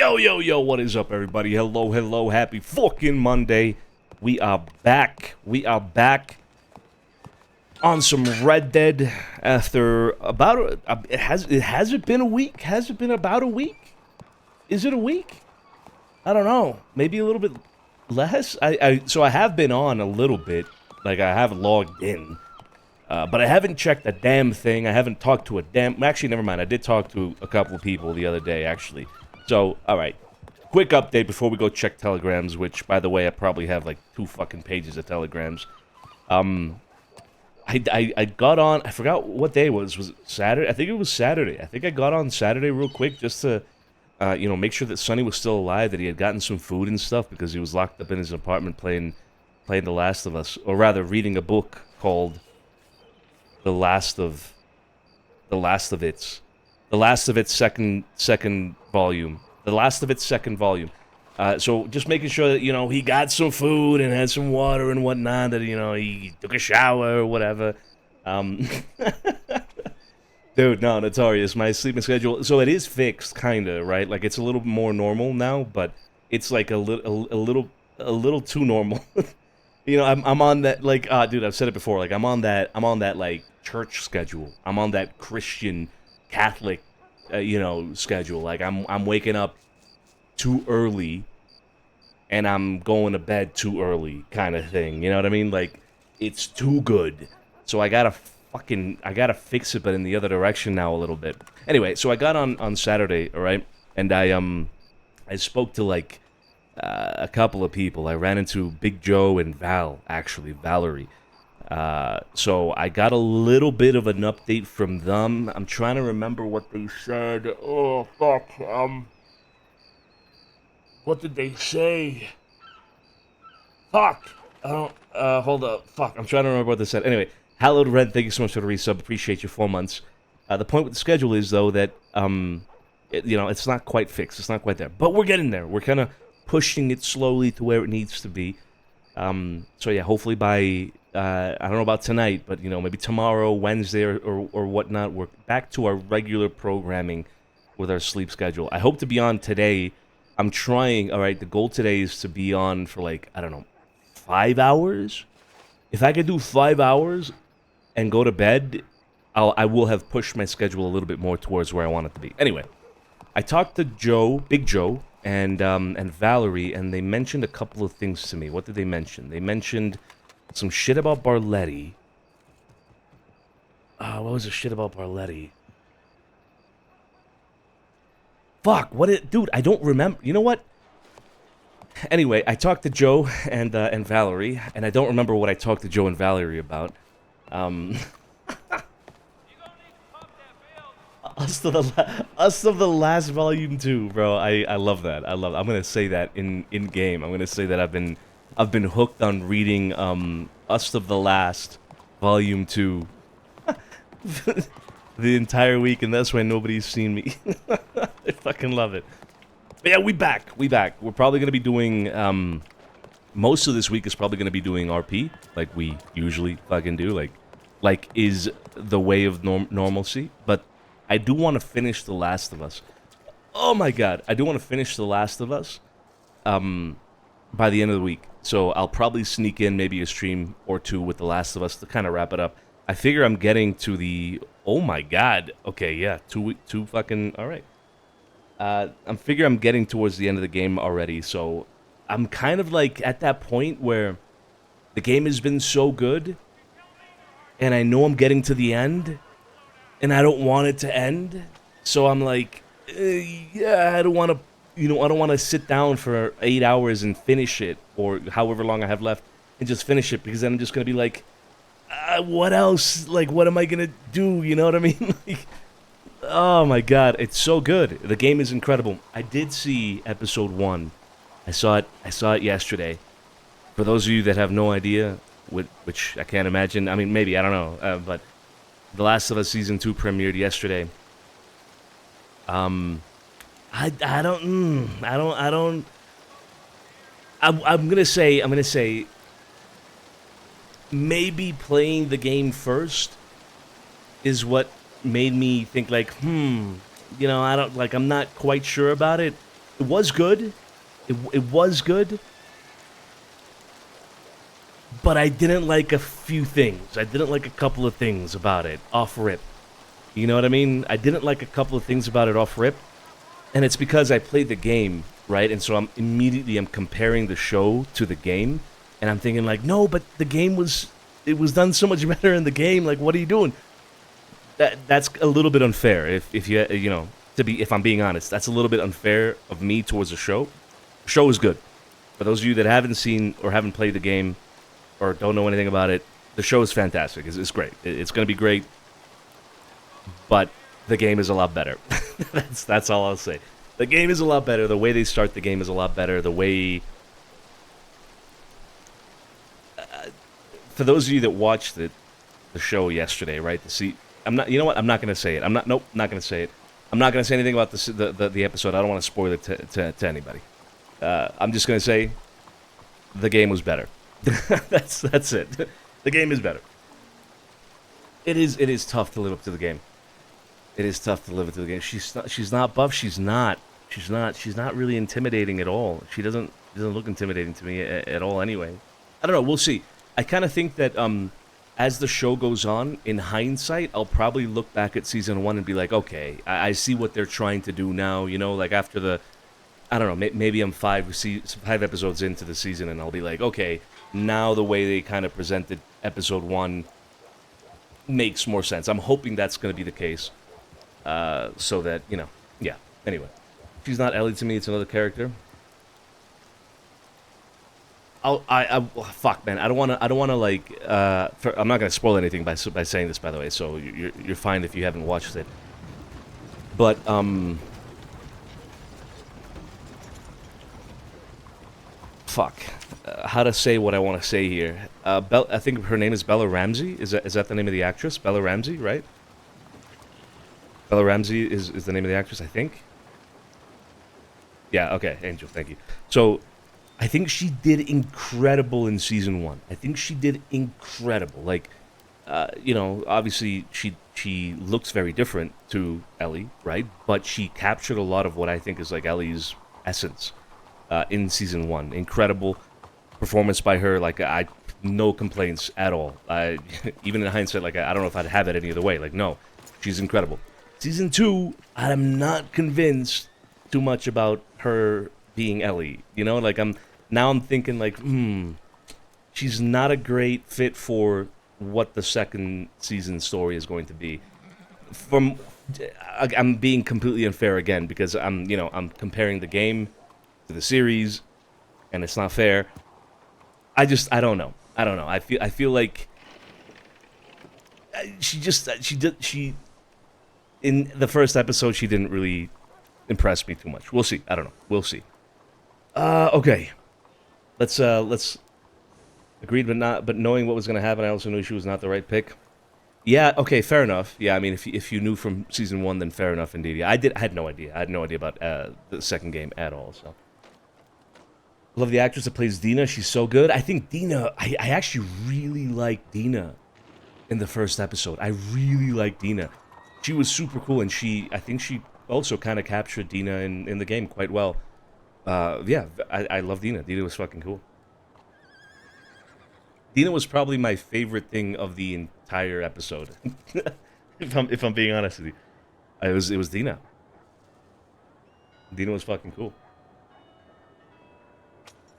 Yo, what is up, everybody? Hello, happy fucking Monday. We are back. On some Red Dead after about has it been a week? Has it been about a week? Is it a week? I don't know. Maybe a little bit less. So I have been on a little bit. Like, I have logged in. But I haven't checked a damn thing. I haven't talked to a damn... Actually, never mind. I did talk to a couple of people the other day, actually. So, alright. Quick update before we go check telegrams, which, by the way, I probably have, like, 2 fucking pages of telegrams. I got on... I forgot what day it was. Was it Saturday? I think it was Saturday. I think I got on Saturday real quick just to, you know, make sure that Sonny was still alive, that he had gotten some food and stuff, because he was locked up in his apartment playing The Last of Us. Or rather, reading a book called... The Last of Its second volume. The Last of Its second volume. So just making sure that, you know, he got some food and had some water and whatnot, that, you know, he took a shower or whatever. Dude, no, notorious. My sleeping schedule, so it is fixed, kinda, right? Like, it's a little more normal now, but it's like a little too normal. You know, I'm on that, like, dude, I've said it before, like, I'm on that, like, church schedule. I'm on that Christian, Catholic, you know, schedule. Like, I'm waking up too early, and I'm going to bed too early, kind of thing. You know what I mean? Like, it's too good. So I gotta fix it, but in the other direction now a little bit. Anyway, so I got on Saturday, alright? And I spoke to, like, a couple of people. I ran into Big Joe and Valerie. So I got a little bit of an update from them. I'm trying to remember what they said. Oh, fuck. What did they say? Fuck. I don't, hold up. Fuck. I'm trying to remember what they said. Anyway, Hallowed Red, thank you so much for the resub. Appreciate you, 4 months. The point with the schedule is, though, that, you know, it's not quite fixed. It's not quite there. But we're getting there. We're kind of pushing it slowly to where it needs to be. So yeah, hopefully by, I don't know about tonight, but, you know, maybe tomorrow, Wednesday, or whatnot, we're back to our regular programming with our sleep schedule. I hope to be on today. I'm trying, alright, the goal today is to be on for, like, I don't know, 5 hours? If I could do 5 hours and go to bed, I will have pushed my schedule a little bit more towards where I want it to be. Anyway, I talked to Big Joe, and Valerie, and they mentioned a couple of things to me. What did they mention? They mentioned some shit about Barletti. What was the shit about Barletti? Fuck, dude, I don't remember. You know what? Anyway, I talked to Joe and Valerie, and I don't remember what I talked to Joe and Valerie about. Us of the Last Volume 2, bro. I love that. I'm gonna say that in game. I'm gonna say that I've been hooked on reading Us of the Last Volume 2 the entire week, and that's why nobody's seen me. I fucking love it. But yeah, we back. We're probably gonna be doing most of this week is probably gonna be doing RP, like we usually fucking do, like is the way of normalcy, but I do want to finish The Last of Us. Oh my god, I do want to finish The Last of Us by the end of the week. So I'll probably sneak in maybe a stream or two with The Last of Us to kind of wrap it up. I figure I'm getting to the... Oh my god. Okay, yeah, two fucking... Alright. I'm figure I'm getting towards the end of the game already, so I'm kind of like at that point where the game has been so good, and I know I'm getting to the end, and I don't want it to end, so I'm like, yeah, I don't want to, you know, I don't want to sit down for 8 hours and finish it, or however long I have left, and just finish it, because then I'm just going to be like, what else? Like, what am I going to do? You know what I mean? Like, oh my god, it's so good. The game is incredible. I did see episode 1. I saw it yesterday. For those of you that have no idea, which I can't imagine, I mean, maybe, I don't know, but The Last of Us Season 2 premiered yesterday. I'm gonna say maybe playing the game first is what made me think like, you know, I'm not quite sure about it. It was good. It was good. But I didn't like a few things. I didn't like a couple of things about it off rip. You know what I mean? I didn't like a couple of things about it off rip. And it's because I played the game, right? And so I'm comparing the show to the game. And I'm thinking like, no, but the game was done so much better in the game. Like, what are you doing? That's a little bit unfair. If you know, if I'm being honest, that's a little bit unfair of me towards the show. The show is good. For those of you that haven't seen or haven't played the game or don't know anything about it, the show is fantastic. It's great. It's going to be great. But the game is a lot better. That's all I'll say. The game is a lot better. The way they start the game is a lot better. The way... for those of you that watched the show yesterday, right? I'm not. You know what? I'm not going to say it. Nope. Not going to say it. I'm not going to say anything about the episode. I don't want to spoil it to anybody. I'm just going to say the game was better. That's it. The game is better. It is tough to live up to the game. It is tough to live up to the game. She's not buff. She's not really intimidating at all. She doesn't look intimidating to me at all. Anyway, I don't know. We'll see. I kind of think that as the show goes on, in hindsight, I'll probably look back at season 1 and be like, okay, I see what they're trying to do now. You know, like after the, I don't know, maybe I'm 5 episodes into the season, and I'll be like, okay, now the way they kind of presented episode 1 makes more sense. I'm hoping that's going to be the case, so that, you know, yeah. Anyway, she's not Ellie to me. It's another character. Fuck, man. I don't want to like. I'm not gonna spoil anything by saying this, by the way. So you're fine if you haven't watched it. But fuck. How to say what I want to say here? I think her name is Bella Ramsey. Is that the name of the actress? Bella Ramsey, right? Bella Ramsey is the name of the actress, I think. Yeah. Okay, Angel. Thank you. So. I think she did incredible in season 1. I think she did incredible. Like, you know, obviously she looks very different to Ellie, right? But she captured a lot of what I think is like Ellie's essence in season 1. Incredible performance by her. Like, no complaints at all. Even in hindsight, like I don't know if I'd have it any other way. Like, no, she's incredible. Season 2, I'm not convinced too much about her being Ellie, you know, like I'm thinking like, she's not a great fit for what the second season story is going to be. I'm being completely unfair again because I'm comparing the game to the series, and it's not fair. I don't know. I feel like she in the first episode she didn't really impress me too much. We'll see. I don't know. We'll see. Okay. Let's agreed but knowing what was going to happen, I also knew she was not the right pick. Yeah, okay, fair enough. Yeah, I mean if you knew from season 1, then fair enough indeed. Yeah, I had no idea. I had no idea about the second game at all, so. Love the actress that plays Dina. She's so good. I think Dina, I actually really liked Dina in the first episode. I really liked Dina. She was super cool, and I think she also kind of captured Dina in the game quite well. Yeah, I love Dina. Dina was fucking cool. Dina was probably my favorite thing of the entire episode. if I'm being honest with you, it was Dina. Dina was fucking cool.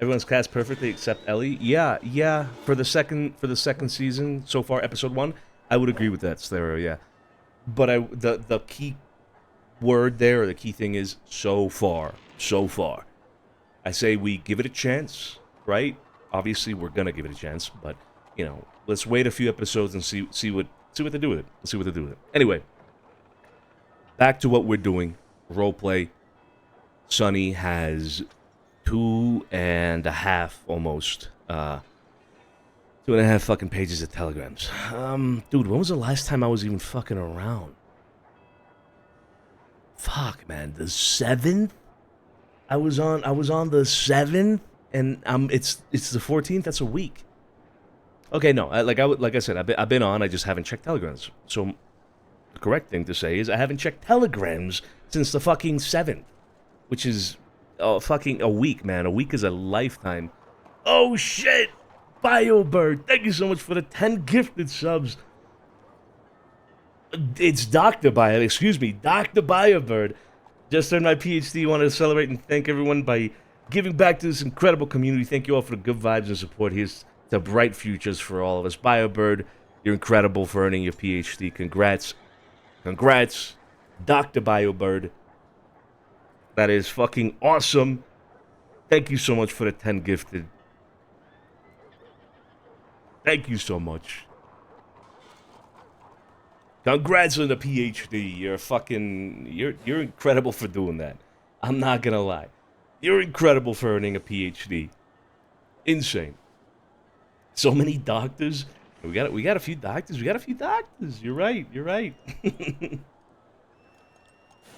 Everyone's cast perfectly except Ellie. Yeah. For the second season so far, episode 1, I would agree with that, Stereo. Yeah, but the key word there, or the key thing is so far. I say we give it a chance, right? Obviously, we're gonna give it a chance, but you know, let's wait a few episodes and see what they do with it. Let's see what they do with it. Anyway, back to what we're doing. Roleplay. Sonny has 2.5 almost. 2.5 fucking pages of telegrams. Dude, when was the last time I was even fucking around? Fuck, man, the 7th. I was on the 7th, and it's the 14th. That's a week. Okay, no, like I said, I've been on. I just haven't checked telegrams. So the correct thing to say is I haven't checked telegrams since the fucking 7th, which is Oh, fucking a week, man. A week is a lifetime. Oh, shit! BioBird, thank you so much for the 10 gifted subs. It's Dr. BioBird. Just earned my PhD. Wanted to celebrate and thank everyone by giving back to this incredible community. Thank you all for the good vibes and support. Here's to bright futures for all of us. BioBird, you're incredible for earning your PhD. Congrats. Congrats, Dr. BioBird. That is fucking awesome. Thank you so much for the 10 gifted. Thank you so much. Congrats on the PhD. You're incredible for doing that. I'm not gonna lie. You're incredible for earning a PhD. Insane. So many doctors. We got a few doctors. You're right.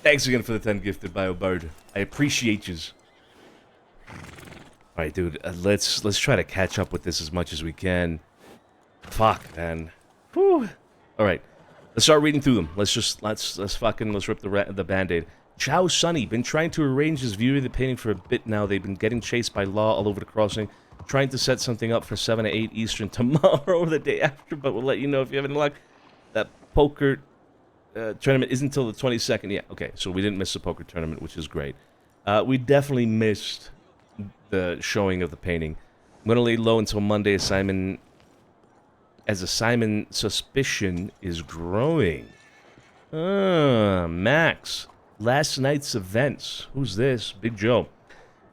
Thanks again for the 10 gifted, BioBird. I appreciate yous. Alright, dude, let's try to catch up with this as much as we can. Fuck, man. Whew. Alright. Let's start reading through them. Let's rip the band-aid. Ciao Sonny, been trying to arrange his view of the painting for a bit now. They've been getting chased by law all over the crossing. Trying to set something up for 7 to 8 Eastern tomorrow or the day after, but we'll let you know if you have any luck. That poker tournament isn't until the 22nd. Yeah, okay, so we didn't miss the poker tournament, which is great. We definitely missed the showing of the painting. I'm going to lay low until Monday as assignment suspicion is growing. Max. Last night's events. Who's this? Big Joe.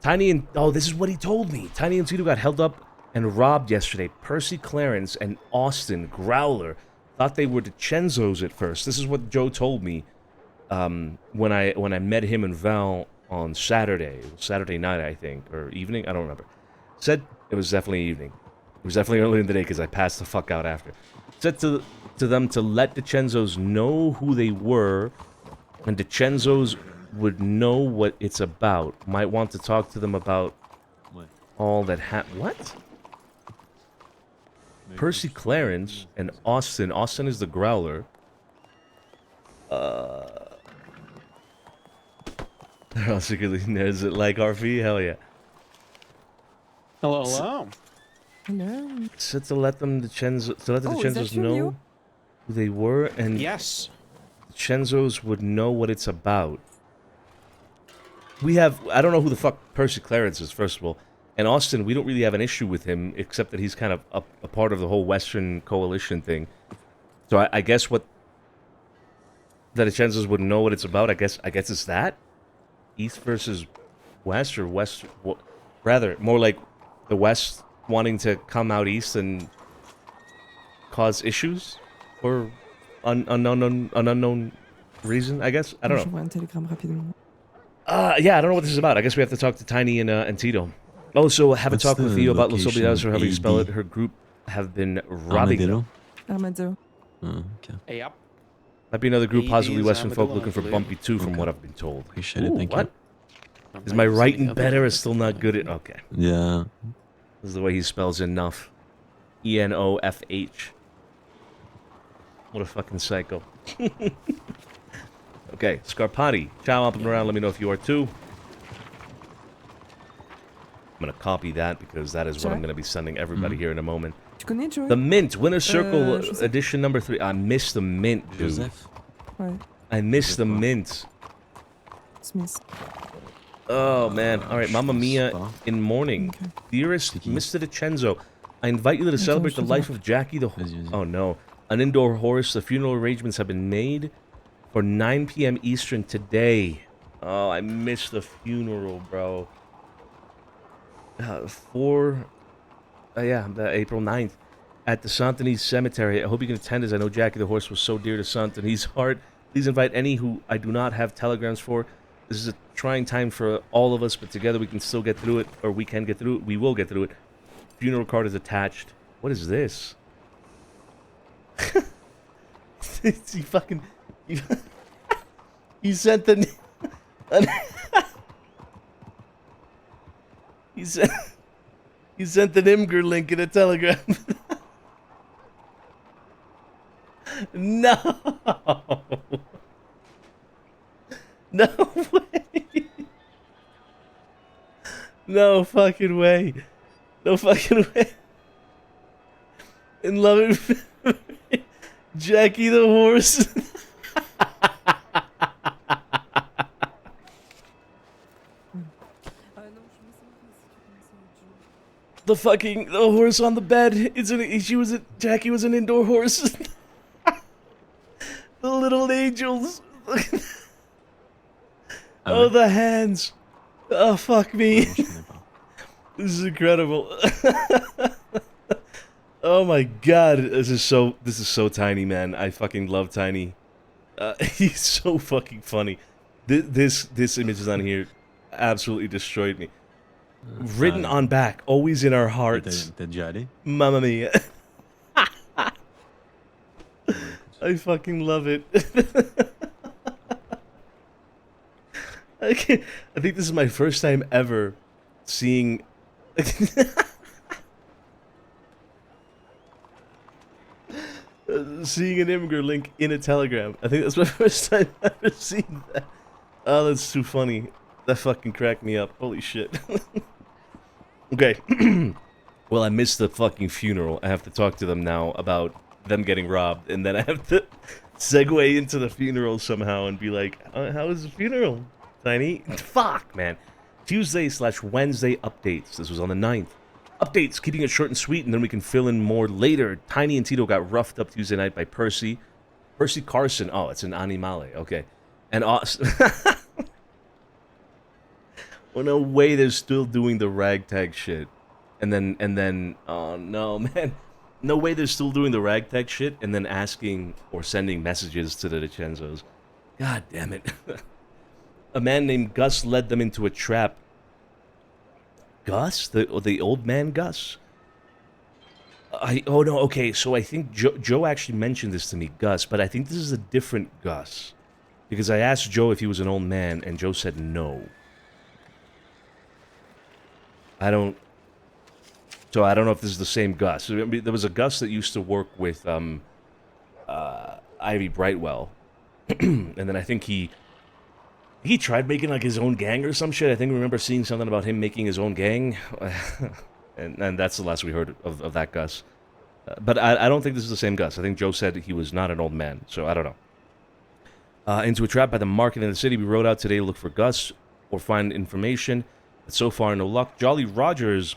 Tiny and... Oh, this is what he told me. Tiny and Tito got held up and robbed yesterday. Percy Clarence and Austin Growler thought they were DiCenzo's at first. This is what Joe told me when I met him and Val on Saturday. It was Saturday night, I think, or evening. I don't remember. Said it was definitely evening. It was definitely early in the day because I passed the fuck out after. Said to them to let DiCenzo's know who they were, and DiCenzo's would know what it's about. Might want to talk to them about all that What? Percy Clarence and Austin. Austin is the Growler. They're all secretly nerds that like RP? Hell yeah. Hello. Hello. So to let the DiCenzos know who they were, and Yes. DiCenzo's would know what it's about. I don't know who the fuck Percy Clarence is, first of all. And Austin, we don't really have an issue with him, except that he's kind of a part of the whole Western Coalition thing. So I guess what the DiCenzo's would know what it's about. I guess it's that? East versus West, or West... rather, more like the West wanting to come out East and cause issues? For an unknown reason, I guess? I don't know. Yeah, I don't know what this is about. I guess we have to talk to Tiny and Tito. Also, have a talk with Theo about Los Olvidados, or however you spell it. Her group have been robbing them. Armadillo. Hey, up. Might be another group, possibly Western folk, looking for Bumpy too, from what I've been told. Appreciate it, thank what? Is my writing better or still not good at... Okay. Yeah. This is the way he spells enough. ENOFH. What a fucking psycho. Okay, Scarpati. Ciao, up and around. Let me know if you are too. I'm going to copy that because that is what I'm going to be sending everybody here in a moment. The Mint, Winner Circle edition number 3. I missed the Mint, dude. Joseph? I missed the Mint. Oh, man. All right, Mamma Mia in mourning. Okay. Dearest Mr. DiCenzo, I invite you to celebrate the life of Jackie the... Oh, no. An indoor horse. The funeral arrangements have been made for 9 p.m. Eastern today. Oh, I missed the funeral, bro. April 9th at the Santini Cemetery. I hope you can attend, as I know Jackie the horse was so dear to Santini's heart. Please invite any who I do not have telegrams for. This is a trying time for all of us, but together we can still get through it, or we can get through it. We will get through it. Funeral card is attached. What is this? He fucking... He sent the... He sent an Imgur link in a telegram. No. No way. No fucking way. No fucking way. In love with Jackie the horse. The horse on the bed. Jackie was an indoor horse. The little angels. Oh, the hands. Oh, fuck me. This is incredible. Oh my god, this is so Tiny, man. I fucking love Tiny. He's so fucking funny. This image is on here absolutely destroyed me. Written on back, always in our hearts. Mamma mia. I fucking love it. I think this is my first time ever seeing seeing an immigrant link in a telegram. I think that's my first time ever seeing that. Oh, that's too funny. That fucking cracked me up. Holy shit. Okay. Well, I missed the fucking funeral. I have to talk to them now about them getting robbed, and then I have to segue into the funeral somehow and be like, how was the funeral, Tiny? Fuck, man. Tuesday/Wednesday updates. This was on the 9th. Updates, keeping it short and sweet, and then we can fill in more later. Tiny and Tito got roughed up Tuesday night by Percy. Percy Carson. Oh, it's an animale. Okay. And Austin. Well, no way they're still doing the ragtag shit. And then, oh no, man. No way they're still doing the ragtag shit and then asking or sending messages to the DiCenzos. God damn it. A man named Gus led them into a trap. Gus? The old man Gus? Oh no, okay, so I think Joe actually mentioned this to me, Gus, but I think this is a different Gus. Because I asked Joe if he was an old man, and Joe said no. So I don't know if this is the same Gus. I mean, there was a Gus that used to work with Ivy Brightwell, and then I think he tried making like his own gang or some shit. I think I remember seeing something about him making his own gang, and that's the last we heard of that Gus. But I don't think this is the same Gus. I think Joe said he was not an old man, so I don't know. Into a trap by the market in the city. We rode out today to look for Gus or find information. But so far, no luck. Jolly Rogers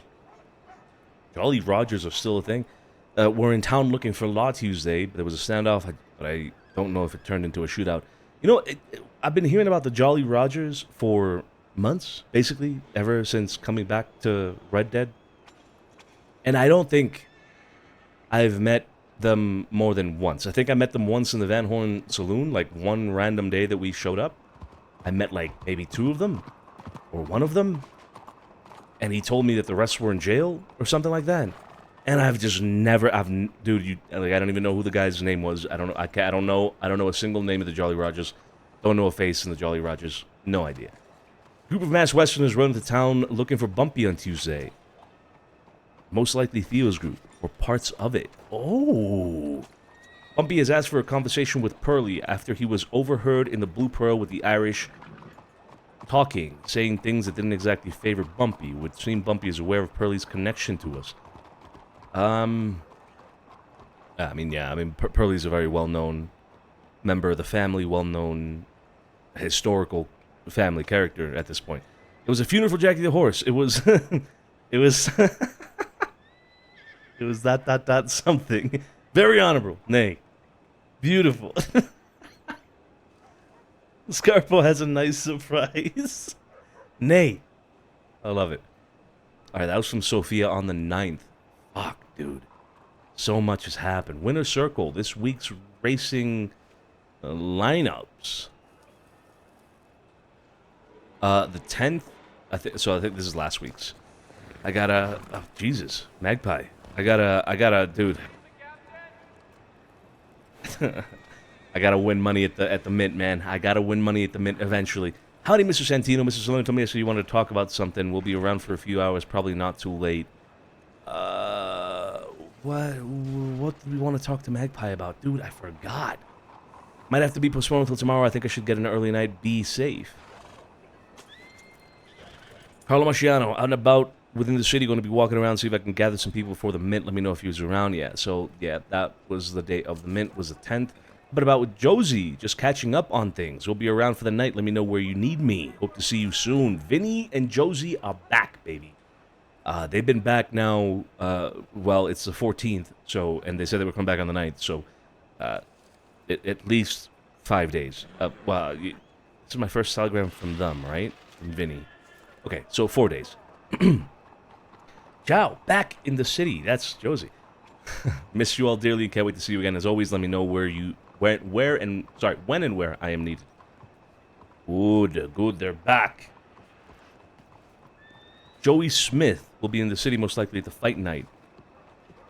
are still a thing. We're in town looking for Law Tuesday. There was a standoff, but I don't know if it turned into a shootout. You know, I've been hearing about the Jolly Rogers for months, basically, ever since coming back to Red Dead. And I don't think I've met them more than once. I think I met them once in the Van Horn Saloon, like one random day that we showed up. I met like maybe 2 of them, or 1 of them. And he told me that the rest were in jail or something like that. And I've just never, dude, I don't even know who the guy's name was. I don't know a single name of the Jolly Rogers. Don't know a face in the Jolly Rogers. No idea. Group of mass Westerners rode into town looking for Bumpy on Tuesday. Most likely Theo's group, or parts of it. Oh. Bumpy has asked for a conversation with Pearly after he was overheard in the Blue Pearl with the Irish talking, saying things that didn't exactly favor Bumpy. Would seem Bumpy is aware of Pearly's connection to us. Pearly's a very well-known member of the family, well-known historical family character at this point. It was a funeral for Jackie the horse. It was, it was, it was that something. Very honorable. Nay. Beautiful. Scarpo has a nice surprise. Nay. I love it. Alright, that was from Sophia on the 9th. Fuck, dude. So much has happened. Winner Circle, this week's racing lineups. The 10th, I think this is last week's. I got a, oh, Jesus, Magpie. I got a, dude. I gotta win money at the mint, man. I gotta win money at the mint eventually. Howdy, Mr. Santino. Mr. Sonny told me so you wanted to talk about something. We'll be around for a few hours, probably not too late. What do we want to talk to Magpie about? Dude, I forgot. Might have to be postponed until tomorrow. I think I should get an early night. Be safe. Carlo Marciano, out and about within the city, going to be walking around, see if I can gather some people before the mint. Let me know if he was around yet. So, yeah, that was the day of the mint, was the 10th. But about with Josie, just catching up on things. We'll be around for the night. Let me know where you need me. Hope to see you soon. Vinny and Josie are back, baby. They've been back now, well, it's the 14th, so, and they said they would come back on the 9th, so, at least 5 days. Well, this is my first telegram from them, right? From Vinny. Okay, so 4 days. Ciao, back in the city. That's Josie. Miss you all dearly. Can't wait to see you again. As always, let me know when and where I am needed. Good, they're back. Joey Smith will be in the city most likely at the fight night.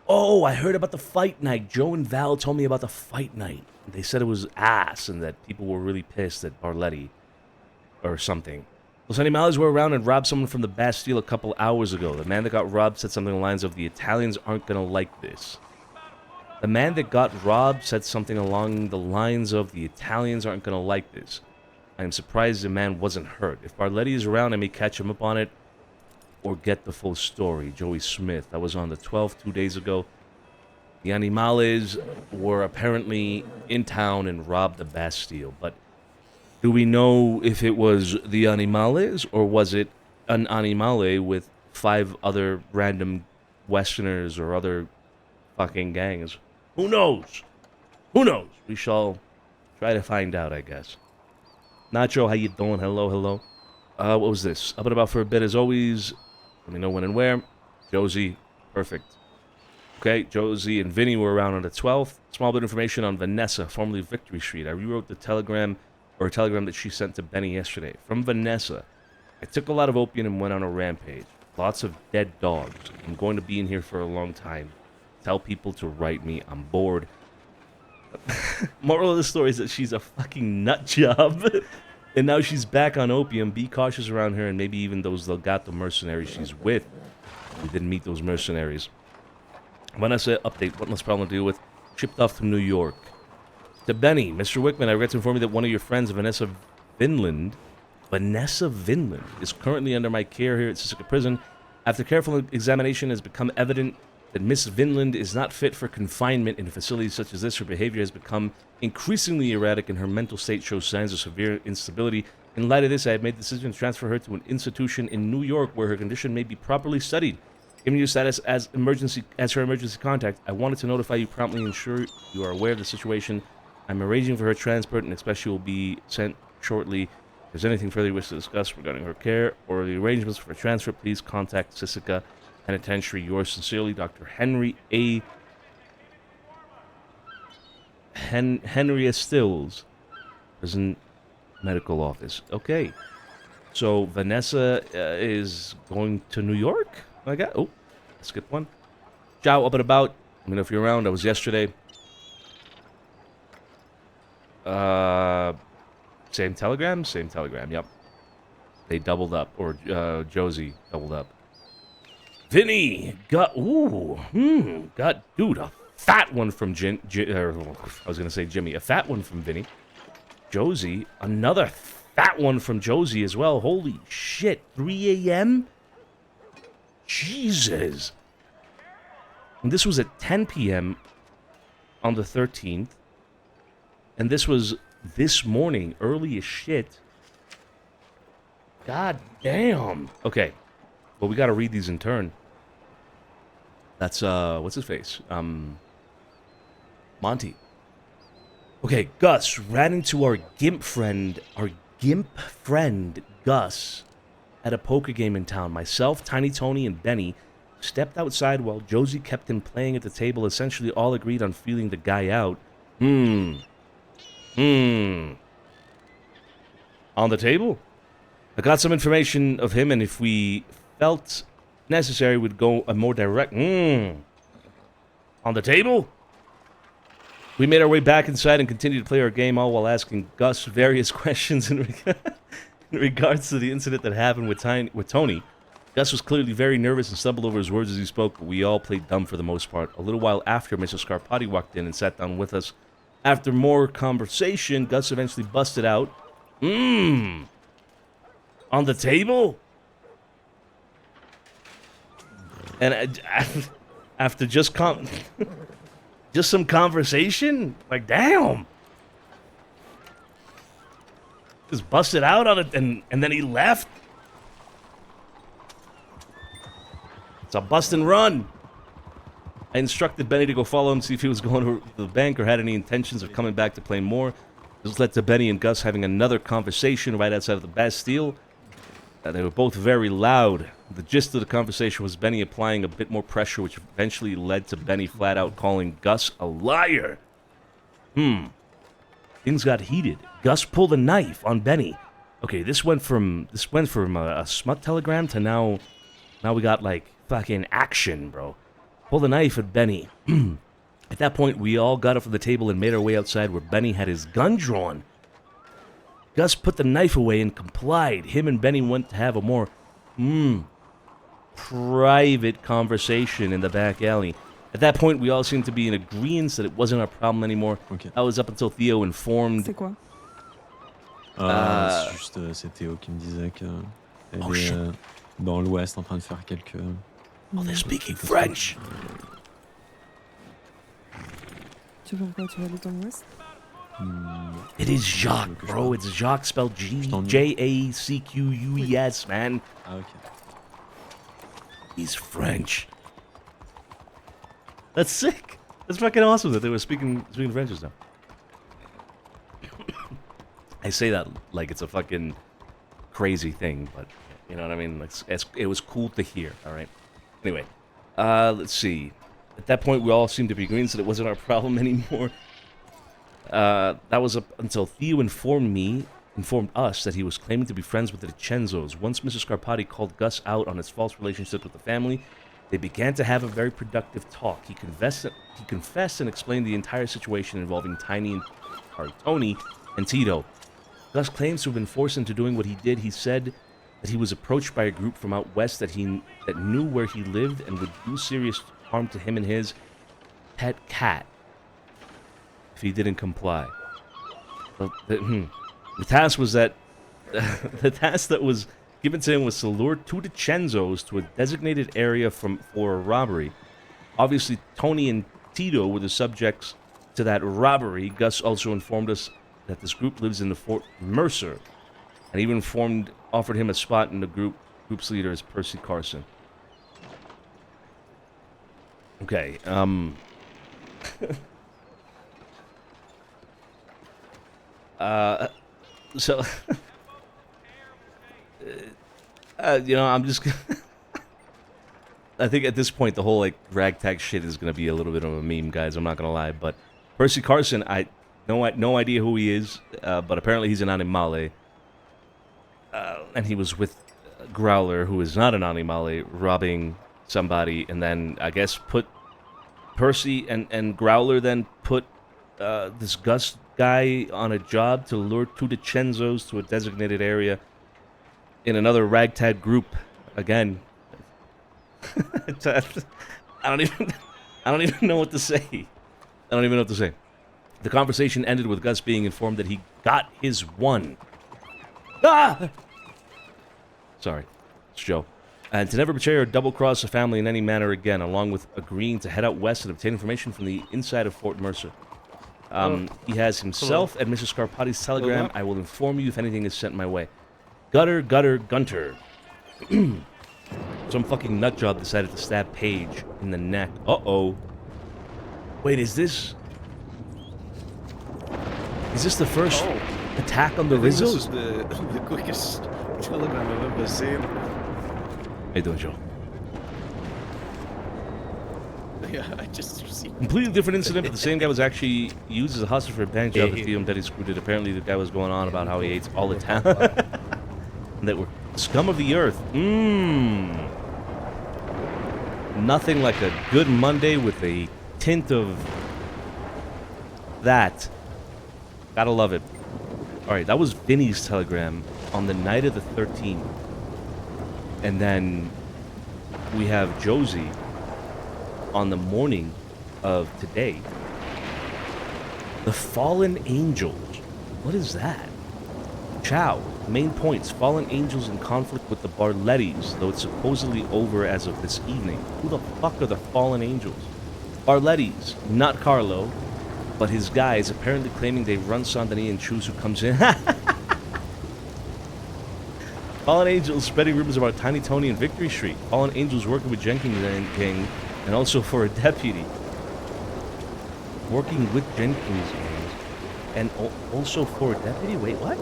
Oh, I heard about the fight night. Joe and Val told me about the fight night. They said it was ass and that people were really pissed at Barletti or something. Los Animales were around and robbed someone from the Bastille a couple hours ago. The man that got robbed said something along the lines of, the Italians aren't going to like this. The man that got robbed said something along the lines of, the Italians aren't going to like this. I am surprised the man wasn't hurt. If Barletti is around, I may catch him up on it or get the full story. Joey Smith. That was on the 12th, 2 days ago. The Animales were apparently in town and robbed the Bastille. But do we know if it was the Animales or was it an Animale with 5 other random Westerners or other fucking gangs? Who knows? Who knows? We shall try to find out, I guess. Nacho, how you doing? Hello. What was this? Up and about for a bit as always. Let me know when and where. Josie, perfect. Okay, Josie and Vinny were around on the 12th. Small bit of information on Vanessa, formerly Victory Street. I rewrote the telegram that she sent to Benny yesterday. From Vanessa, I took a lot of opium and went on a rampage. Lots of dead dogs. I'm going to be in here for a long time. Tell people to write me. I'm bored. Moral of the story is that she's a fucking nut job. And now she's back on opium. Be cautious around her and maybe even those Legato mercenaries she's with. We didn't meet those mercenaries. Vanessa, update. What less problem to deal with? Shipped off to New York. To Benny, Mr. Wickman, I regret to inform you that one of your friends, Vanessa Vinland, is currently under my care here at Sisika Prison. After careful examination, it has become evident that Miss Vinland is not fit for confinement in a facility such as this. Her behavior has become increasingly erratic and her mental state shows signs of severe instability. In light of this, I have made the decision to transfer her to an institution in New York where her condition may be properly studied. Given your status as her emergency contact, I wanted to notify you promptly and ensure you are aware of the situation. I'm arranging for her transport and expect she will be sent shortly. If there's anything further you wish to discuss regarding her care or the arrangements for transfer, please contact Sisika Penitentiary. Yours sincerely, Dr. Henry A. Henry Stills, Prison Medical Office. Okay. So Vanessa is going to New York? I got. Oh, skip one. Ciao, up and about. Let me know if you're around. I was yesterday. Same telegram? Same telegram, yep. They doubled up, or Josie doubled up. Vinny got, dude, a fat one from Jimmy, a fat one from Vinny. Josie, another fat one from Josie as well. Holy shit, 3 a.m.? Jesus. And this was at 10 p.m. on the 13th. And this was this morning, early as shit. God damn. Okay. Well, we gotta read these in turn. That's, what's his face? Monty. Okay, Gus ran into our gimp friend, Gus, at a poker game in town. Myself, Tiny Tony, and Benny stepped outside while Josie kept him playing at the table. Essentially all agreed on feeling the guy out. On the table? I got some information of him, and if we felt necessary, we'd go a more direct... On the table? We made our way back inside and continued to play our game, all while asking Gus various questions in regards to the incident that happened with Tony. Gus was clearly very nervous and stumbled over his words as he spoke, but we all played dumb for the most part. A little while after, Mr. Scarpati walked in and sat down with us. After more conversation, Gus eventually busted out, On the table? And after just some conversation, like damn, just busted out on it, and then he left. It's a bust and run. I instructed Benny to go follow him, see if he was going to the bank or had any intentions of coming back to play more. This led to Benny and Gus having another conversation right outside of the Bastille. They were both very loud. The gist of the conversation was Benny applying a bit more pressure, which eventually led to Benny flat out calling Gus a liar. Things got heated. Gus pulled a knife on Benny. Okay, this went from a smut telegram to now we got like fucking action, bro. Pulled a knife at Benny. At that point, we all got up from the table and made our way outside where Benny had his gun drawn. Gus put the knife away and complied. Him and Benny went to have a more private conversation in the back alley. At that point, we all seemed to be in agreement that it wasn't our problem anymore. Okay. That was up until Theo informed... C'est quoi? C'est juste, c'est Théo qui me disait que elle est dans l'Ouest en train de faire quelques... Oh, they're speaking French! Tu veux pourquoi tu vas aller dans l'Ouest? It is Jacques, bro. It's Jacques spelled Jacques, man. Ah, ok. He's French. That's sick. That's fucking awesome that they were speaking French just now. I say that like it's a fucking crazy thing, but you know what I mean? It was cool to hear, alright? Anyway, let's see. At that point, we all seemed to be agreeing that it wasn't our problem anymore. That was up until Theo informed us that he was claiming to be friends with the DiCenzos. Once Mr. Scarpati called Gus out on his false relationship with the family, they began to have a very productive talk. He confessed and explained the entire situation involving Tony and Tito. Gus claims to have been forced into doing what he did. He said that he was approached by a group from out west that knew where he lived and would do serious harm to him and his pet cat if he didn't comply. The task that was given to him was to lure two DiCenzos to a designated area for a robbery. Obviously, Tony and Tito were the subjects to that robbery. Gus also informed us that this group lives in the Fort Mercer, and even offered him a spot in the group's leader as Percy Carson. Okay, so, you know, I'm just I think at this point the whole like ragtag shit is gonna be a little bit of a meme, guys. I'm not gonna lie, but Percy Carson, no idea who he is, but apparently he's an animale, and he was with Growler, who is not an animale, robbing somebody, and then I guess put Percy and Growler then put this Gus guy on a job to lure two DiCenzos to a designated area in another ragtag group. Again, I don't even know what to say. I don't even know what to say. The conversation ended with Gus being informed that he got his one. Ah! Sorry, it's Joe. And to never betray or double-cross the family in any manner again, along with agreeing to head out west and obtain information from the inside of Fort Mercer. He has himself and Mr. Scarpati's telegram. I will inform you if anything is sent my way. Gunter. Some fucking nutjob decided to stab Paige in the neck. Uh-oh. Wait, is this the first attack on the Rizzos? This is the quickest telegram I've ever seen. How you doing, Joe? Yeah, I just received. Completely different incident, but the same guy was actually used as a hostage for a bank job that Theo and Daddy screwed it. Apparently, the guy was going on about how he hates all the town. And that were scum of the earth. Nothing like a good Monday with a tint of that. Gotta love it. Alright, that was Vinny's telegram on the night of the 13th. And then we have Josie on the morning of today. The Fallen Angels. What is that? Ciao. Main points. Fallen Angels in conflict with the Barlettis, though it's supposedly over as of this evening. Who the fuck are the Fallen Angels? Barlettis, not Carlo, but his guys, apparently claiming they run Saint-Denis and choose who comes in. Fallen Angels spreading rumors about Tiny Tony and Victory Street. Fallen Angels working with Jenkins and Gang, and also for a deputy. Working with Jenkins Gang, and also for a deputy? Wait, what?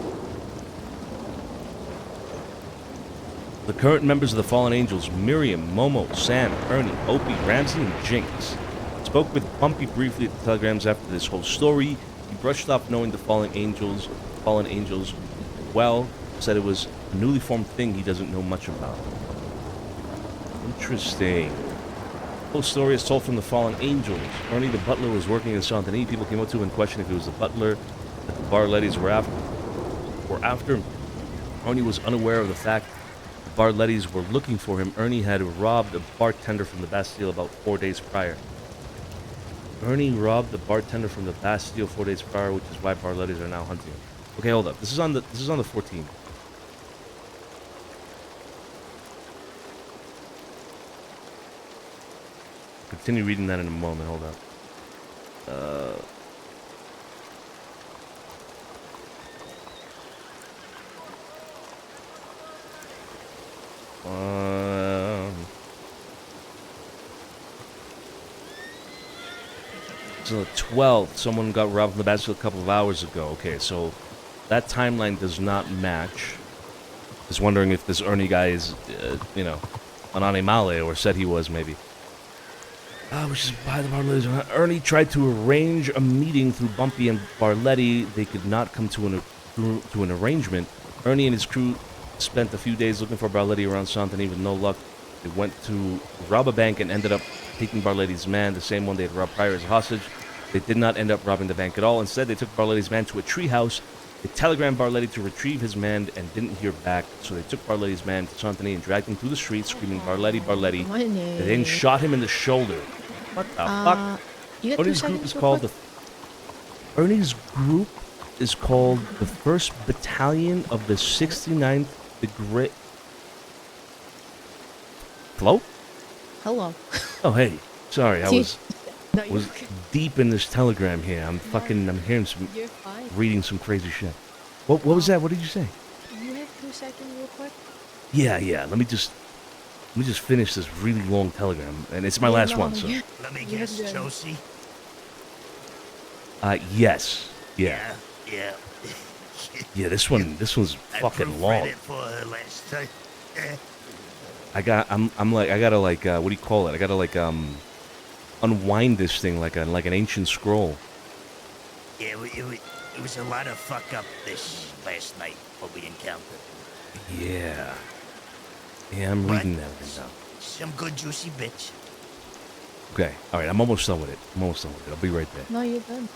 The current members of the Fallen Angels, Miriam, Momo, Sam, Ernie, Opie, Ramsey, and Jinx. Spoke with Bumpy briefly at the Telegrams after this whole story. He brushed off knowing the Fallen Angels, well, said it was a newly formed thing he doesn't know much about. Interesting. The whole story is told from the Fallen Angels. Ernie the butler was working in Saint-Denis. People came up to him and questioned if he was the butler that the Barlettis were after. Ernie was unaware of the fact the Barlettis were looking for him. Ernie had robbed a bartender from the Bastille about 4 days prior. Ernie robbed the bartender from the Bastille 4 days prior, which is why Barlettis are now hunting him. Okay, hold up. This is on the 14th. Continue reading that in a moment. Hold up. So the 12th, someone got robbed from the Bastille a couple of hours ago. Okay, so that timeline does not match. Just wondering if this Ernie guy is, you know, an animale, or said he was, maybe. Which is by the Barlettis. Ernie tried to arrange a meeting through Bumpy and Barletti. They could not come to an arrangement. Ernie and his crew spent a few days looking for Barletti around Saint-Denis with no luck. They went to rob a bank and ended up taking Barletti's man, the same one they had robbed prior, as a hostage. They did not end up robbing the bank at all. Instead, they took Barletti's man to a treehouse. They telegrammed Barletti to retrieve his man and didn't hear back. So they took Barletti's man to Saint-Denis and dragged him through the streets, screaming, "Barletti, Barletti." They then shot him in the shoulder. What the fuck? Ernie's group is called the... Ernie's group is called the 1st Battalion of the 69th Degree... Hello? Hello. Oh, hey. Sorry, I was No, you're okay. deep in this telegram here. I'm hearing some... reading some crazy shit. What was that? What did you say? You have 2 seconds real quick? Yeah. Let me just finish this really long telegram, and it's my last one, so... Let me guess, Josie? Yes. Yeah. Yeah. Yeah, this one's fucking long. It for her last time. I gotta what do you call it? I gotta unwind this thing like an ancient scroll. Yeah, it was a lot of fuck up this last night, what we encountered. Yeah. Yeah, I'm reading that now. Some good juicy bits. Okay, alright, I'm almost done with it. I'll be right there. No, you're done.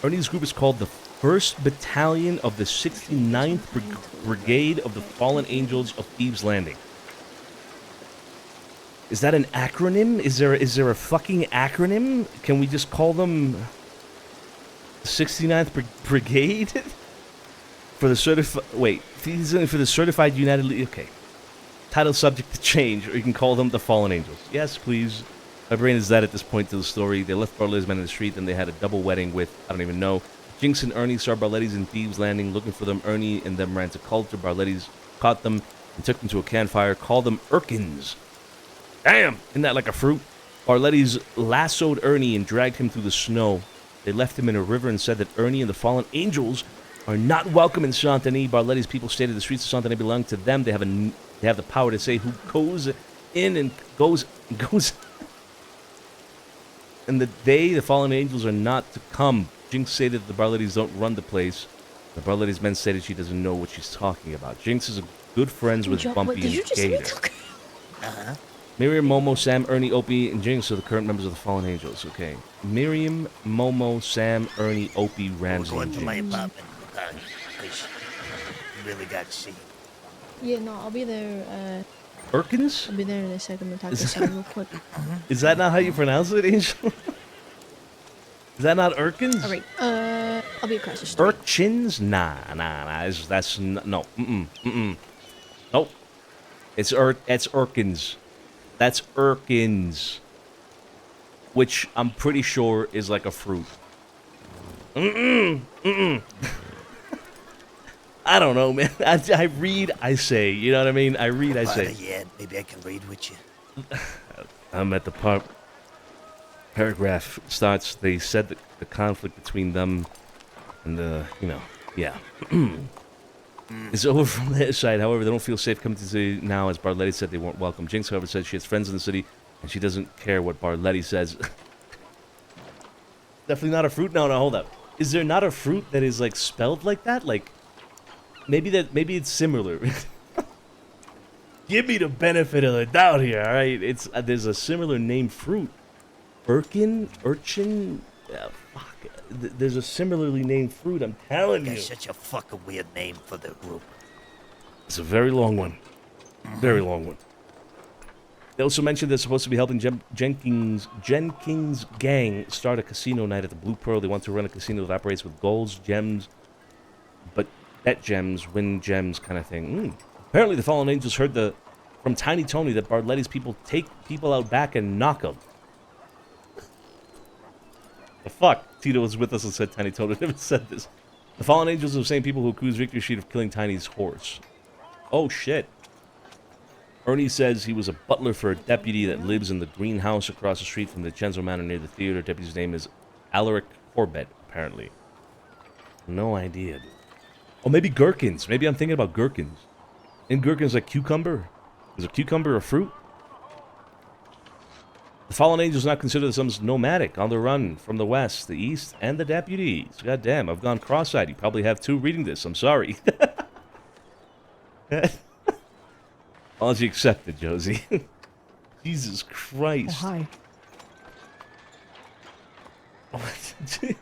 Ernie's group is called the 1st Battalion of the 69th Brigade of the Fallen Angels of Thieves Landing. Is that an acronym? Is there a fucking acronym? Can we just call them the 69th Brigade? For the certified United League. Okay. Title subject to change, or you can call them the Fallen Angels. Yes, please. My brain is dead at this point to the story. They left Barletti's men in the street, and they had a double wedding with, I don't even know. Jinx and Ernie saw Barletti's in Thieves Landing looking for them. Ernie and them ran to Coulter. Barletti's caught them and took them to a campfire. Called them Erkins. Damn! Isn't that like a fruit? Barletti's lassoed Ernie and dragged him through the snow. They left him in a river and said that Ernie and the Fallen Angels are not welcome in Saint-Denis. Barletti's people stated the streets of Saint-Denis belong to them. They have the power to say who goes in and goes. And the Fallen Angels are not to come. Jinx stated that the Barlettis don't run the place. The Barletti's men stated she doesn't know what she's talking about. Jinx is good friends with Bumpy and Gator. Uh-huh. Miriam, Momo, Sam, Ernie, Opie, and Jinx are the current members of the Fallen Angels. Okay. Miriam, Momo, Sam, Ernie, Opie, Ramsey, We're and going to my Jinx. apartment, because you really got to see. Yeah, no, I'll be there. Erkins? I'll be there in a second. I'm talking to Sam real quick. Is that not how you pronounce it, Angel? Is that not Erkins? All right. I'll be across the street. Urchins? Nah. That's no. Nope. It's Urkins. That's Urkins. Which I'm pretty sure is like a fruit. I don't know, man. I read, I say. You know what I mean? I read, I say. Yeah, maybe I can read with you. I'm at the part. Paragraph starts. They said that the conflict between them and the, yeah. It's over from their side. However, they don't feel safe coming to the city now, as Barletti said they weren't welcome. Jinx, however, said she has friends in the city, and she doesn't care what Barletti says. Definitely not a fruit. No, hold up. Is there not a fruit that is like spelled like that? Like, maybe it's similar. Give me the benefit of the doubt here. All right, it's there's a similar name fruit. Urchin. Yeah, fuck. There's a similarly named fruit. I'm telling you. That's such a fucking weird name for the group. It's a very long one. Very long one. They also mentioned they're supposed to be helping Jenkins' gang start a casino night at the Blue Pearl. They want to run a casino that operates with golds, gems, but bet gems, win gems kind of thing. Apparently the Fallen Angels heard from Tiny Tony that Barletti's people take people out back and knock them. The fuck? Tito was with us and said Tiny Tony never said this. The Fallen Angels are the same people who accused Victor Sheet of killing Tiny's horse. Oh shit. Ernie says he was a butler for a deputy that lives in the greenhouse across the street from the DiCenzo Manor near the theater. Deputy's name is Alaric Corbett, apparently. No idea. Oh, maybe gherkins. Maybe I'm thinking about gherkins. In gherkins like cucumber? Is a cucumber a fruit? The Fallen Angels now consider themselves nomadic, on the run from the west, the east, and the deputies. God damn, I've gone cross-eyed. You probably have too reading this. I'm sorry. Apology accepted, Josie. Jesus Christ. Oh, hi.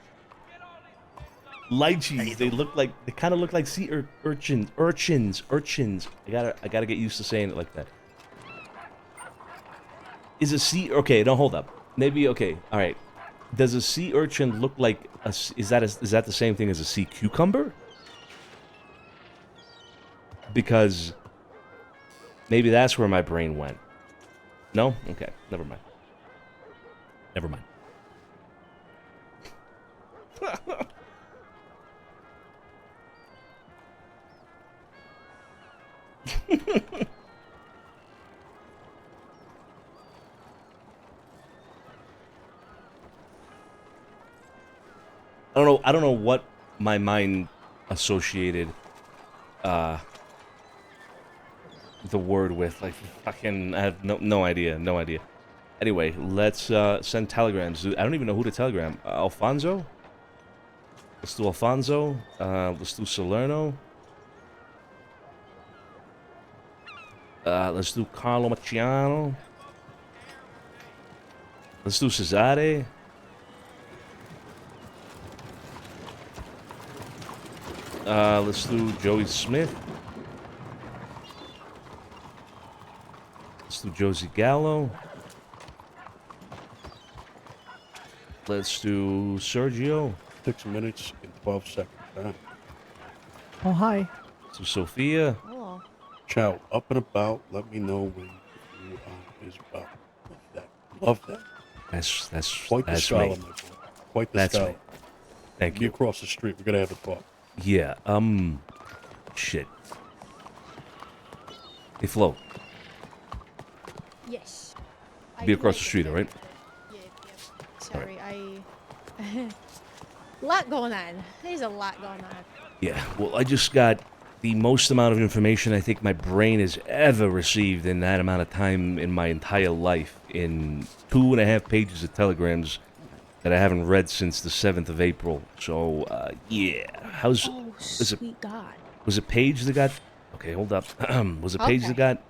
Lychees. They kind of look like sea urchins. I gotta get used to saying it like that. Is a sea... Okay, no, hold up. Maybe, okay, alright. Does a sea urchin look like... Is that the same thing as a sea cucumber? Because... Maybe that's where my brain went. No? Okay, never mind. Never mind. I don't know what my mind associated the word with. Like, fucking, I have no idea. Anyway, let's send telegrams. I don't even know who to telegram. Alfonso? Let's do Alfonso. Let's do Salerno. Let's do Carlo Maciano. Let's do Cesare. Let's do Joey Smith. Let's do Josie Gallo. Let's do Sergio. 6 minutes and 12 seconds. Huh? Oh, hi. Let's do Sophia. Oh, Ciao. Up and about. Let me know when you is about. Love that. That's Quite the that's scholar, me. my boy. Quite the That's scholar. me. Thank Be you. across the street. We're gonna have a talk. Yeah. Shit. Hey, Flo. yes. Be across the street, all right? Yeah. Sorry, lot going on. There's a lot going on. Yeah. Well, I just got the most amount of information I think my brain has ever received in that amount of time in my entire life, in 2.5 pages of telegrams that I haven't read since the 7th of April. So, yeah. How's... Oh, was it, sweet God. was it Paige that got... Okay, hold up. Was it Paige Okay. that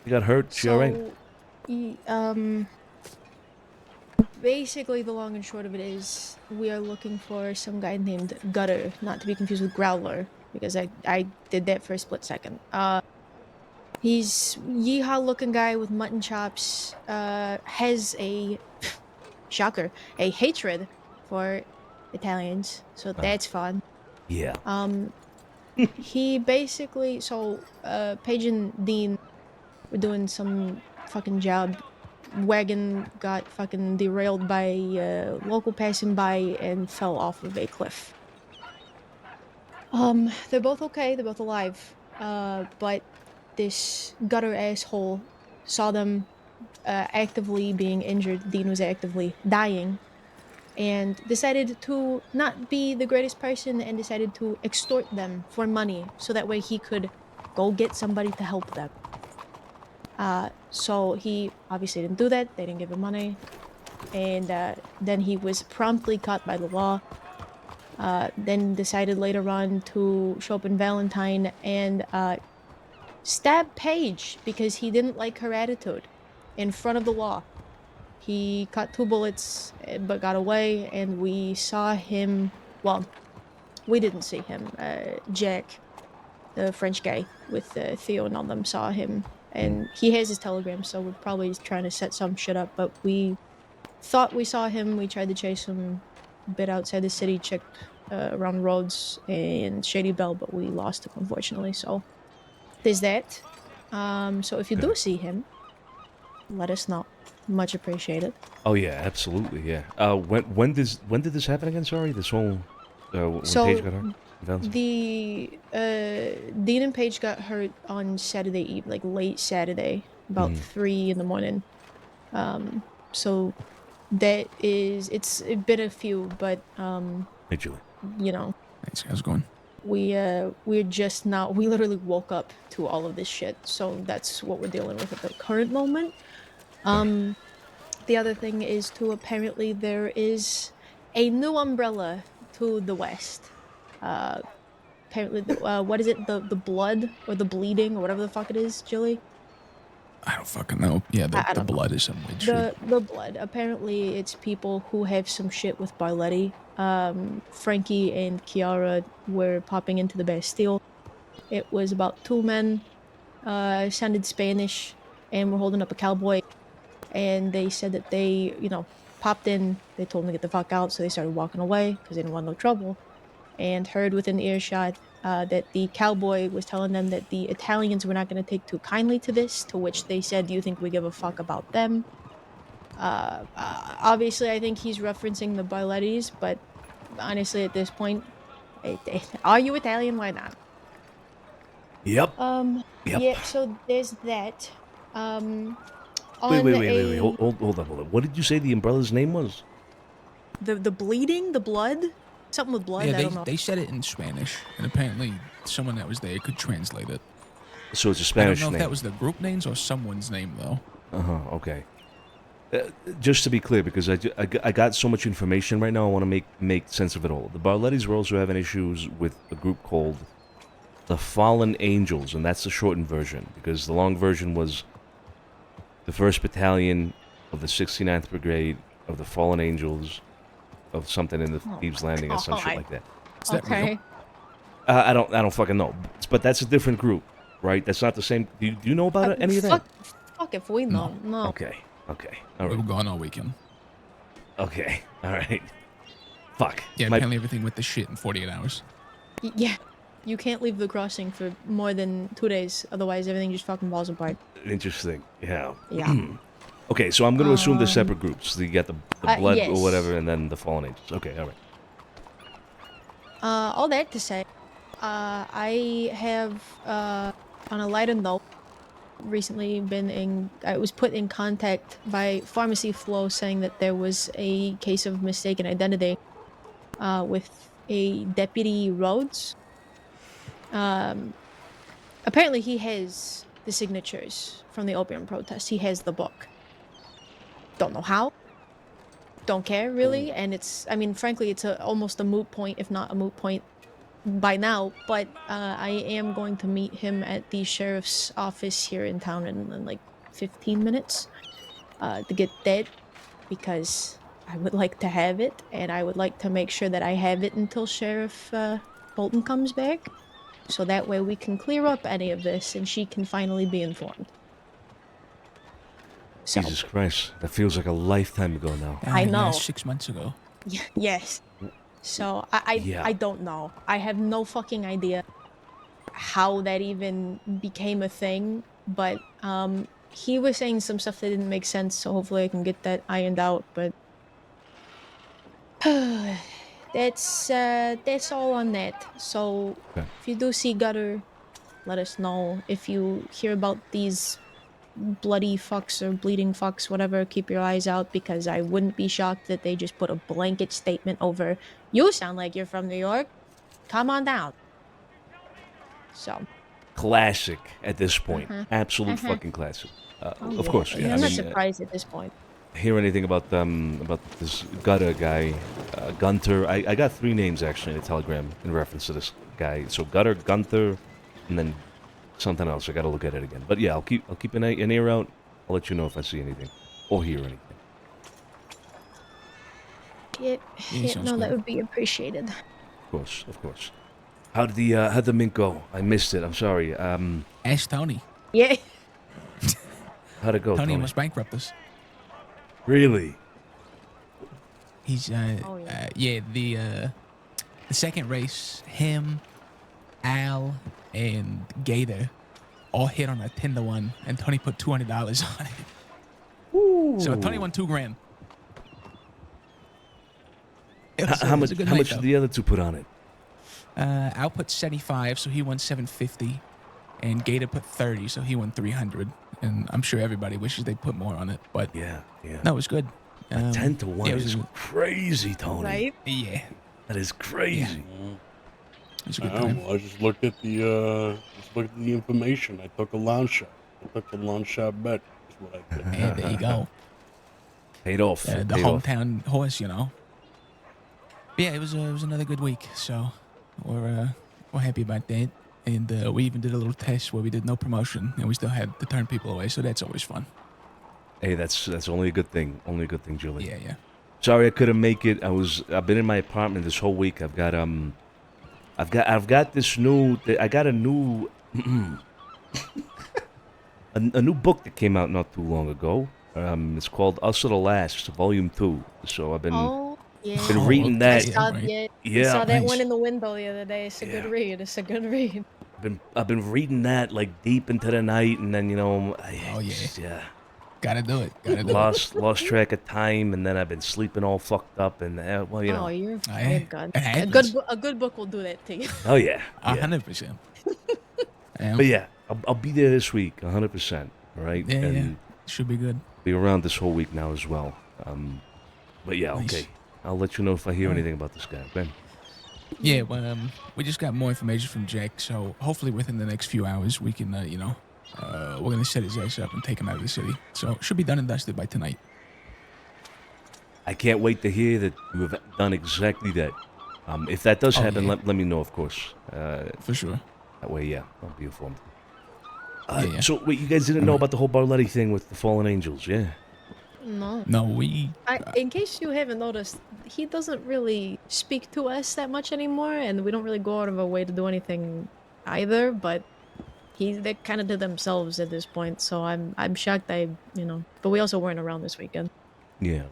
got hurt? She alright? Basically, the long and short of it is we are looking for some guy named Gutter, not to be confused with Growler, because I did that for a split second. He's yeehaw-looking guy with mutton chops, has a, shocker, a hatred for Italians, so that's fun. Yeah. He basically, Paige and Dean were doing some fucking job. Wagon got fucking derailed by a local passing by and fell off of a cliff. They're both okay, they're both alive. But this gutter asshole saw them actively being injured. Dean was actively dying, and decided to not be the greatest person and decided to extort them for money so that way he could go get somebody to help them. So he obviously didn't do that. They didn't give him money. And then he was promptly caught by the law. Then decided later on to show up in Valentine and stab Paige because he didn't like her attitude in front of the law. He caught 2 bullets but got away, and we saw him. Well, we didn't see him. Jack, the French guy with Theo and all them, saw him. And he has his telegram, so we're probably trying to set some shit up. But we thought we saw him. We tried to chase him a bit outside the city, checked around roads and Shady Bell, but we lost him, unfortunately. So there's that. So if you do see him, let us know. Much appreciated. Oh yeah, absolutely. Yeah. When did this happen again? Sorry, this whole when So, Paige got hurt. Valentine? The Dean and Paige got hurt on Saturday Eve, like late Saturday, about 3 in the morning. So that is, it's been a few, but Hey, Julie. you know, Thanks, how's it going? we're just now, we literally woke up to all of this shit, so that's what we're dealing with at the current moment. The other thing is too, apparently there is a new umbrella to the west. Apparently, what is it? The blood or the bleeding or whatever the fuck it is, Jilly? I don't fucking know. Yeah, I the don't know. blood is some weird shit. The blood. Apparently, it's people who have some shit with Barletti. Frankie and Kiara were popping into the Bastille. It was about 2 men, sounded Spanish, and were holding up a cowboy. And they said that they, popped in. They told them to get the fuck out, so they started walking away because they didn't want no trouble. And heard within earshot that the cowboy was telling them that the Italians were not going to take too kindly to this, to which they said, "Do you think we give a fuck about them?" Obviously, I think he's referencing the Barlettis, but honestly, at this point, are you Italian? Why not? Yep. Yep. Yeah, so there's that. Wait. Hold on. What did you say the umbrella's name was? The bleeding, the blood, something with blood. Yeah, I don't know. they said it in Spanish, and apparently someone that was there could translate it. So it's a Spanish I don't know name. if that was the group names or someone's name, though. Okay. Just to be clear, because I got so much information right now, I want to make sense of it all. The Barlettis were also having issues with a group called the Fallen Angels, and that's the shortened version, because the long version was the 1st Battalion of the 69th Brigade of the Fallen Angels of something in the Thieves Landing or some shit like that. Is that real? I don't fucking know, but that's a different group, right? That's not the same. Do you know about any of that? Fuck if we know. No. Okay. All We were right. gone all weekend. Okay. All right. Fuck. Yeah, apparently everything went to shit in 48 hours. Yeah. You can't leave the crossing for more than 2 days, otherwise everything just fucking falls apart. Interesting. Yeah. Yeah. Okay, so I'm going to assume they're separate groups. So you got the blood yes. or whatever, and then the Fallen Angels. Okay. All right. All that to say, I have, on a lighter note, recently I was put in contact by Pharmacy Flow saying that there was a case of mistaken identity with a Deputy Rhodes. Apparently he has the signatures from the opium protest. He has the book. Don't know how. Don't care, really. And frankly, it's almost a moot point, if not a moot point by now. But I am going to meet him at the sheriff's office here in town in like 15 minutes to get that, because I would like to have it, and I would like to make sure that I have it until Sheriff Bolton comes back. So that way we can clear up any of this and she can finally be informed. So, Jesus Christ, that feels like a lifetime ago now. I know. 6 months ago. yes. So Yeah. I don't know. I have no fucking idea how that even became a thing. But he was saying some stuff that didn't make sense. So hopefully I can get that ironed out. But that's all on that. So Okay. if you do see Gutter, let us know. If you hear about these bloody fucks or bleeding fucks, whatever, keep your eyes out, because I wouldn't be shocked that they just put a blanket statement over, you sound like you're from New York, come on down. So Classic at this point. Uh-huh. Absolute Uh-huh. fucking classic. oh, Of yeah. course, yeah. I I'm not mean, surprised at this point. hear anything about this Gutter guy, Gunter? I got 3 names actually in a telegram in reference to this guy. So Gutter, Gunther, and then something else. I got to look at it again. But yeah, I'll keep an ear out. I'll let you know if I see anything or hear anything. Yeah, Yeah, sounds no, that good. would be appreciated. Of course, of course. How'd the mint go? I missed it. I'm sorry. Ask Tony. Yeah. How'd it go, Tony Tony? almost bankrupt us. Really? He's Oh, yeah. the second race, him, Al, and Gator all hit on a 10-1, and Tony put $200 on it. So Tony won $2,000. How much? How much did the other 2 put on it? Al put 75, so he won 750, and Gator put 30, so he won 300. And I'm sure everybody wishes they put more on it, but Yeah, yeah. no, it was good. 10 to 1 yeah, it was is a- crazy, Tony. Right? Yeah, That is crazy. it was a good Oh, time. well, I just looked at the information. I took a launch shot. I took the launch shot bet. Is what I did. And there you go. Paid off. The Paid off. hometown horse, you know. But yeah, it was another good week, so we're happy about that. And we even did a little test where we did no promotion, and we still had to turn people away, so that's always fun. Hey, that's only a good thing. Only a good thing, Julie. Yeah, yeah. Sorry I couldn't make it. I've been in my apartment this whole week. I've got this new. I got a new a new book that came out not too long ago. It's called Us at the Last, Volume 2. So I've been Oh, yeah. been reading okay. that. Yeah, Saw, right. yeah, Yeah, saw that nice. one in the window the other day. It's a good Yeah. read. It's a good read. I've been reading that like deep into the night, and then Oh, yeah. yeah. Gotta do it. Gotta do Lost track of time, and then I've been sleeping all fucked up, and Oh, you're I- very good. it happens. A good book will do that to you. oh yeah, it. yeah. 100%. But yeah, I'll be there this week, 100%. All right, Yeah, and yeah. Should be good. be around this whole week now as well. But yeah, Nice. okay. I'll let you know if I hear Alright. anything about this guy. Ben. Yeah, well, we just got more information from Jack, so hopefully within the next few hours we can, we're gonna set his ass up and take him out of the city. So it should be done and dusted by tonight. I can't wait to hear that you have done exactly that. If that does Oh, happen, yeah. let me know, of course. For sure. That way, yeah, I'll be informed. Yeah. So, wait, you guys didn't know about the whole Barletti thing with the Fallen Angels, yeah? No. No, we. In case you haven't noticed, he doesn't really speak to us that much anymore, and we don't really go out of our way to do anything either. But they're kind of to themselves at this point. So I'm shocked. But we also weren't around this weekend. Yeah.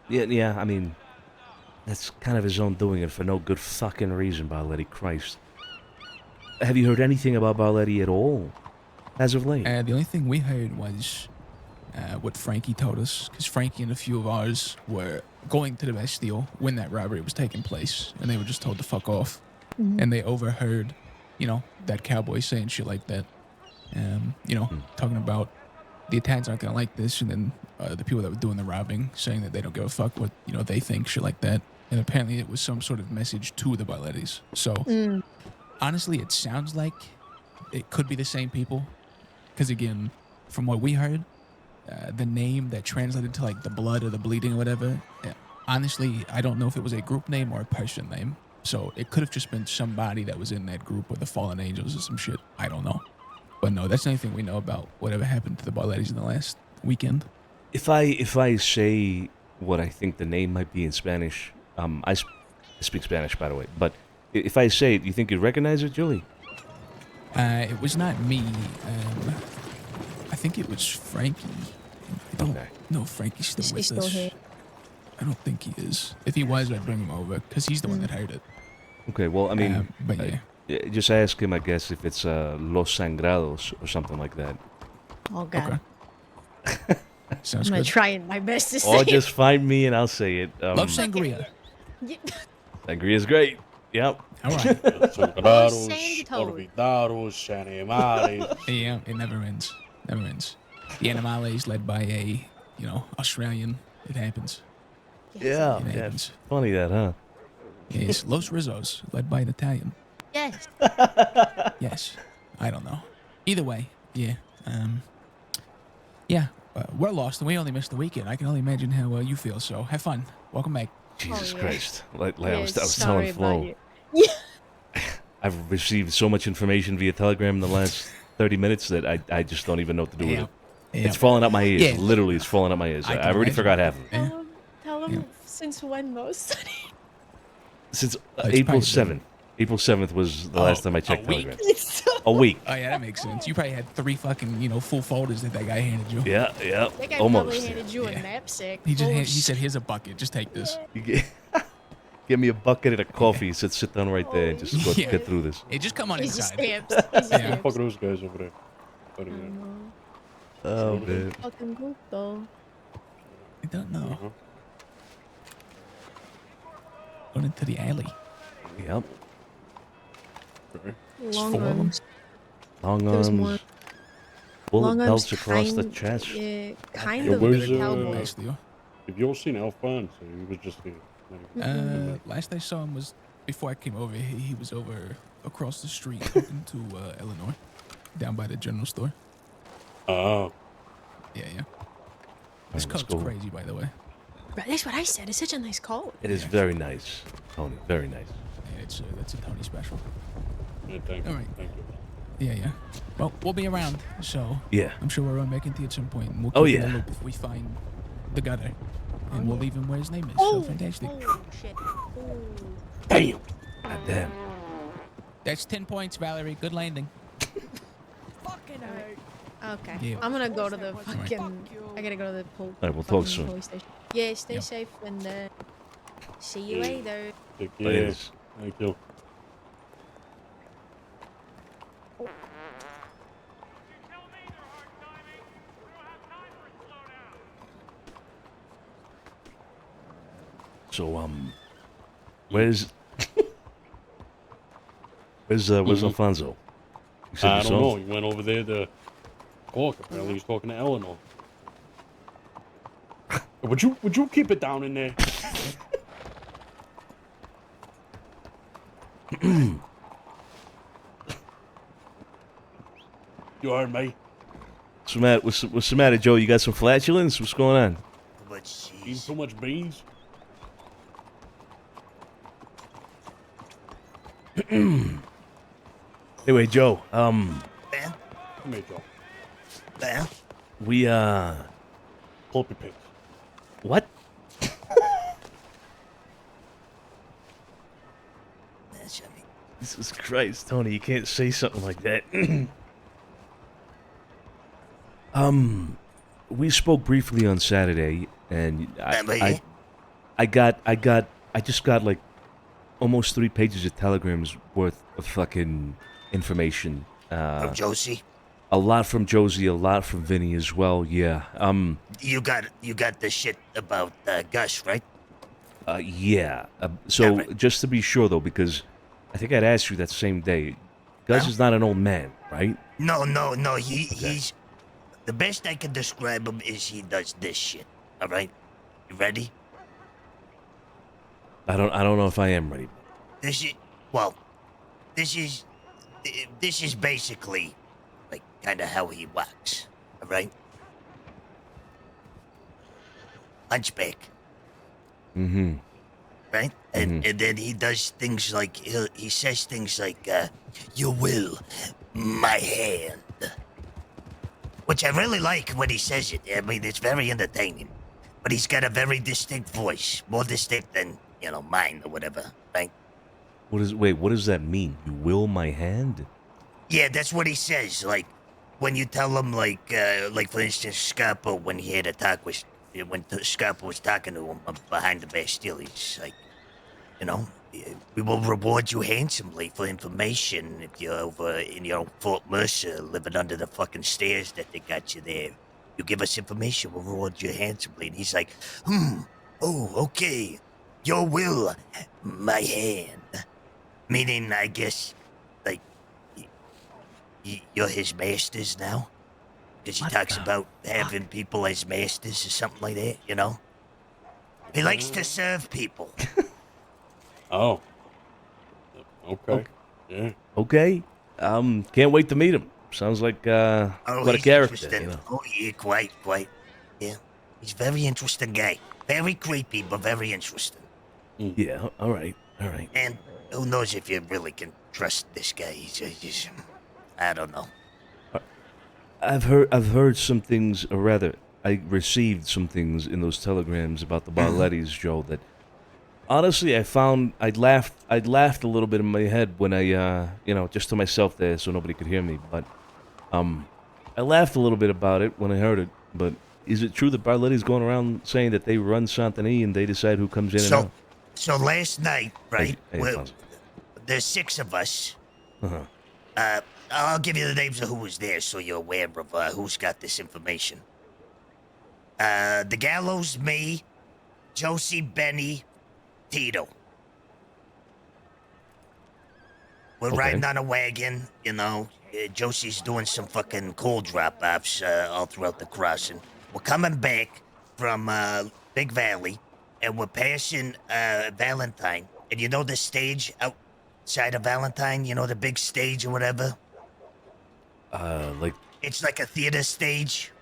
Yeah, I mean, that's kind of his own doing, and for no good fucking reason, Barletti. Christ. Have you heard anything about Barletti at all, as of late? The only thing we heard was what Frankie told us, because Frankie and a few of ours were going to the Bastille when that robbery was taking place, and they were just told to fuck off. And they overheard, that cowboy saying shit like that. Talking about the Italians aren't gonna like this, and then the people that were doing the robbing saying that they don't give a fuck what they think, shit like that. And apparently it was some sort of message to the Barlettis. So honestly, it sounds like it could be the same people, because again, from what we heard, the name that translated to like the blood or the bleeding or whatever, honestly, I don't know if it was a group name or a person name. So it could have just been somebody that was in that group or the Fallen Angels or some shit. I don't know. But no, that's the only thing we know about whatever happened to the Barlettis in the last weekend. If I say what I think the name might be in Spanish, I speak Spanish, by the way, but if I say it, you think you'd recognize it, Julie? It was not me. I think it was Frankie. I don't Okay. know if Frankie's still He's with still us. here. I don't think he is. If he was, I'd bring him over because he's the one that heard it. Okay, well, I mean, But yeah. just ask him, I guess, if it's Los Sangrados or something like that. Oh God. Okay. Sounds I'm good. trying my best to say. Or it. just find me and I'll say it. Love sangria. Yeah. Sangria's great. Yep. All right. Sagrados, Sandy toad. olvidados, animales. Yeah, it never ends. Never ends. The Animale is led by a, Australian. It happens. Yeah. It Yeah. happens. Funny that, huh? Yes, Los Rizzos, led by an Italian. Yes. Yes. I don't know. Either way, yeah. Yeah, we're lost and we only missed the weekend. I can only imagine how you feel, so have fun. Welcome back. Jesus yeah. Christ. Like I was telling sorry about Flo, you. Yeah. I've received so much information via Telegram in the last 30 minutes that I just don't even know what to do with it. Yeah. It's falling out my ears. Yeah. Literally, it's falling out my ears. I I can already imagine. forgot half of it. Yeah. Tell him Yeah. since when, Sonny. Since It's April probably 7th. April 7th was the last time I checked a week? Telegram. It's so A week. Oh yeah, that makes sense. You probably had 3 fucking, full folders that guy handed you. Yeah, yeah. That guy probably Almost. handed you Yeah. a knapsack. He just full of he said, "Here's a bucket. Just take this." You get, give me a bucket and a coffee. He said, sit down right there and just go Yeah. get through this. Hey, just come on Easy inside. stamps. Easy Yeah. stamps. Fuck those guys over there. What are you? Oh, man. Fucking good though. I don't know. Uh-huh. Going into the alley. Yep. Okay. Long 4 of 'em? arms. Long There's arms. more. Bullet Long belts arms across the kind- chest. Yeah, kind Yeah, of where's, like a cowboy. Nice deal. Have you all seen Alphonse? He was just here. Last I saw him was before I came over. He was over across the street talking to Eleanor down by the general store. Oh. Yeah. This Let's coat's go. crazy, by the way. Right, that's what I said. It's such a nice coat. It is very nice, Tony. Very nice. Yeah, that's a Tony special. Yeah, thank you. All right. Thank you. Yeah. Well, we'll be around, so Yeah. I'm sure we'll run back into you at some point. And we'll Oh, keep you in yeah. the loop if we find the gutter, and we'll leave him where his name is. Oh, So fantastic. oh shit. Oh. Damn. God damn. That's 10 points, Valerie. Good landing. Fucking hurt. Okay. Yeah. I'm gonna go to the fucking. I gotta go to the All right, we'll talk fucking soon. police station. Yeah, stay Yeah. safe and see you Yeah. later. Take It care. is. Thank you. So, where's Alfonso? You said I you don't saw know. him? He went over there to talk. Apparently, he's talking to Eleanor. Would you keep it down in there? You heard me. What's the matter, Joe? You got some flatulence? What's going on? But Eating jeez. too much beans? Anyway, Joe, Well, Come here, Joe. well, we, Pulpy pigs. what? that's I mean, Jesus Christ, Tony, you can't say something like that. We spoke briefly on Saturday, and Remember you? I just got like almost 3 pages of telegrams worth of fucking information. from Josie. A lot from Josie, a lot from Vinny as well. Yeah. You got the shit about Gus, right? Yeah. So Alright. just to be sure though, because I think I'd asked you that same day. Gus Well? is not an old man, right? No. He's the best I can describe him is he does this shit. All right, you ready? I don't know if I am ready. This is basically like kind of how he walks. All right. Hunchback. Mm-hmm. Right? And then he does things like he says things like you will my hand. Which I really like when he says it. I mean, it's very entertaining. But he's got a very distinct voice, more distinct than, mine or whatever, right? What does that mean? You will my hand? Yeah, that's what he says. Like when you tell him like for instance, Scarpo when he had a talk with when Scarpa was talking to him behind the Bastille, he's like, you know, we will reward you handsomely for information if you're over in your Fort Mercer living under the fucking stairs that they got you there. You give us information, we'll reward you handsomely. And he's like, oh, okay. Your will, my hand. Meaning, I guess, like, you're his masters now? Because he talks about having people as masters or something like that, you know? He likes to serve people. Oh. Okay. Yeah. Okay. Can't wait to meet him. Sounds like what a he's character. interesting. You know? Oh, yeah, quite. Yeah. He's a very interesting guy. Very creepy, but very interesting. Yeah. All right. And who knows if you really can trust this guy. He's I don't know. I've heard some things, or rather, I received some things in those telegrams about the Barlettis, Joe. That honestly, I'd laughed a little bit in my head when I, just to myself there, so nobody could hear me. But I laughed a little bit about it when I heard it. But is it true that Barletti's going around saying that they run Santini and they decide who comes in and out? So last night, right? Hey, there's 6 of us. uh-huh. I'll give you the names of who was there so you're aware of who's got this information. The Gallows, me, Josie, Benny, Tito. We're riding on a wagon, you know. Josie's doing some fucking coal drop-offs all throughout the crossing. We're coming back from Big Valley, and we're passing Valentine. And you know the stage outside of Valentine? You know the big stage or whatever? Like... It's like a theater stage.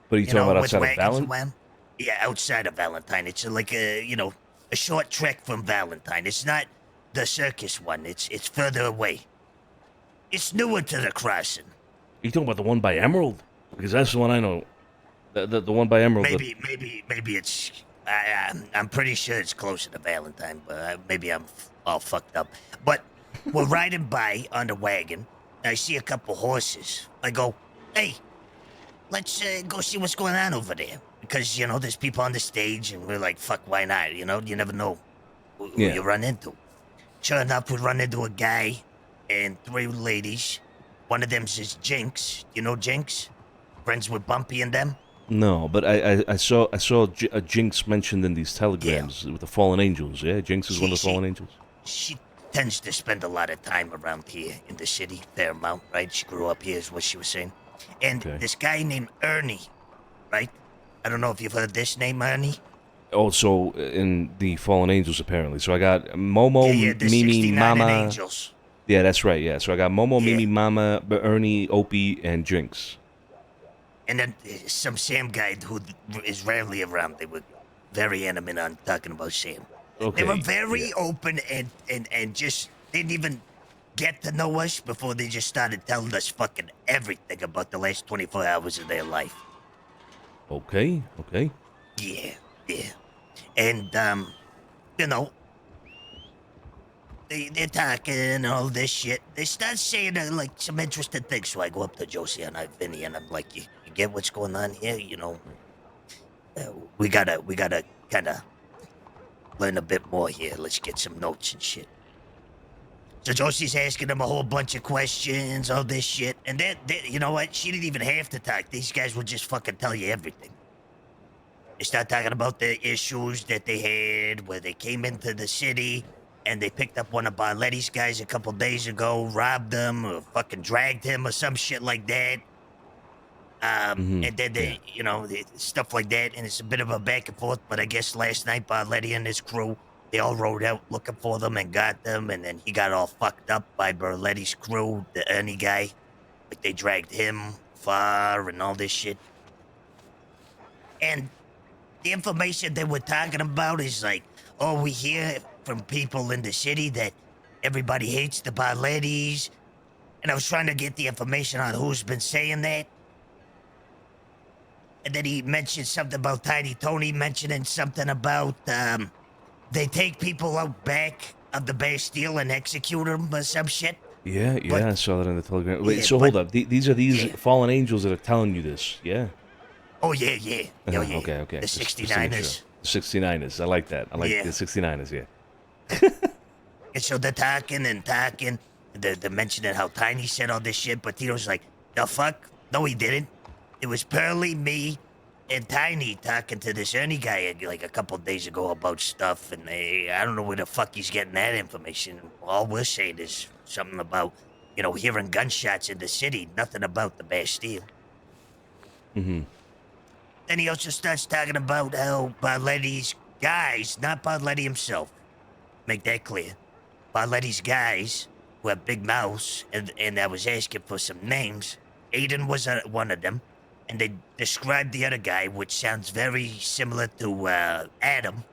What are you talking about outside of Valentine? Yeah, outside of Valentine. It's like a short trek from Valentine. It's not the circus one. It's further away. It's newer to the crossing. You talking about the one by Emerald? Because that's the one I know. The one by Emerald. Maybe it's. I'm pretty sure it's closer to Valentine, but maybe I'm all fucked up. But we're riding by on the wagon. I see a couple horses. I go, hey, let's go see what's going on over there. Because, there's people on the stage, and we're like, fuck, why not? You never know who you run into. Sure enough, we run into a guy and 3 ladies. One of them's is Jinx. You know Jinx? Friends with Bumpy and them? No, but I saw a Jinx mentioned in these telegrams with the Fallen Angels. Yeah, Jinx is one of the Fallen Angels. She tends to spend a lot of time around here in the city, Fairmount, right? She grew up here, is what she was saying. And this guy named Ernie, right? I don't know if you've heard this name, Ernie. Also in the Fallen Angels, apparently. So I got Momo, Mimi, Mama. Angels. Yeah, that's right. Yeah, so I got Momo, Mimi, Mama, Ernie, Opie, and Jinx. And then some Sam guy who is rarely around. They were very animate on talking about Sam. Okay. They were very open and just didn't even get to know us before they just started telling us fucking everything about the last 24 hours of their life. Okay. Yeah. And, they're talking and all this shit. They start saying, like, some interesting things. So I go up to Josie and Vinny, and I'm like, you get what's going on here? We gotta kind of learn a bit more here. Let's get some notes and shit. So Josie's asking them a whole bunch of questions, all this shit. And then, you know what? She didn't even have to talk. These guys would just fucking tell you everything. They start talking about the issues that they had, where they came into the city, and they picked up one of Barletti's guys a couple days ago, robbed him, or fucking dragged him, or some shit like that. And then they, stuff like that, and it's a bit of a back and forth, but I guess last night Barletti and his crew, they all rode out looking for them and got them, and then he got all fucked up by Barletti's crew, the Ernie guy. Like, they dragged him far and all this shit. And the information they were talking about is like, oh, we hear from people in the city that everybody hates the Barlettis. And I was trying to get the information on who's been saying that. And then he mentioned something about Tiny Tony mentioning something about, they take people out back of the Bastille and execute them or some shit. Yeah, I saw that in the telegram. Wait, so hold up. These are Fallen Angels that are telling you this, yeah? Oh, yeah, yeah. Oh, yeah. Okay, okay. The Just to make 69ers. sure. 69ers. I like that. I like Yeah. the 69ers, yeah. And so they're talking and talking. They're mentioning how Tiny said all this shit, but Tito's like, the fuck? No, he didn't. It was Pearly, me, and Tiny talking to this Ernie guy like a couple days ago about stuff, and I don't know where the fuck he's getting that information. All we're saying is something about, hearing gunshots in the city, nothing about the Bastille. Mm-hmm. Then he also starts talking about how Barletti's guys, not Barletti himself, make that clear. Barletti's guys who have big mouths, and I was asking for some names. Aiden was one of them, and they described the other guy, which sounds very similar to Adam,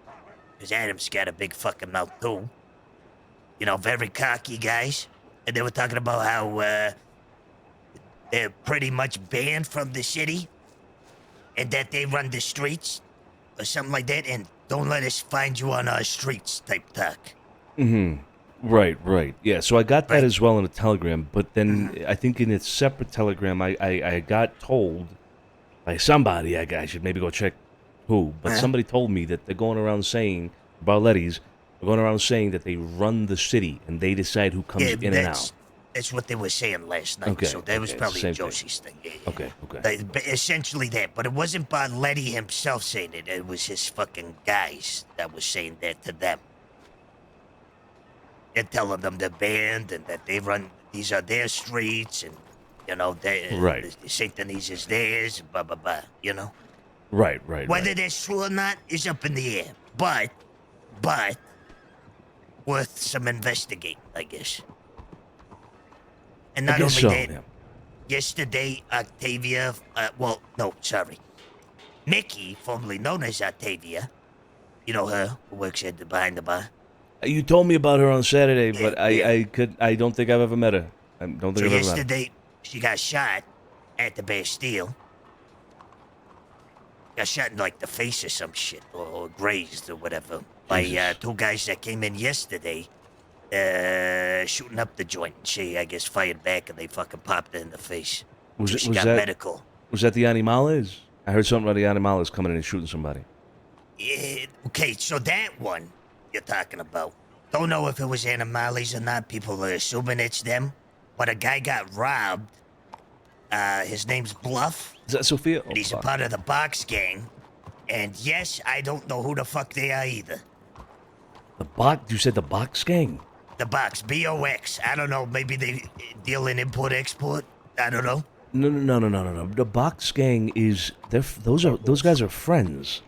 because Adam's got a big fucking mouth too. Very cocky guys. And they were talking about how they're pretty much banned from the city, and that they run the streets, or something like that, and don't let us find you on our streets type talk. Mm-hmm. Right. Yeah, so I got that as well in a telegram, but then I think in a separate telegram, I got told by somebody, I should maybe go check who, but somebody told me that they're going around saying, Barletti's, they're going around saying that they run the city, and they decide who comes in and out. That's what they were saying last night, Okay, so that was okay, probably same Josie's thing. Yeah. Okay. Essentially that, but it wasn't Barletti himself saying it, it was his fucking guys that was saying that to them. They're telling them they're banned and that they run, these are their streets, and, Right. St. Denis is theirs, blah, blah, blah, Right. Whether that's true or not is up in the air, but, worth some investigating, I guess. And not only that, yesterday, Octavia, Mickey, formerly known as Octavia, you know her, who works behind the bar. You told me about her on Saturday, Yeah, but yeah. I don't think I've ever met her. I don't think So I've ever met her. yesterday, she got shot at the Bastille. Got shot in, like, the face or some shit, or grazed or whatever, by two guys that came in yesterday, shooting up the joint. She, I guess, fired back, and they fucking popped her in the face. She got medical. Was that the Animales? I heard something about the Animales coming in and shooting somebody. Yeah, okay, so that one you're talking about. Don't know if it was Animales or not. People are assuming it's them. But a guy got robbed. His name's Bluff. Is that Sophia? And he's a part of the Box Gang. And yes, I don't know who the fuck they are either. The Box? You said the Box Gang? The Box, B-O-X. I don't know, maybe they deal in import-export? I don't know. No. The Box Gang is... Those guys are friends.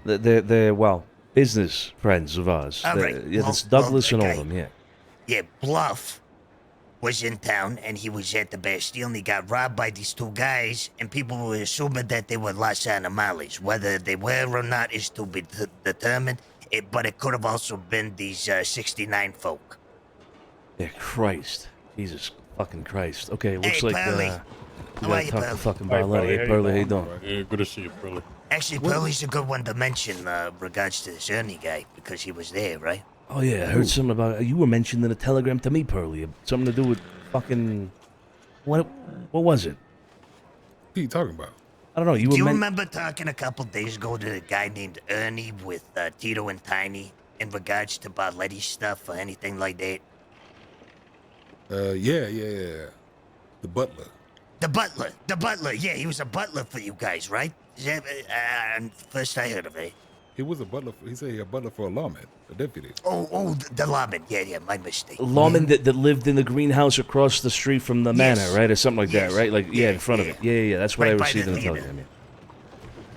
They're business friends of ours. All right. Yeah, it's Douglas and all of them, yeah. Yeah, Bluff was in town, and he was at the Bastille, and he got robbed by these two guys, and people were assuming that they were Los Animales. Whether they were or not is to be determined, but it could have also been these 69 folk. Yeah, Christ. Jesus fucking Christ. Okay, looks Hey, like Pearly. we How are gotta you, talk to Pearly? fucking Barletti. Hey, Pearly, how you doing? Yeah, good to see you, Pearly. Actually, Pearly's a good one to mention regards to this Ernie guy, because he was there, right? Oh, yeah, I heard something about... You were mentioned in a telegram to me, Pearly. Something to do with fucking... What was it? What are you talking about? I don't know. Do you remember talking a couple days ago to a guy named Ernie with Tito and Tiny in regards to Barletti stuff or anything like that? Yeah. The butler. The butler. Yeah, he was a butler for you guys, right? Is that, first I heard of it. He was a butler. He said he a butler for a lawman, a deputy. Oh, the lawman. Yeah, my mistake. Lawman that lived in the greenhouse across the street from the manor, right? Or something like that, right? Like, in front of it. Yeah. That's what Right I by received the in the theater. telegram, yeah.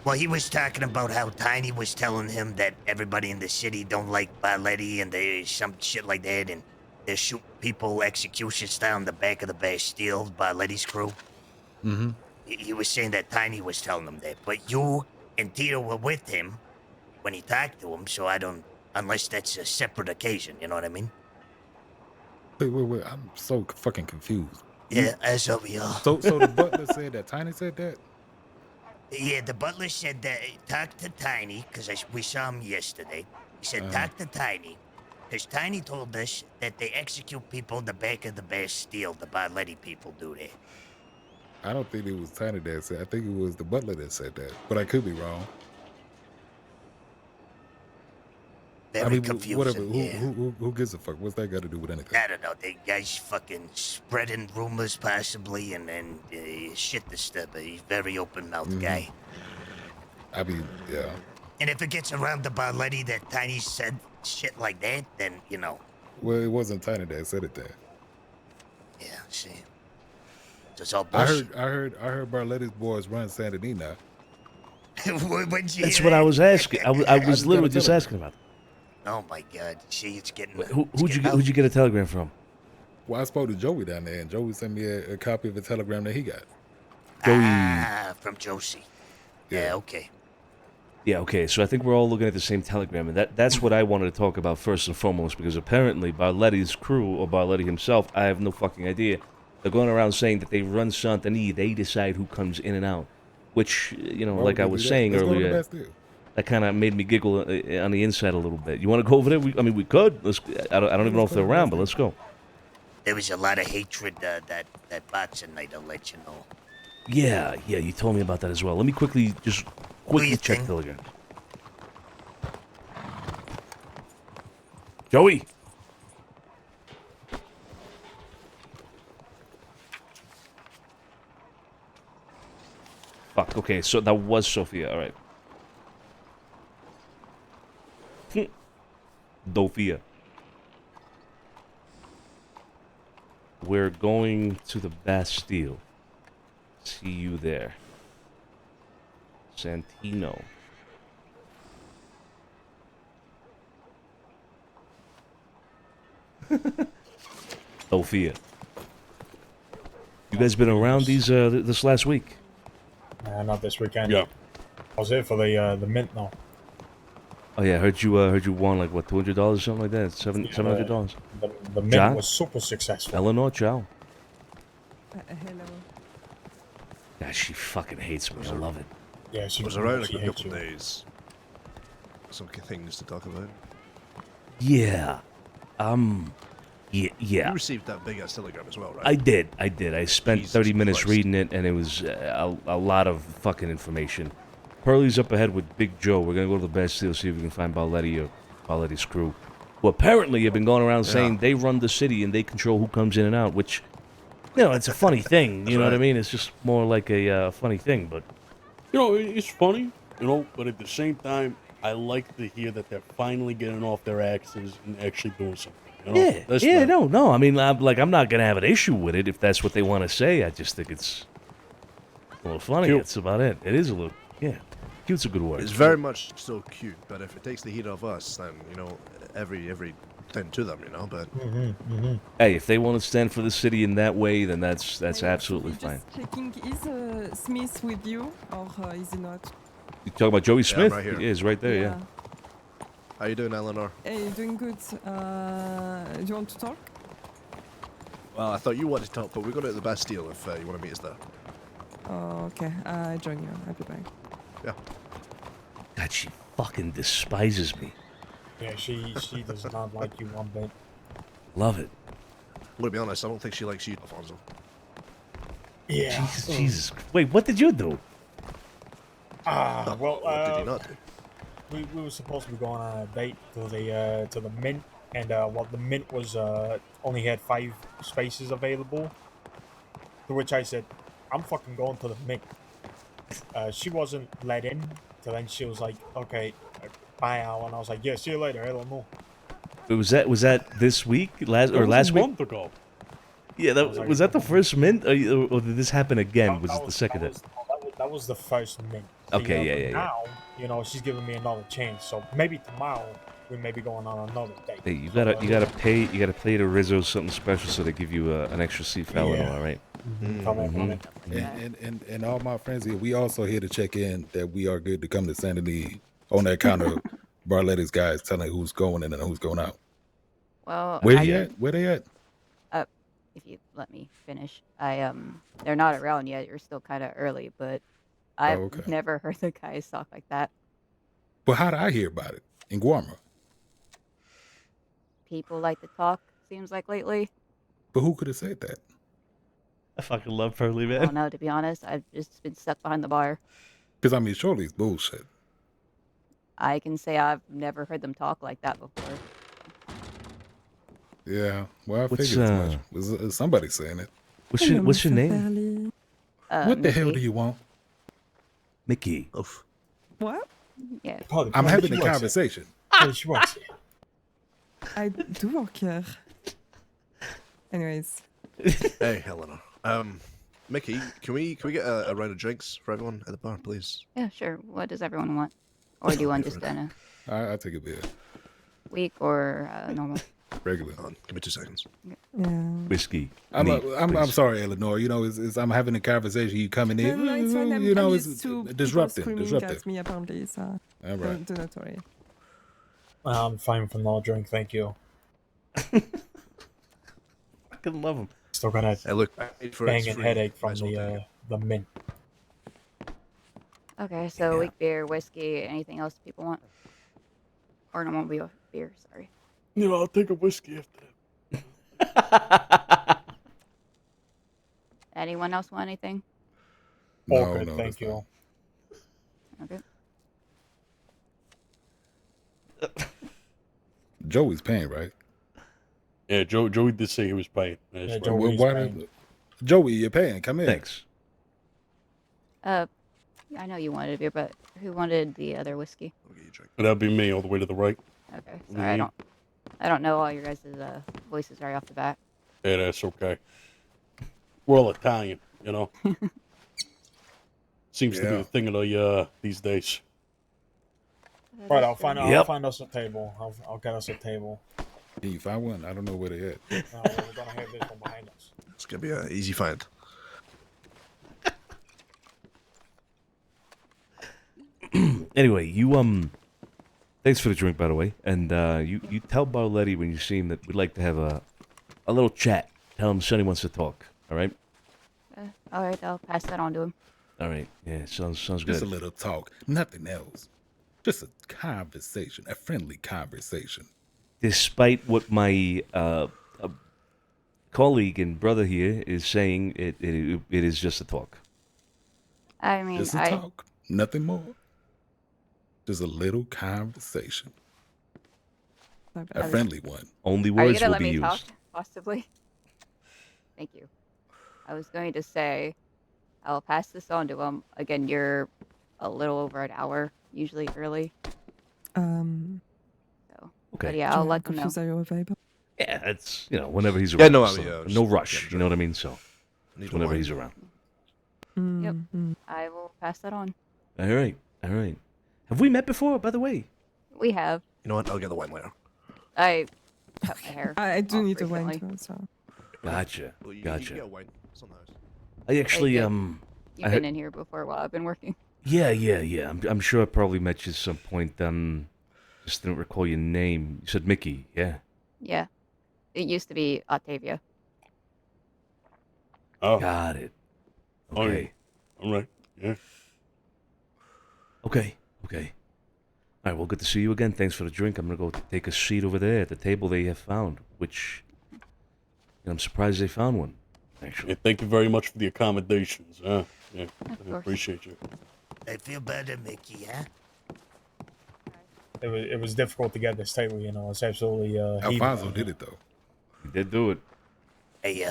Well, he was talking about how Tiny was telling him that everybody in the city don't like Barletti and there's some shit like that, and they're shooting people execution style in the back of the Bastille, Barletti's crew. Mm-hmm. He was saying that Tiny was telling him that, but you and Tito were with him when he talked to him, so I don't, unless that's a separate occasion, you know what I mean? Wait. I'm so fucking confused. Yeah, as of you. So the butler said that Tiny said that? Yeah, the butler said that, talk to Tiny, because we saw him yesterday. He said, talk to Tiny, because Tiny told us that they execute people in the back of the Bastille, the Barletti people do that. I don't think it was Tiny that said. I think it was the butler that said that, but I could be wrong. Very I mean, confusing. whatever. Yeah. Who gives a fuck? What's that got to do with anything? I don't know. The guy's fucking spreading rumors, possibly, and then shit disturber. He's very open-mouthed guy. I mean, yeah. And if it gets around the Barletti that Tiny said shit like that, then, you know. Well, it wasn't Tiny that said it there. Yeah, see. It's all bullshit. I heard Barletti's boys run Santini now. That's what I was asking. I was literally just asking about. Oh my God! See, it's getting. Who'd you get a telegram from? Well, I spoke to Joey down there, and Joey sent me a copy of a telegram that he got. Joey. From Josie. Yeah. Okay. Yeah, okay. So I think we're all looking at the same telegram, and that's what I wanted to talk about first and foremost, because apparently Barletti's crew, or Barletti himself, I have no fucking idea. They're going around saying that they run Santini. They decide who comes in and out, which, you know, like I was saying earlier, that kind of made me giggle on the inside a little bit. You want to go over there? We could. I don't even know if they're around, but let's go. There was a lot of hatred that boxing night. I'll let you know. Yeah, you told me about that as well. Let me quickly check Telegram. Joey! Fuck, okay, so that was Sophia, alright. Dofia. We're going to the Bastille. See you there. Santino. Sophia. You guys been around this last week? Not this weekend. Yeah. I was here for the mint though. Oh yeah, heard you won like what, $200 or something like that? $700. The mint was super successful. Eleanor, ciao. Hello. God, she fucking hates me. I love it. Yeah, she was around she a couple hates you. days. Some things to talk about. Yeah. Yeah. You received that big ass telegram as well, right? I did. I spent Jesus 30 minutes Christ. reading it, and it was a lot of fucking information. Pearlie's up ahead with Big Joe. We're gonna go to the Bastille, see if we can find Barletti or Barletti's crew, who apparently have been going around saying they run the city and they control who comes in and out, which, you know, it's a funny thing. You know what I mean? It's just more like a funny thing, but... You know, it's funny, you know, but at the same time, I like to hear that they're finally getting off their axes and actually doing something. You know? No. I mean, I'm not gonna have an issue with it if that's what they want to say. I just think it's a little funny. Cute. That's about it. It is a little, cute's a good word. It's very much so cute, but if it takes the heat off us, then, you know, every thing to them, you know, but... Hey, if they want to stand for the city in that way, then that's absolutely fine. Just checking, is Smith with you, or is he not? You talking about Joey Smith? right here. He is right there, yeah. How you doing, Eleanor? Hey, doing good. Do you want to talk? Well, I thought you wanted to talk, but we're going to the Bastille if you want to meet us there. Oh, okay. I join you. I'll be back. Yeah. God, she fucking despises me. Yeah, she does not like you one bit. Love it. Well, to be honest, I don't think she likes you, Alfonso. Yeah. Jesus. Wait, what did you do? Well, What did you not do? we were supposed to be going on a date to the mint, and the mint was only had 5 spaces available. To which I said, I'm fucking going to the mint. She wasn't let in, so then she was like, okay, bye, Al. And I was like, yeah, see you later, Eleanor. Was that this week? Last week? A month ago. Yeah, was that the first mint, or did this happen again? Was it the second? That was the first mint. Okay, yeah. Now, you know, she's giving me another chance, so maybe tomorrow we may be going on another date. Hey, you gotta pay to Rizzo something special so they give you an extra seat for Eleanor, all right? And all my friends here, we also here to check in that we are good to come to Saint Denis on that kind of Barletti's guys telling who's going in and who's going out. Well, Where they at? If you let me finish, they're not around yet. You're still kind of early, but I've never heard the guys talk like that. But how did I hear about it in Guarma? People like to talk, seems like lately. But who could have said that? I fucking love Pearly, I man. don't know, to be honest. I've just been stuck behind the bar. Because, I mean, surely it's bullshit. I can say I've never heard them talk like that before. Yeah, well, I What's, figured as much. Was somebody saying it? What's your name? What the hell Mickey. do you want? Mickey. Oof. What? Yeah. I'm having a conversation. She works here. I do work here. Anyways. Hey, Helena. Mickey, can we get a round of drinks for everyone at the bar, please? Yeah, sure. What does everyone want? Or do you want just a I'll take a beer. week or normal? Regular. Give me 2 seconds. Yeah. Whiskey. I'm sorry, Eleanor. You know, I'm having a conversation. You coming in. No, it's fine. You know, I'm it's used to people disrupting. screaming Disruptive. at me apparently, so All right. do not worry. I'm fine from no drink, thank you. I can love him. Still gonna Hey, look, banging headache from the mint. Okay, so weak beer, whiskey, anything else people want? Or normal beer, sorry. You know, I'll take a whiskey after that. Anyone else want anything? All good, thank you. Okay. Joey's paying, right? Yeah, Joey did say he was paying. Yeah, Right. Joey's paying. Joey, you're paying. Come in. Thanks. I know you wanted a beer, but who wanted the other whiskey? That'd be me all the way to the right. Okay, sorry, I don't know all your guys' voices right off the bat. Yeah, that's okay. We're all Italian, you know. Seems to be the thing of the these days. Right, I'll find us a table. I'll get us a table. Can you find one? I don't know where they at. We're gonna have this one behind us. It's gonna be an easy find. Anyway, you thanks for the drink, by the way. And you tell Barletti when you see him that we'd like to have a little chat. Tell him Sonny wants to talk. All right. All right, I'll pass that on to him. All right. Yeah, sounds good. Just a little talk, nothing else. Just a conversation, a friendly conversation. Despite what my colleague and brother here is saying, it is just a talk. I mean, Just a talk, nothing more. Just a little conversation. A friendly one. Only Are you words gonna will let be me used. talk? Possibly. Thank you. I was going to say, I'll pass this on to him. Again, you're a little over an hour, usually early. So, but yeah, I'll let them know. Are you available? Yeah, it's whenever he's Yeah, around. no, so just no rush. You know what I mean? So Need whenever wine. he's around. Yep, I will pass that on. All right. Have we met before, by the way? We have. You know what? I'll get the wine later. I cut my hair. I do off need to wine recently. too, so. Gotcha. Well, you can Gotcha. get wine. It's on the house. I actually You've I been in here before while I've been working. Yeah. I'm sure I probably met you at some point. Just didn't recall your name. You said Mickey, yeah. Yeah, it used to be Octavia. Oh. Got it. Oh, yeah. Okay. All right. Yeah. Okay. All right, well, good to see you again. Thanks for the drink. I'm going to go take a seat over there at the table they have found, which I'm surprised they found one, actually. Yeah, thank you very much for the accommodations. Yeah, I course. appreciate you. I feel better, Mickey, huh? It was difficult to get this table, It's absolutely Alfonso did it though. He did do it. Hey,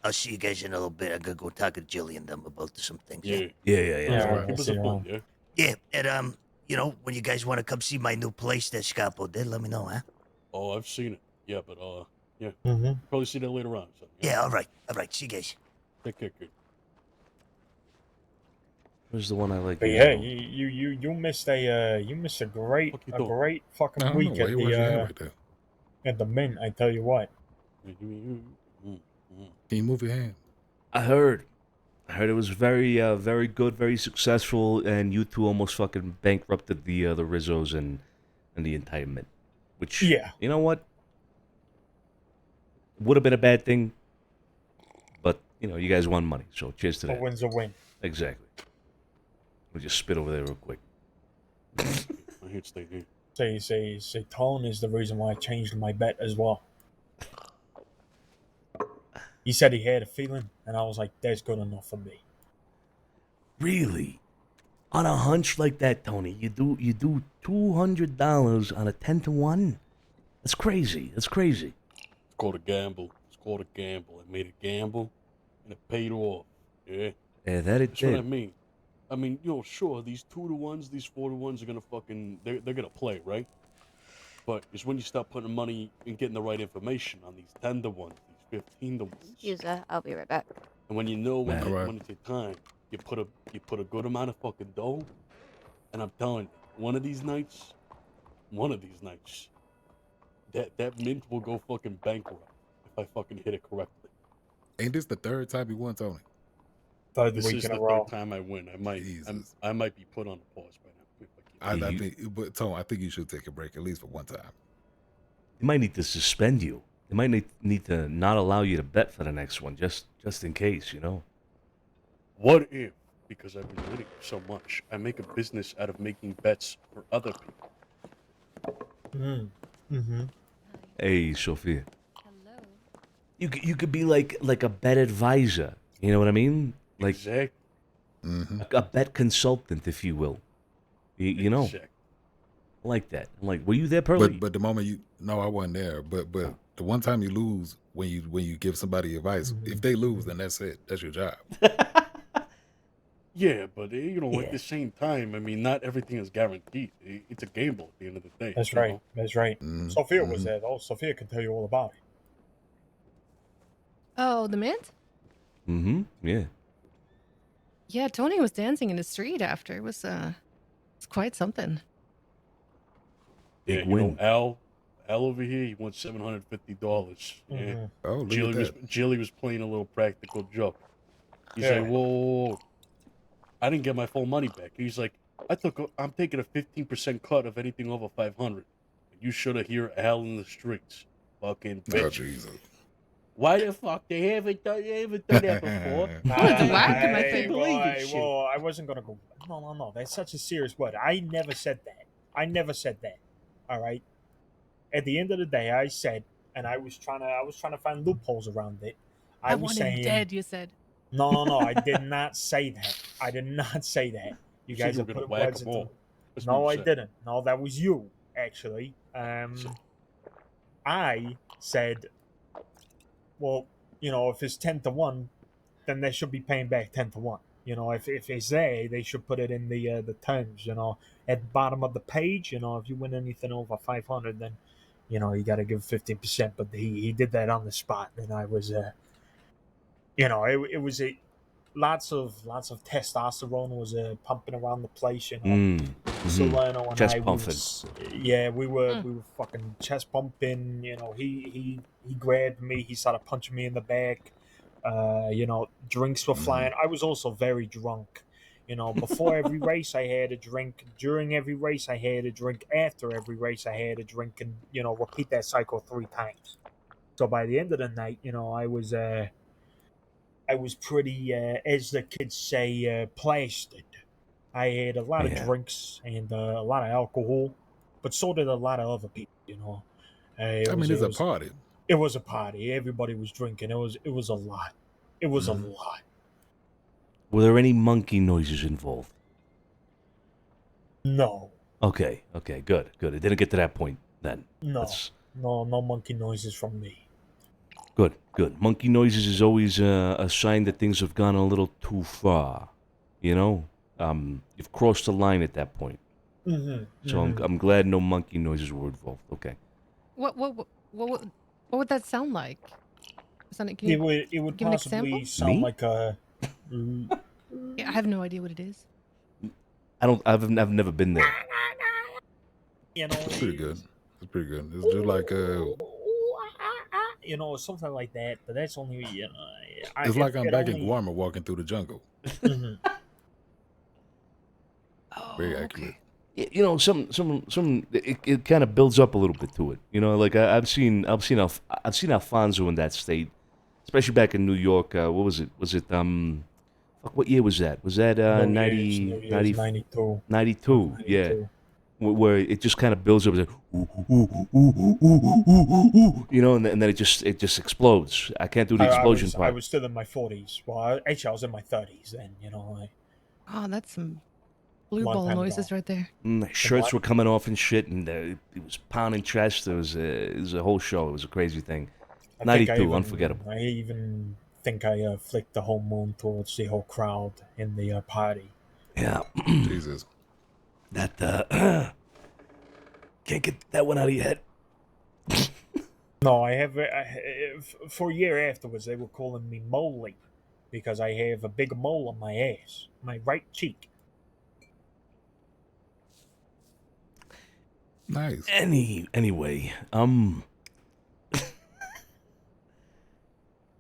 I'll see you guys in a little bit. I'm gonna go talk to Jilly and them about some things. Yeah. Yeah. Keep us informed, yeah. Yeah, and when you guys want to come see my new place that Scapo did, let me know, huh? Oh, I've seen it. Yeah, but yeah. Mm-hmm. Probably see that later on. So, Yeah, all right. See you guys. Take care, kid. Where's the one I like? But yeah, you missed a great fucking I don't week know, at why you right the there? at the mint. I tell you what. Can you move your hand? I heard it was very, very good, very successful, and you two almost fucking bankrupted the Rizzos and the entire mint. Which, Yeah. You know what? Would have been a bad thing, but you guys won money, so cheers to A that. win's a win. Exactly. We'll just spit over there real quick. I hate staying here. Say Tone is the reason why I changed my bet as well. He said he had a feeling, and I was like, that's good enough for me. Really? On a hunch like that, Tony, you do $200 on a 10-to-1? That's crazy. That's crazy. It's called a gamble. It's called a gamble. I made a gamble, and it paid off. Yeah. Yeah, that it That's did. what I mean. I mean, sure, these 2-to-1s, these 4-to-1s are gonna fucking, they're gonna play, right? But it's when you start putting money and getting the right information on these 10-to-1s, these 15-to-1s. Excuse that. I'll be right back. And when you know when, Man. when it's your time, you put a good amount of fucking dough. And I'm telling you, one of these nights, that mint will go fucking bankrupt if I fucking hit it correctly. Ain't this the third time you won, Tony? Third This week is in the a row. third time I win. Jesus. I might be put on a pause by now. if I keep- I think, but Tony, I think you should take a break at least for one time. They might need to suspend you. They might need to not allow you to bet for the next one, just in case, What if, because I've been winning so much, I make a business out of making bets for other people? Mm-hmm. Hey, Sophia. You could be like a bet advisor. You know what I mean? Like Exactly. a bet consultant, if you will. You know, Exactly. I like that. I'm like, were you there, Pearly? But the moment no, I wasn't there. But the one time you lose when you give somebody advice, if they lose, then that's it. That's your job. Yeah, but at the same time, I mean, not everything is guaranteed. It's a gamble at the end of the day. That's you right. know? That's right. Sophia was there, though. Sophia can tell you all about it. Oh, the mint? Mm-hmm. Yeah. Yeah, Tony was dancing in the street after. It was it's quite something. Big Yeah, win. Al over here, he won $750. Yeah. Oh, look Jilly at that. Jilly was playing a little practical joke. He's Yeah. like, whoa, I didn't get my full money back. He's like, I'm taking a 15% cut of anything over 500. You should have heard Al in the streets. Fucking Oh, bitch. Jesus. Why the fuck they haven't done that before? whack in my face. Believe this shit. Well, I wasn't gonna go. No. That's such a serious word. I never said that. All right. At the end of the day, I said, and I was trying to find loopholes around it. I was want saying, him dead, you said. No. I did not say that. I did not say that. You said guys you are were gonna putting whack words 'em into. all. That's No, what I you said. didn't. No, that was you, actually. I said, well, if it's 10-to-1, then they should be paying back 10-to-1. If it's there, they should put it in the terms. At the bottom of the page. If you win anything over 500, then you got to give 15%. But he did that on the spot, and I was, it was lots of testosterone was pumping around the place. Solano and Chest I pumping. we were fucking chest pumping. He grabbed me. He started punching me in the back. Drinks were flying. I was also very drunk. Before every race I had a drink. During every race I had a drink. After every race I had a drink, and repeat that cycle 3 times. So by the end of the night, I was pretty, as the kids say, plastered. I had a lot of drinks and a lot of alcohol, but so did a lot of other people. It's a party. It was a party. Everybody was drinking. It was a lot. It was a lot. Were there any monkey noises involved? No. Okay, good. It didn't get to that point then. No. No monkey noises from me. Good. Monkey noises is always a sign that things have gone a little too far. You've crossed the line at that point. So I'm glad no monkey noises were involved. Okay. What would that sound like? Sonny, can you It would give an possibly example? sound Me? like a. Yeah, I have no idea what it is. I've never been there. It's pretty good. It's pretty good. It's just like something like that. But that's only it's like I'm back in Guarma walking through the jungle. Very accurate. It kind of builds up a little bit to it. Like I've seen Alfonso in that state, especially back in New York. What was it? What year was that? Was that 92? 92. 92. Yeah. where it just kind of builds up, like, ooh, ooh, ooh, ooh, ooh, ooh, ooh, ooh, you know, and then it just explodes. I can't do the explosion I part. was still in my 40s. Well, actually, I was in my 30s then. You know, like, Oh, that's some blue long ball time noises ago. right there. Shirts what? were coming off and shit, and it was pounding chest. It was a whole show. It was a crazy thing. I 92, unforgettable. I even think I flicked the whole moon towards the whole crowd in the party. Yeah. Jesus. That can't get that one out of your head. No, I have. For a year afterwards, they were calling me Moley because I have a big mole on my ass, my right cheek. Nice. Anyway,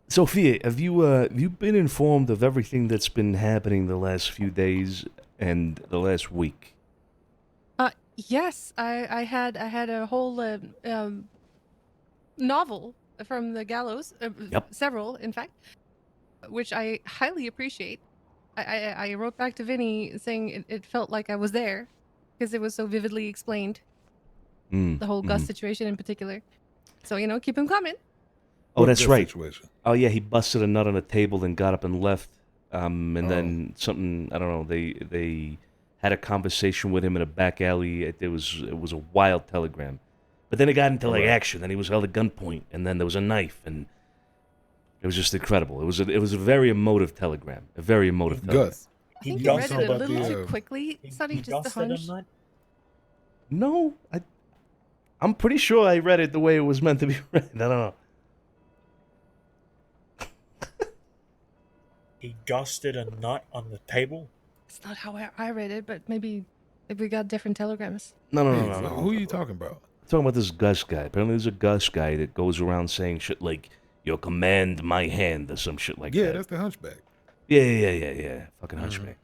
Sophia, have you been informed of everything that's been happening the last few days and the last week? Yes, I had a whole novel from the gallows, Yep. several in fact, which I highly appreciate. I wrote back to Vinny saying it felt like I was there because it was so vividly explained, the whole Gus situation in particular. So keep him coming. Oh, What that's Gus right. situation? Oh yeah, he busted a nut on a table and got up and left. And then something, I don't know. They had a conversation with him in a back alley. It was a wild telegram. But then it got into like action. Then he was held at gunpoint, and then there was a knife, and it was just incredible. It was a very emotive telegram. A very emotive telegram. Gus. I think you read it a little too quickly, Sonny. Just a hunch. No, I'm pretty sure I read it the way it was meant to be read. I don't know. He gusted a nut on the table. It's not how I read it, but maybe we got different telegrams. No. Who are you talking about? I'm talking about this Gus guy. Apparently, there's a Gus guy that goes around saying shit like "Your command, my hand" or some shit like that. Yeah, that's the hunchback. Yeah. Fucking hunchback.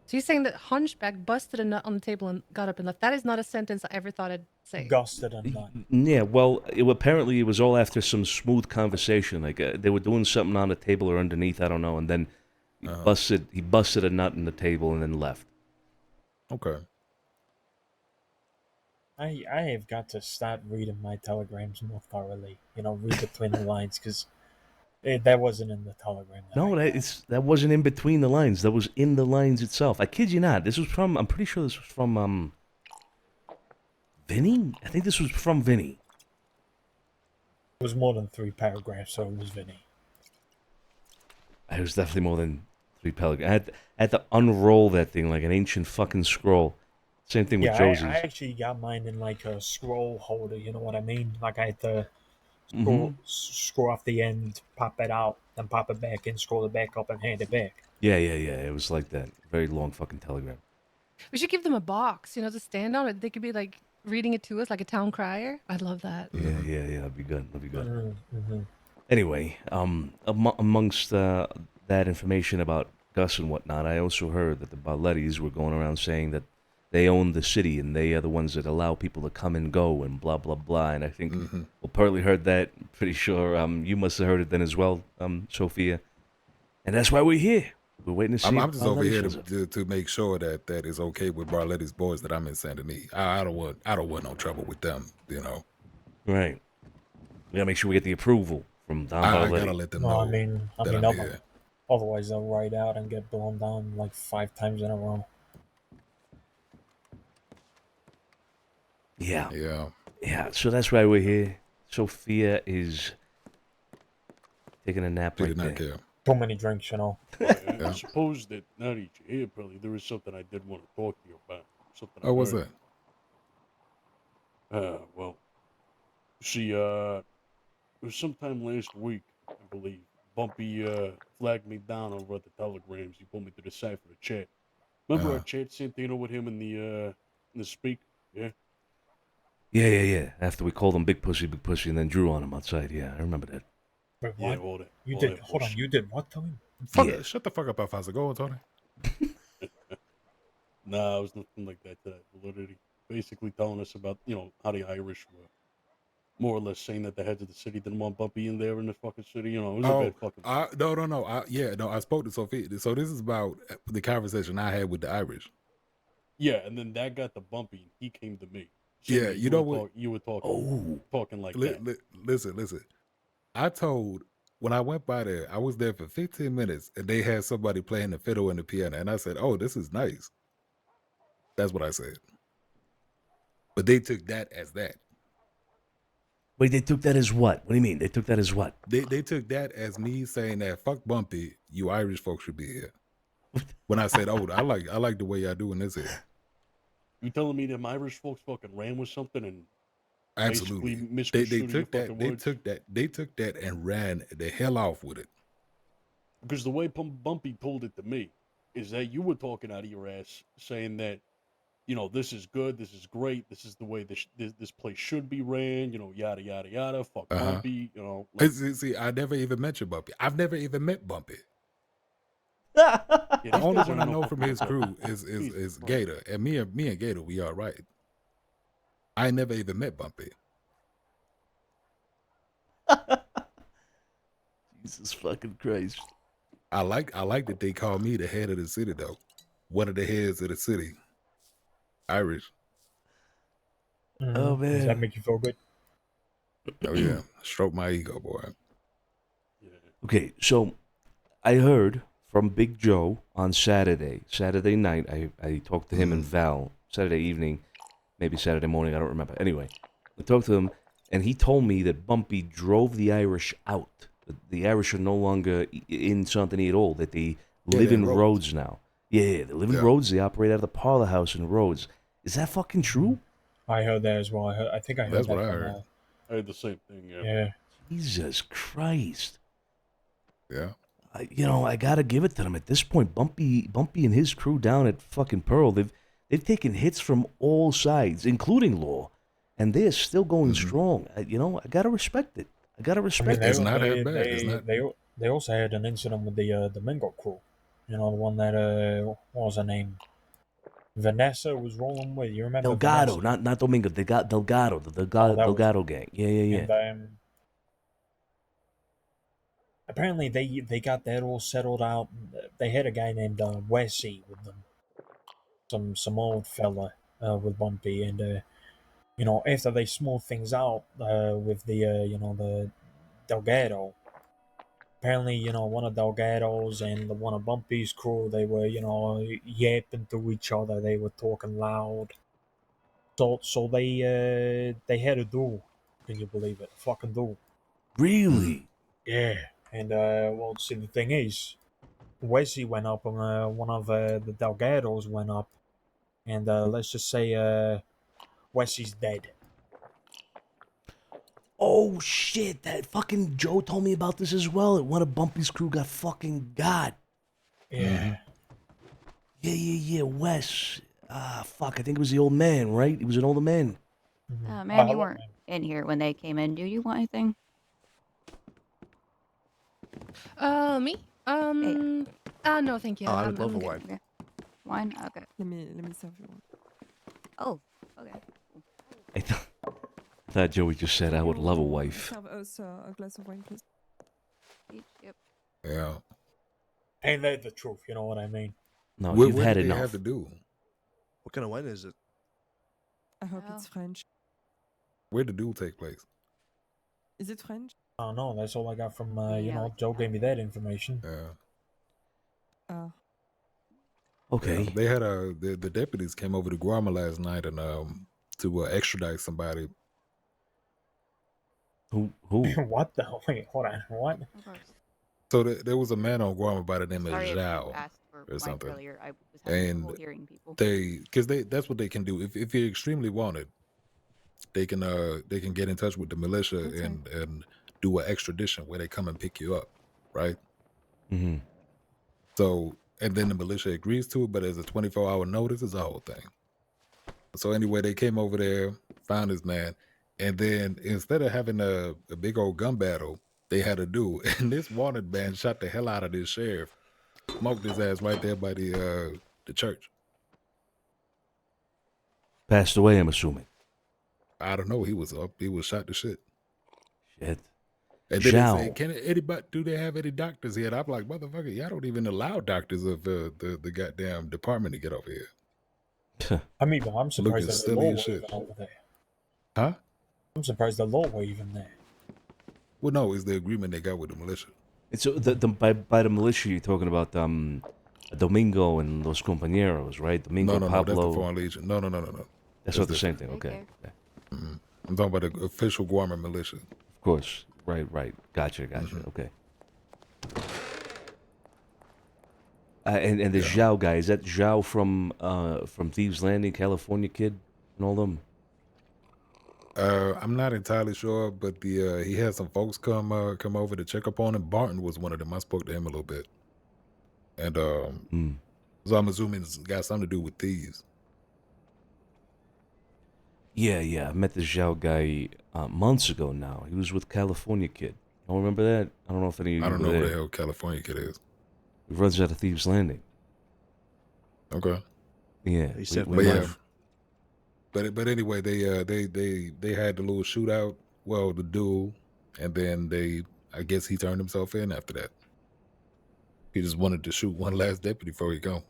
So you're saying that Hunchback busted a nut on the table and got up and left? That is not a sentence I ever thought I'd say. Gusted a nut. Yeah, well, apparently it was all after some smooth conversation. Like they were doing something on the table or underneath, I don't know, and then he busted a nut in the table and then left. Okay. I have got to start reading my telegrams more thoroughly. Read between the lines because that wasn't in the telegram. That wasn't in between the lines. That was in the lines itself. I kid you not. I'm pretty sure this was from Vinny. I think this was from Vinny. It was more than 3 paragraphs, so it was Vinny. It was definitely more than 3 paragraphs. I had to unroll that thing like an ancient fucking scroll. Same thing with Josie's. I actually got mine in like a scroll holder. You know what I mean? Like I had to scroll off the end, pop it out, then pop it back in, scroll it back up, and hand it back. Yeah. It was like that. Very long fucking telegram. We should give them a box, to stand on it. They could be like reading it to us like a town crier. I'd love that. Yeah. That'd be good. Anyway, amongst that information about Gus and whatnot, I also heard that the Barlettis were going around saying that they own the city and they are the ones that allow people to come and go and blah blah blah. And I think Pearlie heard that. Pretty sure you must have heard it then as well, Sophia. And that's why we're here. We're waiting to see. I'm just over here to make sure that is okay with Barletti's boys that I'm in Saint Denis. I don't want no trouble with them. Right. We gotta make sure we get the approval from Don Barletti. I gotta let them know. I mean, otherwise they'll ride out and get blown down like 5 times in a row. Yeah. So that's why we're here. Sophia is taking a nap right there. Too many drinks, I suppose that now that you're here, probably there is something I did want to talk to you about. What's that? Well, see, it was sometime last week, I believe. Bumpy flagged me down over at the telegrams. He put me to the side for the chat. Remember our chat, Santino, with him in the speak? Yeah. Yeah. After we called him Big Pussy, and then drew on him outside. Yeah, I remember that. Wait, what? Yeah, all that. You all did. that Hold on. bullshit. You did what to him? Shut the fuck up, Alfonso. Go on, Tony. Nah, it was nothing like that. Validity. Basically telling us about, how the Irish were more or less saying that the heads of the city didn't want Bumpy in there in the fucking city. It was a bad fucking. No. I spoke to Sophia. So this is about the conversation I had with the Irish. Yeah, and then that got to Bumpy, and he came to me. saying Yeah, that you know what? you were talking, Oh, talking like that. Listen. I told when I went by there, I was there for 15 minutes, and they had somebody playing the fiddle and the piano, and I said, "Oh, this is nice." That's what I said. But they took that as that. Wait, they took that as what? What do you mean? They took that as what? They took that as me saying that fuck Bumpy, you Irish folks should be here. When I said, "Oh, I like the way y'all doing this here." You telling me them Irish folks fucking ran with something and Absolutely. basically misconstrued your fucking words? They took that and ran the hell off with it. Because the way Bumpy told it to me is that you were talking out of your ass, saying that, you know, this is good, this is great, this is the way this place should be ran, you know, yada yada yada. Fuck Bumpy, you know. Like, See, I never even mentioned Bumpy. I've never even met Bumpy. yeah, The only guys one are I no know from fucking his joke. crew is Gator, and me and Gator, we all right. I never even met Bumpy. Jesus fucking Christ. I like that they call me the head of the city though. One of the heads of the city. Irish. Oh man. Does that make you feel good? Oh yeah. Stroke my ego, boy. Okay, so I heard from Big Joe on Saturday night. I talked to him and Val Saturday evening, maybe Saturday morning, I don't remember. Anyway, I talked to him, and he told me that Bumpy drove the Irish out. The Irish are no longer in Santini at all, that they live in Rhodes now. Yeah, they live in Rhodes. They operate out of the parlor house in Rhodes. Is that fucking true? I heard that as well. I think I heard That's that what I from, heard. I had the same thing, yeah. Yeah. Jesus Christ. Yeah. I gotta give it to them at this point. Bumpy and his crew down at fucking Pearl, they've taken hits from all sides, including Law, and they're still going strong. I gotta respect it. I gotta respect it. It's not that bad. It's not. They also had an incident with the Domingo crew. You know, the one that what was her name? Vanessa was rolling with. You remember Delgado, Vanessa? not Domingo. They got Delgado, the Delgado gang. Yeah. And apparently they got that all settled out. They had a guy named Wesley with them, some old fella with Bumpy, and after they smoothed things out with the the Delgado. Apparently, one of Delgado's and one of Bumpy's crew, they were, yapping to each other. They were talking loud. So they had a duel. Can you believe it? A fucking duel. Really? Yeah. And well, see, the thing is, Wesley went up, and one of the Delgados went up, and let's just say Wesley's dead. Oh shit! That fucking Joe told me about this as well. That one of Bumpy's crew got fucking got. Yeah. Yeah. Wes. Fuck. I think it was the old man, right? He was an older man. Man, you weren't in here when they came in. Do you want anything? Me? No, thank you. I would love a good. wine. Okay. Wine? Okay. Let me serve you one. Oh, okay. I thought Joey just said I would love a wife. Serve us a glass of wine, please. Yep. Yeah. Ain't that the truth? You know what I mean? No, What you've did had they enough. have to do? What kind of wine is it? I hope it's French. Where did the duel take place? Is it French? I don't know. That's all I got from Yeah. Joe gave me that information. Yeah. Okay. Yeah, they had the deputies came over to Guarma last night and to extradite somebody. Who? What the? Wait, hold on. What? Of course. So there was a man on Guarma by the name of Sorry if you Zhao asked for or wine something. earlier. I was having And trouble hearing people. that's what they can do. If you're extremely wanted, they can get in touch with the militia and do an extradition where they come and pick you up, right? Mm-hmm. So, and then the militia agrees to it, but as a 24-hour notice, it's a whole thing. So anyway, they came over there, found this man, and then instead of having a big old gun battle, they had a duel. And this wanted man shot the hell out of this sheriff, smoked his ass right there by the church. Passed away, I'm assuming. I don't know. He was up. He was shot to shit. Shit. And then Zhao. they say, do they have any doctors here? And I'm like, motherfucker, y'all don't even allow doctors of the goddamn department to get over here. I mean, I'm surprised Looking that the law silly were as shit. even over there. Huh? I'm surprised the law were even there. Well, no, it's the agreement they got with the militia. And so by the militia, you're talking about Domingo and Los Compañeros, right? Domingo, No, Pablo. that's the Foreign Legion. No. That's not the same thing. Okay. I'm talking about the official Guarma militia. Of course. Right. Gotcha. Okay. And the Zhao guy, is that Zhao from Thieves Landing, California kid, and all them? I'm not entirely sure, but he had some folks come over to check up on him. Barton was one of them. I spoke to him a little bit, and so I'm assuming it's got something to do with thieves. Yeah. I met the Zhao guy months ago now. He was with California kid. You don't remember that? I don't know if any of you I don't were know who there. the hell California kid is. He runs out of Thieves Landing. Okay. Yeah. He said we yeah. But anyway, they had the little shootout, well, the duel, and then I guess he turned himself in after that. He just wanted to shoot one last deputy before he go.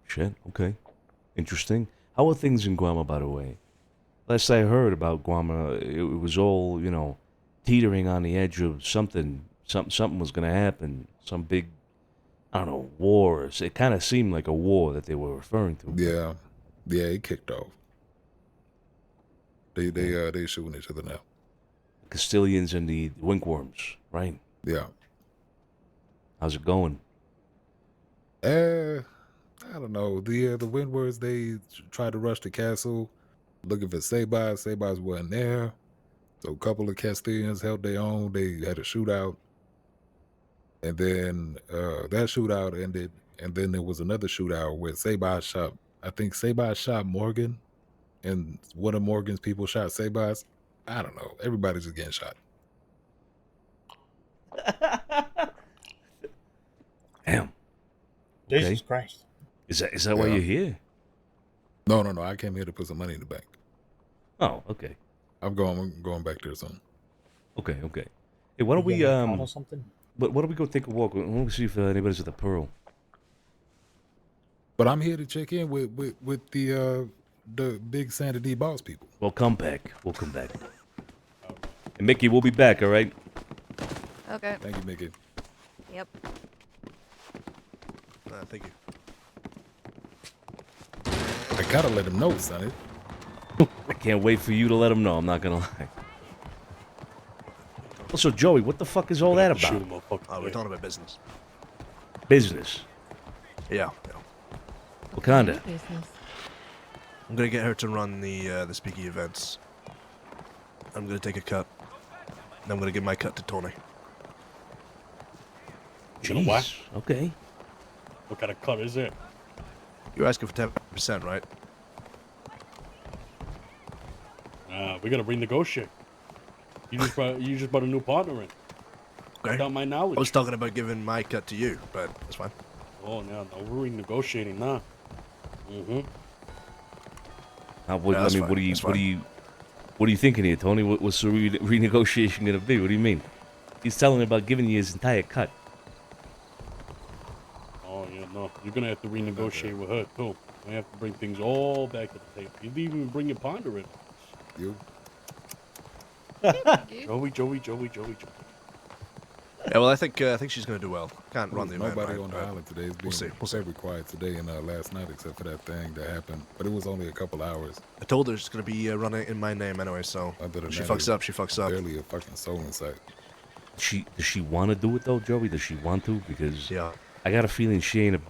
Shit, okay. Interesting. How are things in Guam, by the way? Last I heard about Guam, it was all, teetering on the edge of something was going to happen. Some big, I don't know, war. It kind of seemed like a war that they were referring to. Yeah, it kicked off. They shooting each other now. Castilians and the Winkworms, right? Yeah. How's it going? I don't know. The Windwards, they tried to rush the castle looking for Sabas. Sabas wasn't there. So a couple of Castilians held their own. They had a shootout. And then that shootout ended. And then there was another shootout where Sabas shot, I think Sabas shot Morgan. And one of Morgan's people shot Sabas. I don't know. Everybody's just getting shot. Damn. Jesus Christ. Is that why you're here? No. I came here to put some money in the bank. Oh, okay. I'm going back there soon. Okay. Hey, why don't we Or something? But why don't we go take a walk? We'll see if anybody's at the Pearl. But I'm here to check in with the big Santa D boss people. We'll come back. And Mickey, we'll be back, all right? Okay. Thank you, Mickey. Yep. Thank you. I gotta let him know, Sonny. I can't wait for you to let him know. I'm not gonna lie. Also, Joey, what the fuck is all that about? We're talking about business. Business. Yeah. What kind of? I'm gonna get her to run the speaky events. I'm gonna take a cut. And I'm gonna give my cut to Tony. Jeez. What? Okay. What kind of cut is it? You're asking for 10%, right? We gotta renegotiate. You just brought a new partner in. Okay. Without my knowledge. I was talking about giving my cut to you, but that's fine. Oh no, we're renegotiating now. Mm-hmm. What are you thinking here, Tony? What's the renegotiation gonna be? What do you mean? He's telling me about giving you his entire cut. Oh yeah, no. You're gonna have to renegotiate with her too. I have to bring things all back to the table. You didn't even bring your partner in. You. Joey. Yeah, well, I think she's gonna do well. Can't run the event. Nobody right, on the but island today. We'll see. Very quiet today and last night, except for that thing that happened. But it was only a couple hours. I told her it's gonna be running in my name anyway, so if she fucks up, she fucks up. Barely a fucking soul in sight. Does she want to do it though, Joey? Does she want to? Because I got a feeling she ain't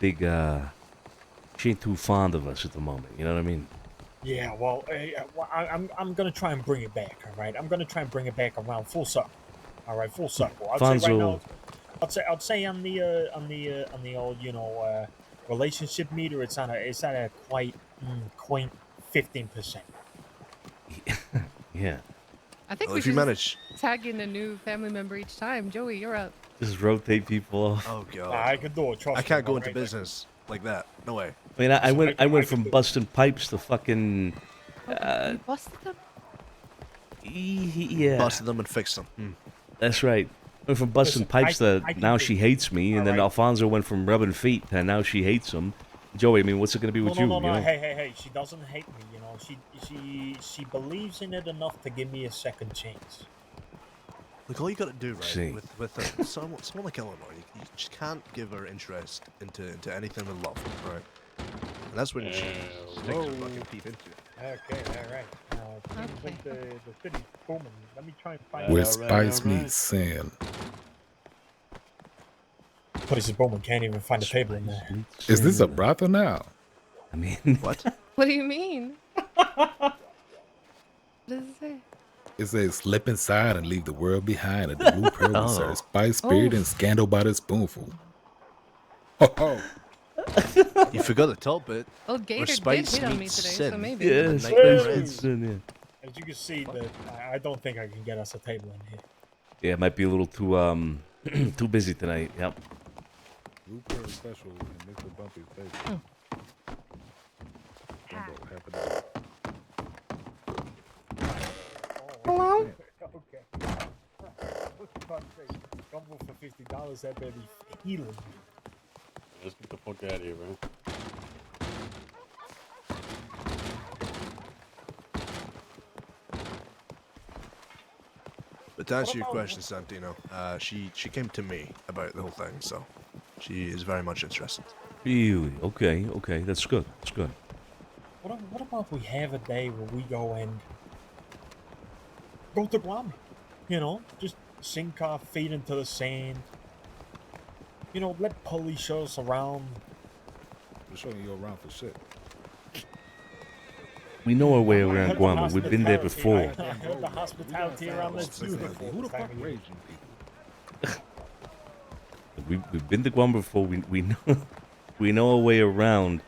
she ain't too fond of us at the moment. You know what I mean? Yeah, well, I'm gonna try and bring it back. All right, I'm gonna try and bring it back around full circle. All right, full circle. I'd say right now, I'd say on the old relationship meter, it's at a quite quaint 15%. Yeah. I think Well, we if you should manage. tag in a new family member each time. Joey, you're up. Just rotate people off. Oh god. I can do it. Trust I can't me, go into right? business like that. No way. I mean, I went from busting pipes to fucking. You busted them? Yeah. Busted them and fixed them. That's right. Went from busting pipes to I can now do she it. hates me, and then Alright. Alfonso went from rubbing feet to now she hates him. Joey, I mean, what's it gonna be with you? No. You know? Hey. She doesn't hate me, you know. She believes in it enough to give me a second chance. Look, all you got to do, right, See. with someone like Eleanor, you just can't give her interest into anything with love, right? And that's when she takes her fucking teeth into it. Okay, all right. Okay. The city's booming. Let me try and find Where out. spice meets sin. Place is booming. Can't even find a table in there. Is this a brothel now? I mean, what? What do you mean? What does it say? It says, slip inside and leave the world behind. And the blue pearl will serve spice, spirit, and scandal by the spoonful. Oh. You forgot the top bit. Oh, Gator where did spice hit on me meets today, sin. so maybe. Yeah, The spice nightmare meets ends. sin, yeah. As you can see, I don't think I can get us a table in here. Yeah, it might be a little too too busy tonight. Yep. Blue pearl special and Mr. Bumpy's favorite. Jumbo, half a dollar. Hello? Okay. Gumbo for $50, that baby healing. Let's get the fuck out of here, man. But to answer your question, Santino, she came to me about the whole thing, so she is very much interested. Really? Okay. That's good. That's good. What about if we have a day where we go and go to Guam? You know, just sink our feet into the sand. You know, let Polly show us around. We're showing you around for shit. We know our way I around heard the Guam. We've been there hospitality- before. I heard the hospitality around that's beautiful. Who the this time fuck of year. raised you people? We've been to Guam before. We know we know our way around.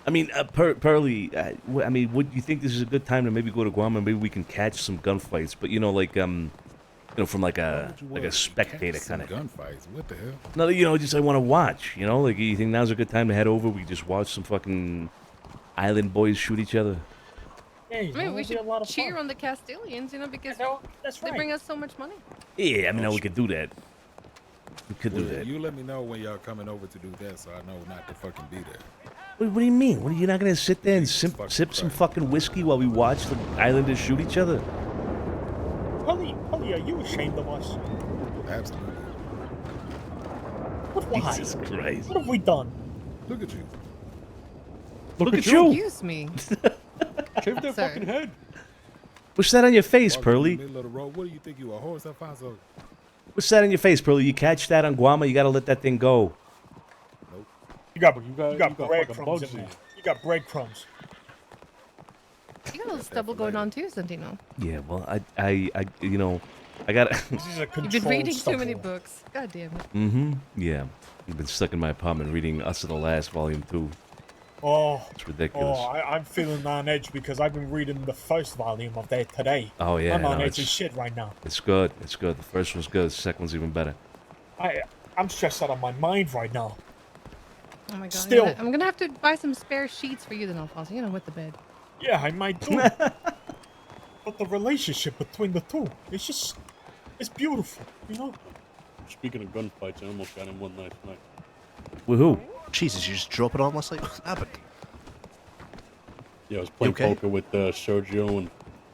I mean, Pearly. I mean, would you think this is a good time to maybe go to Guam and maybe we can catch some gunfights? But you know, like from like a spectator kind of gunfights. What the hell? No, you know, just I want to watch. You know, like you think now's a good time to head over? We just watch some fucking island boys shoot each other. Yeah, you I mean, know, we it'll be a should lot of cheer fun. on the Castilians, you know, because That's they right. bring us so much money. Yeah, I mean, we could do that. We could do Well, that. you let me know when y'all coming over to do that, so I know not to fucking be there. What do you mean? What, you're not gonna sit there and sip some fucking whiskey while we watch the islanders shoot each other? Polly, are you ashamed of us? Absolutely. What? Why? Jesus Christ! What have we done? Look at you. Look at you! Excuse me. Shave that Sir. fucking head. What's that on your face, Walking in Pearly? the middle of the road. What do you think you a horse, Alfonso? What's that on your face, Pearly? You catch that on Guam, you gotta let that thing go. You got got breadcrumbs bugs in in there. You got breadcrumbs. You got a little stubble going on too, Santino. Yeah, well, I you know, I gotta. This is a You've controlled been reading too many stubble. books. God damn it. Mm-hmm. Yeah, I've been stuck in my apartment reading Us of the Last Volume 2. Oh, It's ridiculous. I'm feeling on edge because I've been reading the first volume of that today. Oh yeah, I'm on no, edge as it's, shit right now. it's good. It's good. The first one's good. The second one's even better. I'm stressed out of my mind right now. Oh my god. Still. I'm gonna have to buy some spare sheets for you then, Alfonso. You know, with the bed. Yeah, I might do. But the relationship between the two, it's beautiful, you know? Speaking of gunfights, I almost got in one last night. With who? Jesus, you just drop it on us like what's happened? Yeah, I was playing okay? poker with Sergio and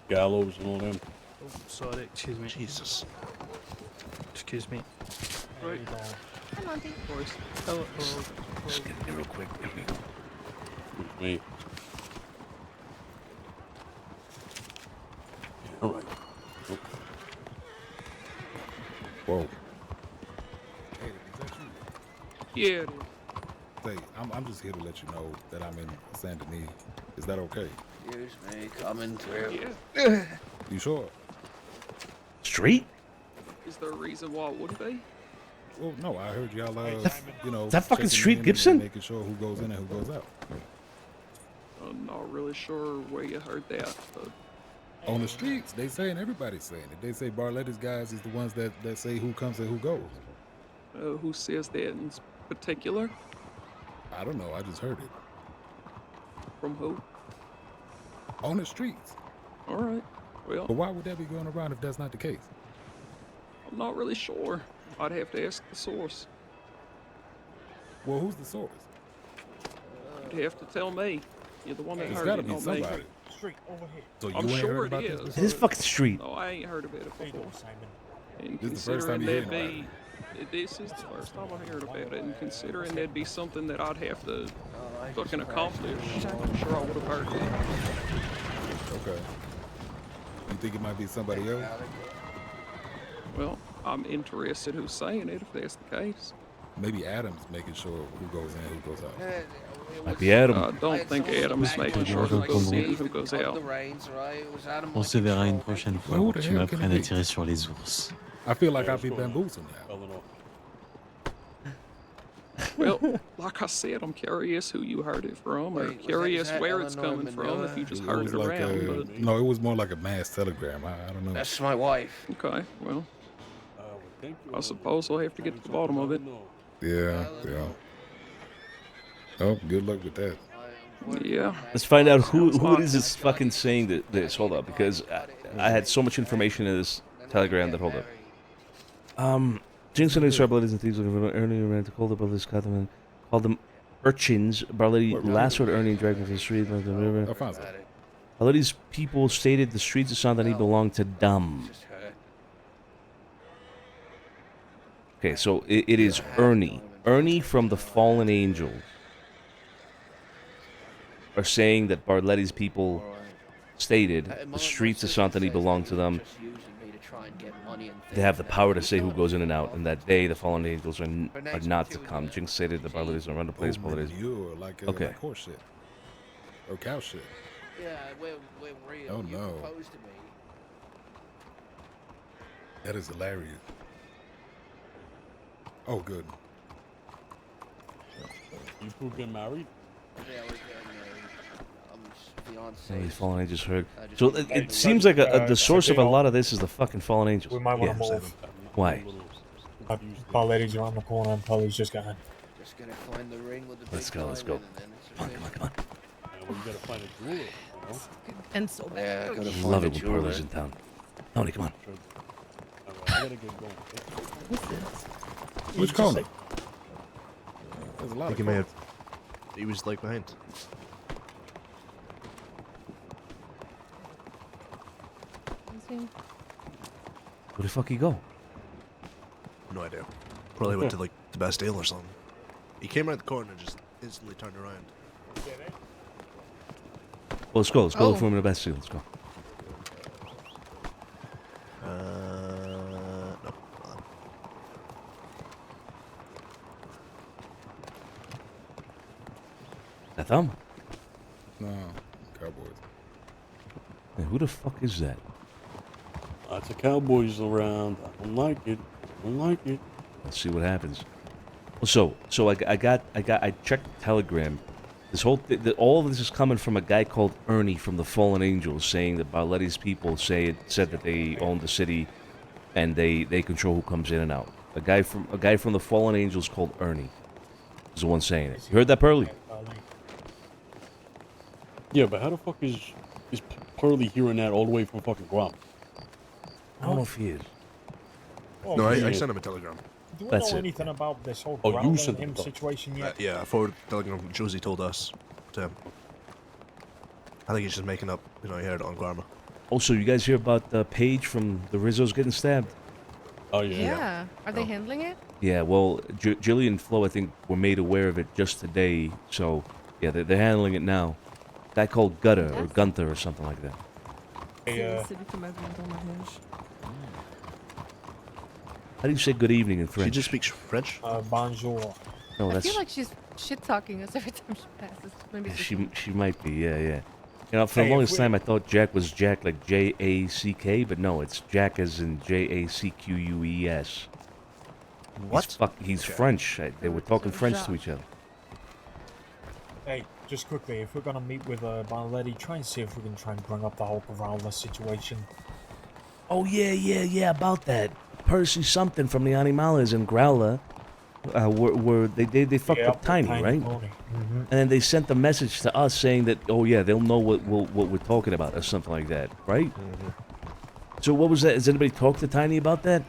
Gallows and all them. Oh, sorry, excuse me. Jesus. Excuse me. There you go. Hi, Monty. Boys. Hello. Just get me real quick. There we go. Excuse me. All right. Whoa. Hey, is that you? Yeah. Say, I'm just here to let you know that I'm in Saint Denis. Is that okay? Excuse me, coming through. You sure? Street? Is there a reason why it would be? Well, no, I heard y'all, you know, Is that fucking checking Street in and Gibson? making sure who goes in and who goes out. I'm not really sure where you heard that, but On the streets, they saying everybody's saying it. They say Barletti's guys is the ones that say who comes and who goes. who says that in particular? I don't know. I just heard it. From who? On the streets. All right. Well, But why would that be going around if that's not the case? I'm not really sure. I'd have to ask the source. Well, who's the source? have to tell me. You're the one that There's heard gotta it, be not me. somebody. Street over here. So you I'm ain't sure heard it about is. this It is before? fucking street. No, I ain't heard about it How you before. doing, Simon? And This is the first considering time you're that'd hearing be, this is the first time I heard about it, and considering that'd be something that I'd have to fucking accomplish, I'm sure I would have heard it. Okay. You think it might be somebody else? Well, I'm interested who's saying it, if that's the case. Maybe Adam's making sure who goes in, who goes out. Might be Adam. I don't think Adam's making sure who goes in and who goes out. On se verra une prochaine fois Who pour que the tu hell can m'apprennes it à be? tirer sur les ours. I feel like I'll be bamboozled now. Eleanor. Well, like I said, I'm curious who you heard it from, or curious where it's coming from, if you just heard it like around, a, but... no, it was more like a mass telegram. I don't know. That's my wife. Okay, well, Well, thank you, I suppose I'll have to get to the bottom of it. Yeah, yeah. Oh, good luck with that. Yeah. Let's find out who it is that's fucking saying this. Hold up, because I had so much information in this telegram that, hold up. Jinx and Israel brothers and thieves looking for Ernie ran to call the brothers, called them urchins. Barletti lassoed Ernie and dragged him to the street of the river. Alfonso. Barletti's people stated the streets of Saint Denis belonged to them. Okay, so it is Ernie. Ernie from the Fallen Angels are saying that Barletti's people stated the streets of Saint Denis belong to them. They have the power to say who goes in and out, and that day the Fallen Angels are not to come. Jinx stated the Barletti's are run the place. Barletti's. You're like, Okay. like horse shit. Or cow shit. Yeah, we're real. Oh, You no. proposed to me. That is hilarious. Oh, good. You two get married? Yeah, we're getting married. Oh, these Fallen Angels heard. just So wanted it to- seems like the source of a Santino, lot of this is the fucking Fallen Angels. We might want to Yeah. move. Why? Barletti's around the corner and Polly's just gone. Just gonna find the ring with the Let's big go, let's go. diamond and then it's Come on, come on, come on. Yeah, well, you gotta find a jeweler, you know? And so bad. Yeah, I gotta I find love a it when jeweler. Pearl is in town. Tony, come on. Alright, I gotta get going. Which corner? There's a I lot think of he may have. corners. He was like behind. Where the fuck he go? No idea. Probably went to like the Bastille or something. He came around the corner and just instantly turned around. Well, let's go. Let's go look Oh. for him in the best seal. Let's go. No. That thumb? No, Cowboys. Man, who the fuck is that? Lots of cowboys around. I don't like it. I don't like it. Let's see what happens. Well, so I checked Telegram. This whole all of this is coming from a guy called Ernie from the Fallen Angels, saying that Barletti's people said that they own the city, and they control who comes in and out. A guy from the Fallen Angels called Ernie is the one saying it. You heard that, Pearly? Yeah, but how the fuck is Pearly hearing that all the way from fucking Guam? I don't know if he is. Oh, No, I yeah. sent him a telegram. Do we That's know it. anything about this whole Oh, you Growler sent him the- situation yet? Yeah, I forwarded the telegram Josie told us to him. I think he's just making up, he heard it on Guarma. Also, you guys hear about the Paige from the Rizzo's getting stabbed? Oh yeah. Yeah. Are they Oh. handling it? Yeah, well, Jillian and Flo, I think, were made aware of it just today. So, yeah, they're handling it now. Guy called Gutter or Gunther or something like that. Hey, C'est lui qui m'a vu dans ma mariage. How do you say good evening in She French? just speaks French? Bonjour. No, I that's feel like she's shit talking us every time she passes. Maybe it's just she might be. Yeah. You know, for the Hey, longest if we- time, I thought Jack was Jack like Jack, but no, it's Jack as in Jacqueus. What? He's French. They were talking French to each other. Hey, just quickly, if we're gonna meet with Barletti, try and see if we can try and bring up the whole Growler situation. Oh yeah, about that. Percy something from the Animales and Growler, were they fucked Yeah, up Tiny, right? Pony. And then they sent the message to us saying that, oh yeah, they'll know what we're talking about or something like that, right? So what was that? Has anybody talked to Tiny about that?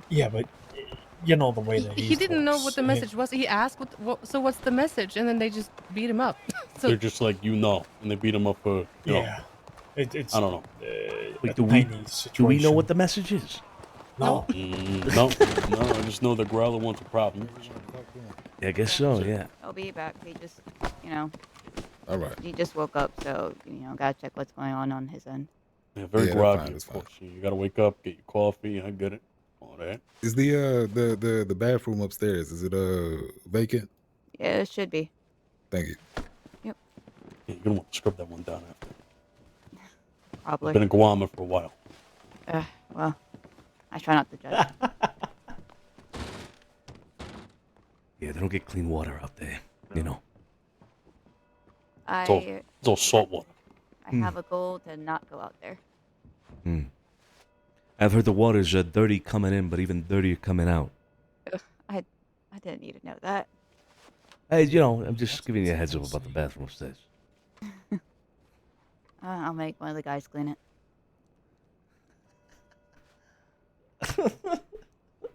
Yeah, but you know the way that He didn't know what the message was. He asked, so what's the message? And then they just beat him up. So They're just like, and they beat him up for, you know, it's I don't know. Wait, a do tiny we know situation. what the message is? No. No, I just know the Growler wants a problem. Yeah, I guess so, yeah. I'll be back. He just, you know. All right. He just woke up, so, you know, gotta check what's going on his end. Yeah, very Yeah, groggy, that's of course. You gotta wake up, get your coffee, I get it. All that. Is the bathroom upstairs? Is it vacant? Yeah, it should be. Thank you. Yep. Yeah, you're gonna want to scrub that one down after. Probably. I've been in Guam for a while. Well, I try not to judge. Yeah, they don't get clean water out there, you know. It's all salt water. I have a goal to not go out there. I've heard the water's dirty coming in, but even dirtier coming out. I didn't need to know that. Hey, you know, I'm just giving you a heads up about the bathroom upstairs. I'll make one of the guys clean it.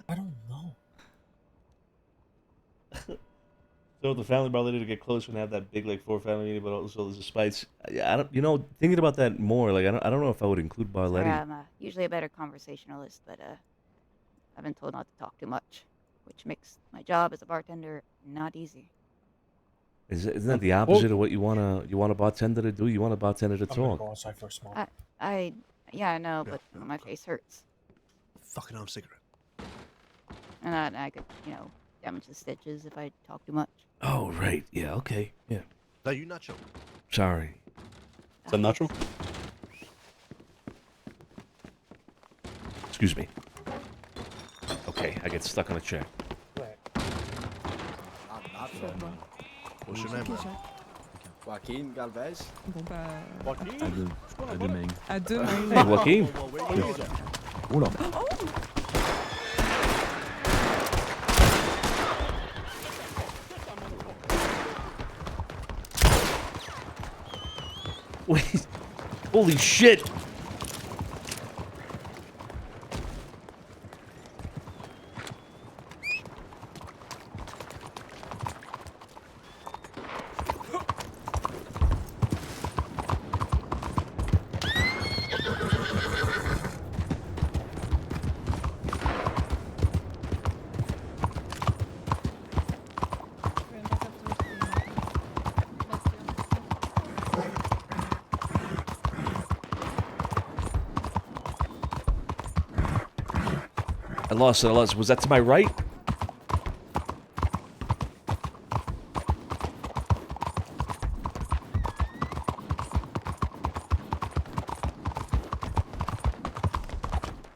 I don't know. So the family probably to get closer and have that big like 4 family meeting, but also there's a spice. Yeah, I don't. You know, thinking about that more, like I don't know if I would include Barletti. Sorry, I'm usually a better conversationalist, but I've been told not to talk too much, which makes my job as a bartender not easy. Isn't that the opposite of what you want a bartender to do? You want a bartender to I'm gonna talk. go outside for a smoke. Yeah, I know, but my face hurts, Fucking arm cigarette. and I could, you know, damage the stitches if I talk too much. Oh right, yeah, okay, yeah. Now you nacho. Sorry. Is that natural? Excuse me. Okay, I get stuck on a chair. What's your name, man? Joaquin Galvez. Bon bah. À demain. À demain. Hey, Joaquin. Oula. Wait, holy shit! I lost it. Was that to my right? What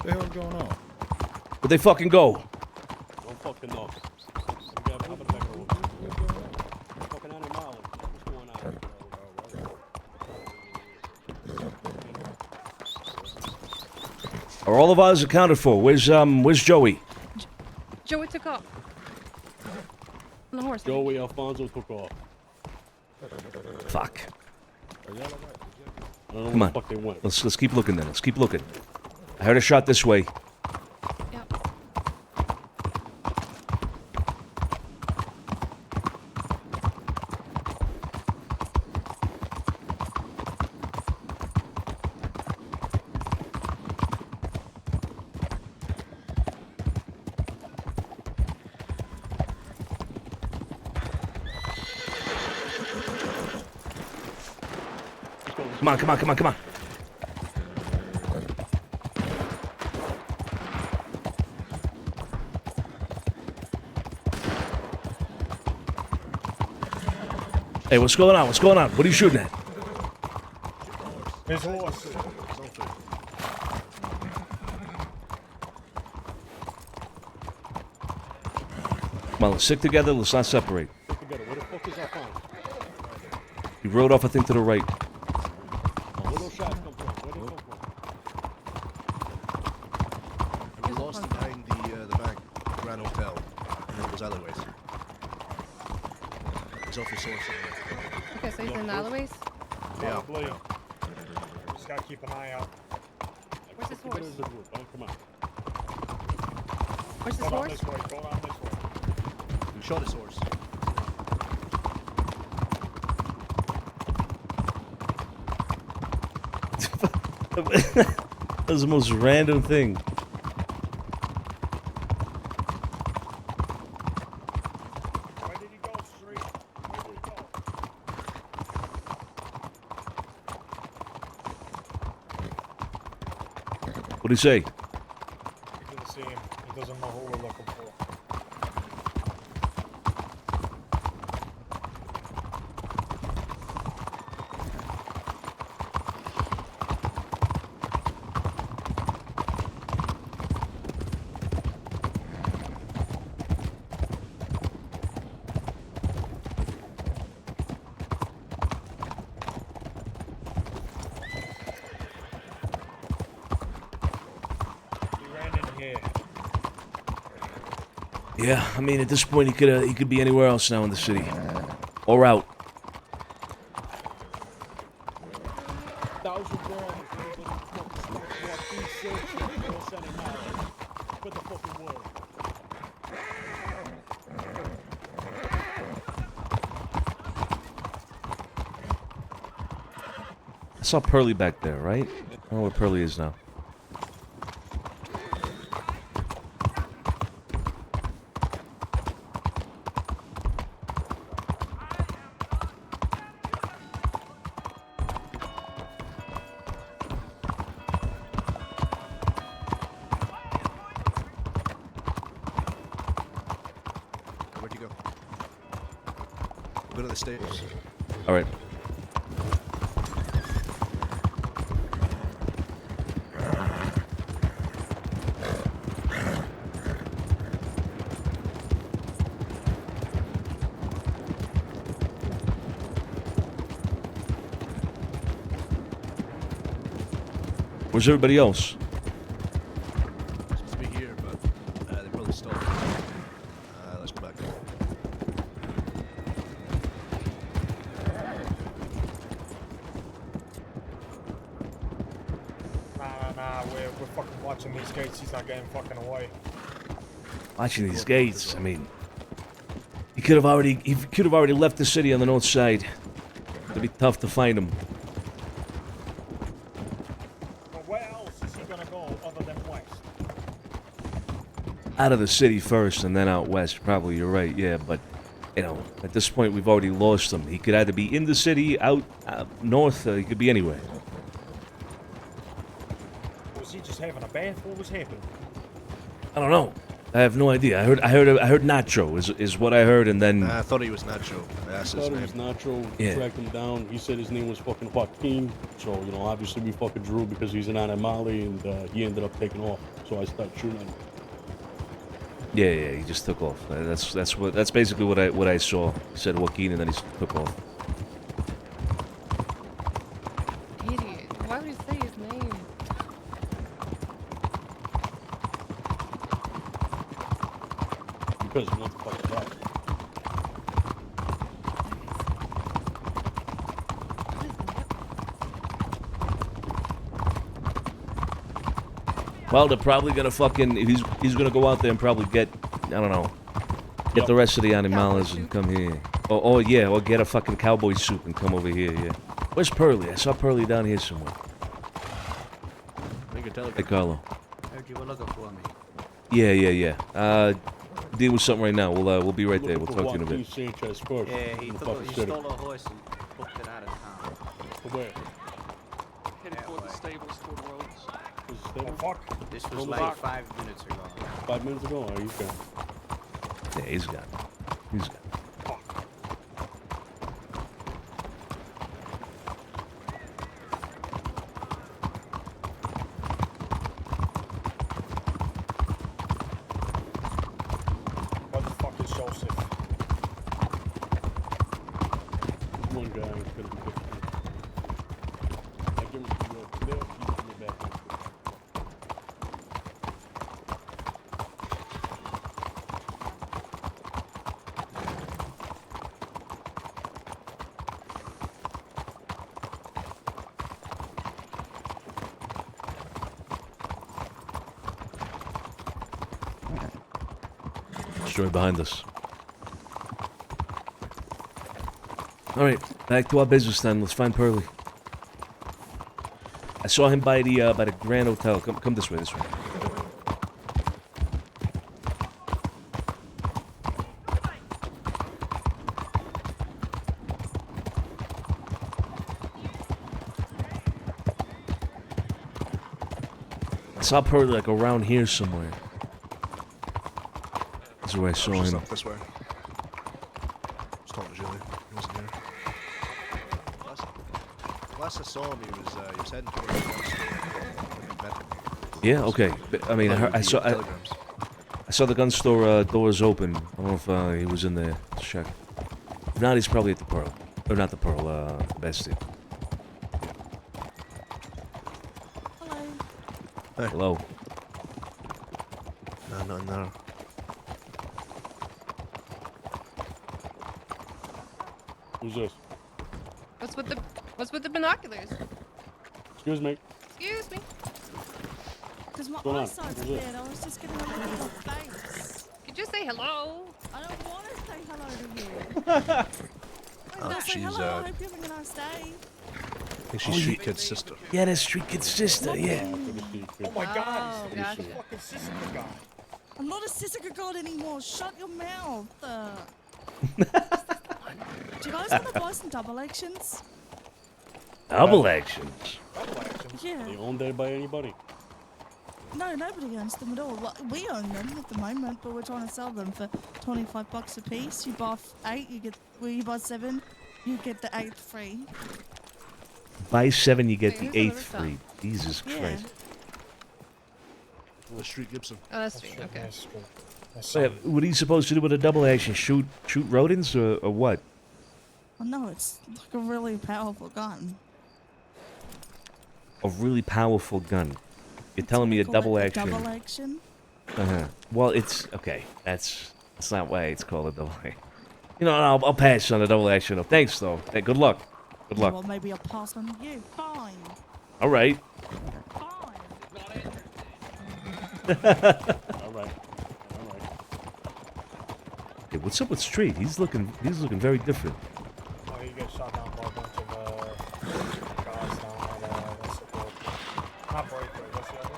the hell's going on? Where'd they fucking go? Don't fucking know. You got another back road. Fucking animal. What's going on? Are all of ours accounted for? Where's Joey? Joey took off. On the horse. Joey Alfonso took off. Fuck. I don't know Come where on. the fuck they went. Let's keep looking then. Let's keep looking. I heard a shot this way. Yep. Come on, come on, come on, come on. Hey, what's going on? What's going on? What are you shooting at? His horse. Come on, let's stick together. Let's not separate. Stick together. Where the fuck is Alfonso? He rode off, I think, to the right. Where those shots come from? Where they come from? And we lost him behind the bank, Grand Hotel, and then those alleyways. He's off his source. Okay, so he's in the alleyways. Yeah. Just gotta keep an eye out. Where's his horse? Come on. Where's the Go down horse? this way. Go down this way. You shot his horse. That was the most random thing. Where did he go, Street? Where did he go? What did he say? He didn't see him. He doesn't know who we're looking for. Yeah, I mean, at this point, he could be anywhere else now in the city, or out. I saw Pearly back there, right? I don't know where Pearly is now. Where'd you go? Go to the stairs. All right. Where's everybody else? Supposed to be here, but they probably stole it. Let's go back. Nah, we're fucking watching these gates. He's not getting fucking away. Watching these gates. I mean, he could have already left the city on the north side. It'd be tough to find him. But where else is he gonna go other than west? Out of the city first and then out west. Probably, you're right. Yeah, but you know, at this point, we've already lost him. He could either be in the city, out north. He could be anywhere. Was he just having a bath? What was happening? I don't know. I have no idea. I heard Nacho is what I heard, and then I thought he was Nacho. I asked his Thought it name. was Nacho. Yeah. Tracked him down. He said his name was fucking Joaquin. So, you know, obviously we fucking drew because he's an Animali, and he ended up taking off. So I started shooting at him. yeah, he just took off. That's basically what I saw. He said Joaquin, and then he took off. Idiot. Why would he say his name? Because he wants to fuck it up. Well, they're probably gonna fucking he's gonna go out there and probably get I don't know, get the rest of the animals and come here. Or yeah, or get a fucking cowboy suit and come over here. Yeah. Where's Pearly? I saw Pearly down here somewhere. Hey, Carlo. Heard you were looking for me. Yeah. Deal with something right now. We'll be right there. We'll talk to you in a bit. Sanchez first. Yeah, he in the stole fucking city. a horse and booked it out of town. To where? Headed toward the stables, toward the roads. Was it stable? Fuck. This was From like back. 5 minutes ago. 5 minutes ago? Oh, he's gone. Yeah, he's got it. He's got it. What the fuck is Joseph? One guy is gonna be good. I give him the there, he's in the back. Destroyed behind us. All right, back to our business then. Let's find Pearly. I saw him by the Grand Hotel. Come this way. This way. I saw Pearly like around here somewhere. This is where I saw him. Up this way. Just talking to Julie. He wasn't there. Last I saw him, he was heading towards the gun store. Yeah. Okay. But, I mean, I saw the gun store doors open. I don't know if he was in there. Let's check. If not, he's probably at the Pearl. Or not the Pearl. Bestie. Hey. Hello. No, nothing there. Who's this? What's with the binoculars? Excuse me. Excuse me. Because my What's going on? eyesight's Who's this? bad. I was just getting a look at your face. Could you say hello? I don't want to say hello to you. Oh, I say she's, hello. I hope you're having a nice day. I think she's Street Kid's sister. Yeah, that's Street Kid's sister. Yeah. Oh my god, Oh, he's gotcha. the fucking sister guy. I'm not a sister god anymore. Shut your mouth. Do you guys want to buy some double actions? Double actions. Yeah. Are they owned there by anybody? No, nobody owns them at all. Well, we own them at the moment, but we're trying to sell them for $25 a piece. You buy 8, you buy 7, you get the 8th free. Buy 7, you get the Wait, who's 8th on the free. Jesus Yeah. Christ. The Street Gibson. Oh, that's sweet. Okay. Wait, what are you supposed to do with a double action? Shoot rodents or what? Oh no, it's like a really powerful gun. A really powerful gun. You're telling me a Call double it a action? Double action. Well, it's okay. That's not why it's called a double action. You know, I'll pass on a double action. Oh, thanks though. Hey, good luck. Good luck. Well, maybe I'll pass on you. Fine. All right. All right. Hey, what's up with Street? He's looking very different. Oh, he gets shot down by a bunch of guys down at what's it called? Not Breaker. What's the other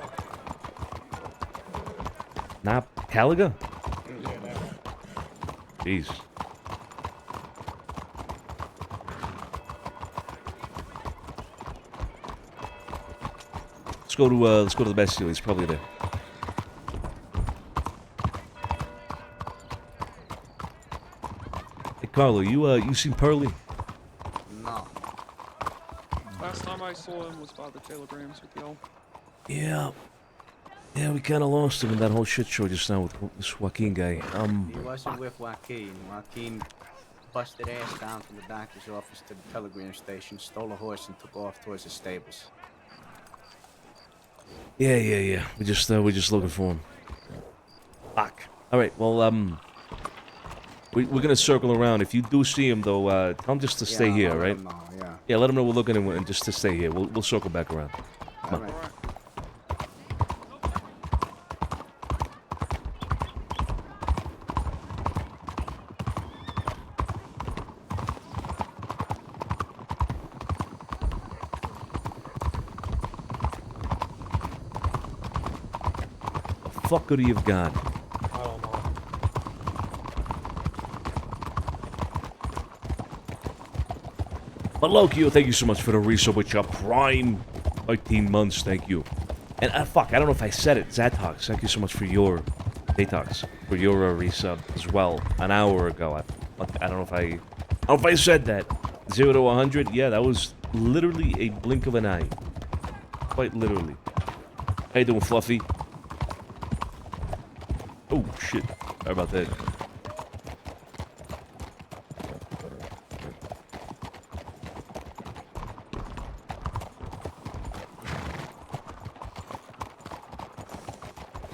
one? Not Caliga? Yeah, that one. Jeez. Let's go to the best deal. He's probably there. Hey Carlo, you seen Pearly? No. Last time I saw him was by the telegrams with y'all. Yeah. Yeah, we kind of lost him in that whole shit show just now with this Joaquin guy. He wasn't with Joaquin. Joaquin busted ass down from the doctor's office to the telegram station, stole a horse, and took off towards the stables. Yeah. We're just looking for him. Fuck. All right. Well, we're gonna circle around. If you do see him, though, tell him just to stay here, I'll let right? him know, yeah. Yeah, let him know we're looking and just to stay here. We'll circle back around. Come on. All right. The fuck could he have gone? I don't know. But Lokio, thank you so much for the resub with your prime 18 months. Thank you. And fuck, I don't know if I said it. Zatox, thank you so much for your detox, for your resub as well. An hour ago, I don't know if I said that. 0 to 100. Yeah, that was literally a blink of an eye. Quite literally. How you doing, Fluffy? Oh shit. Sorry about that.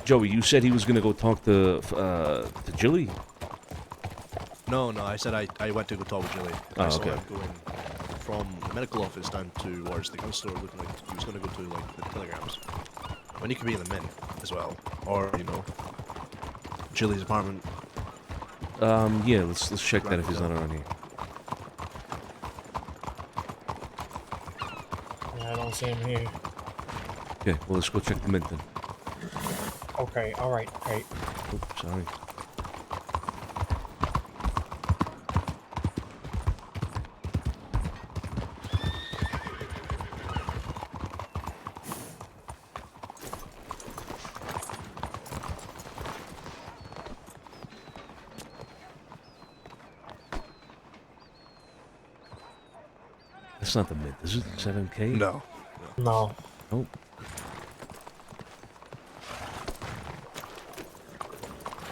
Joey, you said he was gonna go talk to Jilly. No, I said I went to go talk with Jilly. Oh, I saw okay. him going from the medical office down towards the gun store, looking like he was going to go to like the telegrams. When he could be in the mint as well, or you know, Jilly's apartment. Yeah, let's check that if he's not around here. Yeah, I don't see him here. Okay, well, let's go check the mint then. Okay, alright, great. Oops, sorry. That's not the mint, is it? 7K? No. No. Nope.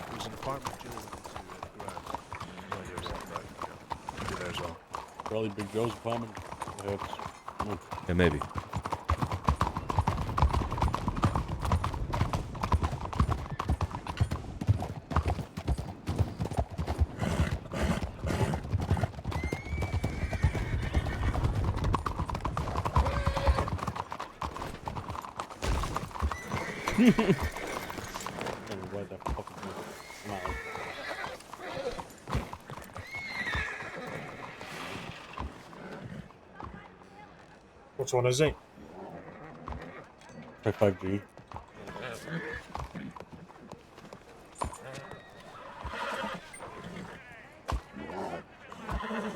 There's an apartment Joe went into at the garage. Oh, yeah, right. Yeah, there's all. Probably Big Joe's apartment. Perhaps. Yeah, maybe. Which one is it? 5G.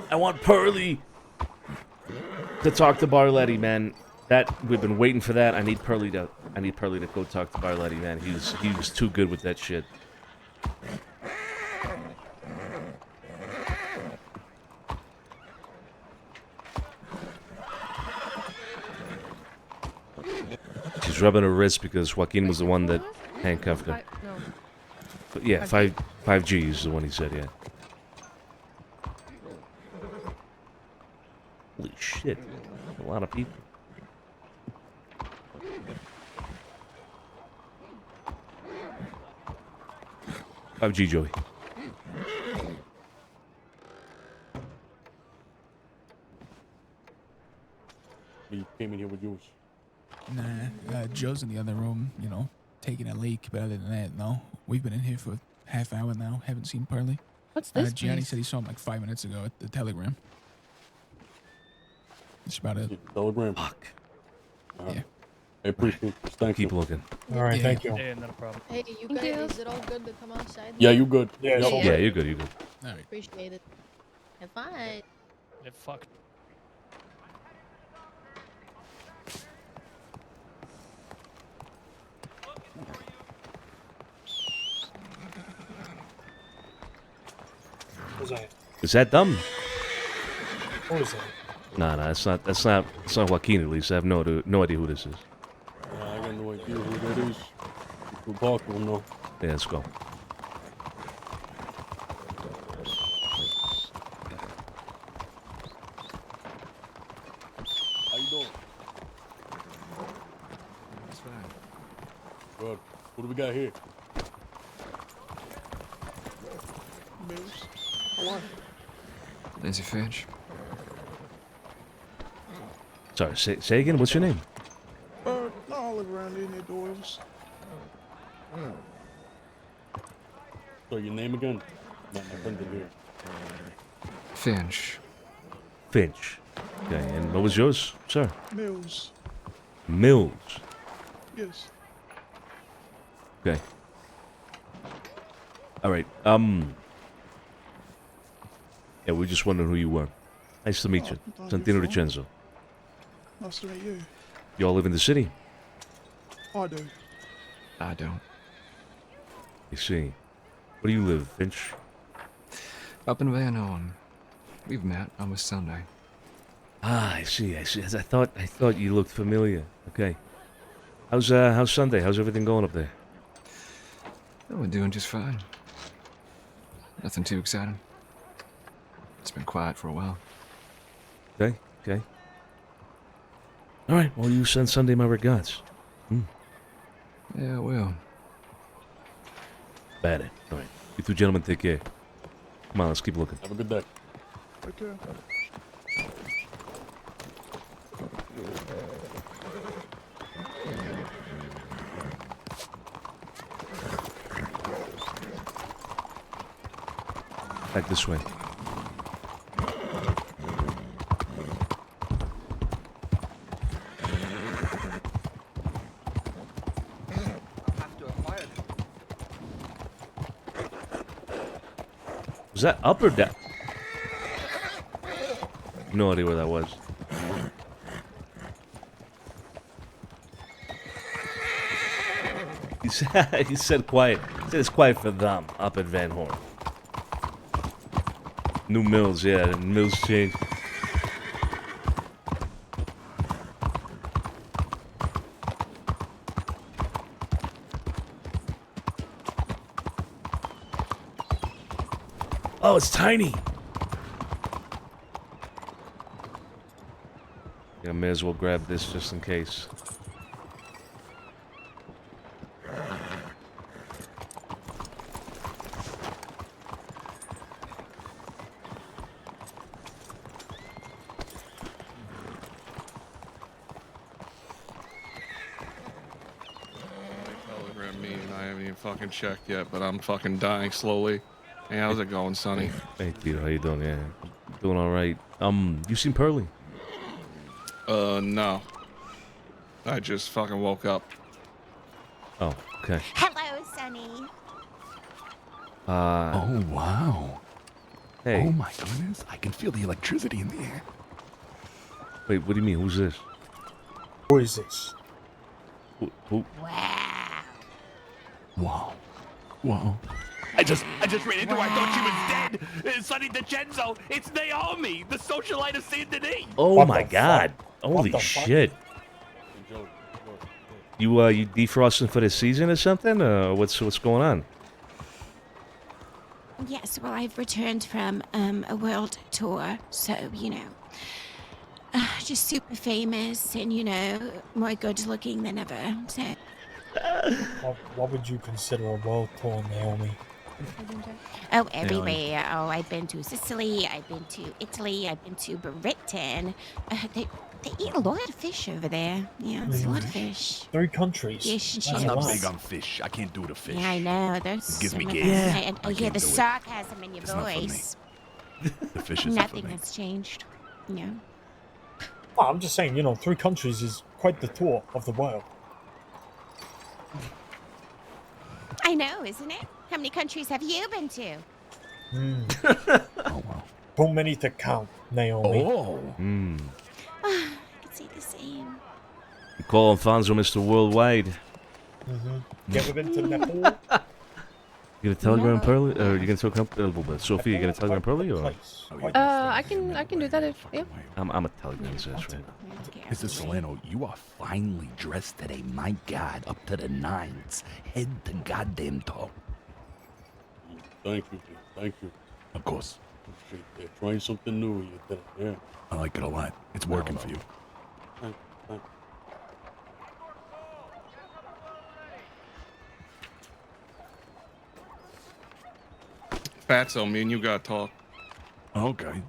I want Pearly to talk to Barletti, man. We've been waiting for that. I need Pearly to go talk to Barletti, man. He was too good with that shit. She's rubbing her wrist because Joaquin was the one that handcuffed her. No. But yeah, 5G is the one he said, yeah. Holy shit. A lot of people. G Joey. You came in here with yours. Nah, Joe's in the other room, you know, taking a leak. But other than that, no. We've been in here for half hour now. Haven't seen Pearly. What's this Gianni place? said he saw him like 5 minutes ago at the Telegram. That's about it. Telegram. Fuck. Yeah. I appreciate it. Thank you. Keep looking. Alright, thank you. Yeah, not a problem. Hey, you guys, is it all good to come outside? Yeah, you good. Yeah, Yep. so Yeah, you're good, you're good. All right. Appreciate it. Have fun. Yeah, fuck. Who's that? Is that dumb? Who is that? Nah, that's not Joaquin at least. I have no idea who this is. I got no idea who that is. We'll talk to him though. Yeah, let's go. How you doing? That's fine. Good. What do we got here? Mills. How are you? Nancy Finch. Sorry, say again. What's your name? I'll look around in the doors. So your name again? Not my friend in here. Finch. Finch. Okay, and what was yours, sir? Mills. Mills. Yes. Okay. All right. Yeah, we're just wondering who you were. Nice to meet you, Santino DiCenzo. Nice to meet you. You all live in the city? I do. I don't. I see. Where do you live, Finch? Up in Van Horn. We've met. I'm with Sunday. Ah, I see. I thought you looked familiar. Okay. How's Sunday? How's everything going up there? Oh, we're doing just fine. Nothing too exciting. It's been quiet for a while. Okay. All right. Well, you send Sunday my regards. Yeah, well. Bad it. All right. You two gentlemen take care. Come on, let's keep looking. Have a good day. Okay. Back this way. Was that up or down? No idea where that was. He said quiet. He said it's quiet for them up at Van Horn. New mills, yeah, the mills changed. Oh, it's tiny. Yeah, I may as well grab this just in case. Telegram me and I haven't even fucking checked yet, but I'm fucking dying slowly. Hey, how's it going, Sonny? Hey, Peter, how you doing? Yeah, doing all right. You seen Pearly? No. I just fucking woke up. Oh, okay. Hello, Sonny. Oh, wow. Hey. Oh, my goodness. I can feel the electricity in the air. Wait, what do you mean? Who's this? Who is this? Who? Wow. Wow. I just ran into her. I thought she was dead. Sonny DiCenzo. It's Naomi, the socialite of Saint Denis. Oh my God! Holy shit! You defrosting for this season or something? What's going on? Yes, well, I've returned from a world tour, so, you know, just super famous and, you know, more good looking than ever, so. What would you consider a world tour, Naomi? Oh, everywhere. Oh, I've been to Sicily, I've been to Italy, I've been to Britain. They eat a lot of fish over there. Yeah, it's a lot of fish. 3 countries. Fish and I'm not chips. big on fish. I can't do the fish. Yeah, I know. There's It gives me some of gas. them. Yeah. I hear the sarcasm in your It's not for me. voice. The fish is Nothing for me. has changed. Yeah. Well, I'm just saying, you know, 3 countries is quite the tour of the world. I know, isn't it? How many countries have you been to? Oh, wow. Too many to count, Naomi. Oh. I could say the same. You call Alfonso Mr. Worldwide. You ever been to Nepal? You gonna telegram Pearly, or you gonna telegram Sophia? You gonna telegram Pearly, or? I can do that if yeah. I'm a telegram sis, right? Mr. Solano, you are finely dressed today. My God, up to the nines, head to goddamn toe. Thank you, dude. Thank you. Of course. Appreciate that. Trying something new, you think? Yeah. I like it a lot. It's working for you. Thank you. Fatso, me and you gotta talk. Okay.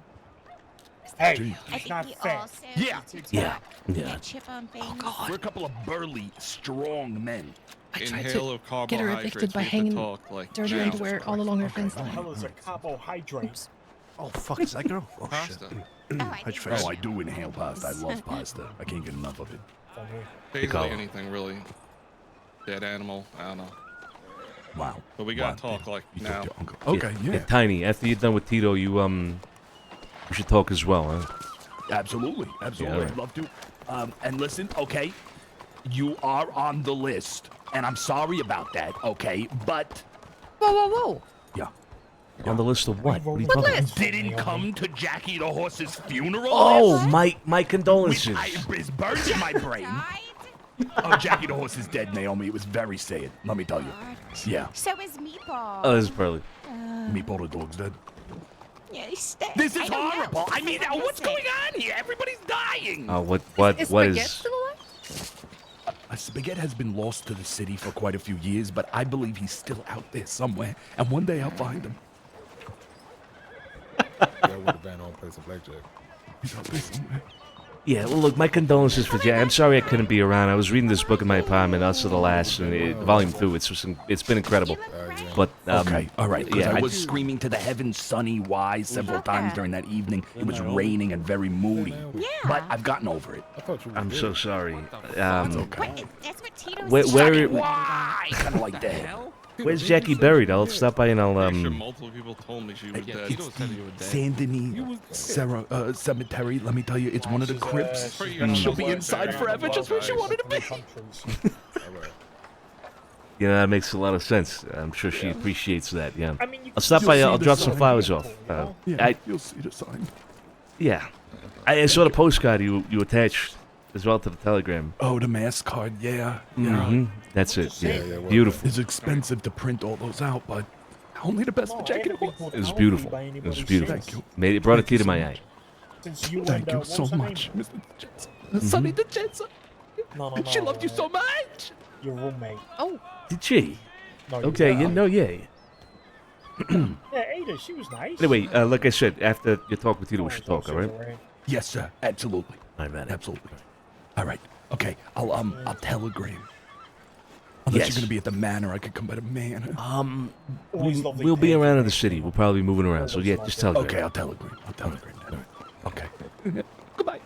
Hey, Gee. I think not we fair. also Yeah. need to Yeah. talk. Yeah. Get chip on things. We're a couple of burly, strong men. Inhale of get her carbohydrates. evicted by we have to hanging talk like dirty Jesus underwear Christ. all along her fence What the line. hell is a carbohydrate? Oh, fuck, is that girl? Oh, shit. How'd you face? Oh, I do inhale pasta. I love pasta. I can't get enough of it. Basically anything, really. Dead animal. I don't know. Wow. But we gotta talk like now. Okay, yeah. Tiny. After you're done with Tito, you should talk as well, huh? Absolutely. Absolutely. Yeah. I'd love to. And listen, okay, you are on the list, and I'm sorry about that, okay? But Whoa. yeah. On the list of what? What are you What talking list? Didn't come to Jackie the horse's funeral. Oh, list? my condolences. It's burned in my brain. Oh, Jackie the horse is dead, Naomi. It was very sad. Let me tell you. Yeah. So is Meatball. Oh, this is Pearly. Meatball the dog's dead. Yeah, he's dead. This I is don't know. horrible. I mean, That's what's it. going on here? Everybody's dying. What Is what Spaghetti is? still alive? Spaghetti has been lost to the city for quite a few years, but I believe he's still out there somewhere, and one day I'll find him. Yeah, I would have been on play some blackjack. He's out there somewhere. Yeah, well, look, my condolences for Jack. I'm sorry I couldn't be around. I was reading this book in my apartment, Us of the Last, and volume 2. It's been incredible. But Okay, all right. 'Cause Yeah, I was screaming to the heavens, Sonny, why several times during that evening. It was raining and very moody. Yeah. But I've gotten over it. I'm so sorry. It's okay. That's what Tito's Where? Why? Kind of like that. Where's Jackie buried? I'll stop by and I'll Multiple people told me she was dead. Tito said you were dead. Saint Denis Cemetery. Let me tell you, it's one of the crypts. She'll be inside forever, just where she wanted to be. You know, that makes a lot of sense. I'm sure she appreciates that. Yeah. I mean, I'll stop by. you'll I'll see drop the some sign. flowers off. Yeah, you'll see the sign. Yeah. I saw the postcard you attached as well to the telegram. Oh, the mass card, yeah. Mm-hmm. That's it. Yeah. well, Beautiful. It's expensive to print all those out, but only the best for Jackie. It was beautiful. It was beautiful. Thank you. It brought a tear to my eye. Since you Thank and, you so what's her much, name? Mr. DiCenzo. Sonny DiCenzo. No, She loved you so much. Your roommate. Oh. Did she? No, Okay. yeah. You know, yeah. Yeah, Ada, she was nice. Anyway, like I said, after you talk with Tito, we should talk. All right? Yes, sir. Absolutely. I bet. Absolutely. All right. Okay. I'll telegram. Unless Yes. you're gonna be at the manor, I could come by the manor. We'll be around in the city. We'll probably be moving around. So yeah, just tell Okay, I'll telegram. I'll telegram. All right. Okay. Goodbye.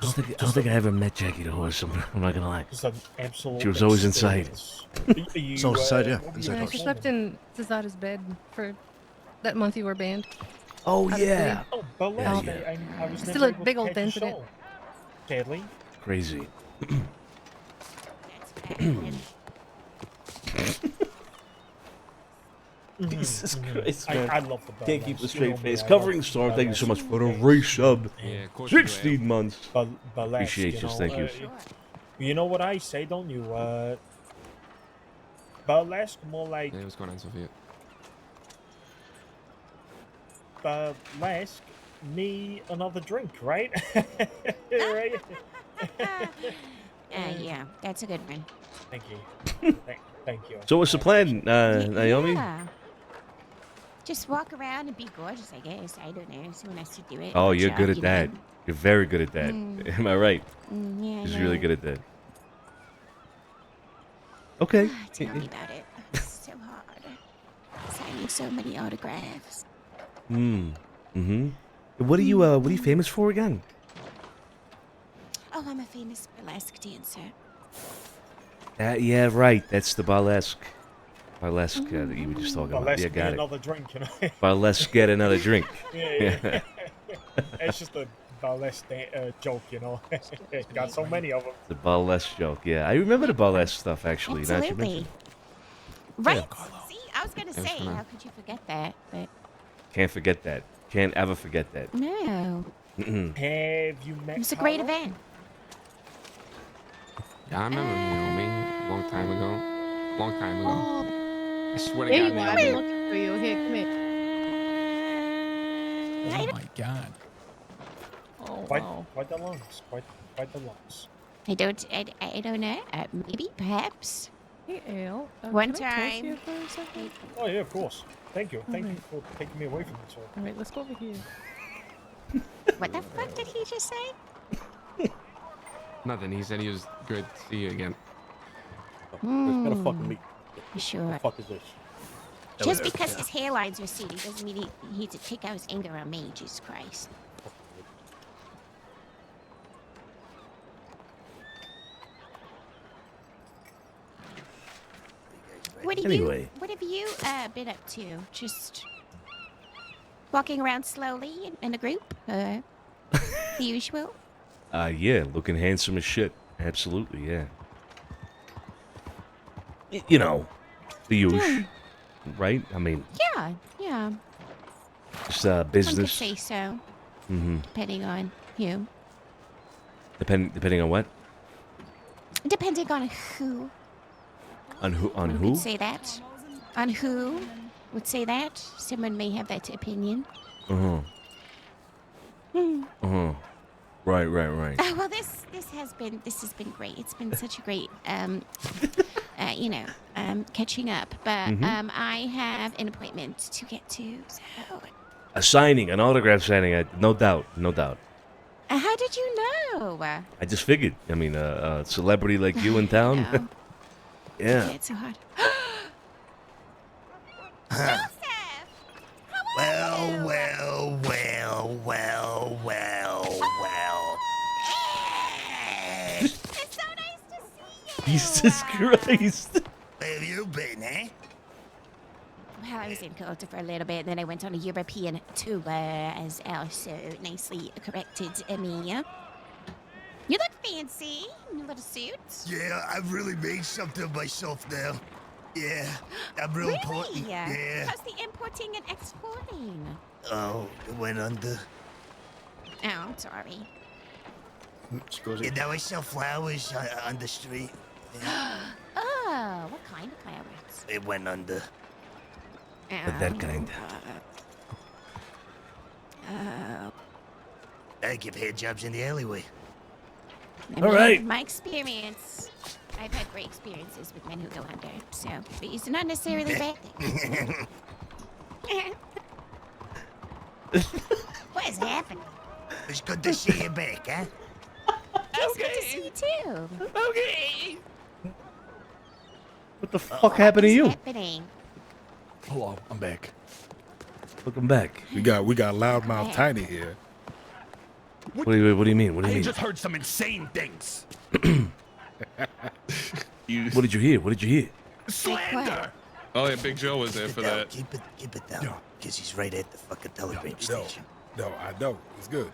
I don't think I ever met Jackie the horse. I'm not gonna lie. Just an absolute She was always inside. experience. So inside, yeah. Yeah, she slept in Cesada's bed for that month you were banned. Oh Out of yeah. Oh, but Yeah, last yeah. night I was Still never a able big to old catch a dent in it. show. Sadly. Crazy. Jesus Christ, man. I love the bell Can't keep lights. a You know straight me, face. I Covering love the storm. bell Thank you so much lights. for the resub. Yeah, of course you do. 16 months. Burlesque, Appreciate you. Thank you. You know what I say, don't you? Burlesque, more like Hey, what's going on, Sophia? burlesque, me another drink, right? Right? Yeah, that's a good one. Thank you. Thank you. So what's the plan, Naomi? Yeah. Just walk around and be gorgeous, I guess. I don't know. Someone has to do it. Oh, Good you're job, good at you that. know. You're very good at that. Mm. Am I right? Yeah, I She's really know. good at that. Okay. Tell me about it. It's so hard. Signing so many autographs. Mm-hmm. What are you famous for again? Oh, I'm a famous burlesque dancer. Yeah, right. That's the burlesque. Burlesque that you were just talking about. Burlesque, Yeah, me got it. another drink, you know? Burlesque, get another drink. Yeah. It's just a burlesque joke, you know? Got so many of them. The burlesque joke, yeah. I remember the burlesque stuff, actually. now that you Absolutely. mention Right? See, I was gonna Thanks say, for that. how could you forget that? But it. Can't forget that. Can't ever forget that. no, Mm-mm. Have you met it was a great Carlo? event. Yeah, I remember Naomi. Long time ago. Long time ago. I swear to There God, you are. I've Naomi. been looking for you. Here, come here. Oh my god. Oh, Quite, wow. quite the lungs. Quite the lungs. I don't know. Maybe, perhaps. Hey, Ale. One can I talk to time. you for a second? Oh, yeah, of course. Thank you. Thank you Alright. for taking me away from this one. All right, let's go over here. What the fuck did he just say? Nothing. He said he was good to see you again. It's gonna fucking me. Sure. What the fuck is this? Just because his hairline's receding doesn't mean he needs to take out his anger on me. Jesus Christ. Anyway. What have you been up to? Just walking around slowly in a group? The usual? Yeah, looking handsome as shit. Absolutely, yeah. You know, the usual, right? I mean, Yeah, yeah. just One could business. say so, Mm-hmm. depending on you. Depending on what? Depending on who. On who? On One who? could say that. On who would say that. Someone may have that opinion. Uh-huh. Hmm. Uh-huh. Right. Oh, well, this has been great. It's been such a great, catching up. But Mhm. I have an appointment to get to. So A signing, an autograph signing. No doubt, no doubt. How did you know? I just figured. I mean, a celebrity like you in town. No. Yeah. Okay, it's so hard. Well, well, well, well, well, well. Jesus Christ. Where have you been, eh? Well, I was in Malta for a little bit, and then I went on a European tour, as also nicely corrected me. You look fancy in a little suit. Yeah, I've really made something of myself now. Yeah, I'm real Really? important. Yeah. How's the importing and exporting? Oh, it went under. Oh, I'm sorry. And now I sell flowers on the street. Oh, what kind of flowers? It went under. But that kind. Oh. I give hand jobs in the alleyway. All right. My experience, I've had great experiences with men who go under, so it's not necessarily a bad thing. What is happening? It's good to see you back, huh? It's good to see you too. Okay. What the fuck happened to you? Happening. Hello, I'm back. Welcome back. We got loudmouth Tiny here. What do you mean? What do you I mean? just heard some insane things. What did you hear? What did you hear? Slander. Oh yeah, Big Joe was there for Down, that. keep it down, because he's right at the fucking telegram No, station. no, I know. It's good.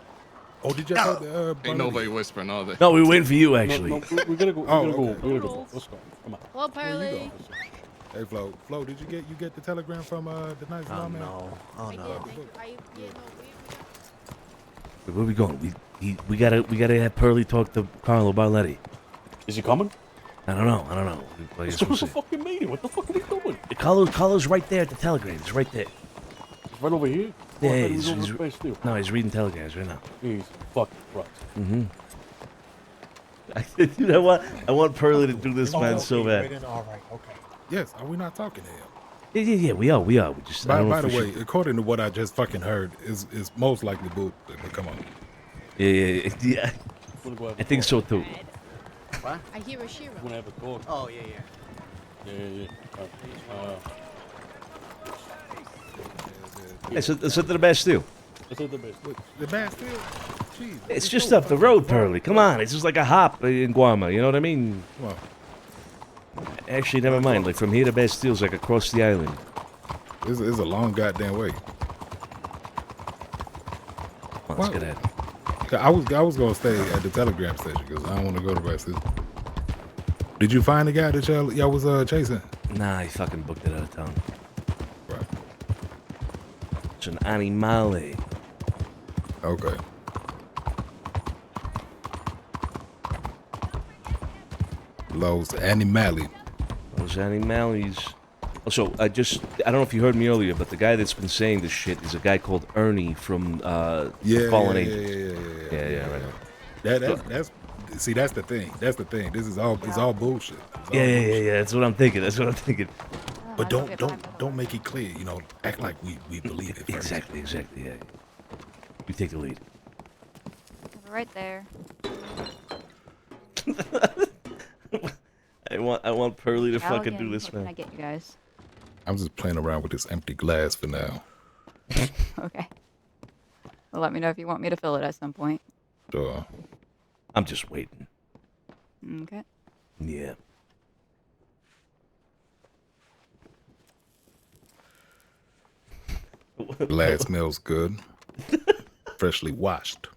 Oh, did you No. heard the Ain't Barney? nobody whispering, are they? No, we were waiting for you actually. No, we gotta go. Oh, We gotta okay. go. We gotta go. Let's go. Come on. Hello, Parley. Hey, Flo, did you get the telegram from the nice lawman? No. Oh no. Where are we going? We gotta have Pearly talk to Carlo Barletti. Is he coming? I don't know. I guess we'll see. fucking meeting. What the fuck are we doing? Carlo's right there at the telegram. He's right there. He's right over here. Yeah, Oh, I thought he he's, was over he's, space too. no, he's reading telegrams right now. He's fucking right. Dude, I want Pearly to do this, man, so bad. All right, okay. Yes, are we not talking to him? Yeah, we are. We just. I don't know By if the we way, should- according to what I just fucking heard, is most likely boot. But come on. Yeah. I think so too. What? I hear a Shira. Wanna have a talk? Oh, yeah. Yeah. Hey, so to the Bastille. Let's hit the base. The Bastille? Jeez. It's just up the road, Pearly. Come on, it's just like a hop in Guarma. You know what I mean? Well, Actually, never mind. Like from here to Bastille's like across the island. it's a long goddamn way. Well, let's get at it. I was gonna stay at the telegram station because I don't want to go to Bastille. Did you find the guy that y'all was chasing? Nah, he fucking booked it out of town. Right. It's an animale. Okay. Los Animali. Those animales. Also, I don't know if you heard me earlier, but the guy that's been saying this shit is a guy called Ernie from Fallen Angels. Yeah, right. That's the thing. That's the thing. It's all bullshit. It's all Yeah. bullshit. That's what I'm thinking. But don't make it clear. Act like we believe it. First. Exactly. Yeah. You take the lead. Right there. I want Pearly to fucking Halligan, do this, what can I man. get you guys? I'm just playing around with this empty glass for now. Okay. Well, let me know if you want me to fill it at some point. Sure. I'm just waiting. Okay. Yeah. Glass smells good. Freshly washed.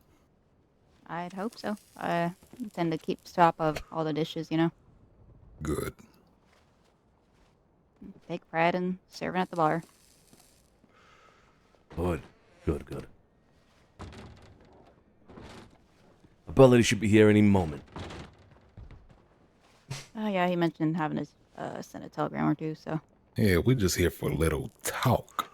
I'd hope so. I tend to keep top of all the dishes, Good. Take pride in serving at the bar. Good. Ability should be here any moment. Oh yeah, he mentioned having us send a telegram or two, so. Yeah, we're just here for a little talk.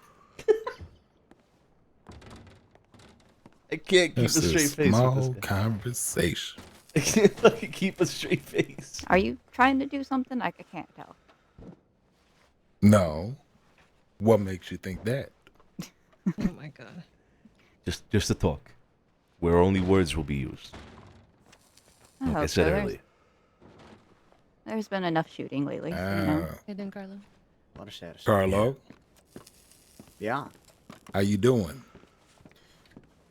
I can't keep Just a straight face with small this guy. conversation. I can't fucking keep a straight face. Are you trying to do something? I can't tell. No. What makes you think that? Oh my god. Just a talk, where only words will be used. I Like I hope said so. earlier. There's been enough shooting lately, so, you know. Hey then, Carlo. What is that? Carlo, Yeah. how you doing?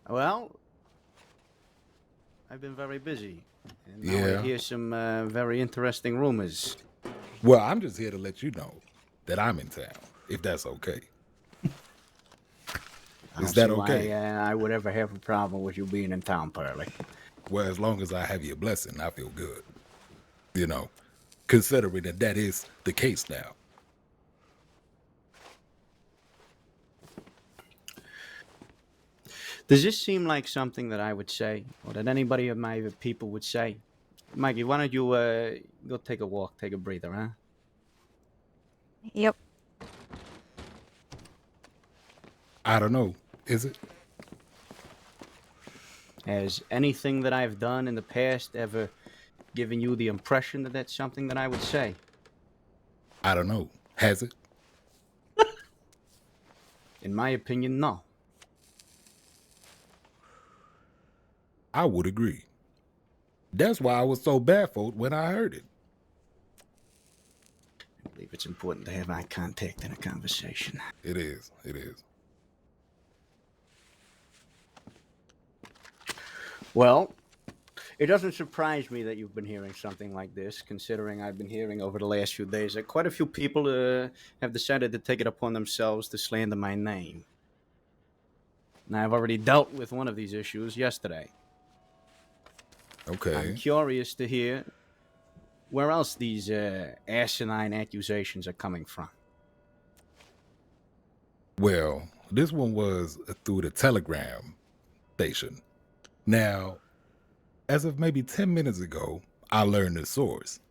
Well, I've been very busy. And now Yeah. I hear some very interesting rumors. Well, I'm just here to let you know that I'm in town, if that's okay. I Is don't that see okay? Why, I would ever have a problem with you being in town, Pearly. Well, as long as I have your blessing, I feel good. You know, considering that is the case now. Does this seem like something that I would say, or that anybody of my people would say? Mikey, why don't you go take a walk, take a breather, huh? Yep. I don't know. Is it? Has anything that I've done in the past ever given you the impression that that's something that I would say? I don't know. Has it? In my opinion, no. I would agree. That's why I was so baffled when I heard it. I believe it's important to have eye contact in a conversation. It is. It is. Well, it doesn't surprise me that you've been hearing something like this, considering I've been hearing over the last few days that quite a few people have decided to take it upon themselves to slander my name. Now, I've already dealt with one of these issues yesterday. Okay. I'm curious to hear where else these asinine accusations are coming from. Well, this one was through the Telegram station. Now, as of maybe 10 minutes ago, I learned the source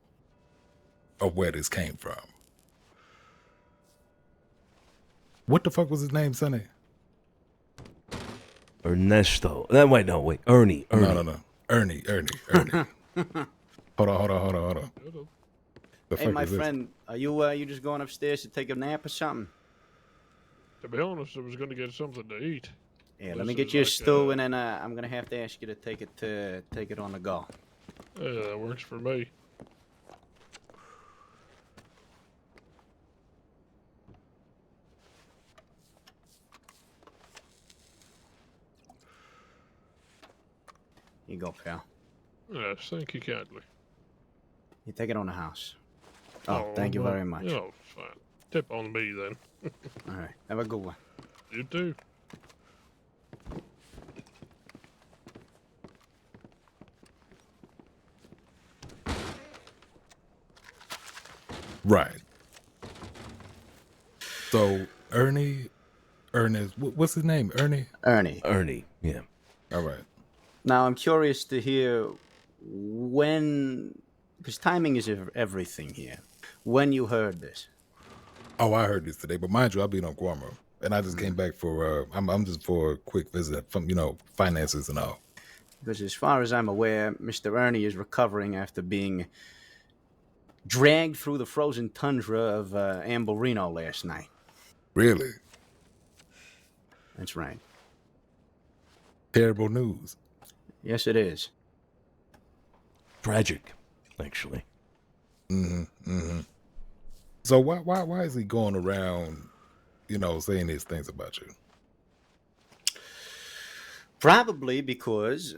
of where this came from. What the fuck was his name, Sonny? Ernesto. Wait. Ernie. No. Ernie. Hold on. The Hey, fuck my is this? friend, are you just going upstairs to take a nap or something? To be honest, I was going to get something to eat. Yeah, let This me get is you a like, stew, and then I'm gonna have to ask you to take it on the go. Yeah, that works for me. Here you go, pal. Yes, thank you kindly. You take it on the house. Oh, thank you very much. Oh, fine. Tip on me then. All right, have a good one. You too. Right. So, Ernest, what's his name? Ernie? Ernie, yeah. All right. Now, I'm curious to hear when, because timing is everything here, when you heard this. Oh, I heard this today, but mind you, I've been on Guam, and I just came back for, I'm just for a quick visit from, finances and all. Because as far as I'm aware, Mr. Ernie is recovering after being dragged through the frozen tundra of Amborino last night. Really? That's right. Terrible news. Yes, it is. Tragic, actually. So why is he going around, saying these things about you? Probably because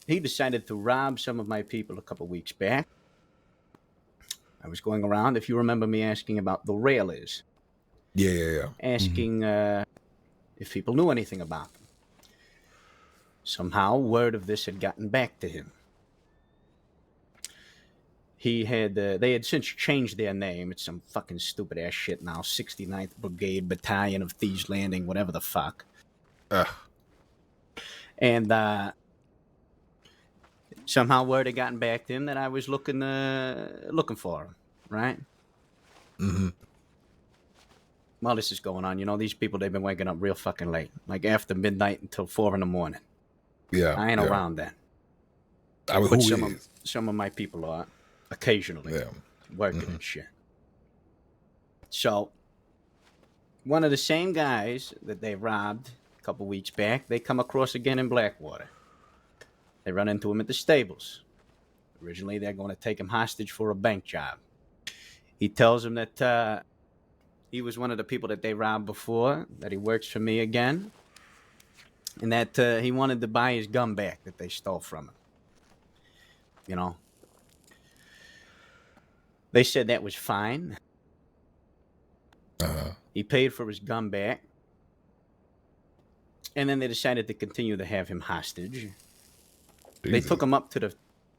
he decided to rob some of my people a couple weeks back. I was going around, if you remember me asking about the railers. Yeah. Asking if people knew anything about them. Somehow, word of this had gotten back to him. They had since changed their name. It's some fucking stupid ass shit now. 69th Brigade Battalion of Thieves Landing, whatever the fuck. And somehow word had gotten back to him that I was looking for him, right? While this is going on, these people, they've been waking up real fucking late. Like after midnight until 4 in the morning. Yeah. I ain't around then. Who But is? some of my people are occasionally working and shit. So one of the same guys that they robbed a couple weeks back, they come across again in Blackwater. They run into him at the stables. Originally, they're going to take him hostage for a bank job. He tells them that he was one of the people that they robbed before, that he works for me again, and that he wanted to buy his gun back that they stole from him. You know, they said that was fine. He paid for his gun back, and then they decided to continue to have him hostage. They took him up to the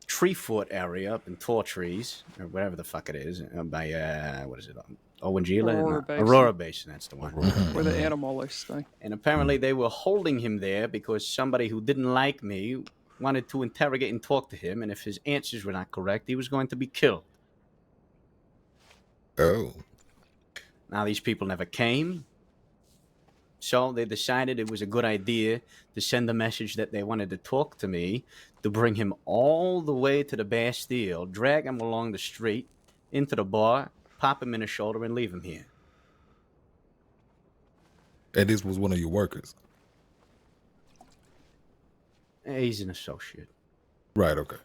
tree fort area up in Tall Trees, or whatever the fuck it is, by, what is it, Owangila? Aurora Basin. Aurora Basin, that's the one. Where the animalists stay. And apparently they were holding him there because somebody who didn't like me wanted to interrogate and talk to him, and if his answers were not correct, he was going to be killed. Oh. Now, these people never came, so they decided it was a good idea to send a message that they wanted to talk to me, to bring him all the way to the Bastille, drag him along the street, into the bar, pop him in the shoulder, and leave him here. And this was one of your workers? He's an associate. Right, okay.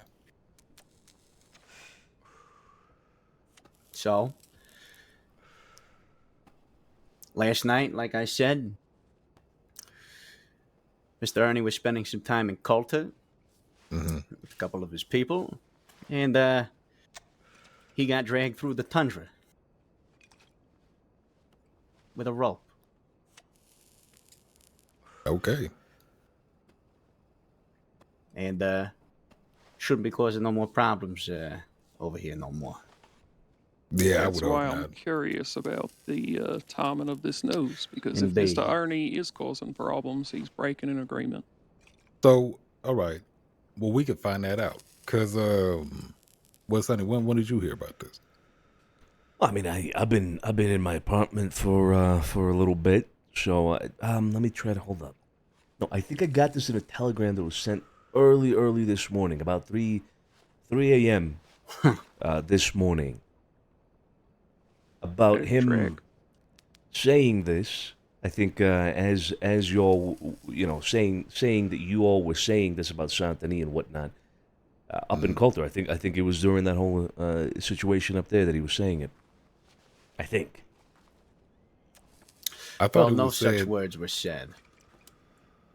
So, last night, like I said, Mr. Ernie was spending some time in Coulter with a couple of his people, and he got dragged through the tundra with a rope. Okay. And shouldn't be causing no more problems over here no more. Yeah, That's why I'm curious about the timing of this news, because if Indeed. Mr. Ernie is causing problems, he's breaking an agreement. So, all right. Well, we could find that out. Because, well, Sonny, when did you hear about this? I mean, I've been in my apartment for a little bit. So let me try to hold up. No, I think I got this in a telegram that was sent early this morning, about 3 a.m. This morning. About him saying this, I think as y'all, saying that you all were saying this about Santini and whatnot up in Coulter. I think it was during that whole situation up there that he was saying it. I think. I thought no was such said, words were said.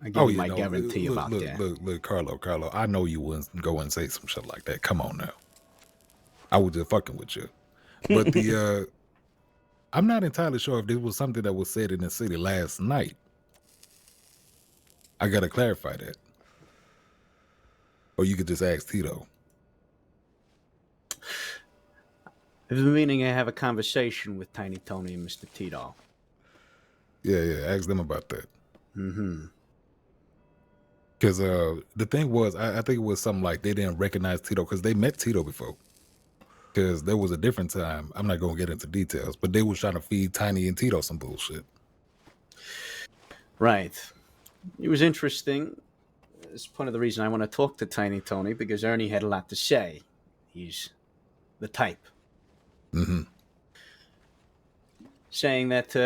I give you my no, guarantee about look, that. Look, Carlo, I know you wouldn't go and say some shit like that. Come on now. I was just fucking with you. But I'm not entirely sure if this was something that was said in the city last night. I gotta clarify that. Or you could just ask Tito. I've been meaning to have a conversation with Tiny Tony and Mr. Tito. Yeah, ask them about that. Mm-hmm. Because the thing was, I think it was something like they didn't recognize Tito because they met Tito before. Because there was a different time. I'm not going to get into details, but they was trying to feed Tiny and Tito some bullshit. Right. It was interesting. It's part of the reason I want to talk to Tiny Tony, because Ernie had a lot to say. He's the type. Mm-hmm. Saying that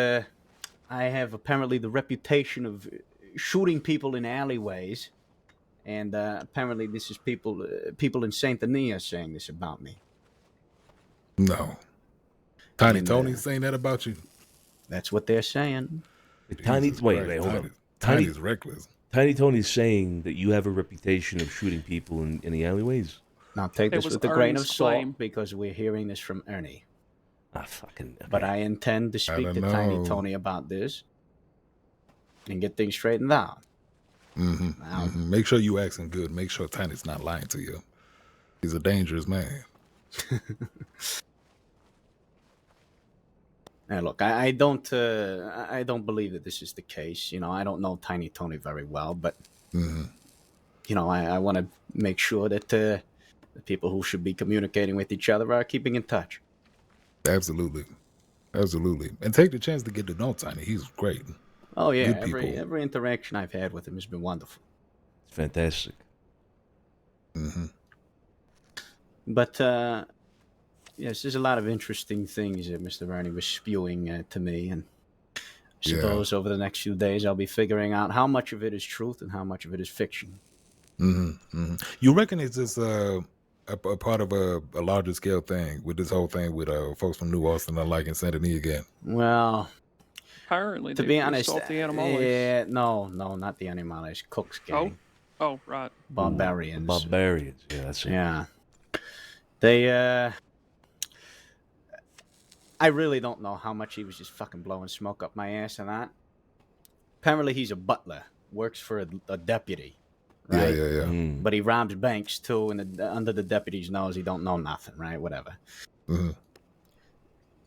I have apparently the reputation of shooting people in alleyways, and apparently this is people in Saint Denis are saying this about me. No. Tiny Tony's saying that about you? That's what they're saying. Wait, hold on. Tiny's reckless. Tiny Tony's saying that you have a reputation of shooting people in the alleyways? Now take this with a grain of salt, because we're hearing this from Ernie. Okay. But I intend to speak to Tiny Tony about this and get things straightened out. Mm-hmm. Make sure you asking good. Make sure Tiny's not lying to you. He's a dangerous man. Now, look, I don't believe that this is the case. I don't know Tiny Tony very well, but I want to make sure that the people who should be communicating with each other are keeping in touch. Absolutely, and take the chance to get to know Tiny. He's great. Oh yeah, Good every interaction I've had with him has been wonderful. It's fantastic. Mm-hmm. But yes, there's a lot of interesting things that Mr. Ernie was spewing to me, and Suppose over the next few days I'll be figuring out how much of it is truth and how much of it is fiction. You reckon it's just a part of a larger scale thing with this whole thing with folks from New Austin not liking Saint Denis again? Well, Apparently, to they be pissed honest, off the animals. yeah, no, not the Animales. Cook's gang. Oh, right. Barbarians. Barbarians. Yeah, that's it. Yeah. They, I really don't know how much he was just fucking blowing smoke up my ass and that. Apparently he's a butler, works for a deputy, right? Yeah. But he robs banks too, and under the deputy's nose, he don't know nothing, right? Whatever.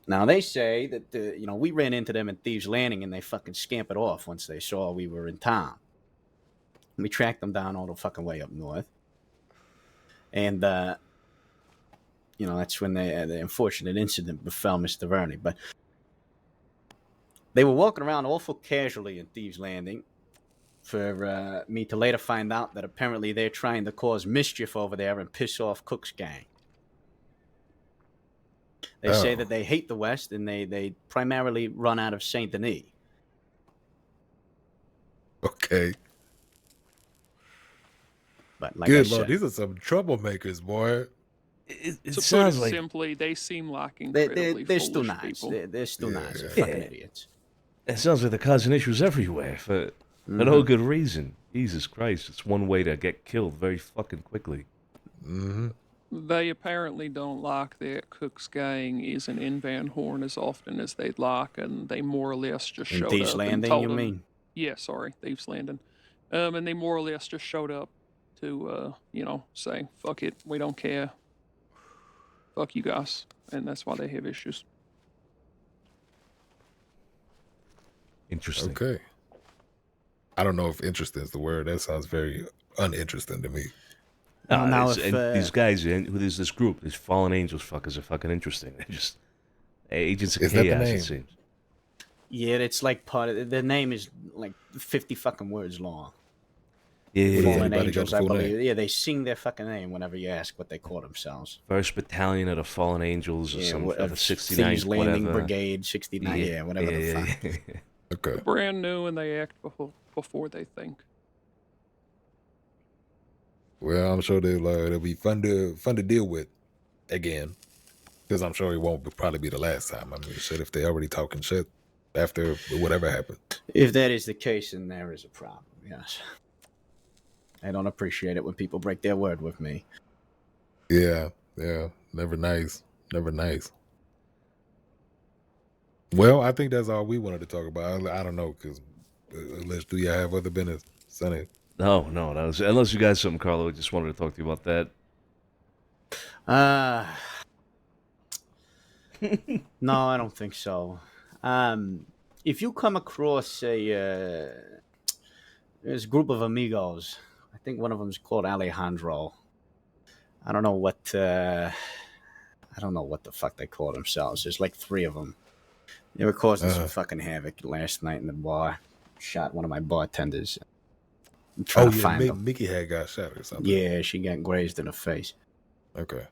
Now they say that we ran into them at Thieves Landing, and they fucking scampered off once they saw we were in town. We tracked them down all the fucking way up north, and that's when the unfortunate incident befell Mr. Verney. But they were walking around awful casually in Thieves Landing for me to later find out that apparently they're trying to cause mischief over there and piss off Cook's gang. They say that they hate the West and they primarily run out of Saint Denis. Okay. But like Good I Lord, said, these are some troublemakers, boy. It To sounds put it like simply, they seem like they're incredibly still foolish nice. people. They're still nice. They're Yeah. fucking idiots. it sounds like they're causing issues everywhere for no good reason. Jesus Christ, it's one way to get killed very fucking quickly. They apparently don't like that Cook's gang isn't in Van Horn as often as they'd like, and they more or less just In showed Thieves up Landing, and told you them. mean? Yeah, sorry, Thieves Landing. And they more or less just showed up to, say, fuck it, we don't care. Fuck you guys. And that's why they have issues. Interesting. Okay. I don't know if interesting is the word. That sounds very uninteresting to me. Now if, and these guys, who is this group? These fallen angels fuckers are fucking interesting. They're just agents of Is that the chaos, name? it seems. Yeah, it's like part of the name is like 50 fucking words long. Yeah. Fallen Anybody got Angels, the I full believe. name? Yeah, they sing their fucking name whenever you ask what they call themselves. First Battalion of the Fallen Angels or some of the 69th, Thieves Landing whatever. Brigade, 69, yeah, whatever the fuck. Okay. Brand new, and they act before they think. Well, I'm sure they'll be fun to deal with again, because I'm sure it won't probably be the last time. I mean, shit, if they already talking shit after whatever happened. If that is the case, then there is a problem, yes. I don't appreciate it when people break their word with me. Yeah, never nice. Well, I think that's all we wanted to talk about. I don't know, because unless do you have other business, Sonny? No, that was unless you guys something, Carlo. I just wanted to talk to you about that. No, I don't think so. If you come across there's a group of amigos, I think one of them is called Alejandro. I don't know what the fuck they call themselves. There's like 3 of them. They were causing some fucking havoc last night in the bar. Shot one of my bartenders. I'm trying to find them. Mickey had got shot or something. Yeah, she got grazed in the face. Okay.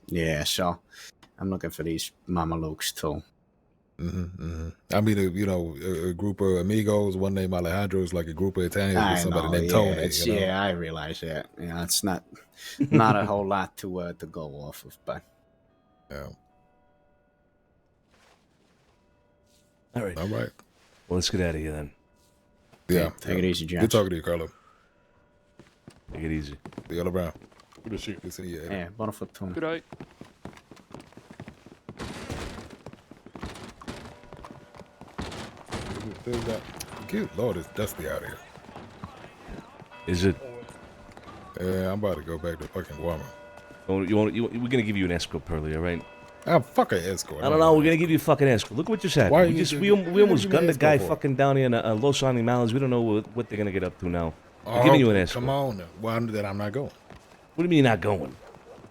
Yeah, so I'm looking for these mamalukes too. I mean, a group of amigos. One named Alejandro is like a group of Italians with somebody named Tony. Yeah, I realize that. Yeah, it's not a whole lot to go off of, but yeah. All right. Well, let's get out of here then. Yeah. Take it easy, Jack. Good talking to you, Carlo. Take it easy. See you all around. Good to see you. Good to see you. Yeah, buona fortuna. Good night. Good Lord, it's dusty out here. Is it? Yeah, I'm about to go back to fucking Walmart. We're gonna give you an escort, Pearly, all right? I'm fucking escort. I don't know. We're gonna give you a fucking escort. Look what just happened. Why We almost gunned the guy for? fucking down here in Los Animales. We don't know what they're gonna get up to now. We're giving you an escort. Come on. Well, then I'm not going. What do you mean you're not going?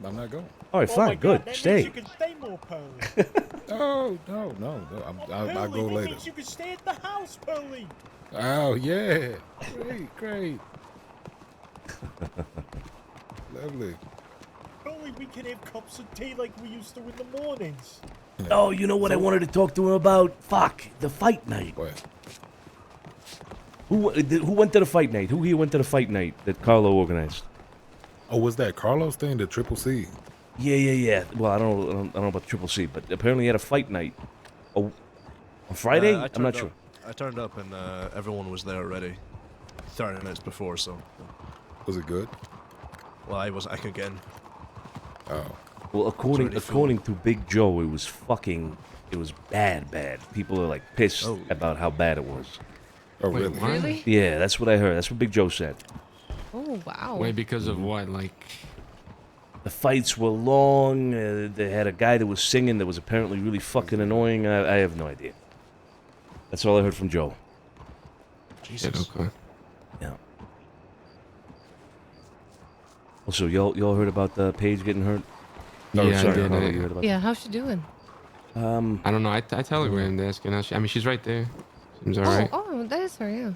I'm not going. All right, fine, good. That Stay. means you can stay more, Pearly. Oh, no. I'll go That later. means you can stay at the house, Pearly. Oh, yeah. Great. Lovely. Pearly, we can have cups of tea like we used to in the mornings. Oh, you know what I wanted to talk to him about? Fuck, the fight night. What? Who went to the fight night? Who here went to the fight night that Carlo organized? Oh, was that Carlos thing, the Triple C? Yeah. Well, I don't know about Triple C, but apparently he had a fight night. Oh, on Friday? I'm not sure. I turned up and everyone was there already. 30 minutes before, so. Was it good? Well, I couldn't get in. Oh. Well, according to Big Joe, it was bad. People are like pissed about how bad it was. Oh, Wait, really? what? Really? Yeah, that's what I heard. That's what Big Joe said. Oh wow. Wait, because of what? Like, The fights were long. They had a guy that was singing that was apparently really fucking annoying. I have no idea. That's all I heard from Joe. Jesus. okay. Yeah. Also, y'all heard about Paige getting hurt? Yeah, I did. Carlo, you heard about Yeah, how's she doing? that? I don't know. I telegrammed asking her. I mean, she's right there. Seems alright. Oh, that is her. Yeah.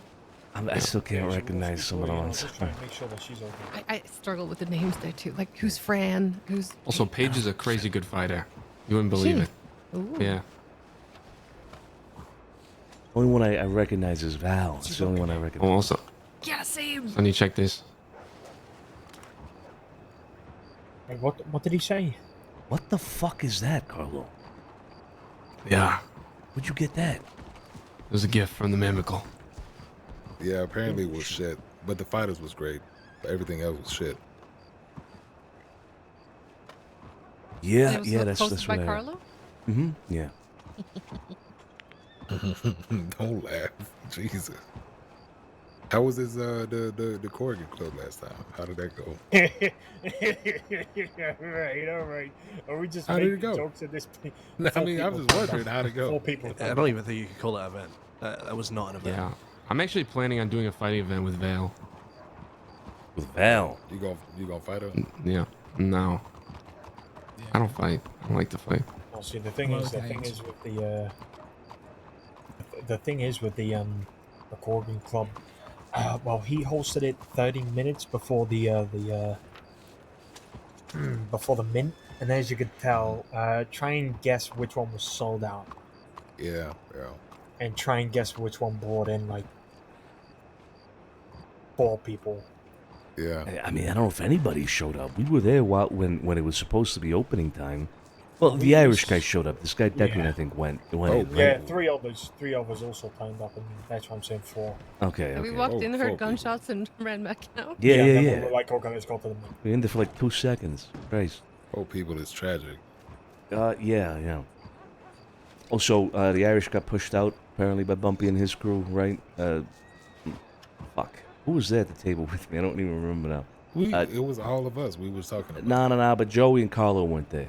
I still can't recognize some of the ones. Just trying to make sure that she's okay. I struggle with the names there too. Like who's Fran? Who's Also, Paige is a crazy good fighter. You wouldn't believe She? it. Ooh. Yeah. Only one I recognize is Val. It's the only one I recognize. Oh, also, Yeah, same. Sonny, check this. Hey, what did he say? What the fuck is that, Carlo? Yeah. Where'd you get that? It was a gift from the Mimical. Yeah, apparently it was shit. But the fighters was great. But everything else was shit. Yeah, And it was that's posted by what I heard. Carlo? Mm-hmm. Yeah. Don't laugh. Jesus. How was his the Corrigan Club last time? How did that go? all right. Are we just How did it making go? jokes at this point? No, I mean, I'm just wondering how to go. 4 people. I don't even think you could call that event. That was not an event. Yeah. I'm actually planning on doing a fighting event with Vale. With Val? You gonna fight her? Yeah. No. I don't fight. I don't like to fight. Well, see, the thing is with the Corrigan Club. Well, he hosted it 30 minutes before the mint, and as you could tell, try and guess which one was sold out, Yeah. and try and guess which one brought in like 4 people. Yeah. I mean, I don't know if anybody showed up. We were there when it was supposed to be opening time. Well, the Irish guy showed up. This guy Declan, I think, went. Yeah, 3 others also turned up, and that's what I'm saying 4. Okay. We Okay. walked in, heard gunshots, and ran back out. Yeah. then we were like, okay, let's go to the mint. We were in there for like 2 seconds. Christ. Oh, people, it's tragic. Yeah. Also, the Irish got pushed out apparently by Bumpy and his crew, right? Fuck. Who was there at the table with me? I don't even remember now. It was all of us. We was talking about. No. But Joey and Carlo weren't there.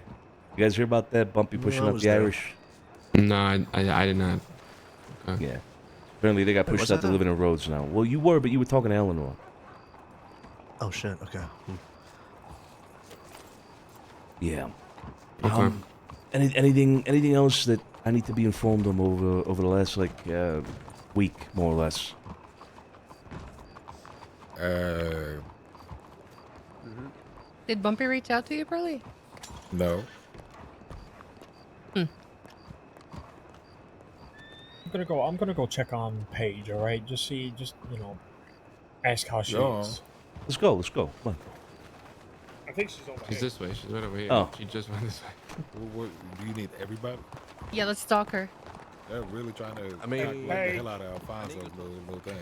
You guys hear about that? Bumpy pushing I up was the there. Irish? No, I did not. Okay. Yeah. Apparently they got Wait, pushed was out I to there? live in the roads now. Well, you were, but you were talking to Eleanor. Oh shit. Okay. Yeah. Okay. Anything else that I need to be informed of over the last week, more or less? Did Bumpy reach out to you, Pearly? No. I'm gonna go check on Paige. All right, just ask how she is. Let's go. Come on. I think she's over She's here. this way. She's right over here. Oh. She just went this way. Do you need everybody? Yeah, let's stalk her. They're really trying to I mean, like the hell out of Alfonso's little thing.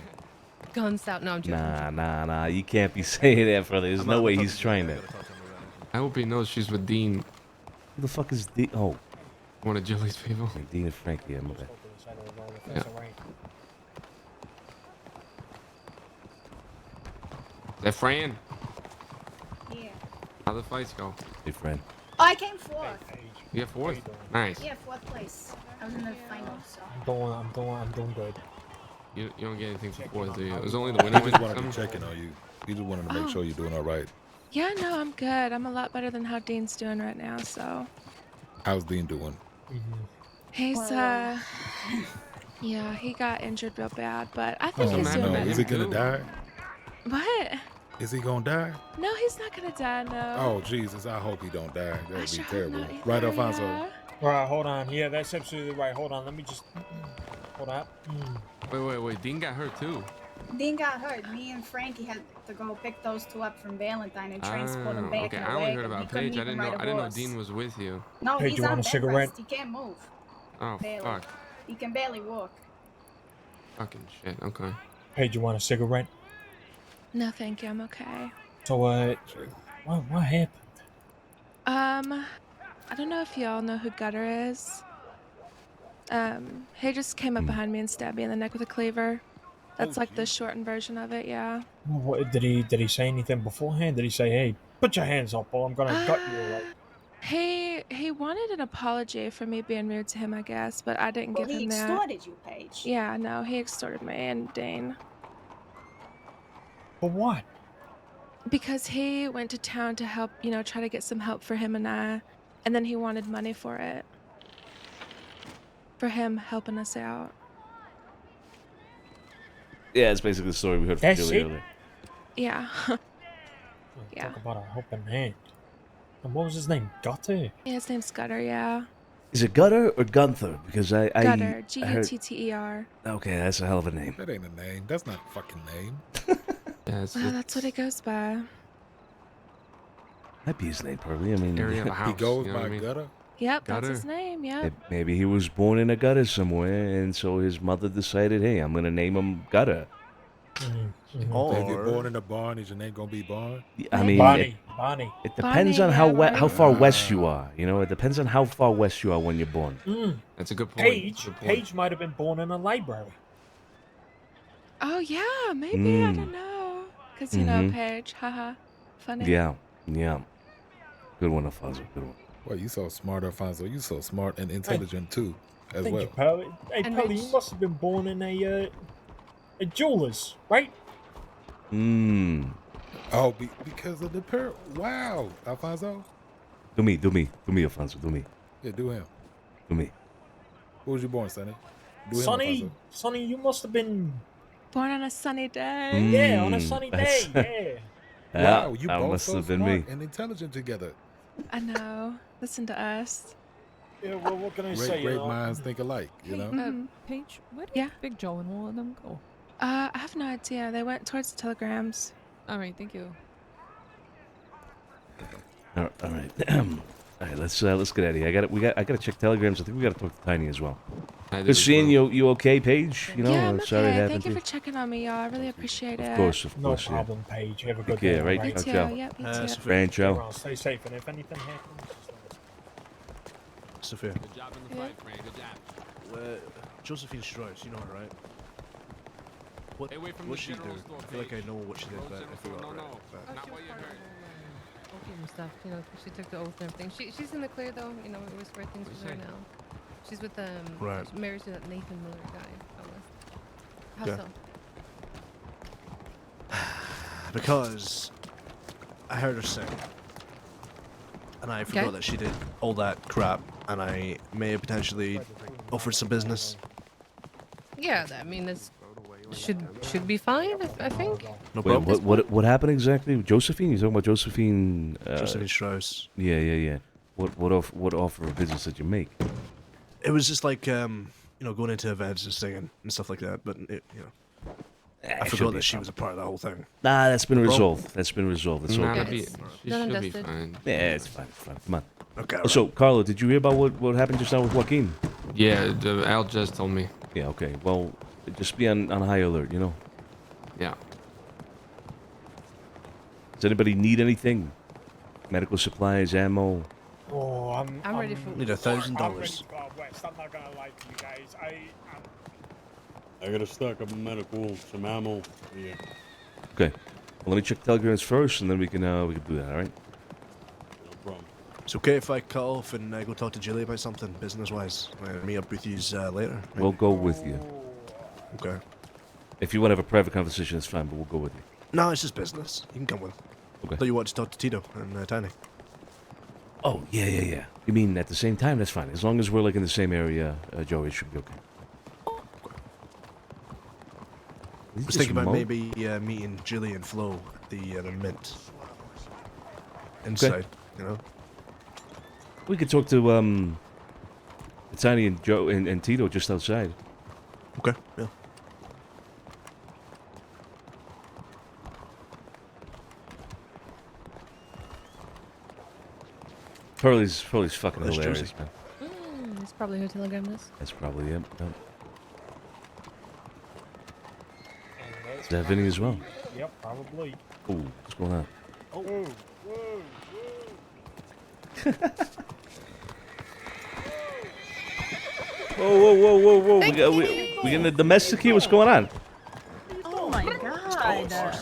Guns out. No, I'm joking. Nah. You can't be saying that, brother. There's no way he's trying that. I hope he knows she's with Dean, Who the fuck is Dean? Oh, one of Julie's people. okay, Dean and Frankie. I'm okay. That's all right. Is that Fran? Yeah. How the fights go? Hey, friend. Oh, I came 4th. You have 4th? Nice. Yeah, 4th place. I was in the finals. So. I'm doing good. You don't get anything for 4th, do you? It was only the winner He just wanted win. to check in on you. He just wanted to make sure you're doing all right. Yeah, no, I'm good. I'm a lot better than how Dean's doing right now, so. How's Dean doing? He's, yeah, he got injured real bad, but I think Oh, he's doing no. better. Is he gonna die? What? Is he gonna die? No, he's not gonna die. No. Oh Jesus! I hope he don't die. I That'd be sure hope terrible. not either, Right, Alfonso? yeah. Right, hold on. Yeah, that's absolutely right. Hold on. Let me just hold up. Wait. Dean got hurt too. Dean got hurt. Me and Frankie had to go pick those two up from Valentine and transport them back Okay, in I a only wagon. heard We about couldn't Paige. I even didn't know. ride a I didn't know horse. Dean was with you. No, Hey, he's do you on want a bed cigarette? rest. He can't move. Oh Barely. fuck. He can barely walk. Fucking shit. Okay. Hey, do you want a cigarette? No, thank you. I'm okay. So, what happened? I don't know if y'all know who Gutter is. He just came up behind me and stabbed me in the neck with a cleaver. That's like the shortened version of it, yeah. What did he say anything beforehand? Did he say, "Hey, put your hands up, or I'm gonna gut you"? Or like, He wanted an apology for me being rude to him, I guess, but I didn't Well, give he him that. extorted you, Paige. Yeah, no, he extorted me and Dane. for what? Because he went to town to help, try to get some help for him and I, and then he wanted money for it. For him helping us out. Yeah, it's basically the story we heard from That's Julie it? earlier. Yeah. Yeah. Talk about a helping hand. And what was his name? Gutter? Yeah, his name's Gutter, yeah. Is it Gutter or Gunther? Because I Gutter, I heard... Gutter. Okay, that's a hell of a name. That ain't a name. That's not a fucking name. Yeah, it's Well, that's what he goes by. Might be his name, probably. I mean, area of a He house. goes you know what by I mean? Gutter. Yep, Gutter. that's his name, yep. Maybe he was born in a gutter somewhere, and so his mother decided, hey, I'm gonna name him Gutter. So if you're born in a barn, is your name gonna be Barn? I mean, Bonnie. it depends Bonnie, on how yeah, how far west you are. It depends on how far west you are when you're born. That's a good point. Paige. Good point. Paige might have been born in a library. Oh, yeah, maybe, I don't know. Because, Paige, haha, funny. Yeah. Good one, Alfonso. Good one. Well, you so smart, Alfonso. You so smart and intelligent too, as Thank well. you, Pelly. Hey, And Pelly, Rich. you must have been born in a jeweler's, right? Oh, because of the pair. Wow, Alfonso. Do me, Alfonso. Do me. Yeah, do him. Do me. Who was you born, Sonny? Do him, Sonny, Alfonso. Sonny, you must have been. Born on a sunny day. Yeah, on a sunny day. that's- Yeah. Wow, you that both must so have been smart me. and intelligent together. I know. Listen to us. Yeah. Well, what can I say? Great minds think alike. You know. Paige, where did Yeah. Big Joe and all of them go? I have no idea. They went towards the telegrams. All right, thank you. All right. All right. Let's get out of here. I gotta check telegrams. I think we gotta talk to Tiny as well. Good seeing you. You okay, Paige? Yeah, I'm sorry it okay. happened Thank to you for checking on me, y'all. I really appreciate it. Of course. No Yeah. problem, Paige. Have a good Take care, day. right? alright? You too. Ciao. Yep, you too. Sophia, Fran, ciao. stay around, stay safe, and if anything happens, just let us Sophia. Good job in the fight, Frank. Good job. Josephine Strauss, you know her, right? What, Stay away from what the she do? general store, I feel like I Paige. know what she did, but I forgot. No, right? no. But- Not while you're hurt. Okay and stuff, she took the oath and everything. She's in the clear though, it was great things What'd with her you say? now. She's with Right. she's married to that Nathan Miller guy. How Yeah. so? Because I heard her sing, and I forgot Okay. that she did all that crap, and I may have potentially offered some business. Yeah, I mean this should be fine, I think. No Wait, problem. what happened exactly? Josephine? You're talking about Josephine? Josephine Strauss. Yeah. What offer of business did you make? It was just like going into events and singing and stuff like that. But I should forgot be that she fine. was a part of the whole thing. Nah, that's been No problem. resolved. That's been resolved. It's Nah, okay. she should be fine. Yeah, it's fine. Come on. Okay. So, Carlo, did you hear about what happened just now with Joaquin? Yeah, Al just told me. Yeah. Okay. Well, just be on high alert. Yeah. Does anybody need anything? Medical supplies, ammo. Oh, I'm ready for. Need $1,000. I'm ready to go out west. I'm not gonna lie to you guys. I got a stack of medical, some ammo. Yeah. Okay. Well, let me check telegrams first, and then we can do that. All right. No problem. It's okay if I cut off and go talk to Julie about something business-wise. Meet up with you later. maybe? We'll go with you. Okay. If you want to have a private conversation, it's fine, but we'll go with you. No, it's just business. You can come with. Okay. Thought you wanted to talk to Tito and Tiny. Oh, yeah. You mean at the same time? That's fine. As long as we're like in the same area, Joey, it should be okay. I was thinking about maybe meeting Julie and Flo the mint inside. You know. We could talk to Tiny and Joe and Tito just outside. Okay. Yeah. Pearlie's fucking That's hilarious, juicy. man. It's probably her telegram this. That's probably it. Yep. Is that Vinny as well? Yep, probably. Oh, what's going on? Oh, whoa, Whoa! We getting a domestic here? What's going on? Oh my god.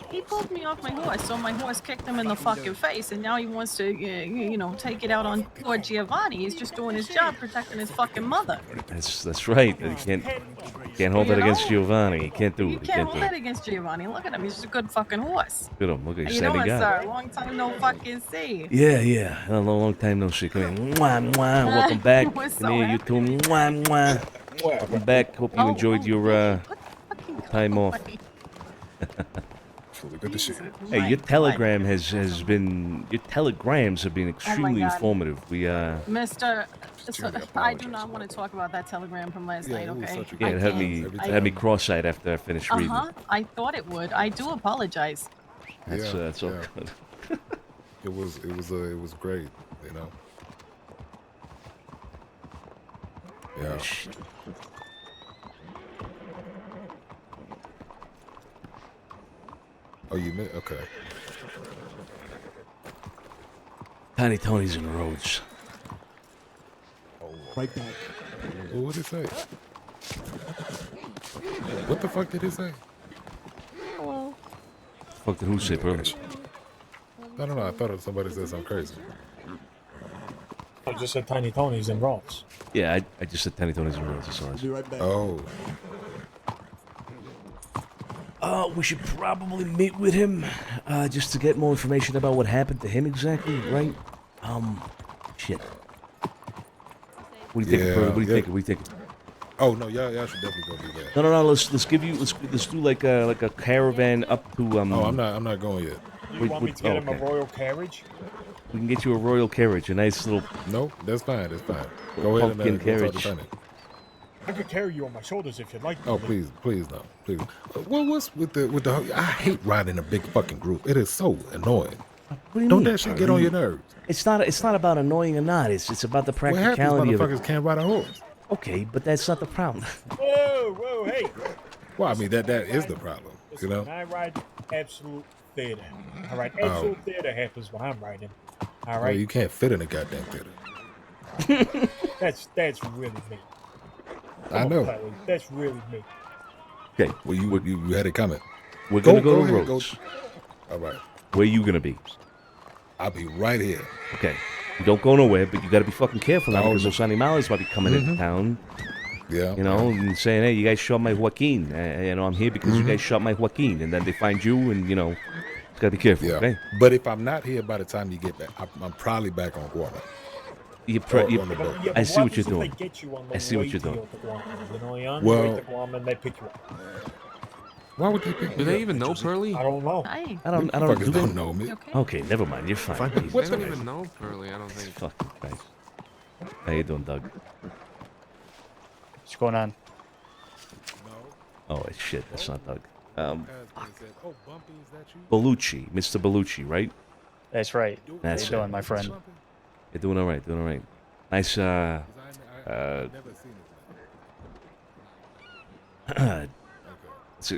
He pulled me off my horse, so my horse kicked him in the fucking face, and now he wants to, you know, take it out on poor Giovanni. He's just doing his job, protecting his fucking mother. That's right. You can't hold that against Giovanni. You can't do it. You You can't can't hold do that it. against Giovanni. Look at him. He's just a good fucking horse. Look at him. Look at How him you doing, standing guy. sir? Long time no fucking see. Yeah. A long time no see. Come here. Mwah. Welcome back. We're Come so here, you two. Mwah. Welcome back. Hope you enjoyed your time off. Good to see you. Hey, your telegrams have been extremely informative. We Mr. I do not want to talk about that telegram from last night, okay? yeah, it had me cross-eyed after I finished reading. I thought it would. I do apologize. That's all yeah. good. It was great, you know. Yeah. Oh, you meant okay. Tiny Tony's in the roads. Right back. What did it say? What the fuck did it say? Well, Fuck did who say, bro? I don't know. I thought somebody said something crazy. I just said Tiny Tony's and Ross. Yeah, I just said Tiny Tony's in the roads. That's all I said. right back. Oh. We should probably meet with him, just to get more information about what happened to him exactly, right? Shit. What do you think, Bert? What do you think? What do you think? Oh no, y'all should definitely go do that. No. Let's do like a caravan up to Oh, I'm not going yet. You want me to get him a royal carriage? We can get you a royal carriage, a nice little. No, that's fine. Go ahead pumpkin and go talk to carriage. Sonny. I could carry you on my shoulders if you'd like. Oh please no, please. Well, what's with the? I hate riding a big fucking group. It is so annoying. What do you Don't mean? that shit get on your nerves? It's not about annoying or not. It's about the What happens? practicality of it. Motherfuckers can't ride a horse. Okay, but that's not the problem. Whoa, hey. Well, I mean that is the problem. You know. When I ride absolute theater. All right, absolute theater happens when I'm riding. All Well, right. you can't fit in a goddamn theater. That's really me. I know. That's really me. Okay. Well, you had it coming. We're gonna go to ahead, Rhodes. All right. Where you gonna be? I'll be right here. Okay. You don't go nowhere, but you gotta be fucking careful now Oh, because those Sonny Mollies might be coming into town. Yeah. You know, and saying, hey, you guys shot my Joaquin. You know, I'm here because you guys shot my Joaquin. And then they find you and, you know, you gotta be careful, Yeah. okay? But if I'm not here by the time you get back, I'm probably back on Guam. I see what you're doing. I see what you're doing. You know, you're on Well- the way to Guam and they pick you up. Why would they pick me Do they up? even know Pearly? I don't know. Hi. I don't Fuckers do they? don't know me. Okay, never mind. You're fine. They Jesus don't Christ. even know Pearly, I don't think. Fucking Christ. How you doing, Doug? What's going on? Oh, shit. That's not Doug. Bellucci. Mr. Bellucci, right? That's right. That's How you doing, my friend? You're doing all right. Doing all right. Nice,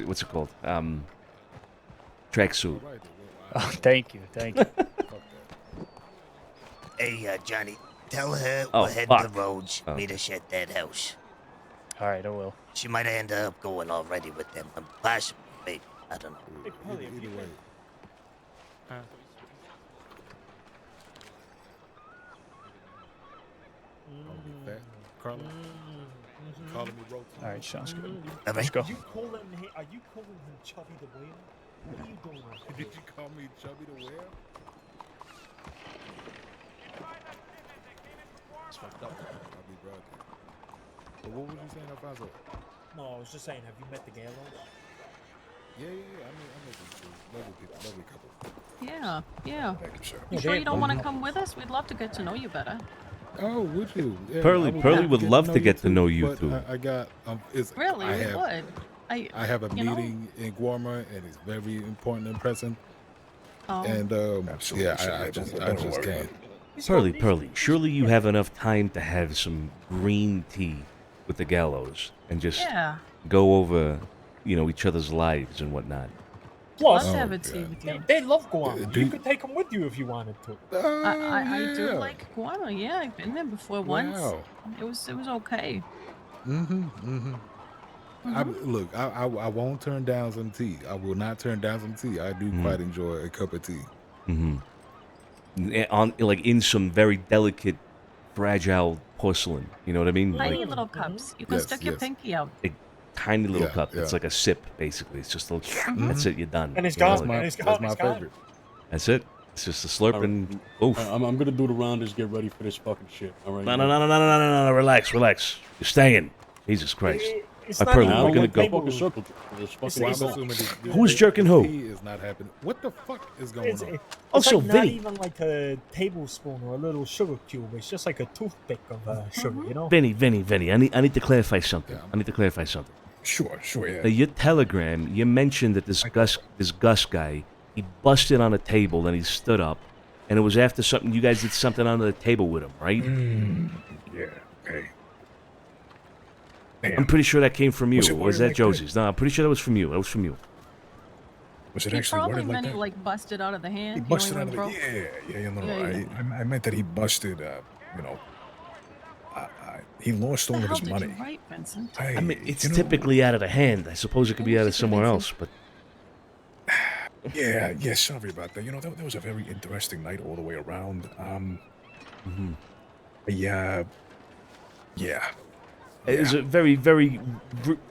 what's it called? Tracksuit. Oh, thank you. Hey, Johnny, tell her Oh, we're heading to fuck. Rhodes. Oh. Meet us at that house. All right, I will. She might end up going already with them. Possibly, maybe. I don't know. Either way. Carla? Calling me Rhodes. All right, sounds good. All Let's go. Are you calling him Chubby the Whale? What are you doing? Did you call me Chubby the Whale? It's fucked up. I'll be broadcast. But what was you saying, Alfonso? No, I was just saying, have you met the Gallows? Yeah. I mean, lovely people, lovely couple. Yeah, yeah. Sure. You sure you don't want to come with us? We'd love to get to know you better. Oh, would you? Yeah, Pearly would love to get to know you but too. I got Really, I we have would. I have a you know? meeting in Guarma, and it's very important and pressing. Oh. And Absolutely, yeah, sir. I Don't just worry. can't. Pearly, surely you have enough time to have some green tea with the gallows and just Yeah. go over, each other's lives and whatnot. Plus, Love to have a tea with you. they love Guam. You could take them with you if you wanted to. I do yeah. like Guano. Yeah, I've been there before once. Wow. It was okay. Look, I won't turn down some tea. I will not turn down some tea. I do quite enjoy a cup of tea. In some very delicate, fragile porcelain. You know what I mean? Tiny little cups. You can stick your pinky out. A tiny little Yeah, cup. It's yeah. like a sip, basically. It's just a little. That's it. You're done. And it's You know, gone. like- And it's gone. It's gone. That's it. It's just a slurping. Oof. I'm gonna do the rounders. Get ready for this fucking shit. All right. No. Relax. You're staying. Jesus Christ. It's My not Pearly, even we're like gonna a go. table. Circle. This Well, I'm fucking assuming this Who's jerking who? tea is not happening. What the fuck is going It's, on? it's Also, like not Vinny. even like a tablespoon or a little sugar cube. It's just like a toothpick of sugar, you know? Vinny. I need to clarify something. Sure, yeah. Now, your telegram, you mentioned that this Gus guy, he busted on a table and he stood up, and it was after something. You guys did something under the table with him, right? Yeah, okay. I'm pretty sure that came from you. Was it Or was worded that like that? Josie's? No, I'm pretty sure that was from you. Was it He actually probably worded like meant that? it like busted out of the hand. He you know, busted he out of went the... broke. Yeah, no, Yeah. I meant that he busted, he lost all What of the his hell did money. you write, Vincent? I mean, it's typically out of the hand. I suppose it could be out of somewhere else, but Yeah, sorry about that. You know, that was a very interesting night all the way around. Yeah. it was a very, very.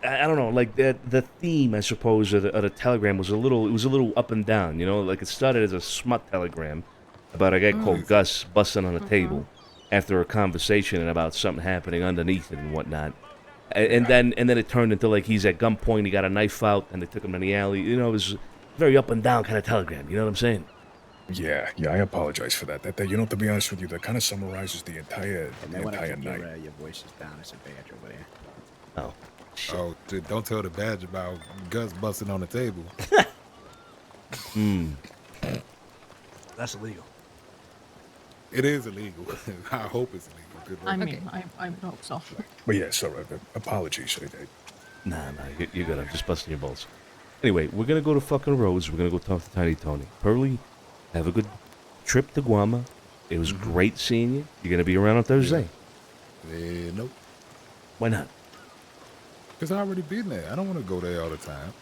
I don't know, like the theme, I suppose, of the telegram was a little up and down. You know, like it started as a smut telegram about a guy called Gus busting on a table after a conversation and about something happening underneath it and whatnot. And then it turned into like he's at gunpoint, he got a knife out, and they took him in the alley. You know, it was very up and down kind of telegram. You know what I'm saying? Yeah, I apologize for that. That you know, to be honest with you, that kind of summarizes the entire Keep night. your voices down. It's a badge over there. Oh. Oh, dude, don't tell the badge about Gus busting on the table. That's illegal. It is illegal. I hope it's illegal. Good I Lord. mean, I hope so. But yeah, sorry. Apologies. Nah, you're good. I'm just busting your balls. Anyway, we're gonna go to fucking Rhodes. We're gonna go talk to Tiny Tony. Pearly, have a good trip to Guama. It was great seeing you. You're gonna be around on Thursday. Nope. Why not? Because I already been there. I don't want to go there all the time.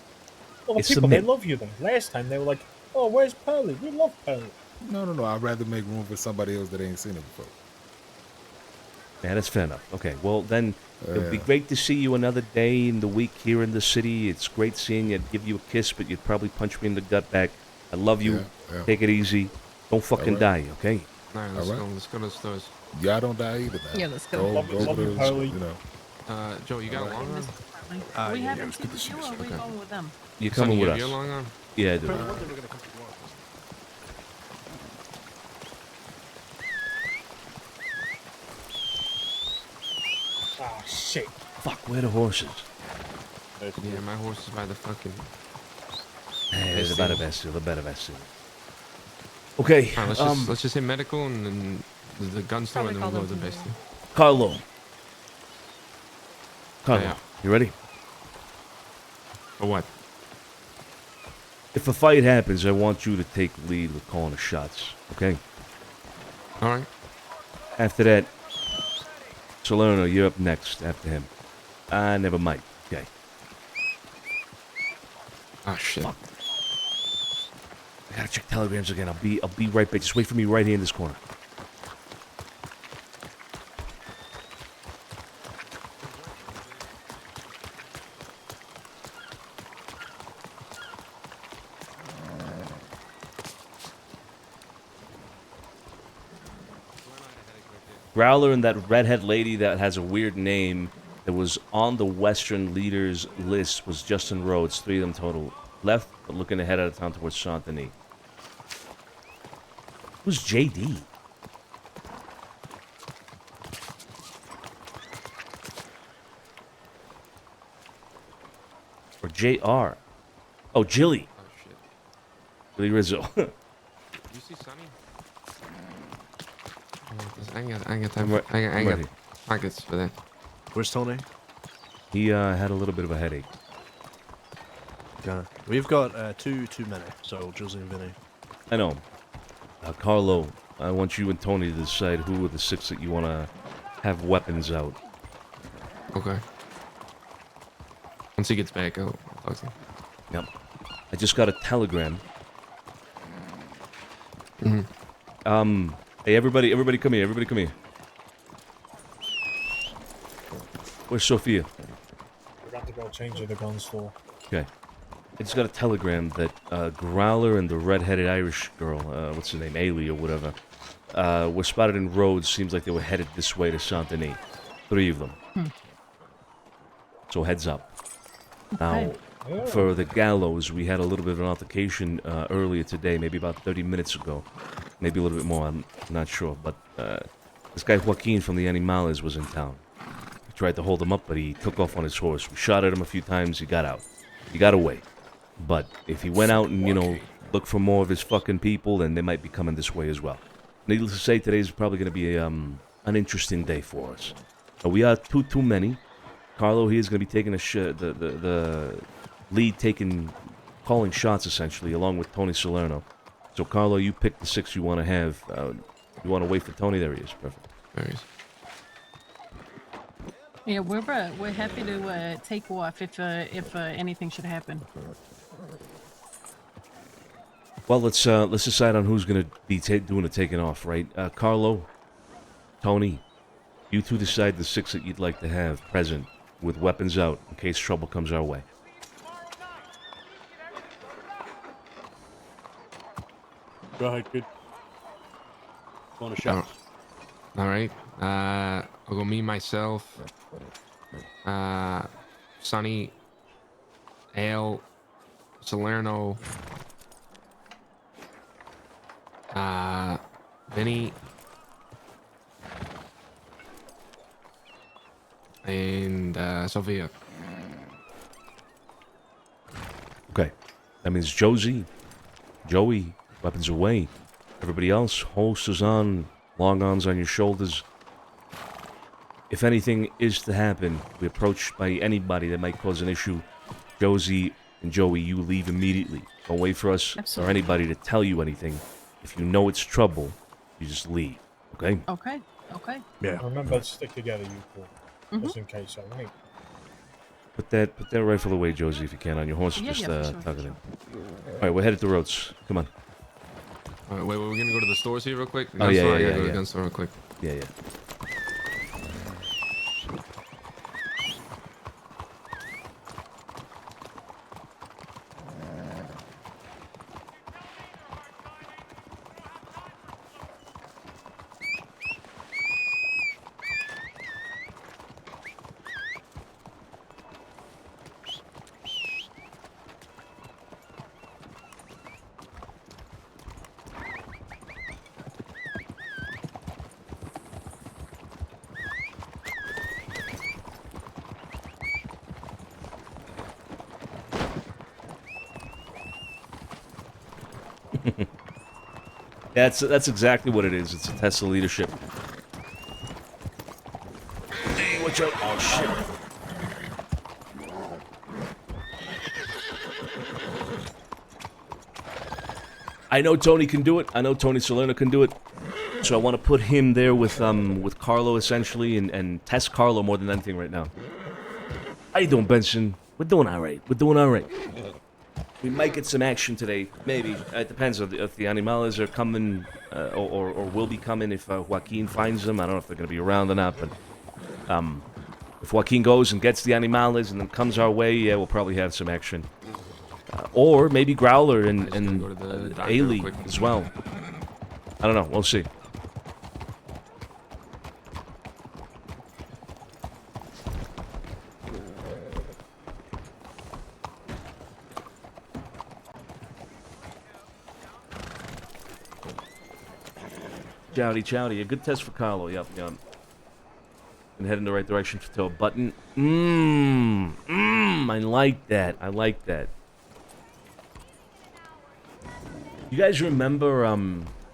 Well, the It's people, they submit. love you then. Last time, they were like, oh, where's Pearly? We love Pearly. No. I'd rather make room for somebody else that ain't seen it before. Yeah, that's fair enough. Okay, well then, it'd be Yeah. great to see you another day in the week here in the city. It's great seeing you. I'd give you a kiss, but you'd probably punch me in the gut back. I love you. Yeah. Take it easy. Don't fucking die, okay? All right, let's go to the stores. Y'all don't die either, man. Yeah, let's go. Go to the, you know. Joe, you got a long run? we yeah, haven't it's good to seen see you, you, or we okay. going with them? You're coming Sonny, with you're us. long on? Yeah, I do. Ah, shit. Fuck, where are the horses? Yeah, my horse is by the fucking... Hey, the better vessel. Okay, All right, let's just hit medical and then the gun store and then we'll go to the base. Carlo. Yeah. You ready? For what? If a fight happens, I want you to take lead with calling the shots, okay? All right. After that, Salerno, you're up next after him. Never mind. Okay. Ah, shit. Fuck. I gotta check telegrams again. I'll be right back. Just wait for me right here in this corner. Growler and that redhead lady that has a weird name that was on the Western leaders list was Justin Rhodes. 3 of them total. left, but looking ahead out of town towards Santini. Who's JD? Or JR? Oh, Jilly. Oh shit. Jilly Rizzo. You see Sonny? I ain't got time. I ain't got pockets for that. Where's Tony? He had a little bit of a headache. Yeah. We've got too many, so Josie and Vinny. I know. Carlo, I want you and Tony to decide who are the 6 that you want to have weapons out. Okay. Once he gets back, I'll talk to him. Yep. I just got a telegram. Hey, everybody come here. Everybody come here. Where's Sophia? We're about to go change at the gun store. Okay. I just got a telegram that Growler and the red-headed Irish girl, what's her name, Ailey or whatever, were spotted in Rhodes. Seems like they were headed this way to Saint-Denis. 3 of them. So heads up. Now, for the gallows, we had a little bit of an altercation earlier today, maybe about 30 minutes ago. Maybe a little bit more, I'm not sure. But this guy Joaquin from the Animales was in town. We tried to hold him up, but he took off on his horse. We shot at him a few times, he got out. He got away. But if he went out and, you know, looked for more of his fucking people, then they might be coming this way as well. Needless to say, today's probably going to be an interesting day for us. We are too many. Carlo here is going to be taking the lead, calling shots essentially, along with Tony Salerno. So Carlo, you pick the 6 you want to have. You want to wait for Tony? There he is. Perfect. There he is. Yeah, we're happy to take off if anything should happen. Well, let's decide on who's going to be doing the taking off, right? Carlo, Tony, you two decide the 6 that you'd like to have present with weapons out in case trouble comes our way. Go ahead, kid. Want a shot? All right. I'll go me, myself, Sonny, Ale, Salerno, Vinny, and Sophia. Okay. That means Joey, weapons away. Everybody else, holsters on, long arms on your shoulders. If anything is to happen, we're approached by anybody that might cause an issue, Josie and Joey, you leave immediately. Don't wait for us or anybody to tell you anything. If you know it's trouble, you just leave. Okay? Okay. Yeah. Remember to stick together, you four. Just in case, alright? Put that rifle away, Josie, if you can, on your horse. Yeah, just for sure, tug it in. Alright, we're headed to Rhodes. Come on. All right, wait, we're gonna go to the stores here real quick. Oh, yeah, I gotta yeah, go to yeah. the gun store real quick. Yeah. That's exactly what it is. It's a test of leadership. Hey, watch out. Oh, shit. I know Tony can do it. I know Tony Salerno can do it. So I want to put him there with Carlo, essentially, and test Carlo more than anything right now. How you doing, Benson? We're doing all right. We might get some action today, maybe. It depends if the Animales are coming or will be coming if Joaquin finds them. I don't know if they're going to be around or not, but if Joaquin goes and gets the Animales and then comes our way, yeah, we'll probably have some action. Or maybe Growler and Ailey as well. I don't know. We'll see. Chowdy, chowdy. A good test for Carlo. Yep, yep. And head in the right direction to a button. I like that. I like that. You guys remember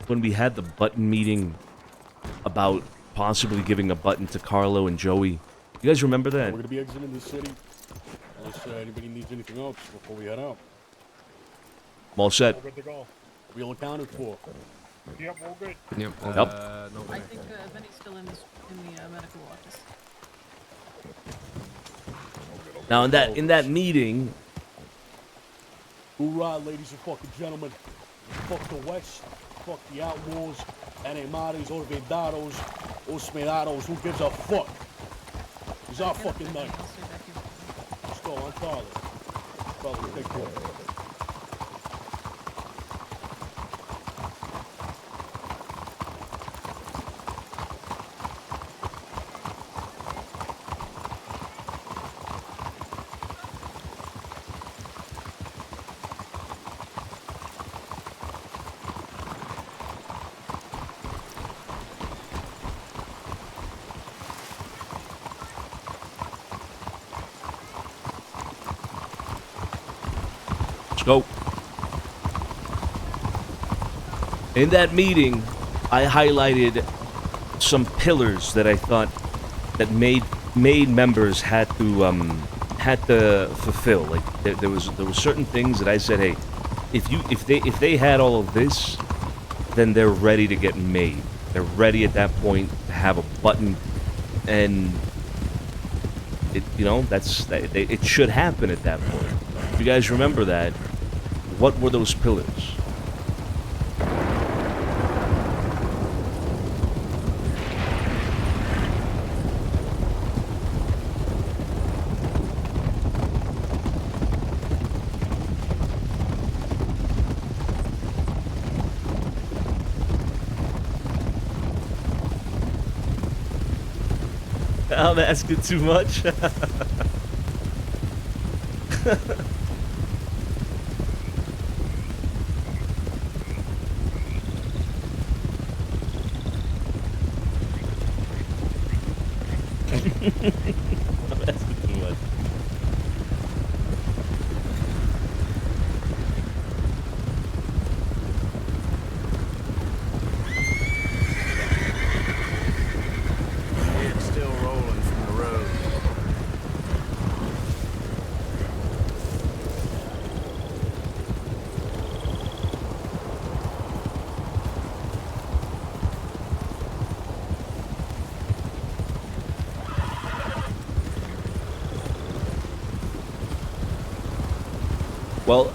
when we had the button meeting about possibly giving a button to Carlo and Joey? You guys remember that? We're gonna be exiting the city unless anybody needs anything else before we head out. I'm all set. Good to go. We all accounted for. Yep, all good. Yep. Yep. No, I think Vinny's still in the medical office. Now in that meeting, Hoorah, ladies and fucking gentlemen. Fuck the West. Fuck the Outlaws. Animales, Olvidados, Osmerados. Who gives a fuck? It's our fucking night. Let's go. I'm Charlie. Charlie, take care. let's go. In that meeting, I highlighted some pillars that I thought that made members had to fulfill. Like there were certain things that I said, hey, if they had all of this, then they're ready to get made. They're ready at that point to have a button, and it should happen at that point. If you guys remember that, what were those pillars? I'm asking too much. I'm asking too much. It's still rolling from the road. Well,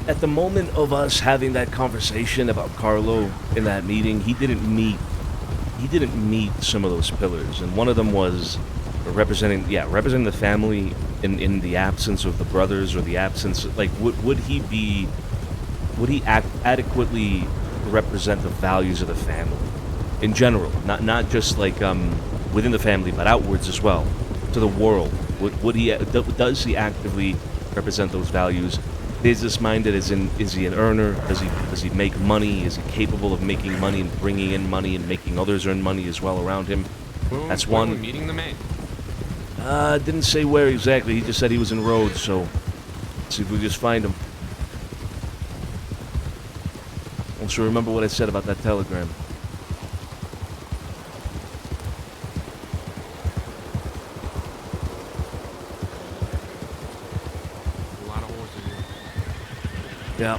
at the moment of us having that conversation about Carlo in that meeting, he didn't meet some of those pillars, and one of them was representing the family in the absence of the brothers, or the absence, like would he adequately represent the values of the family in general, not just like within the family, but outwards as well to the world. Does he actively represent those values? Business-minded, as in, is he an earner? Does he make money? Is he capable of making money and bringing in money and making others earn money as well around him? That's When one. we're meeting the man. Didn't say where exactly. He just said he was in Rhodes, so let's see if we just find him. Also, remember what I said about that telegram. A lot of horses here. Yeah.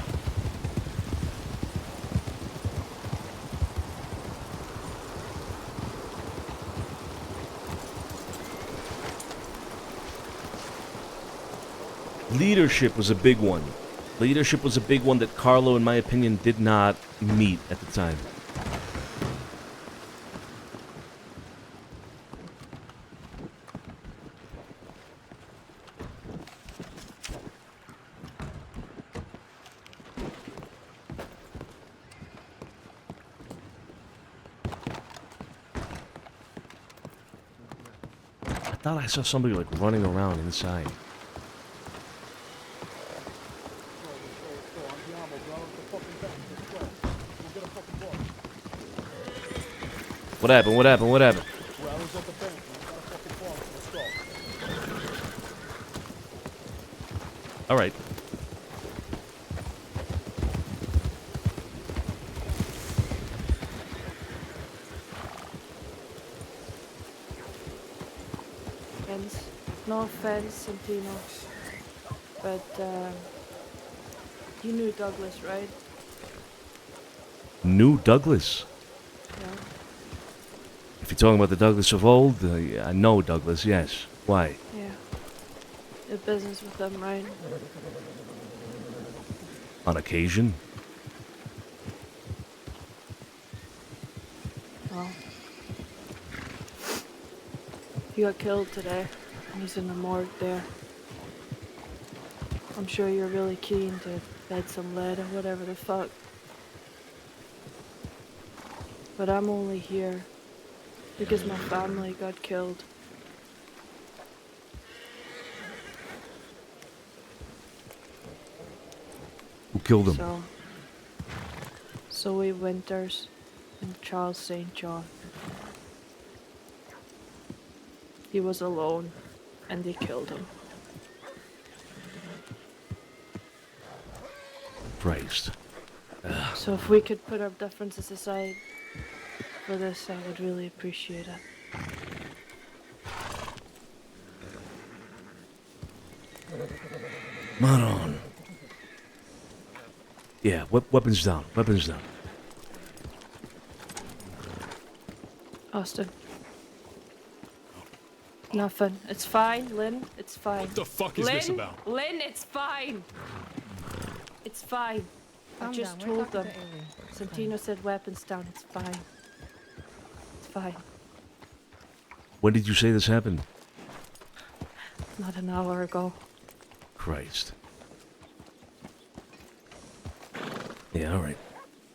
Leadership was a big one. Leadership was a big one that Carlo, in my opinion, did not meet at the time. I thought I saw somebody like running around inside. What happened? What happened? What happened? Well, I was at the bank. And I got a fucking phone for a stop. All right. No offense, Santino, but you knew Douglas, right? New Douglas. Yeah. If you're talking about the Douglas of old, I know Douglas, yes. Why? Yeah. Did business with them, right? On occasion? Well, he got killed today. He's in the morgue there. I'm sure you're really keen to bed some lead or whatever the fuck. But I'm only here because my family got killed. Who killed him? Zoe Winters and Charles St. John. He was alone, and they killed him. Christ. So if we could put our differences aside for this, I would really appreciate it. Maron. Yeah, weapons down. Weapons down. Austin. Nothing. It's fine, Lynn. It's fine. What the fuck is this about? Lynn, it's fine. It's fine. I just told them. Santino said weapons down. It's fine. It's fine. When did you say this happened? Not an hour ago. Christ. Yeah, all right.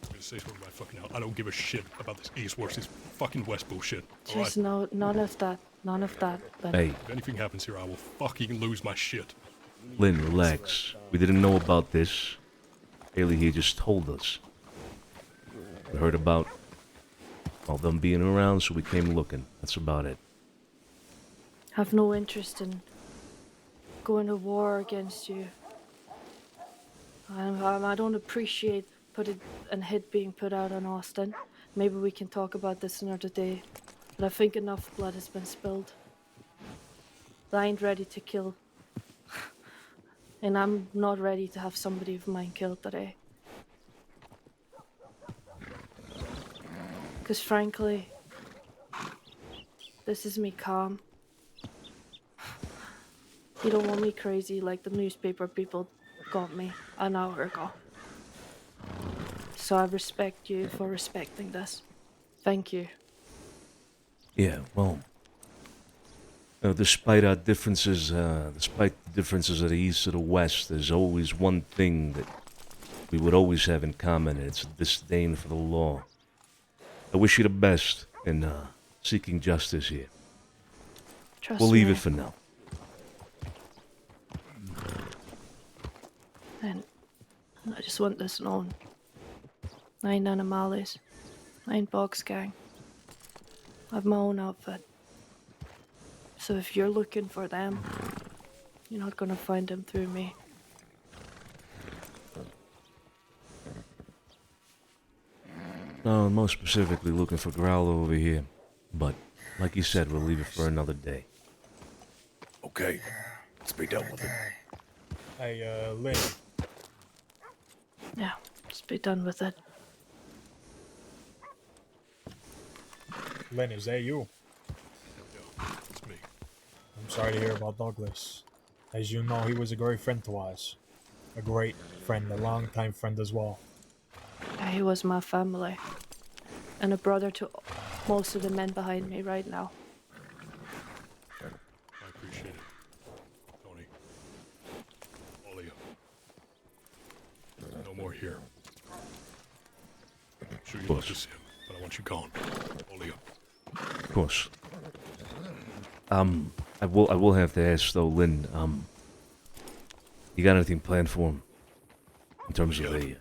I'm gonna say something right fucking out. I don't give a shit about this East versus fucking West bullshit. Just no, none of that. None of that. Lynn. Hey. If anything happens here, I will fucking lose my shit. Lynn, relax. We didn't know about this. Haley here just told us. We heard about all them being around, so we came looking. That's about it. Have no interest in going to war against you. I don't appreciate a hit being put out on Austin. Maybe we can talk about this another day. But I think enough blood has been spilled. I ain't ready to kill. And I'm not ready to have somebody of mine killed today. Because frankly, this is me calm. You don't want me crazy like the newspaper people got me an hour ago. So I respect you for respecting this. Thank you. Yeah, well, despite our differences, despite the differences of the East or the West, there's always one thing that we would always have in common, and it's a disdain for the law. I wish you the best in seeking justice here. We'll leave it for now. And I just want this known. I ain't none of Molly's. I ain't Box Gang. I have my own outfit. So if you're looking for them, you're not gonna find them through me. No, I'm most specifically looking for Growler over here. But, like you said, we'll leave it for another day. Okay, let's be done with it. Hey, Lynn. Yeah, just be done with it. Lynn, is that you? It's me. I'm sorry to hear about Douglas. As you know, he was a great friend to us. A great friend, a long-time friend as well. Yeah, he was my family. And a brother to most of the men behind me right now. I appreciate it. Tony. All of you. No more here. I'm sure you'd love to see him, but I want you gone. All of you. Of course. I will have to ask though, Lynn, you got anything planned for him? In terms of the...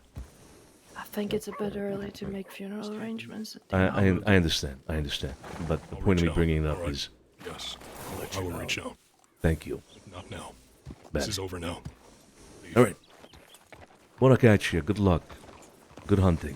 I think it's a bit early to make funeral arrangements. I understand. I understand. But the point of me bringing it up is... Yes, I will reach out. Thank you. Not now. Bad. This is over now. All right. Bonacaccia, good luck. Good hunting.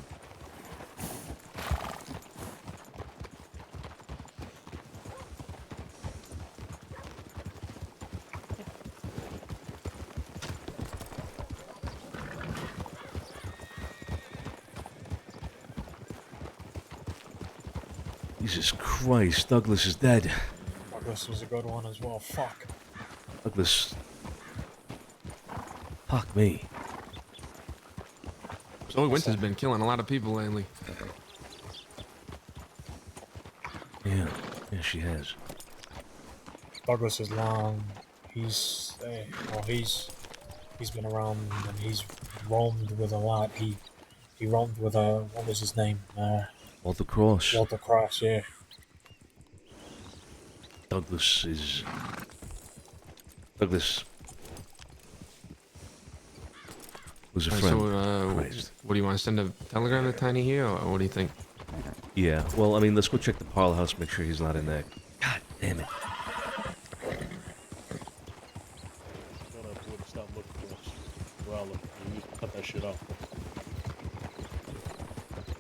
Jesus Christ, Douglas is dead. Douglas was a good one as well. Fuck. Douglas. Fuck me. Zoe Winter's been killing a lot of people lately. Yeah, she has. Douglas is long. He's been around and he's roamed with a lot. He roamed with what was his name? Walter Cross. Walter Cross, yeah. Douglas was a Alright, friend. so, Christ. what do you want to send a telegram to Tiny here, or what do you think? Yeah, well, I mean, let's go check the parlor house, make sure he's not in there. God damn it. Stop looking for us. Well, you need to cut that shit off.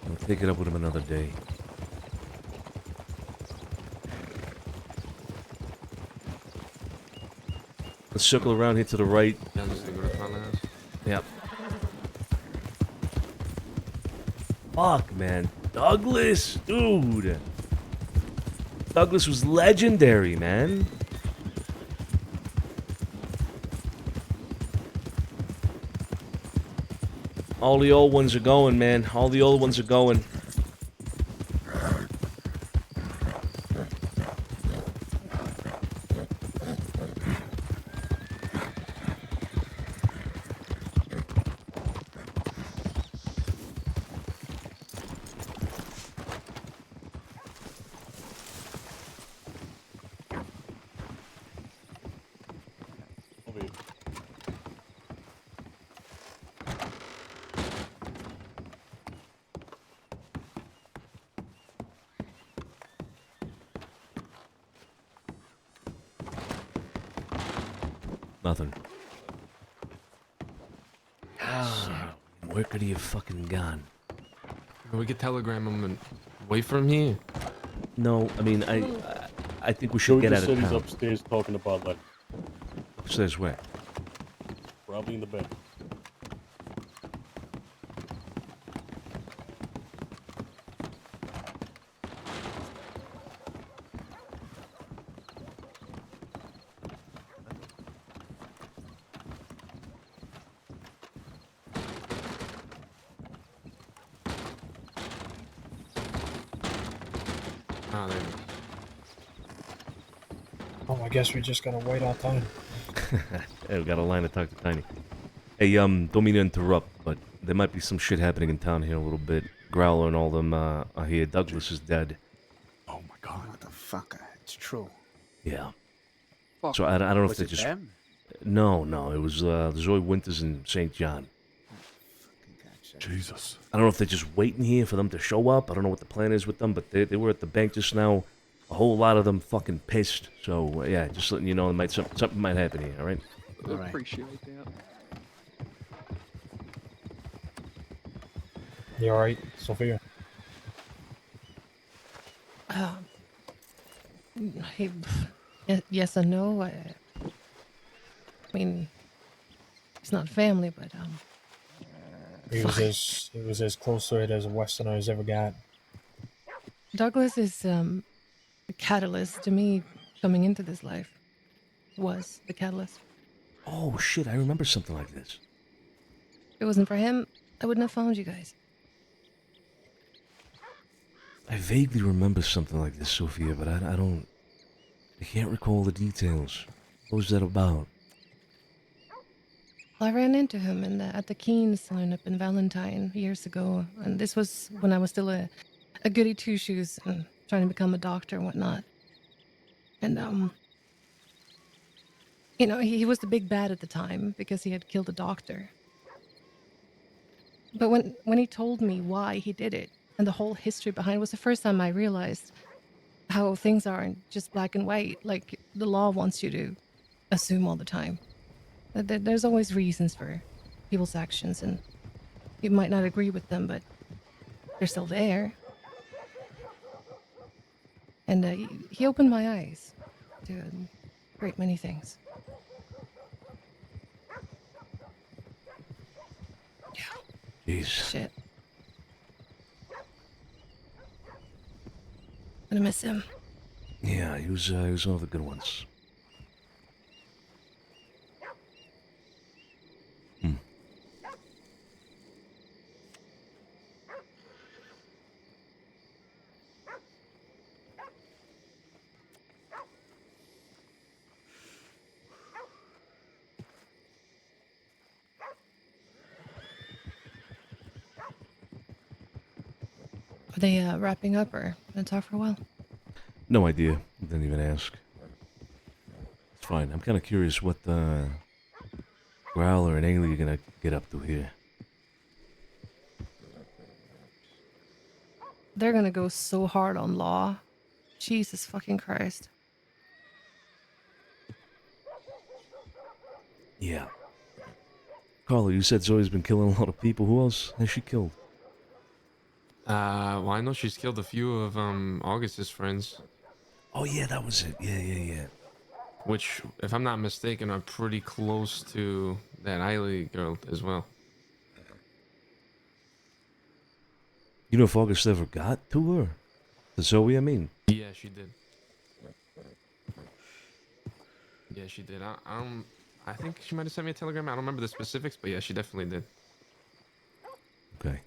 I'll take it up with him another day. Let's circle around here to the right. Yeah, just to go to the parlor house. Yep. Fuck, man. Douglas, dude. Douglas was legendary, man. All the old ones are going, man. All the old ones are going. Nothing. Where could he have fucking gone? We could telegram him and wait for him here. No, I mean, I think we should Joey get out just of said he's town. upstairs talking about like Upstairs where? probably in the bed. Ah, there you go. Oh, I guess we're just gonna wait our time. Hey, we got a line to talk to Tiny. Hey, don't mean to interrupt, but there might be some shit happening in town here in a little bit. Growler and all them are here. Douglas is dead. Oh my god, what the fuck? It's true. Yeah. Fuck. So I don't know if Was they it just... them? No, it was Zoe Winters and St. John. Jesus. I don't know if they're just waiting here for them to show up. I don't know what the plan is with them, but they were at the bank just now. A whole lot of them fucking pissed. So, yeah, just letting you know something might happen here, all right? All right. Appreciate that. You alright, Sophia? Yes and no. I mean, it's not family, but He was as close to it as a Westerner has ever got. Douglas is a catalyst to me coming into this life. Was the catalyst. Oh, shit, I remember something like this. If it wasn't for him, I wouldn't have found you guys. I vaguely remember something like this, Sophia, but I can't recall the details. What was that about? I ran into him at the Keen saloon up in Valentine years ago, and this was when I was still a goody two-shoes and trying to become a doctor and whatnot. And, you know, he was the big bad at the time because he had killed a doctor. But when he told me why he did it and the whole history behind it was the first time I realized how things aren't just black and white like the law wants you to assume all the time. There's always reasons for people's actions, and you might not agree with them, but they're still there. And he opened my eyes to a great many things. Jeez. Shit. Gonna miss him. Yeah, he was one of the good ones. Are they wrapping up or gonna talk for a while? No idea. Didn't even ask. It's fine. I'm kind of curious what the Growler and Ailey are gonna get up to here. They're gonna go so hard on law. Jesus fucking Christ. Yeah. Carla, you said Zoe's been killing a lot of people. Who else has she killed? Well, I know she's killed a few of August's friends. Oh yeah, that was it. Yeah. Which, if I'm not mistaken, are pretty close to that Eiley girl as well. You know if August ever got to her? To Zoe, I mean. Yeah, she did. Yeah, she did. I think she might have sent me a telegram. I don't remember the specifics, but yeah, she definitely did. Okay.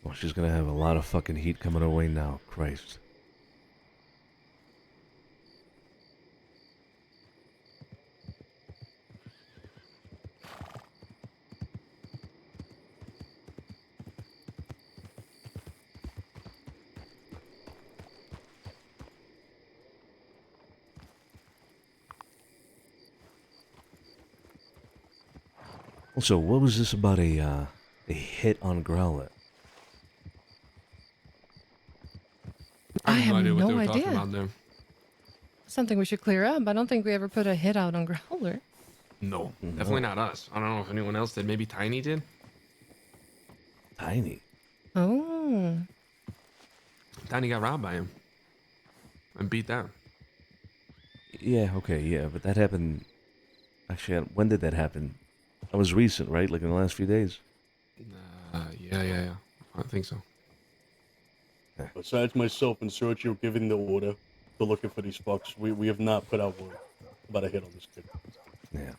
Well, she's gonna have a lot of fucking heat coming her way now. Christ. Also, what was this about a hit on Growler? I have what they no were talking idea. about there. Something we should clear up. I don't think we ever put a hit out on Growler. No, definitely not us. I don't know if anyone else did. Maybe Tiny did. Tiny? Oh. Tiny got robbed by him and beat down. Yeah, okay, yeah, but that happened... Actually, when did that happen? That was recent, right? Like in the last few days? Yeah. I think so. Besides myself and Sergio giving the order to looking for these fucks, we have not put out word about a hit on this kid. Yeah.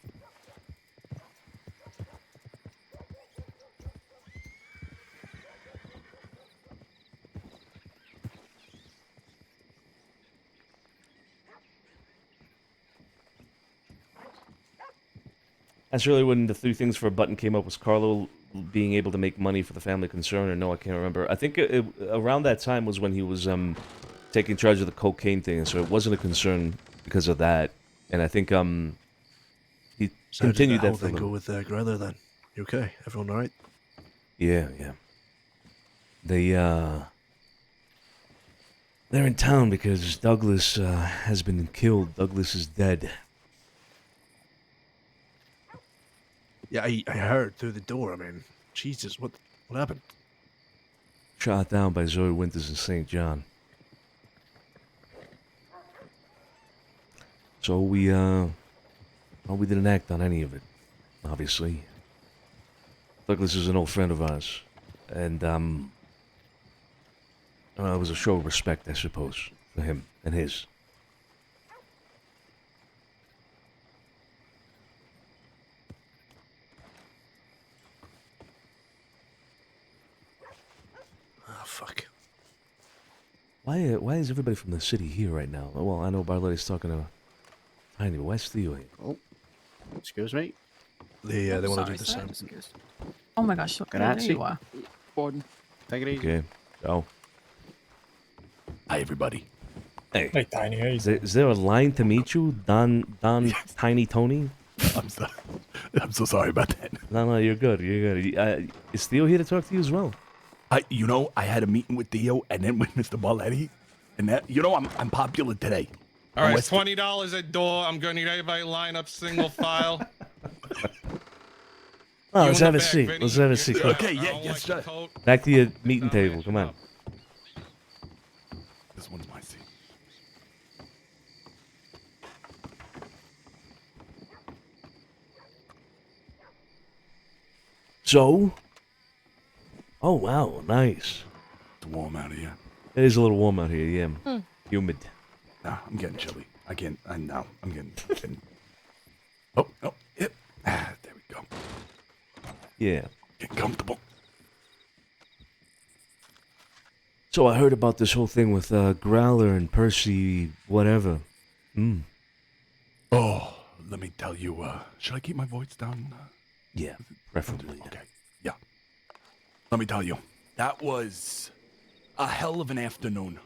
That's really when the three things for a button came up was Carlo being able to make money for the family concern, or no, I can't remember. I think around that time was when he was taking charge of the cocaine thing, so it wasn't a concern because of that. And I think he So continued how that did for they a go little. with Growler then? You okay? Everyone all right? Yeah. They're in town because Douglas has been killed. Douglas is dead. Yeah, I heard through the door. I mean, Jesus, what happened? Shot down by Zoe Winters in St. John. So we didn't act on any of it, obviously. Douglas is an old friend of ours, and it was a show of respect, I suppose, for him and his. Oh, fuck. Why is everybody from the city here right now? Well, I know Barletti's talking to Tiny, but why's Theo here? Oh, excuse me. They want to Sorry, do the sir. same. Excuse. Oh my gosh, look at Grazie. you are. Gordon, take it easy. Okay, ciao. Hi, everybody. Hey. Hey, Tiny, how you Is there a line to meet you, Don Tiny Tony? I'm sorry. I'm so sorry about that. No, you're good. You're good. Is Theo here to talk to you as well? I had a meeting with Theo and then with Mr. Barletti, and that I'm popular today. All right, West- $20 a door. I'm gonna need everybody line up single file. Oh, You let's in have the a back, seat. Vinny. Let's have a seat. Okay, I yeah, don't yes, like the sir. coat. Back to your meeting table. Come on. This one's my seat. So? Oh, wow. Nice. It's warm out here. It is a little warm out here, yeah. Humid. Nah, I'm getting chilly. I'm getting. Oh, yep. There we go. Yeah. Getting comfortable. So I heard about this whole thing with Growler and Percy, whatever. Oh, let me tell you. Should I keep my voice down? Yeah, preferably. Okay. Yeah. Let me tell you, that was a hell of an afternoon.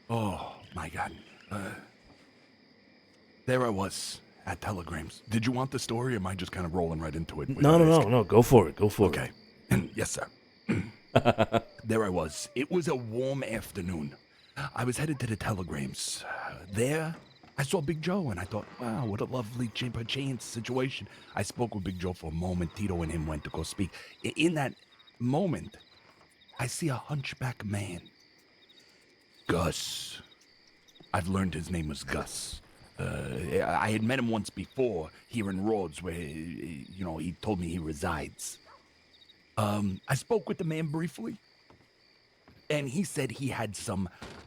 Oh my God. There I was at Telegrams. Did you want the story, or am I just kind of rolling right into it? No. Go for it. Go for it. Okay. Yes, sir. There I was. It was a warm afternoon. I was headed to the Telegrams. There, I saw Big Joe, and I thought, wow, what a lovely chance situation. I spoke with Big Joe for a moment. Tito and him went to go speak. In that moment, I see a hunchback man. Gus. I've learned his name was Gus. I had met him once before here in Rhodes, where, he told me he resides. I spoke with the man briefly, and he said he had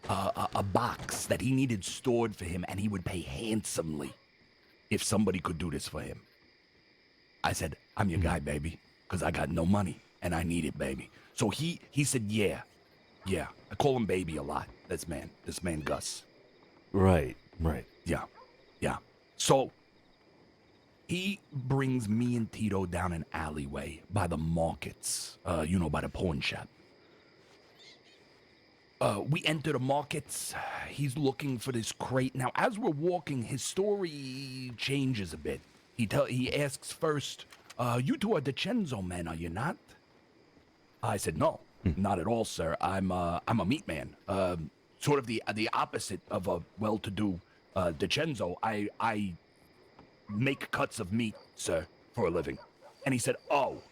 a box that he needed stored for him, and he would pay handsomely if somebody could do this for him. I said, I'm your guy, baby, because I got no money, and I need it, baby. So he said, yeah. I call him baby a lot, this man Gus. Right. Yeah. So he brings me and Tito down an alleyway by the markets, by the pawn shop. We enter the markets. He's looking for this crate. Now, as we're walking, his story changes a bit. He asks first, you two are DiCenzo men, are you not? I said, no, not at all, sir. I'm a meat man. Sort of the opposite of a well-to-do DiCenzo. I make cuts of meat, sir, for a living. And he said, oh.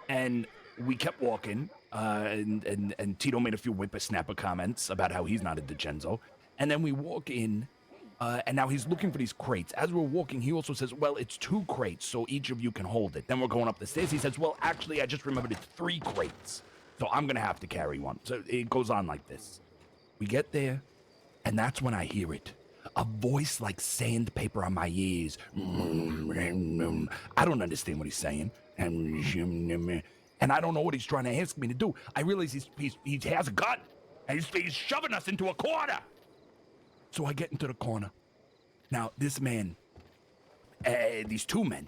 And we kept walking, and Tito made a few whippersnapper comments about how he's not a DiCenzo. And then we walk in, and now he's looking for these crates. As we're walking, he also says, well, it's 2 crates, so each of you can hold it. Then we're going up the stairs. He says, well, actually, I just remembered it's 3 crates, so I'm going to have to carry one. So it goes on like this. We get there, and that's when I hear it. A voice like sandpaper on my ears. I don't understand what he's saying. And I don't know what he's trying to ask me to do. I realize he has a gun, and he's shoving us into a corner. So I get into the corner. Now, this man, these 2 men,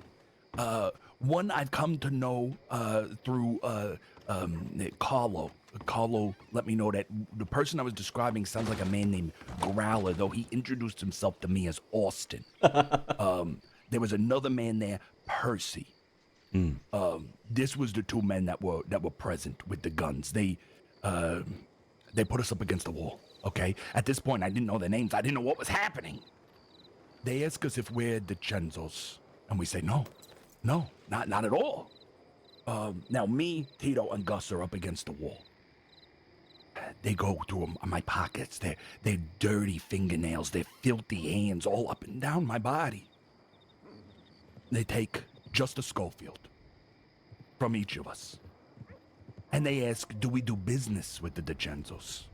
one I've come to know through Carlo. Carlo let me know that the person I was describing sounds like a man named Growler, though he introduced himself to me as Austin. There was another man there, Percy. This was the 2 men that were present with the guns. They put us up against the wall. Okay. At this point, I didn't know their names. I didn't know what was happening. They ask us if we're DiCenzos, and we say no, not at all. Now me, Tito, and Gus are up against the wall. They go through my pockets. Their dirty fingernails, their filthy hands, all up and down my body. They take just a Schofield from each of us. And they ask, do we do business with the DiCenzos?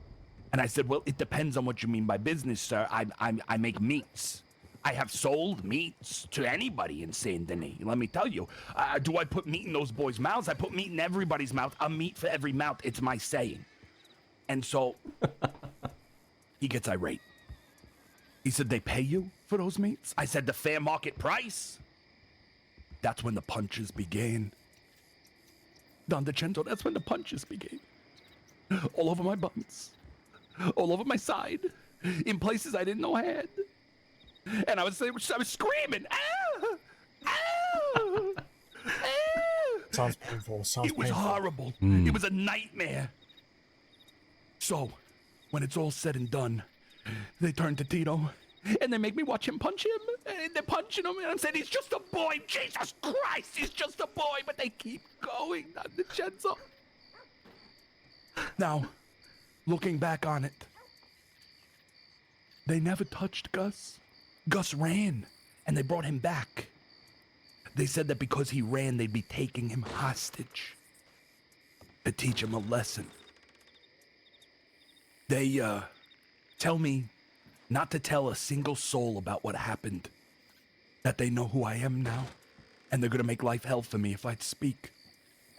And I said, well, it depends on what you mean by business, sir. I make meats. I have sold meats to anybody in Saint Denis. Let me tell you. Do I put meat in those boys' mouths? I put meat in everybody's mouth. A meat for every mouth. It's my saying. And so he gets irate. He said, they pay you for those meats? I said, the fair market price. That's when the punches began. Don DiCenzo, that's when the punches began. All over my buttons. All over my side. In places I didn't know I had. And I was screaming, ah! Ah! Sounds painful. Sounds It was painful. horrible. Mm. It was a nightmare. So, when it's all said and done, they turn to Tito, and they make me watch him punch him, and they're punching him, and I'm saying, he's just a boy, Jesus Christ, he's just a boy, but they keep going, not DiCenzo. Now, looking back on it, they never touched Gus. Gus ran, and they brought him back. They said that because he ran, they'd be taking him hostage to teach him a lesson. They, tell me not to tell a single soul about what happened, that they know who I am now, and they're gonna make life hell for me if I speak.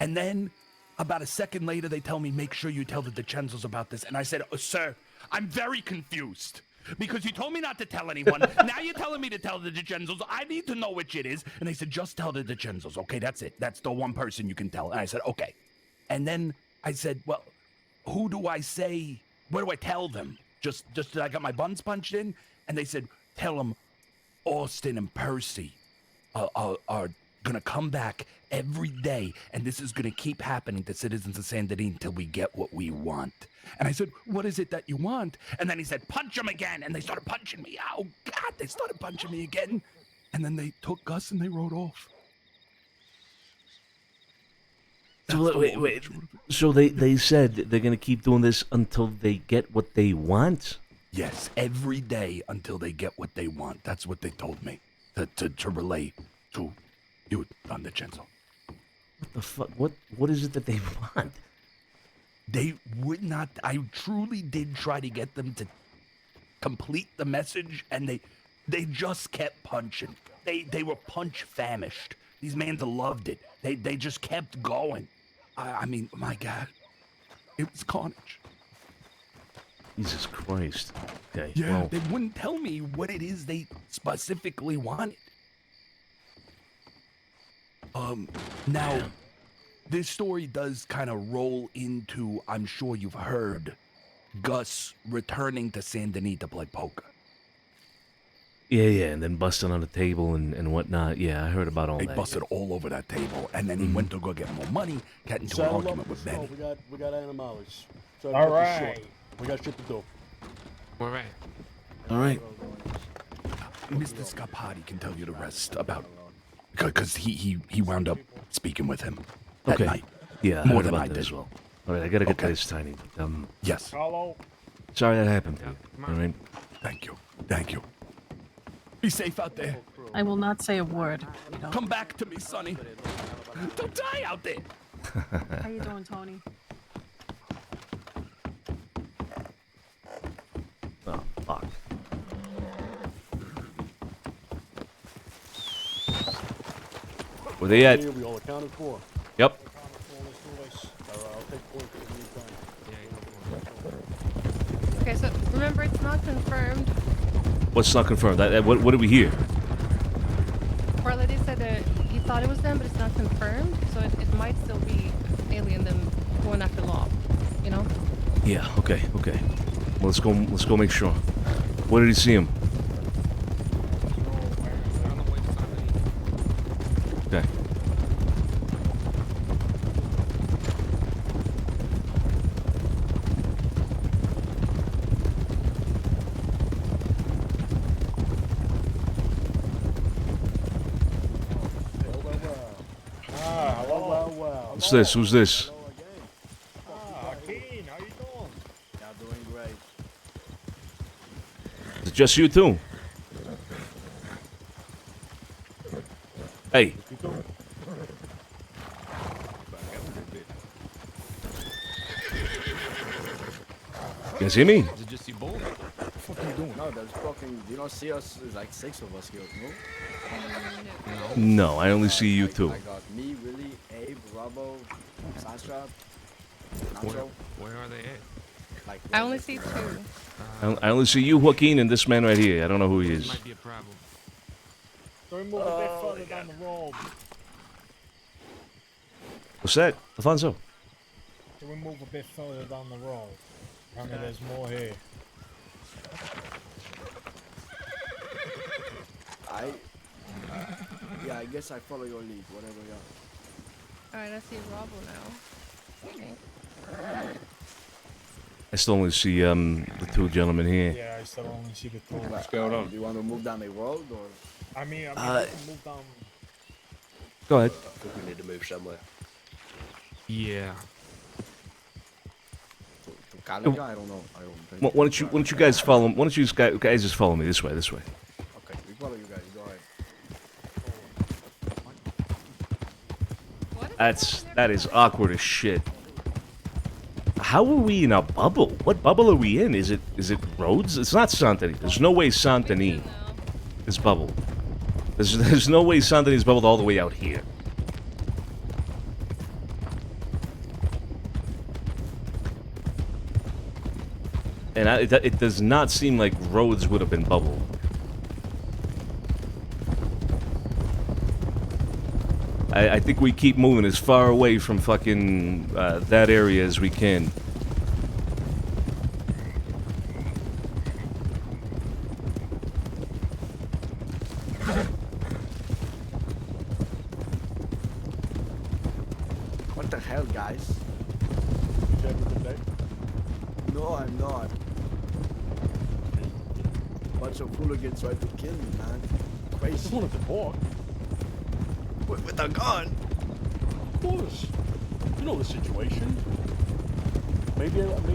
And then, about a second later, they tell me, make sure you tell the DiCenzos about this. And I said, oh, sir, I'm very confused. Because you told me not to tell anyone. Now you're telling me to tell the DiCenzos. I need to know which it is. And they said, just tell the DiCenzos. Okay, that's it. That's the one person you can tell. And I said, okay. And then I said, well, who do I say? What do I tell them? Just that I got my buns punched in? And they said, tell them Austin and Percy are gonna come back every day, and this is gonna keep happening to citizens of San Denis until we get what we want. And I said, what is it that you want? And then he said, punch him again. And they started punching me. Oh, God, they started punching me again. And then they took Gus and they rode off. So wait. So they said they're gonna keep doing this until they get what they want? Yes, every day until they get what they want. That's what they told me to relay to you, Don DiCenzo. What the fuck? What is it that they want? They would not. I truly did try to get them to complete the message, and they just kept punching. They were punch famished. These mans loved it. They just kept going. I mean, my God, it was carnage. Jesus Christ. Okay. Yeah, Well, they wouldn't tell me what it is they specifically wanted. Now, this story does kind of roll into, I'm sure you've heard, Gus returning to San Denis to play poker. yeah, and then busting on the table and whatnot. Yeah, I heard about all They that. busted all over that table, and then he went to go get more money, got into an Saddle argument up, with let's go. Benny. We got animals. So All right. We got shit to do. All right. All right. Mr. Scarpati can tell you the rest about, because he wound up speaking with him that Okay. night. Yeah, I more heard than about I that did. as well. All right, I gotta get Okay. to this, Tiny. Yes. Hello. Sorry that happened to you. All right. Thank you. Thank you. Be safe out there. I will not say a word. Come back to me, Sonny. Don't die out there. How you doing, Tony? Oh, fuck. Where they at? We all accounted for. Yep. I'll take point in the meantime. Okay, so remember, it's not confirmed. What's not confirmed? What did we hear? Barlady said that he thought it was them, but it's not confirmed, so it might still be alien them going after law, you know? Yeah. Okay. Well, let's go make sure. Where did he see him? Okay. Well. What's this? Who's this? Keen, how you doing? Y'all doing great. Is it just you two? Hey. You guys hear me? Is it just you both? What the fuck are you doing? No, there's fucking. You don't see us? There's like 6 of us here, no? No, I only see you two. I got me, Willie, Abe, Robbo, Sasha, Nacho. Where are they at? Like, I only see 2. I only see you, Joaquin, and this man right here. I don't know who he is. Might be a problem. So we move a bit further down the road. What's that, Alfonso? So we move a bit further down the road. I mean, there's more here. Yeah, I guess I follow your lead, whatever you are. Alright, I see Robbo now. Okay. I still only see the two gentlemen here. Yeah, I still only see the two. What's going on? Do you want to move down the road or? I mean, we Uh, can move down. Go ahead. I think we need to move somewhere. Yeah. To Calica? I don't know. I don't think. Why don't you guys follow? Why don't you guys just follow me this way? This way. Okay, we follow you guys. Go ahead. That is awkward as shit. How are we in a bubble? What bubble are we in? Is it Rhodes? It's not Santini. There's no way Santini is bubbled. There's no way Santini is bubbled all the way out here. And it does not seem like Rhodes would have been bubbled. I think we keep moving as far away from fucking that area as we can. What the hell, guys? No, I'm not. Bunch of hooligans tried to kill me, man. Crazy. Just wanted to talk. With a gun? Of course. You know the situation. Maybe I was there.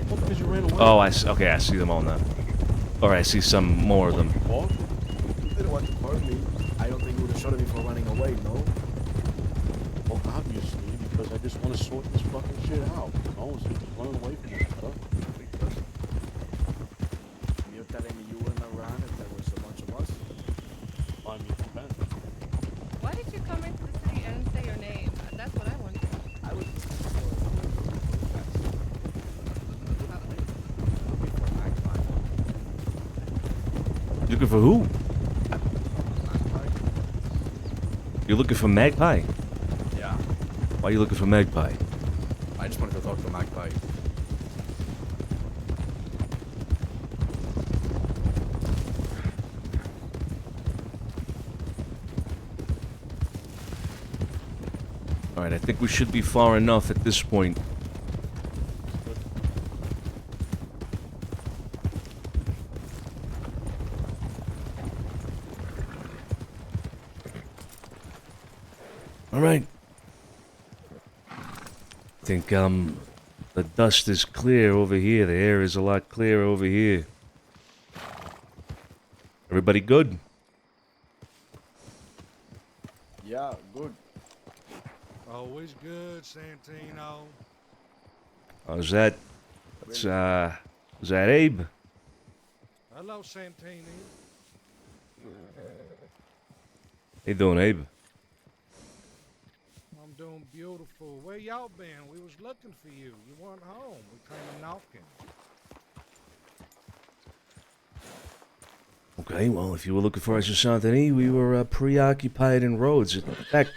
Because you ran away. Oh, okay, I see them all now. Or I see some more of them. You didn't want to hurt me. I don't think you would have shot at me for running away, no? Well, obviously, because I just want to sort this fucking shit out. You know, so just running away from this stuff. You're telling me you wouldn't have run if there was a bunch of us? I mean, depends. Why did you come into the city and say your name? That's what I want to know. I was Looking for who? You're looking for Magpie? Yeah. Why are you looking for Magpie? I just wanted to talk to Magpie. Alright, I think we should be far enough at this point. Alright. I think, the dust is clear over here. The air is a lot clearer over here. Everybody good? Yeah, good. Always good, Santino. How's that? That's, is that Abe? Hello, Santini. How you doing, Abe? I'm doing beautiful. Where y'all been? We was looking for you. You weren't home. We came knocking. Okay, well, if you were looking for us in Santini, we were preoccupied in Rhodes. In fact,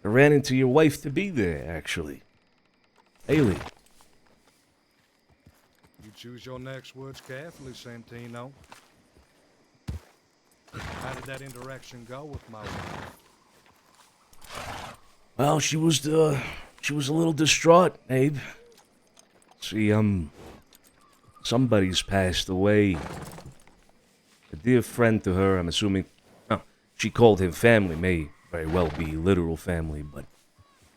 I ran into your wife-to-be there, actually. Haley. You choose your next words carefully, Santino. How did that interaction go with my wife? Well, she was a little distraught, Abe. See, somebody's passed away. A dear friend to her, I'm assuming. Oh, she called him family, may very well be literal family, but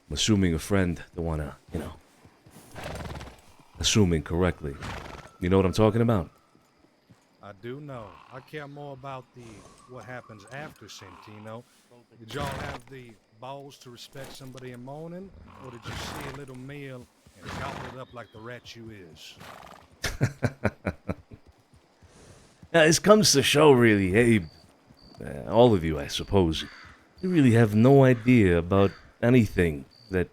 I'm assuming a friend. Don't wanna, assuming correctly. You know what I'm talking about? I do know. I care more about what happens after Santino. Did y'all have the balls to respect somebody in mourning, or did you see a little meal and gobble it up like the rat you is? Now, this comes to show, really, Abe. All of you, I suppose. You really have no idea about anything. That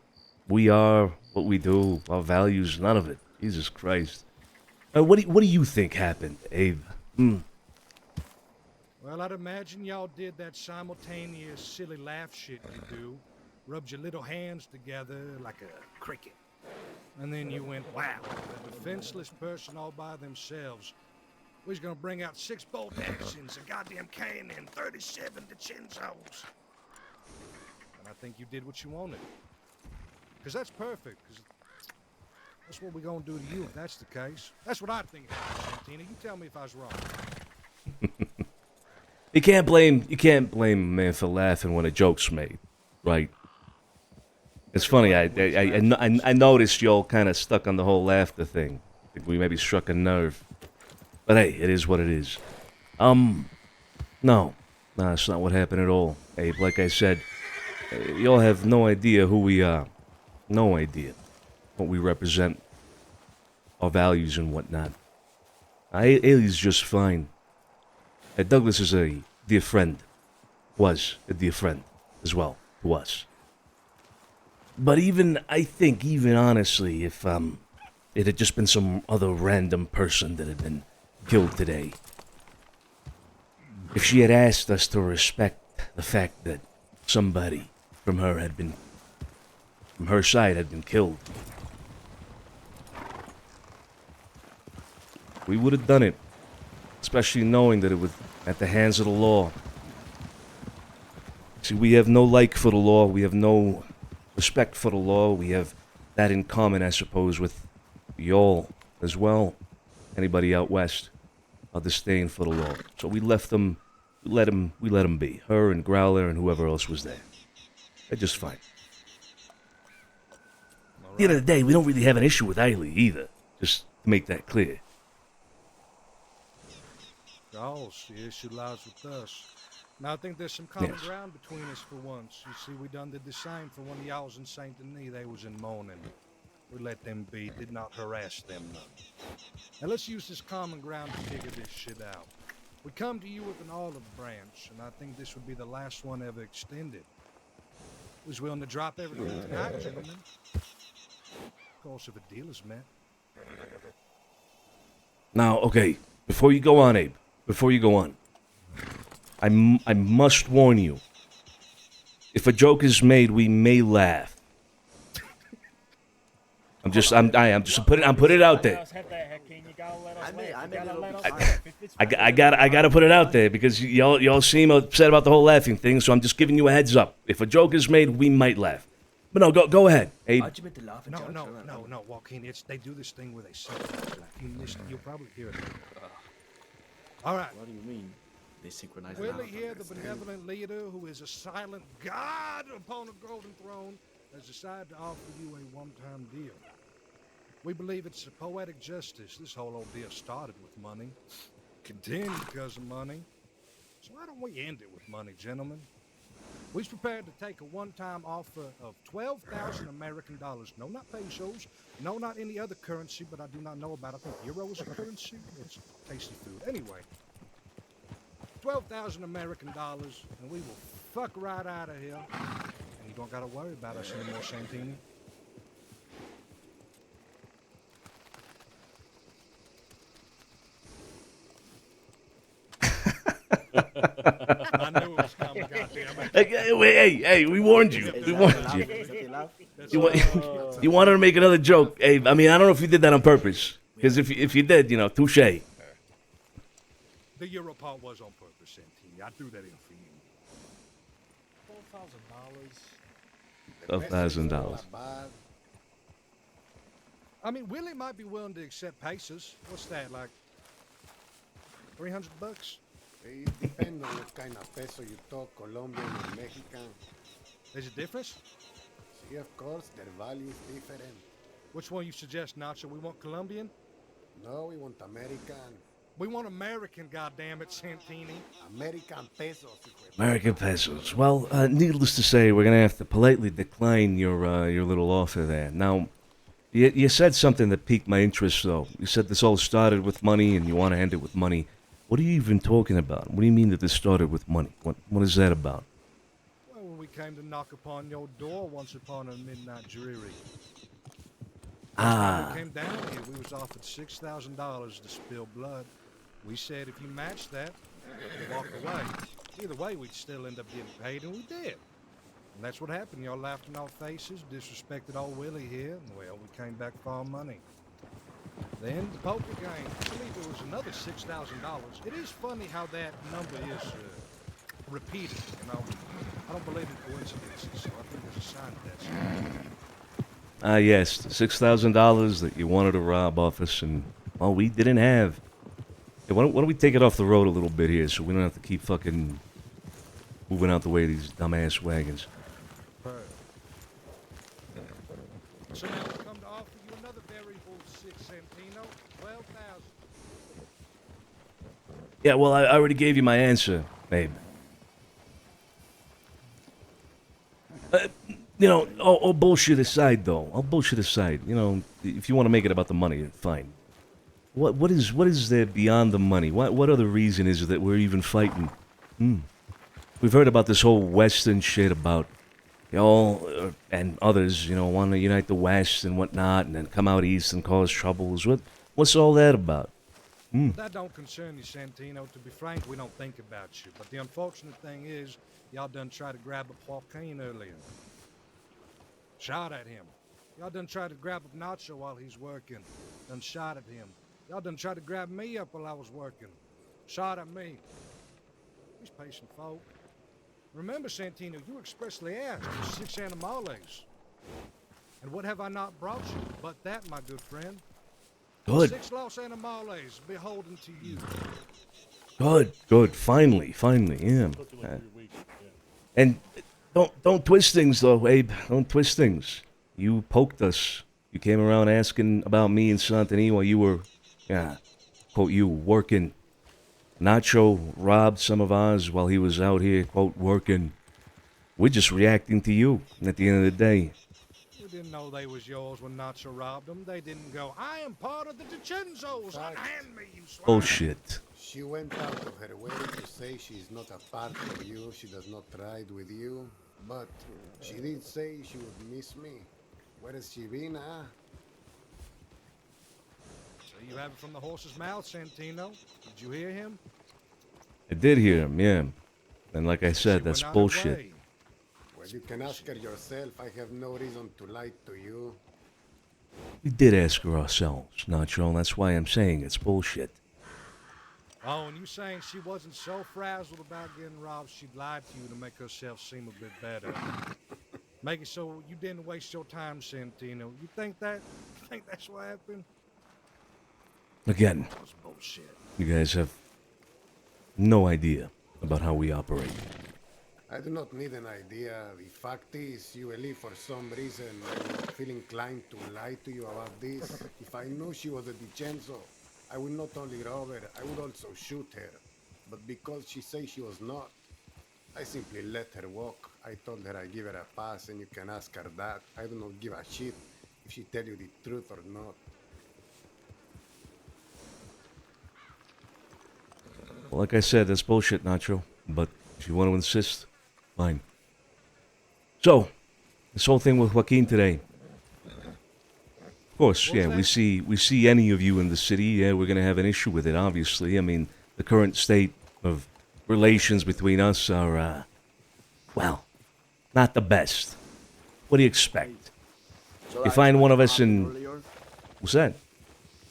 we are, what we do, our values, none of it. Jesus Christ. What do you think happened, Abe? Well, I'd imagine y'all did that simultaneous silly laugh shit you do. Rubbed your little hands together like a cricket. And then you went, wow, a defenseless person all by themselves We was gonna bring out 6 bolt actions, a goddamn cannon, and 37 DiCenzos. And I think you did what you wanted. Because that's perfect, because that's what we're gonna do to you if that's the case. That's what I think, Santino. You tell me if I was wrong. You can't blame a man for laughing when a joke's made, right? It's funny. I noticed y'all kind of stuck on the whole laughter thing. I think we maybe struck a nerve, but hey, it is what it is. No, that's not what happened at all, Abe. Like I said, y'all have no idea who we are, no idea what we represent, our values and whatnot. Ailey's just fine. Douglas is a dear friend, was a dear friend as well to us. But I think honestly, if it had just been some other random person that had been killed today, if she had asked us to respect the fact that somebody from her side had been killed, we would have done it, especially knowing that it was at the hands of the law. See, we have no like for the law, we have no respect for the law. We have that in common, I suppose, with y'all as well. Anybody out west, are disdain for the law. So we left them, we let them be. Her and Growler and whoever else was there. They're just fine. At the end of the day, we don't really have an issue with Eiley either. Just to make that clear. Oh, the issue lies with us. Now, I think there's some common ground between us for once. You see, we done did the same for when y'all's in Saint Denis. They was in mourning. We let them be, did not harass them none. Now, let's use this common ground to figure this shit out. We come to you with an olive branch, and I think this would be the last one ever extended. Was willing to drop everything tonight, gentlemen. Of course, if a deal is met. Now, okay, before you go on, Abe, before you go on, I must warn you. If a joke is made, we may laugh. I'm putting it out there. I gotta put it out there because y'all seem upset about the whole laughing thing, so I'm just giving you a heads up. If a joke is made, we might laugh. But no, go ahead, Abe. No, Joaquin. They do this thing where they say, you'll probably hear it. All right. What do you mean? They synchronize. Willie here, the benevolent leader who is a silent god upon a golden throne, has decided to offer you a one-time deal. We believe it's a poetic justice. This whole ordeal started with money, continued because of money. So why don't we end it with money, gentlemen? We're prepared to take a one-time offer of 12,000 American dollars. No, not pesos. No, not any other currency, but I do not know about. I think euro is a currency. It's tasty food. Anyway, 12,000 American dollars, and we will fuck right out of here. And you don't gotta worry about us anymore, Santini. I knew it was coming, goddammit. Hey, we warned you. We warned you. You wanted to make another joke. Hey, I mean, I don't know if you did that on purpose. Because if you did, touche. The euro part was on purpose, Santini. I threw that in for you. $12,000. I mean, Willie might be willing to accept pesos. What's that, like $300? It depends on what kind of peso you talk, Colombian or Mexican. There's a difference? See, of course, their value is different. Which one you suggest, Nacho? We want Colombian? No, we want American. We want American, goddammit, Santini. American pesos. American pesos. Well, needless to say, we're gonna have to politely decline your little offer there. Now, you said something that piqued my interest, though. You said this all started with money, and you want to end it with money. What are you even talking about? What do you mean that this started with money? What is that about? Well, when we came to knock upon your door once upon a midnight dreary. When we came down here, we was offered $6,000 to spill blood. We said if you matched that, we'd walk away. Either way, we'd still end up getting paid, and we did. And that's what happened. Y'all laughed in our faces, disrespected old Willie here, and well, we came back for our money. Then the poker game. I believe it was another $6,000. It is funny how that number is repeated, you know. I don't believe in coincidences, so I think there's a sign of that somewhere. Yes, $6,000 that you wanted to rob off us, and well, we didn't have. Hey, why don't we take it off the road a little bit here, so we don't have to keep fucking moving out the way of these dumbass wagons. So now we come to offer you another variable 6 Santino, 12,000. Yeah, well, I already gave you my answer, babe. You know, all bullshit aside, though. All bullshit aside, you know, if you want to make it about the money, fine. What is there beyond the money? What other reason is it that we're even fighting? We've heard about this whole Western shit about y'all and others, you know, want to unite the West and whatnot, and then come out east and cause troubles. What's all that about? That don't concern you, Santino. To be frank, we don't think about you. But the unfortunate thing is, y'all done tried to grab up Joaquin earlier. Shot at him. Y'all done tried to grab up Nacho while he's working. Done shot at him. Y'all done tried to grab me up while I was working. Shot at me. These patient folk. Remember, Santino, you expressly asked for 6 animales. And what have I not brought you but that, my good friend? Good. 6 Los Animales beholden to you. Good. Finally, yeah. And don't twist things, though, Abe. Don't twist things. You poked us. You came around asking about me and Santini while you were, quote, you working. Nacho robbed some of ours while he was out here, quote, working. We're just reacting to you at the end of the day. You didn't know they was yours when Nacho robbed them. They didn't go, I am part of the DiCenzos. Unhand me, you swine. Bullshit. She went out of her way to say she's not a part of you, she does not ride with you, but she did say she would miss me. Where has she been, huh? So you have it from the horse's mouth, Santino. Did you hear him? I did hear him, yeah. And like I said, that's bullshit. Well, you can ask her yourself. I have no reason to lie to you. We did ask her ourselves, Nacho, and that's why I'm saying it's bullshit. Oh, and you saying she wasn't so frazzled about getting robbed, she'd lied to you to make herself seem a bit better. Make it so you didn't waste your time, Santino. You think that's what happened? Again, That's bullshit. you guys have no idea about how we operate. I do not need an idea. The fact is, you believe for some reason I would feel inclined to lie to you about this. If I knew she was a DiCenzo, I would not only rob her, I would also shoot her. But because she says she was not, I simply let her walk. I told her I give her a pass and you can ask her that. I do not give a shit if she tell you the truth or not. Well, like I said, that's bullshit, Nacho. But if you want to insist, fine. So, this whole thing with Joaquin today. Of course, yeah, we see any of you in the city, yeah, we're gonna have an issue with it, obviously. I mean, the current state of relations between us are, well, not the best. What do you expect? So You find one of us in... earlier? What's that?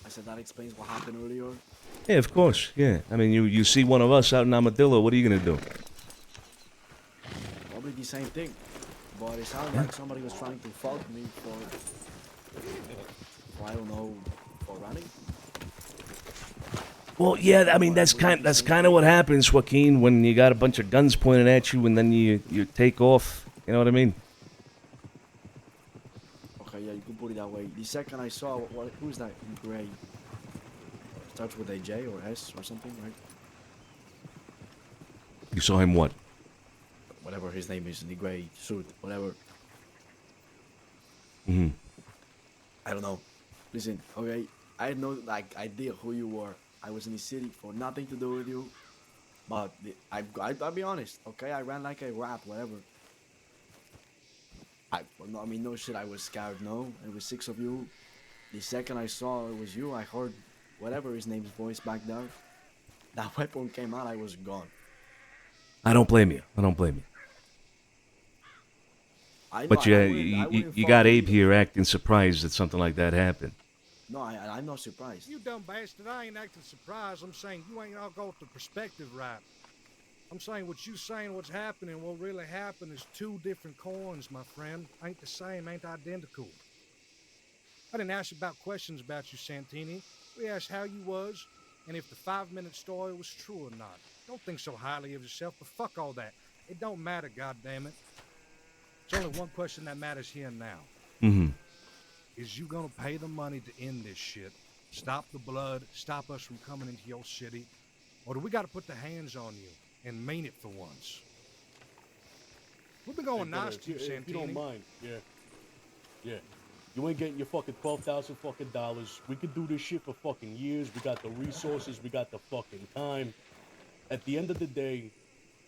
I said that explains what happened earlier. Yeah, of course, yeah. I mean, you see one of us out in Armadillo, what are you gonna do? Probably the same thing. But it sounded like somebody was trying to fault me for I don't know, for running. Well, yeah, I mean, that's kind of what happens, Joaquin, when you got a bunch of guns pointed at you and then you take off. You know what I mean? Okay, yeah, you could put it that way. The second I saw, who's that in gray? Starts with a J or S or something, right? You saw him what? Whatever his name is, in the gray suit, whatever. Mm-hmm. I don't know. Listen, okay, I had no idea who you were. I was in the city for nothing to do with you. But I'll be honest, okay? I ran like a rat, whatever. I mean, no shit, I was scared, no? It was 6 of you. The second I saw it was you, I heard whatever his name's voice back there. That weapon came out, I was gone. I don't blame you. But you got Abe here acting surprised that something like that happened. No, I'm not surprised. You dumb bastard, I ain't acting surprised. I'm saying you ain't all got the perspective right. I'm saying what you saying, what's happening, what really happened is two different coins, my friend. Ain't the same, ain't identical. I didn't ask about questions about you, Santini. We asked how you was, and if the 5-minute story was true or not. Don't think so highly of yourself, but fuck all that. It don't matter, goddammit. There's only one question that matters here and now. Mm-hmm. Is you gonna pay the money to end this shit? Stop the blood, stop us from coming into your city? Or do we gotta put the hands on you and mean it for once? We've been going nice to you, Santini. If you don't mind, yeah. You ain't getting your fucking $12,000 fucking dollars. We could do this shit for fucking years. We got the resources. We got the fucking time. At the end of the day,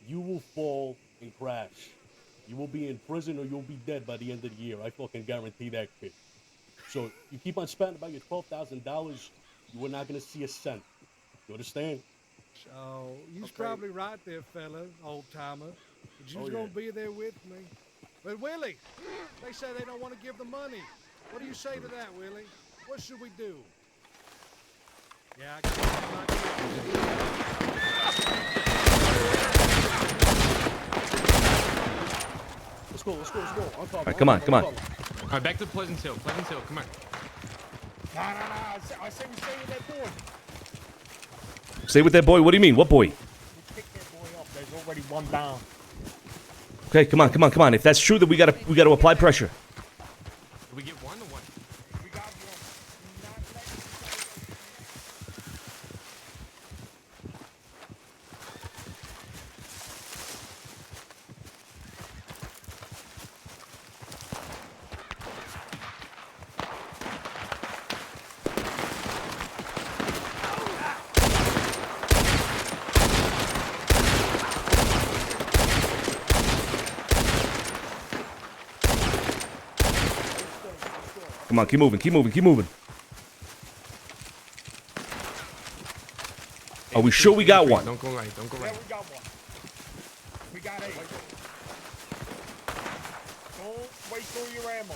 you will fall and crash. You will be in prison or you'll be dead by the end of the year. I fucking guarantee that, kid. So you keep on spending about your $12,000, you are not gonna see a cent. You understand? So, you's probably right there, fella, old timer. But you's gonna be there with me. But Willie, they say they don't want to give the money. What do you say to that, Willie? What should we do? Yeah, I Let's go. All right, come on. All right, back to Pleasant Hill. Come on. Nah. I say we stay with that boy. Stay with that boy. What do you mean? What boy? We pick that boy up. There's already one down. Okay, come on. If that's true, then we gotta apply pressure. Did we get one or what? We got one. Come on, keep moving. Are we sure we got one? Don't go right. Yeah, we got one. We got 8. Don't waste all your ammo.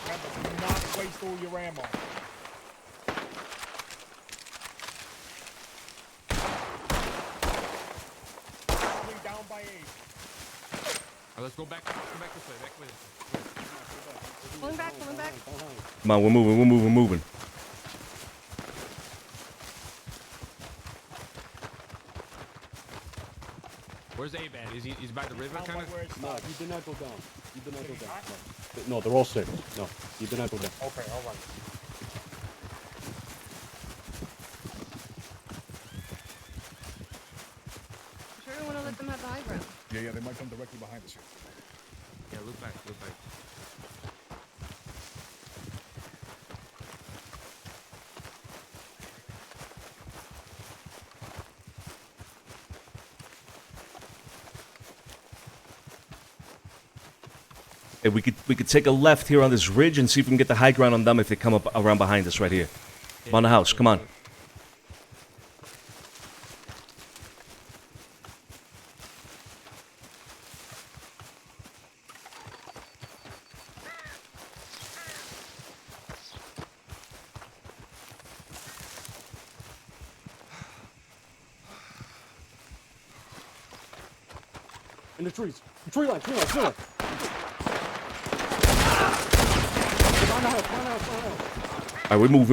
Remember, do not waste all your ammo. Down by 8. Right, let's go back this way. Pulling back. Come on, we're moving. Where's Abe at? He's by the river, kind of? No, he did not go down. No, they're all safe. No, he did not go down. Okay, all right. Sure, we want to let them have the high ground. Yeah, they might come directly behind us here. Yeah, look back. Hey, we could take a left here on this ridge and see if we can get the high ground on them if they come up around behind us right here. Come on the house, come on. In the trees. Tree line. All right, we move.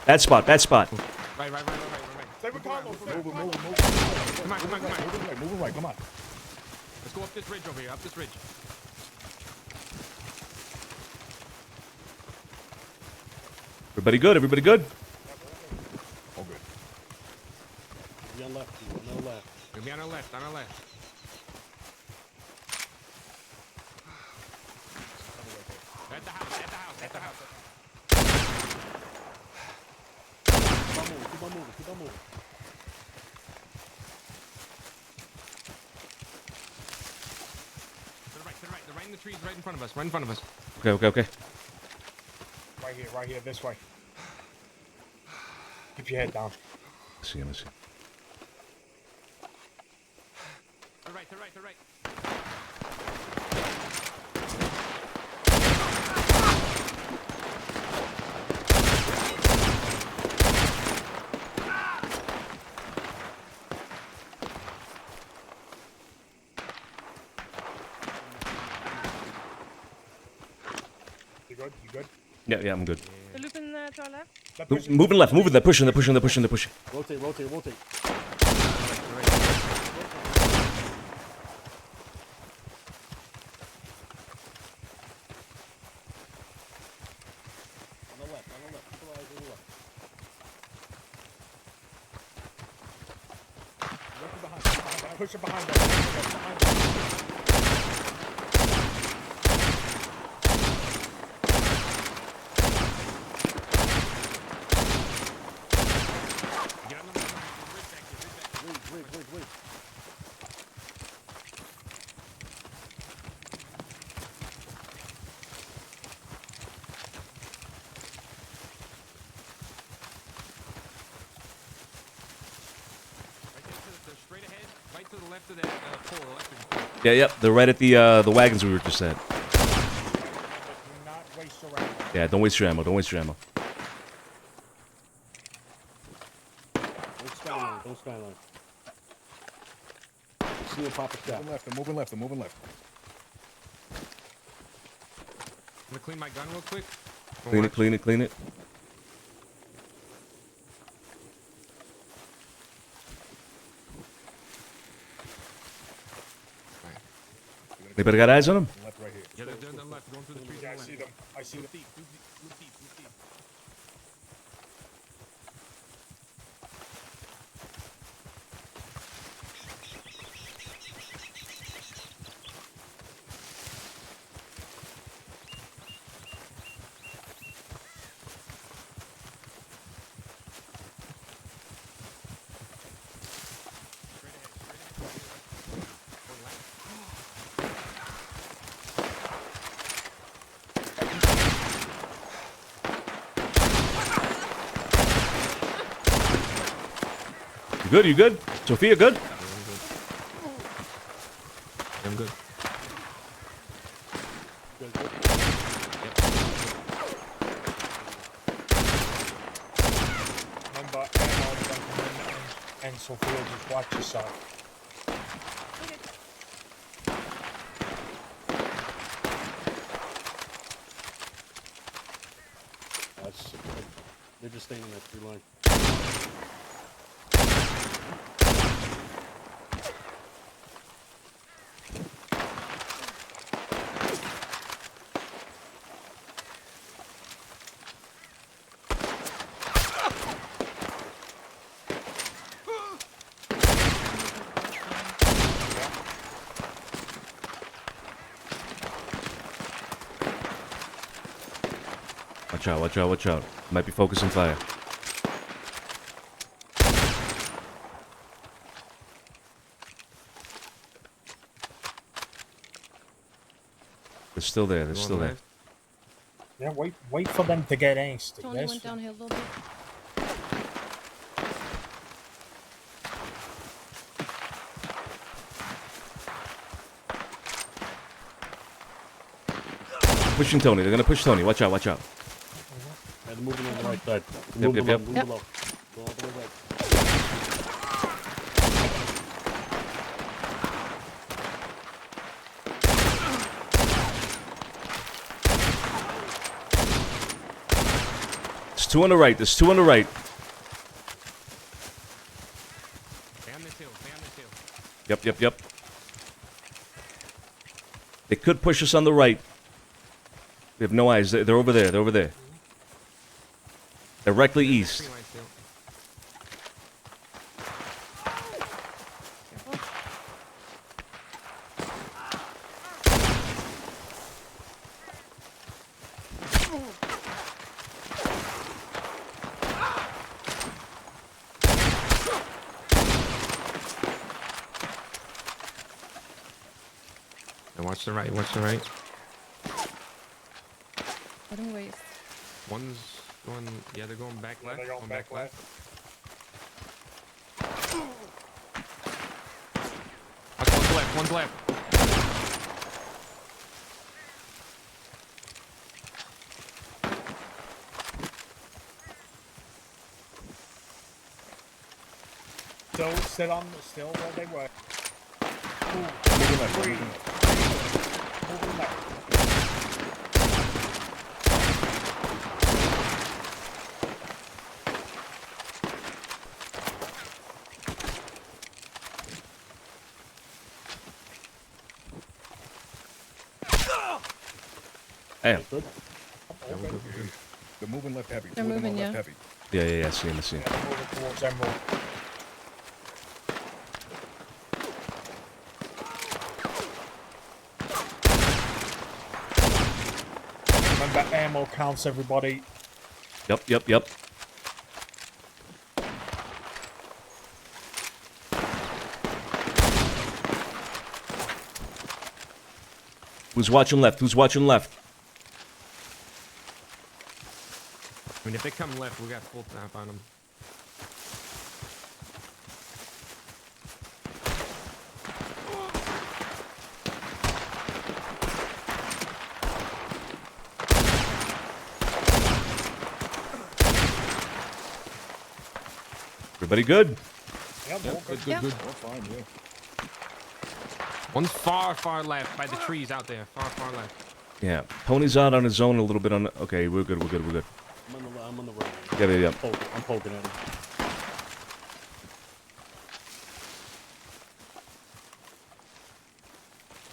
That spot. Right. Stay with Carlos. Come on. Move right, come on. Let's go up this ridge over here, Everybody good? All good. Be on left. We'll be on our left. At the house. Keep on moving. To the right. They're right in the trees, right in front of us. Okay. Right here, this way. Keep your head down. Let's see. To the right, to the right, to the right. You good? You good? Yeah, I'm good. They're looping the toilet. Moving left, moving. They're pushing. They're pushing. Rotate, rotate, rotate. On the left, on the left. Keep your eyes on the left. Push it behind us. Wait. Straight ahead, right to the left of that pole, electric pole. Yeah, yep. They're right at the wagons we were just at. Do not waste your ammo. Yeah, don't waste your ammo. Don't waste your ammo. Don't skyline, don't skyline. See him pop a shot. Moving left. I'm gonna clean my gun real quick. Clean it. Anybody got eyes on him? Left right here. Yeah, they're on the left, going through the trees. Yeah, I see them. I see them. Deep. You good? Sophia, good? I'm good. Remember, ammo, and Sophia, just watch yourself. They're just staying in that tree line. Watch out. Might be focusing fire. They're still there. Yeah, wait for them to get angsty. Tony went downhill a little bit. Pushing Tony. They're gonna push Tony. Watch out. Yeah, they're moving on the right side. Yep. Move below. Go all the way right. There's two on the right. Stay on this hill. Yep. They could push us on the right. We have no eyes. They're over there. Directly east. And watch the right. Let him waste. One's going, yeah, they're going back left. They're going back left. Watch One's left. Still sit on, still where they were. Moving left, moving left. Moving left. Damn. Yeah, we're good. They're moving left heavy. They're Two of them moving, are left yeah. heavy. Yeah. I see him. I see him. Moving towards Emerald. Remember, ammo counts, everybody. Yep. Who's watching left? Who's watching left? I mean, if they come left, we got full tap on them. Everybody good? Yep, Good. We're fine, yeah. One's far left by the trees out there. Far left. Yeah. Tony's out on his own a little bit on. Okay, we're good. I'm on the right. Yeah. I'm poking at him.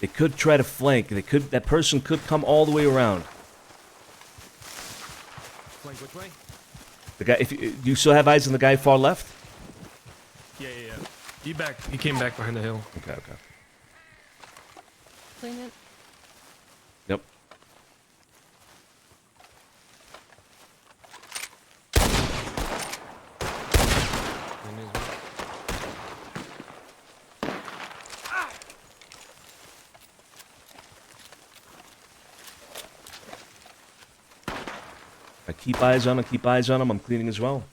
They could try to flank. That person could come all the way around. Flank which way? The guy. If you still have eyes on the guy far left. Yeah. He came back behind the hill. Okay. Clean it. Yep. I keep eyes on him. I'm cleaning as well.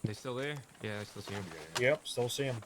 They still there? Yeah, I still see him. Yep, still see him.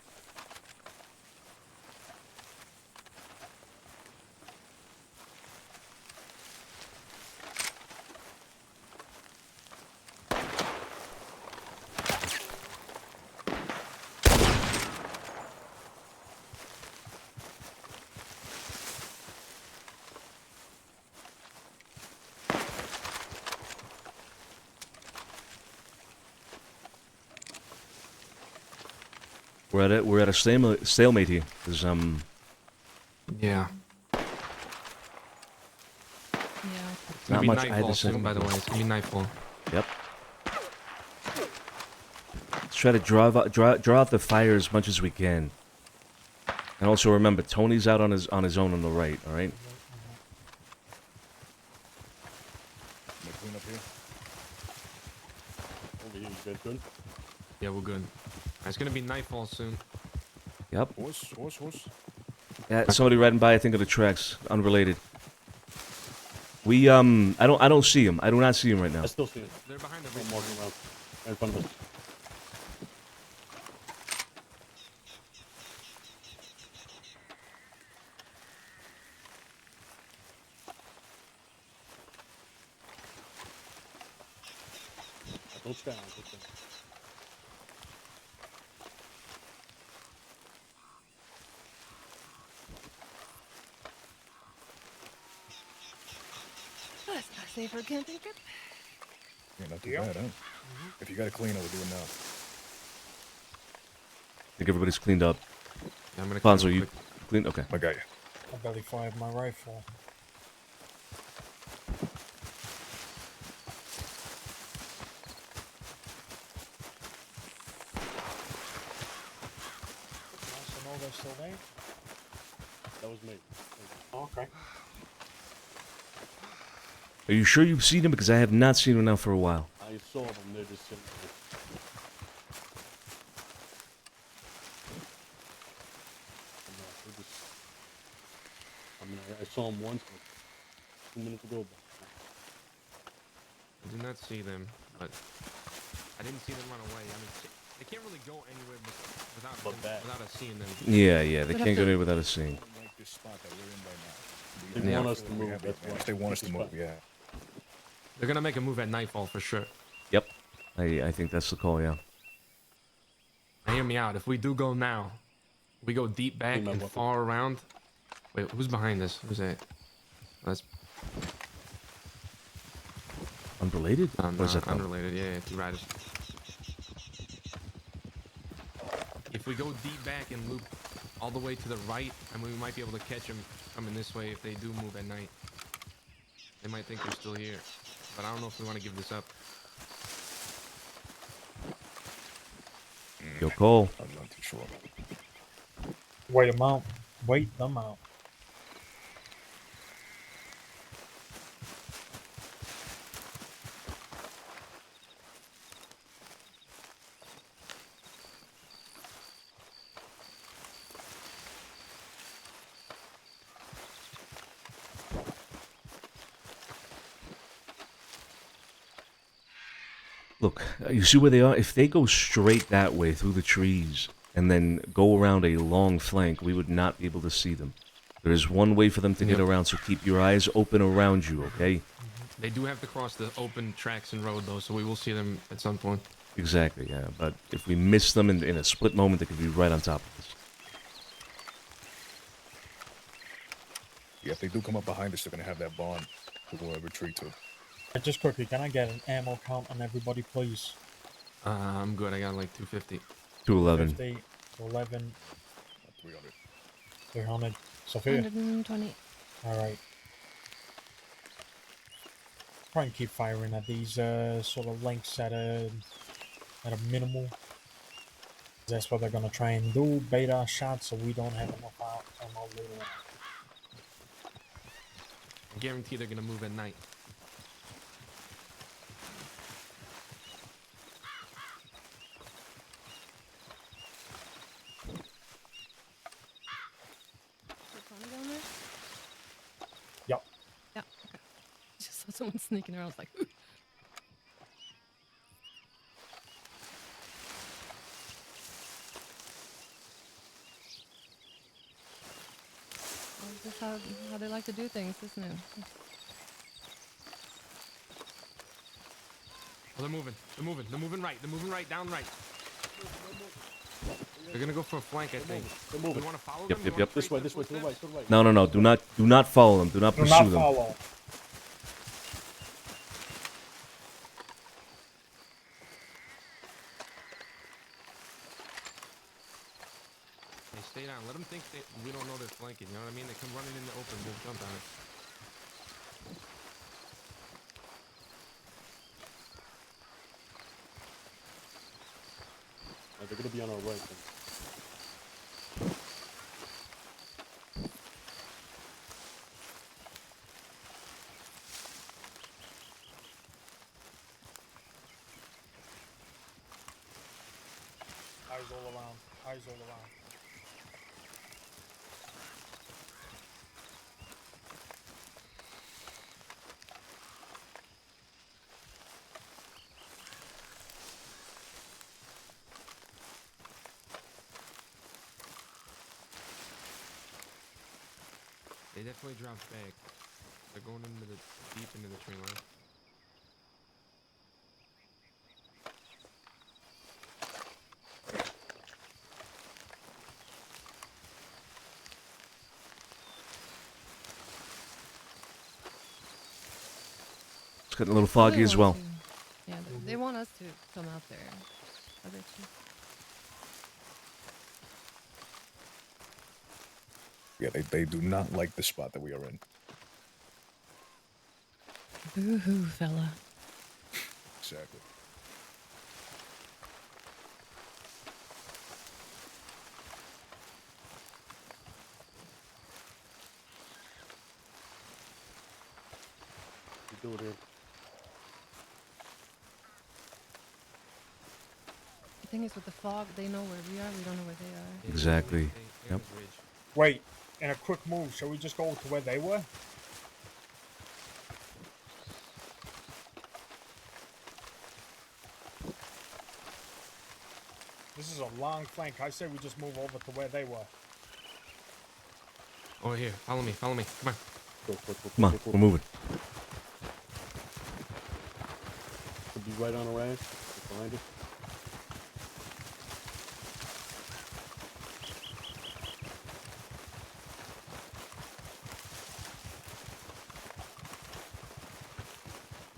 We're at a stalemate here. There's Yeah. It's gonna not be much nightfall either soon, side. by the way. It's gonna be nightfall. Yep. Let's try to draw out the fire as much as we can. And also remember, Tony's out on his own on the right. All right. Can I clean up here? Over here, you guys good? Yeah, we're good. It's gonna be nightfall soon. Yep. Horse. Yeah, somebody riding by. I think of the tracks. Unrelated. We I don't see him. I do not see him right now. I still see him. They're behind the I'm walking around. Right in front of us. Don't stand. That's not safe for a camping trip. Yeah, not too bad, huh? If you gotta clean, I would do it now. I think everybody's cleaned up. Yeah, I'm gonna Fonzo, you clean? Okay. I got you. I barely fired my rifle. So no, they're still there? That was me. Okay. Are you sure you've seen him? Because I have not seen him now for a while. I saw them. They're just sitting there. saw him once, 2 minutes ago. I did not see them, but I didn't see them run away. I mean, they can't really go anywhere without us seeing them. Yeah, they can't go there without us seeing. They Yeah. want us to move. That's why. They want us to move, yeah. They're gonna make a move at nightfall for sure. Yep. I think that's the call, yeah. Now hear me out. If we do go now, we go deep back and far around. Wait, who's behind this? Who's that? That's unrelated? No, What is that called? unrelated. Yeah, two riders. If we go deep back and loop all the way to the right, I mean, we might be able to catch them coming this way if they do move at night. They might think we're still here, but I don't know if we want to give this up. Yo, Cole. I'm not too sure. Wait them out. Wait them out. Look, you see where they are? If they go straight that way through the trees and then go around a long flank, we would not be able to see them. There is one way for them to get around, so keep your eyes open around you, okay? They do have to cross the open tracks and road, though, so we will see them at some point. Exactly, yeah. But if we miss them in a split moment, they could be right on top of us. Yeah, if they do come up behind us, they're gonna have that bond to go retreat to. Just quickly, can I get an ammo count on everybody, please? I'm good. I got like 250. 211. 50, 11, 300. 300. Sophia? 120. Alright. Try and keep firing at these sort of links at a minimal. That's what they're gonna try and do. Bait our shots so we don't have enough ammo later on. I guarantee they're gonna move at night. Yep. Yeah. Okay. Just saw someone sneaking around. I was like, well, this is how they like to do things, isn't it? Oh, they're moving. They're moving. They're moving right. They're moving right, down right. They're gonna go for a flank, I think. They're moving. We want to follow Yep, them? yep, You yep. wanna This way, to the right, to the right. No. Do not follow them. Do not Do pursue not them. follow. Hey, stay down. Let them think that we don't know they're flanking. You know what I mean? They come running in the open. We'll jump on it. They're gonna be on our right. Then. Eyes all around. Eyes all around. They definitely dropped back. They're going deep into the tree line. It's getting a little foggy as well. Yeah, they want us to come out there. I bet you. Yeah, they do not like the spot that we are in. Boo-hoo, fella. Exactly. Do it here. The thing is with the fog, they know where we are. We don't know where they are. Exactly. Yep. Wait. in a quick move, shall we just go to where they were? This is a long flank. I say we just move over to where they were. Over here. Follow me. Follow me. Come on. Come on, we're moving. Could be right on the rack. Behind us.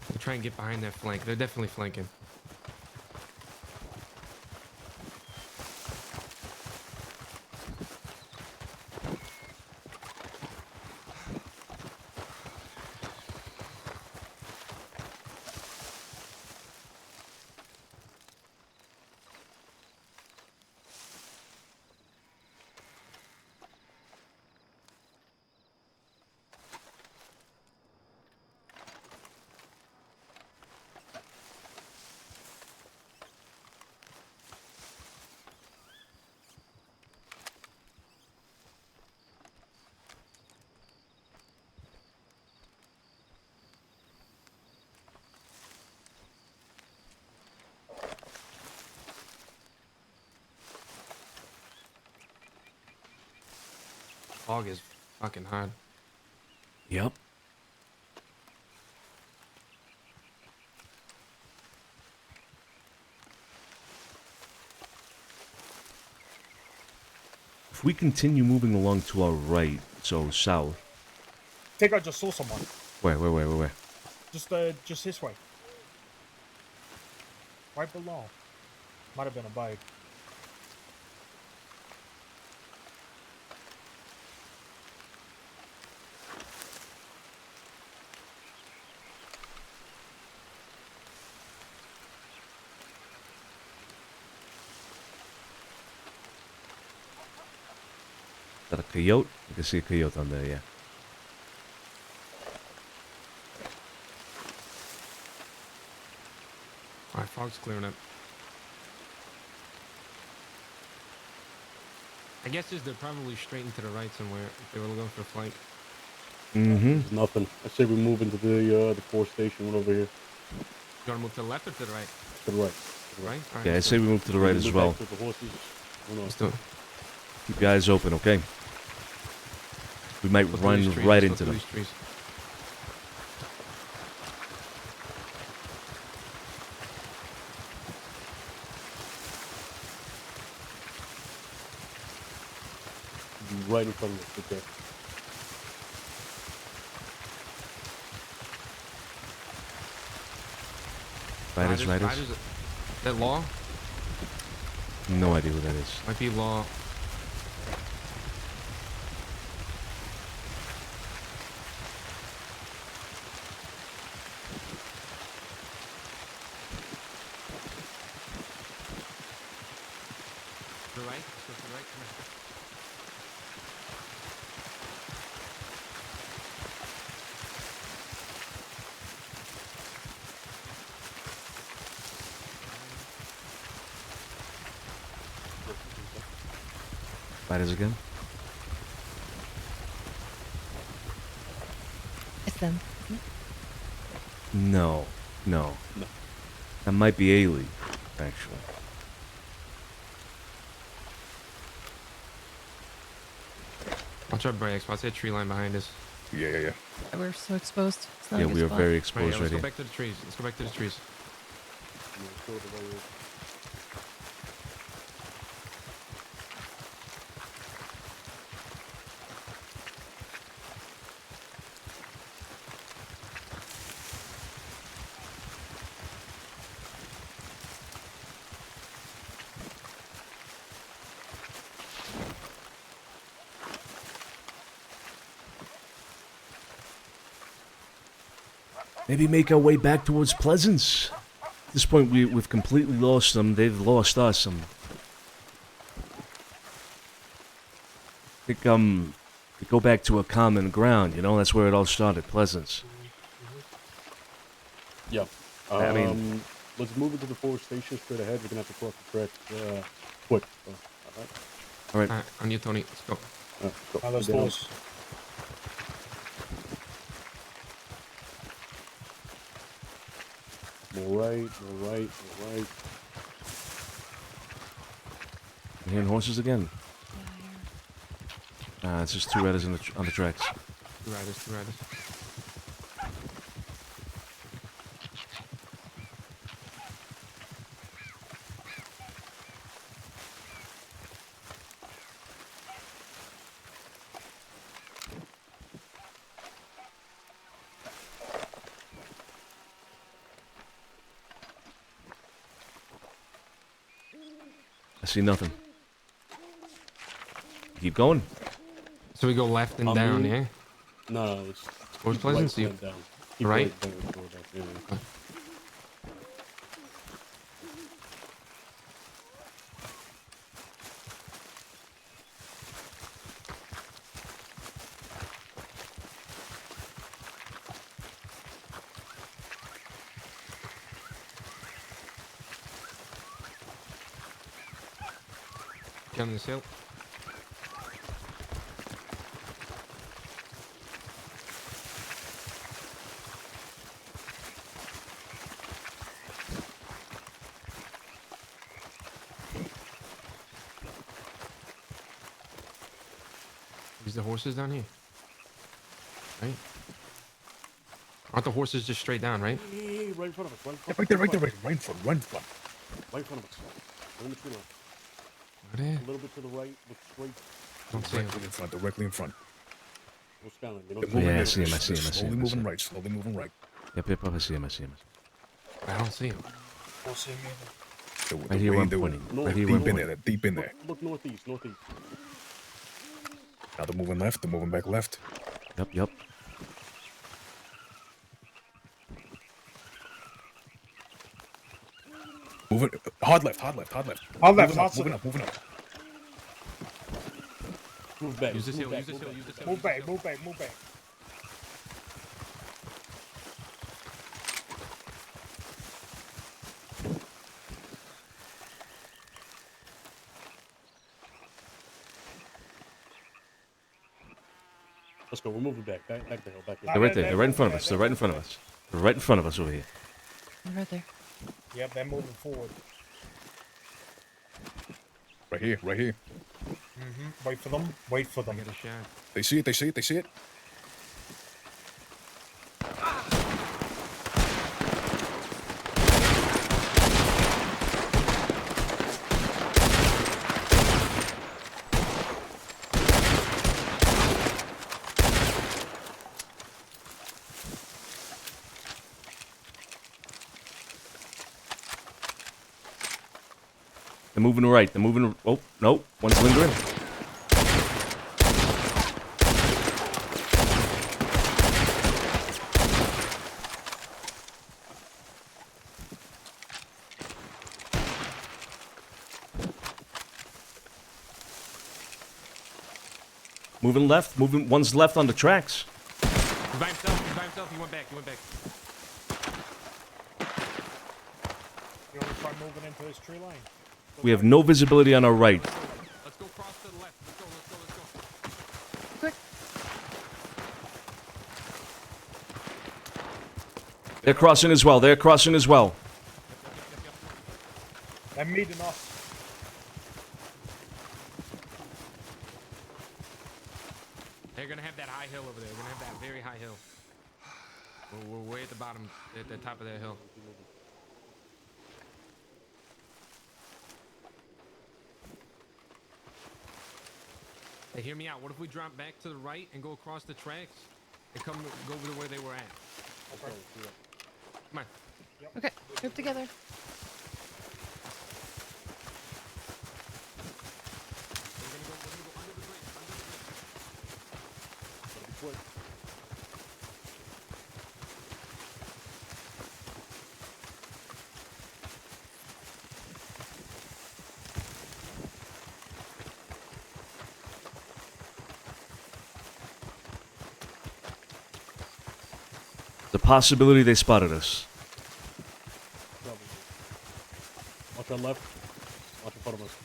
We'll try and get behind that flank. They're definitely flanking. Fog is fucking hard. Yep. If we continue moving along to our right, so south. I think I just saw someone. Where? Just this way. Right below. Might have been a bike. Is that a coyote? I can see a coyote on there, yeah. Alright, fog's clearing up. I guess they're probably straight into the right somewhere if they were going for a flank. Mm-hmm. Nothing. I say we move into the force station one over here. You want to move to the left or to the right? To the right. To the right? All right, Yeah, I let's say do we it. move to the right as well. The horses. Let's do it. Keep your eyes open, okay? We might Look through run these trees, right look into through them. these trees. Right in front of us, right there. Riders. Is that Law? No idea who that is. Might be Law. To the right? Let's go to the right. Come on. Riders again? It's them. No. That might be Ailey, actually. Watch our brakes. Watch that tree line behind us. Yeah. We're so exposed. It's not Yeah, a good we are spot. very Right, exposed yeah, right let's go here. back to the trees. Let's go back to the trees. Maybe make our way back towards Pleasance. At this point, we've completely lost them. They've lost us. I think we go back to a common ground. You know, that's where it all started. Pleasance. Yeah. I mean, let's move into the force station straight ahead. We're gonna have to cross the track quick. So, all right. On you, Tony. Let's go. Now those doors. More right, more right, more right. I'm hearing horses again. It's just two riders on the tracks. Two riders, two riders. I see nothing. Keep going. So we go left and down, yeah? No, it's Where's Pleasant? right and down. Keep Right? down, go down, yeah. Get on this hill. Is the horses down here? Right? Aren't the horses just straight down, right? Hey, right in front of us. Yeah, right there, right there, right in front, right in front. Right in front of us. Right in the tree line. Right there. A little bit to the right, look straight. Don't see him. Directly in front, directly in front. No skyline. You They're don't moving Yeah, I this- see him, I this- see him, I this see Slowly him, I see moving him. right, slowly moving right. Yep, I see him, I see him. I don't see him. Don't see me either. Right here where I'm pointing. Right here where I'm Deep in pointing. there, deep in there. Look northeast, northeast. Now they're moving left, they're moving back left. Yep. Moving, hard left, hard left, hard left. Hard left, moving up, hard moving left. up, moving up. Move back. Use this move hill, back, use this move hill, back. use this hill. Move back, move back, move back. Let's go. We're moving back. Back the hill. Back the They're hill. right there. They're right in front of us. They're right in front of us. They're right in front of us over here. Right there. Yep, they're moving forward. Right here, right here. Wait for them. Wait for them. Get a shot. They see it, they see it, they see it. They're moving right. They're moving. Oh, no. One's lingering. Moving left. Moving. One's left on the tracks. He's by himself. He's by himself. He went back. He went back. You want to try moving into this tree line? We have no visibility on our right. Let's go cross to the left. Let's go. Let's go. Let's go. Quick. They're crossing as well. They're crossing as well. They're meeting us. They're gonna have that high hill over there. We're gonna have that very high hill. We're way at the bottom, at the top of that hill. Hey, hear me out. What if we drop back to the right and go across the tracks and go to where they were at? Okay. Come on. Okay, group together. The possibility they spotted us. Probably. Watch our left. Watch in front of us.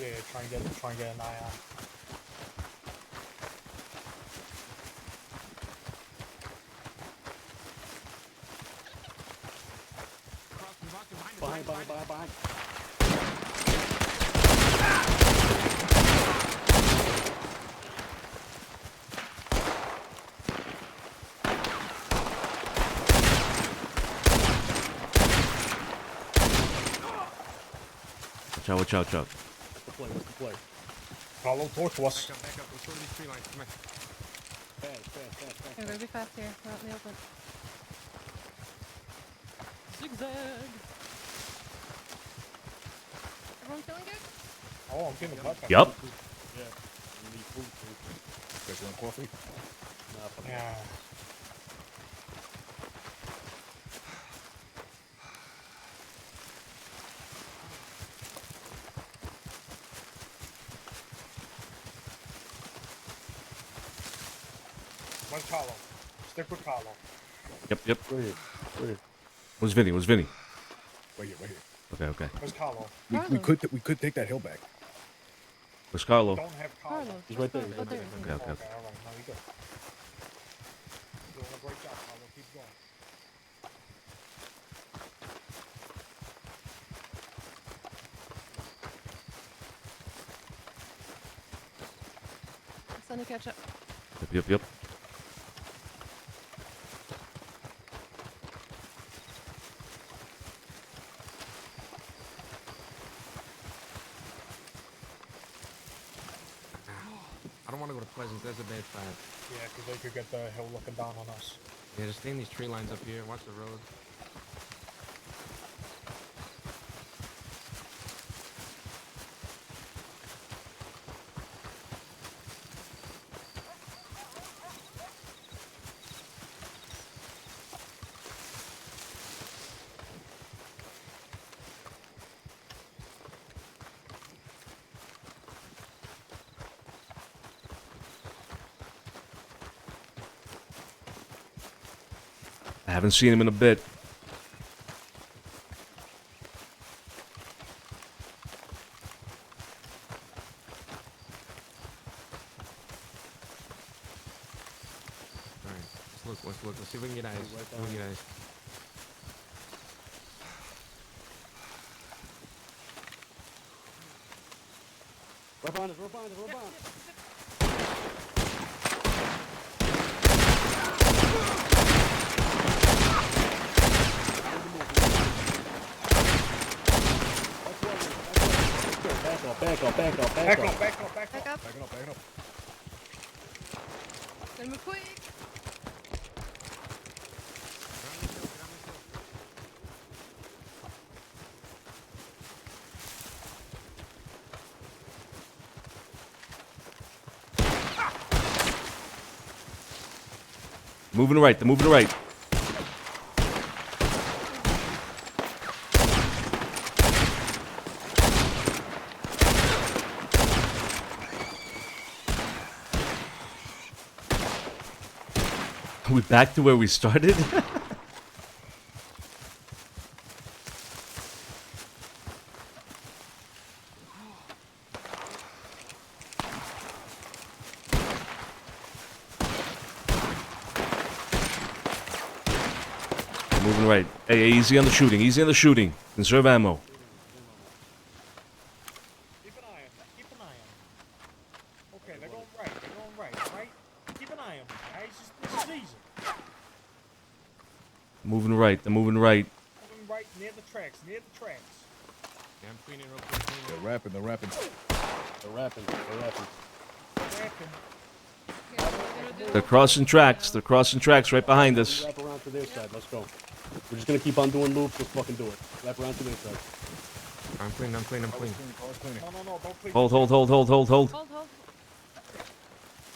Yeah, try and get an eye on. Behind. Watch out. What's the play? Follow torch was. Back up. Let's go to these tree lines. Come on. Fast. Yeah, gotta be fast here. We're out in the open. Zigzag. Everyone feeling good? Oh, I'm getting a butt. Yup. Yeah. We need food too. Guys want coffee? Nah, fuck Yeah. Where's Carlo? Stick with Carlo. Yep. Go ahead. Where's Vinny? Right here. Okay. Where's Carlo? We could take that hill back. Where's Carlo? Don't have Carlo. He's right there. Okay. Okay, alright, now you go. Doing a great job, Carlo. Keep going. Sonny, catch up. Yep. I don't want to go to Pleasant. There's a bad spot. Yeah, because they could get the hill looking down on us. Yeah, just stay in these tree lines up here. Watch the road. I haven't seen him in a bit. Alright, let's look. Let's see if we can get eyes. We're behind us. Back up. Back up. Then move quick. Moving right. They're moving right. Are we back to where we started? Moving right. Hey, easy on the shooting. Conserve ammo. Keep an eye on them. Okay, they're going right, right? Keep an eye on them, guys. This is easy. Moving right. Moving right near the tracks. Yeah, I'm cleaning real quick. They're rapping. They're crossing tracks. Right behind us. Wrap around to their side. Let's go. We're just gonna keep on doing loops. Let's fucking do it. Wrap around to their side. I'm clean. No, don't please. Hold. Hold.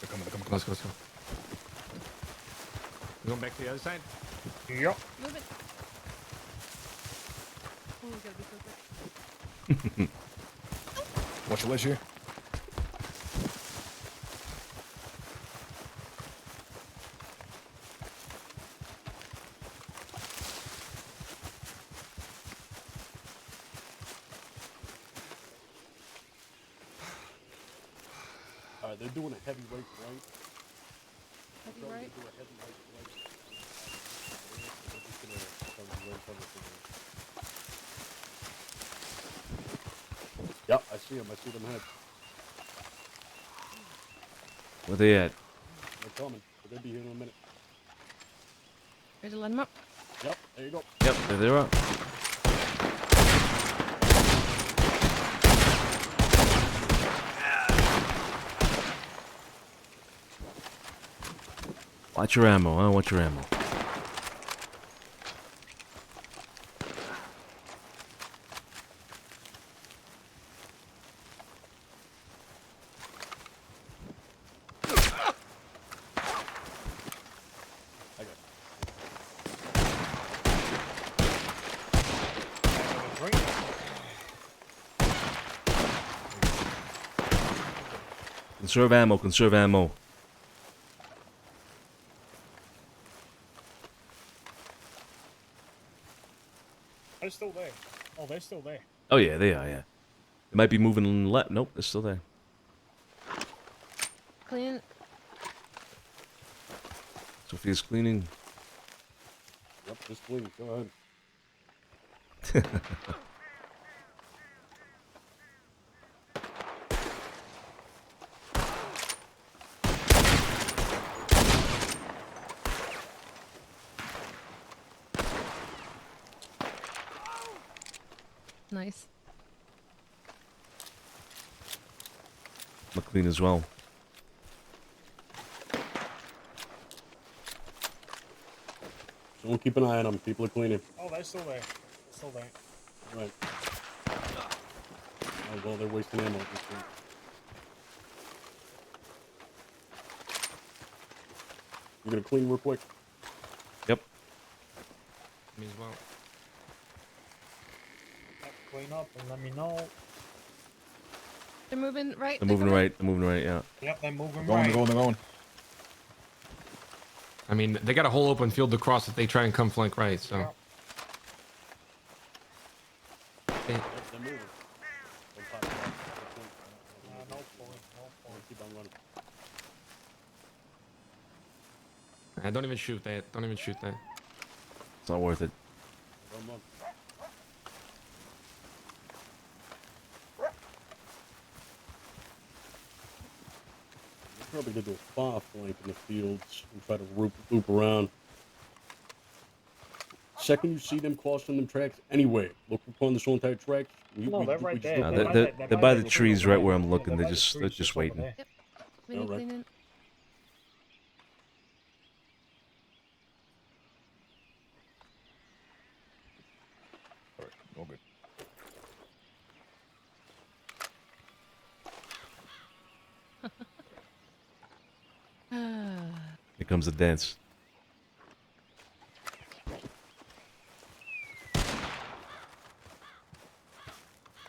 They're coming. Let's go. We're going back to the other side? Yep. Move it. Oh, we gotta be so quick. Watch your ledge here. Alright, they're doing a heavyweight right. Heavy They're right? gonna do a heavyweight right. They're just gonna come right cover for them. Yep, I see them. I see them head. Where they at? They're coming. They're gonna be here in a minute. Ready to let him up? Yep, there you go. Yep, there they are. Watch your ammo, huh? Watch your ammo. Conserve ammo, conserve ammo. They're still there. Oh, they're still there. Oh yeah, they are, yeah. They might be moving left. Nope, they're still there. Clean. Sophia's cleaning. Yep, just clean. Go ahead. Nice. I'm clean as well. Someone keep an eye on them. People are cleaning. Oh, they're still there. They're still there. Right. Oh, well, they're wasting ammo at this point. You gonna clean real quick? Yep. Me as well. Clean up and let me know. They're moving right. They're moving right. They're moving right. Yeah. Yep, they're moving Going, right. they're going, they're going. I mean, they got a whole open field to cross if they try and come flank right. So. Yeah. They- Yep, they're moving. Don't pop it up. No point. Keep on running. Don't even shoot that. Don't even shoot that. It's not worth it. Run, run. We're probably gonna do a far flank in the fields and try to loop around. Second you see them crossing them tracks, anyway, look upon this whole entire track. No, they're right there. No, They're they're by the trees right where I'm looking. They're just waiting. Yep. Mini Alright. cleaning. All right, all good. Here comes the dance.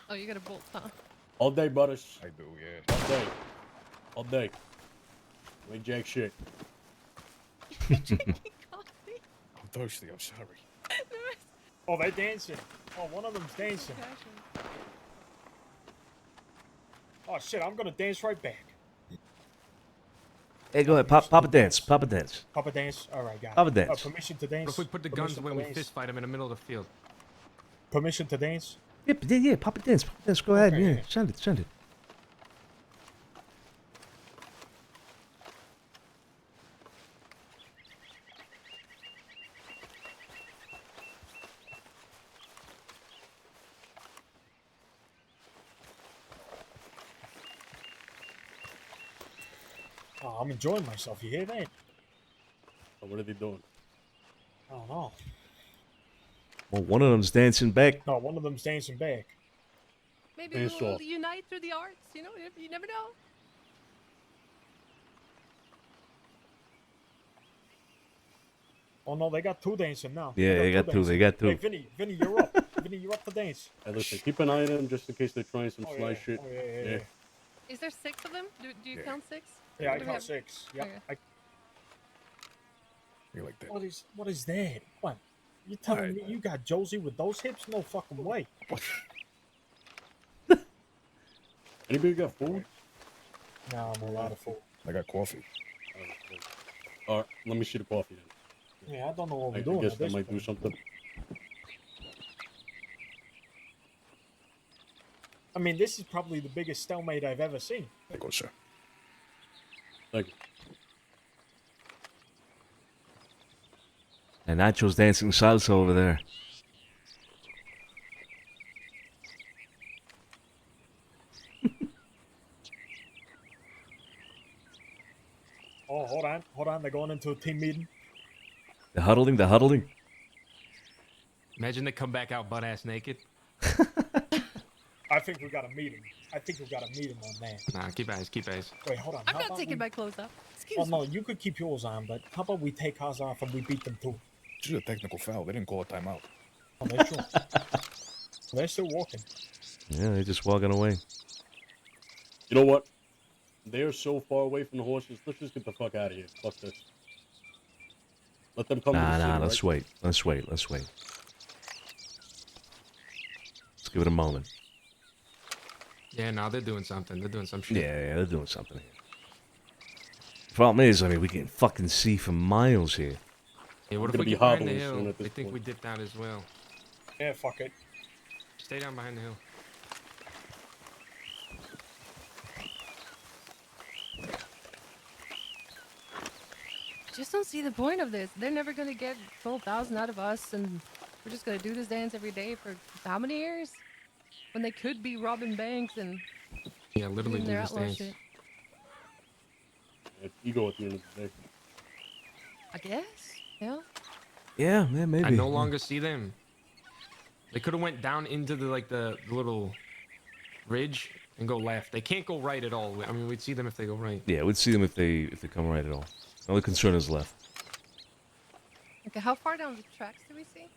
Oh, you got a bolt, huh? All day, brothers. I do, yeah. All day. All day. Ain't jack shit. I'm thirsty, I'm sorry. Oh, they're dancing. Oh, one of them's dancing. Oh shit, I'm gonna dance right back. Hey, go ahead. Pop a dance. Pop a dance. Papa dance? Alright, got it. Pop a dance. Permission to dance? What if we put the guns Permission away to and we dance? fist fight them in the middle of the field? Permission to dance? Yeah, pop a dance. Pop a dance. Go ahead. Okay, Yeah, yeah. send it. Send it. Oh, I'm enjoying myself. You hear that? Oh, what are they doing? I don't know. Well, one of them's dancing back. No, one of them's dancing back. Maybe Dance we'll off. unite through the arts. You know, you never know. Oh no, they got two dancing now. Yeah, they got two. dancing. They got two. Hey, Vinny, you're up. Vinny, you're up to dance. Hey, listen, keep an eye on them just in case they're trying some Oh, sly yeah. shit. Oh, yeah. Is there 6 of them? Do you count 6? Yeah, I Do we count have- 6. Yeah. Okay. You like that? What is that? What? You telling me you got Josie with those hips? No fucking way. Anybody got food? No, I'm a lot of food. I got coffee. All right, let me see the coffee then. Yeah, I don't know what we're I doing. guess at that this might do point. something. I mean, this is probably the biggest stalemate I've ever seen. There you go, sir. Thank you. And Nacho's dancing salsa over there. Oh, hold on. They're going into a team meeting. They're huddling. They're huddling. Imagine they come back out butt ass naked. I think we got a meeting. On that. Nah, keep eyes, keep eyes. Wait, hold on. I'm how not about taking we... my clothes off. Excuse Oh me. no, you could keep yours on, but how about we take ours off and we beat them too? This is a technical foul. They didn't call a timeout. Oh, that's true. They're still walking. Yeah, they're just walking away. You know what? They're so far away from the horses. Let's just get the fuck out of here. Fuck this. Let them come to the city, Let's right? wait. Let's wait. Let's give it a moment. Yeah, now they're doing something. They're doing some shit. Yeah, they're doing something here. Problem is, I mean, we can fucking see for miles here. Yeah, what if gonna we be get behind the hobbling soon hill? at this They think point. we dipped out as well. Yeah, fuck it. Stay down behind the hill. Just don't see the point of this. They're never gonna get 12,000 out of us, and we're just gonna do this dance every day for how many years? When they could be robbing banks and Yeah, literally doing do their this outlaw dance. shit. It's ego at the end of the day. I guess. Yeah. Yeah, maybe. I no longer see them. They could have went down into the little ridge and go left. They can't go right at all. I mean, we'd see them if they go right. Yeah, we'd see them if they come right at all. The only concern is left. Okay, how far down the tracks do we see?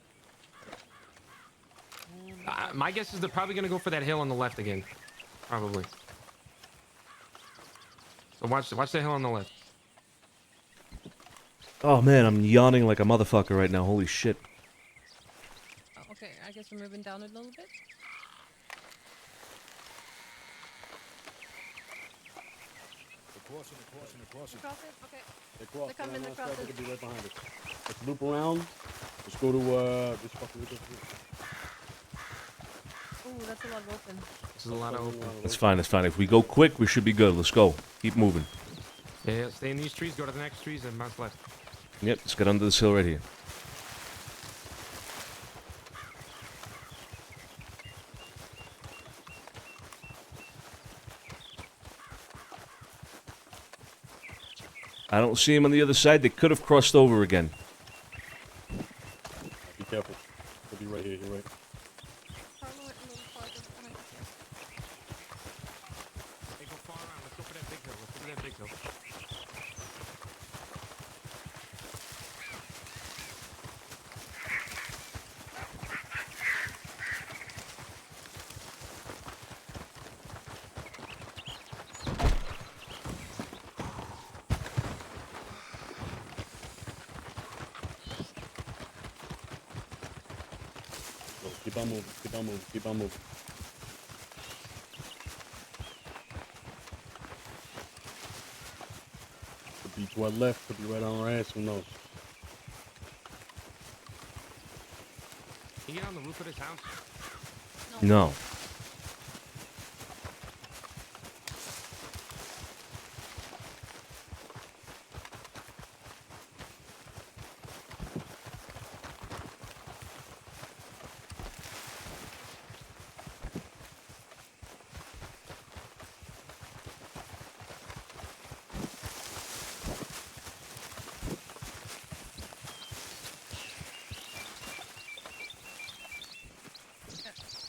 My guess is they're probably gonna go for that hill on the left again. Probably. So watch the hill on the left. Oh man, I'm yawning like a motherfucker right now. Holy shit. Oh, okay, I guess we're moving down a little bit. Crossing. Cross it? Okay. They cross. They're coming, they're They crossing. could be right behind us. Let's loop around. Let's go to this fucking. Ooh, that's a lot of open. This is a lot of open. It's fine, it's fine. If we go quick, we should be good. Let's go. Keep moving. Yeah, stay in these trees. Go to the next trees and bounce left. Yep, let's get under this hill right here. I don't see him on the other side. They could have crossed over again. Be careful. He'll be right here. You're right. Hey, go far around. Let's go for that big hill. Let's go for that big hill. So keep on moving. Keep on moving. Keep on moving. Could be to our left. Could be right on our ass. Who knows? Can you get on the roof of this house? No.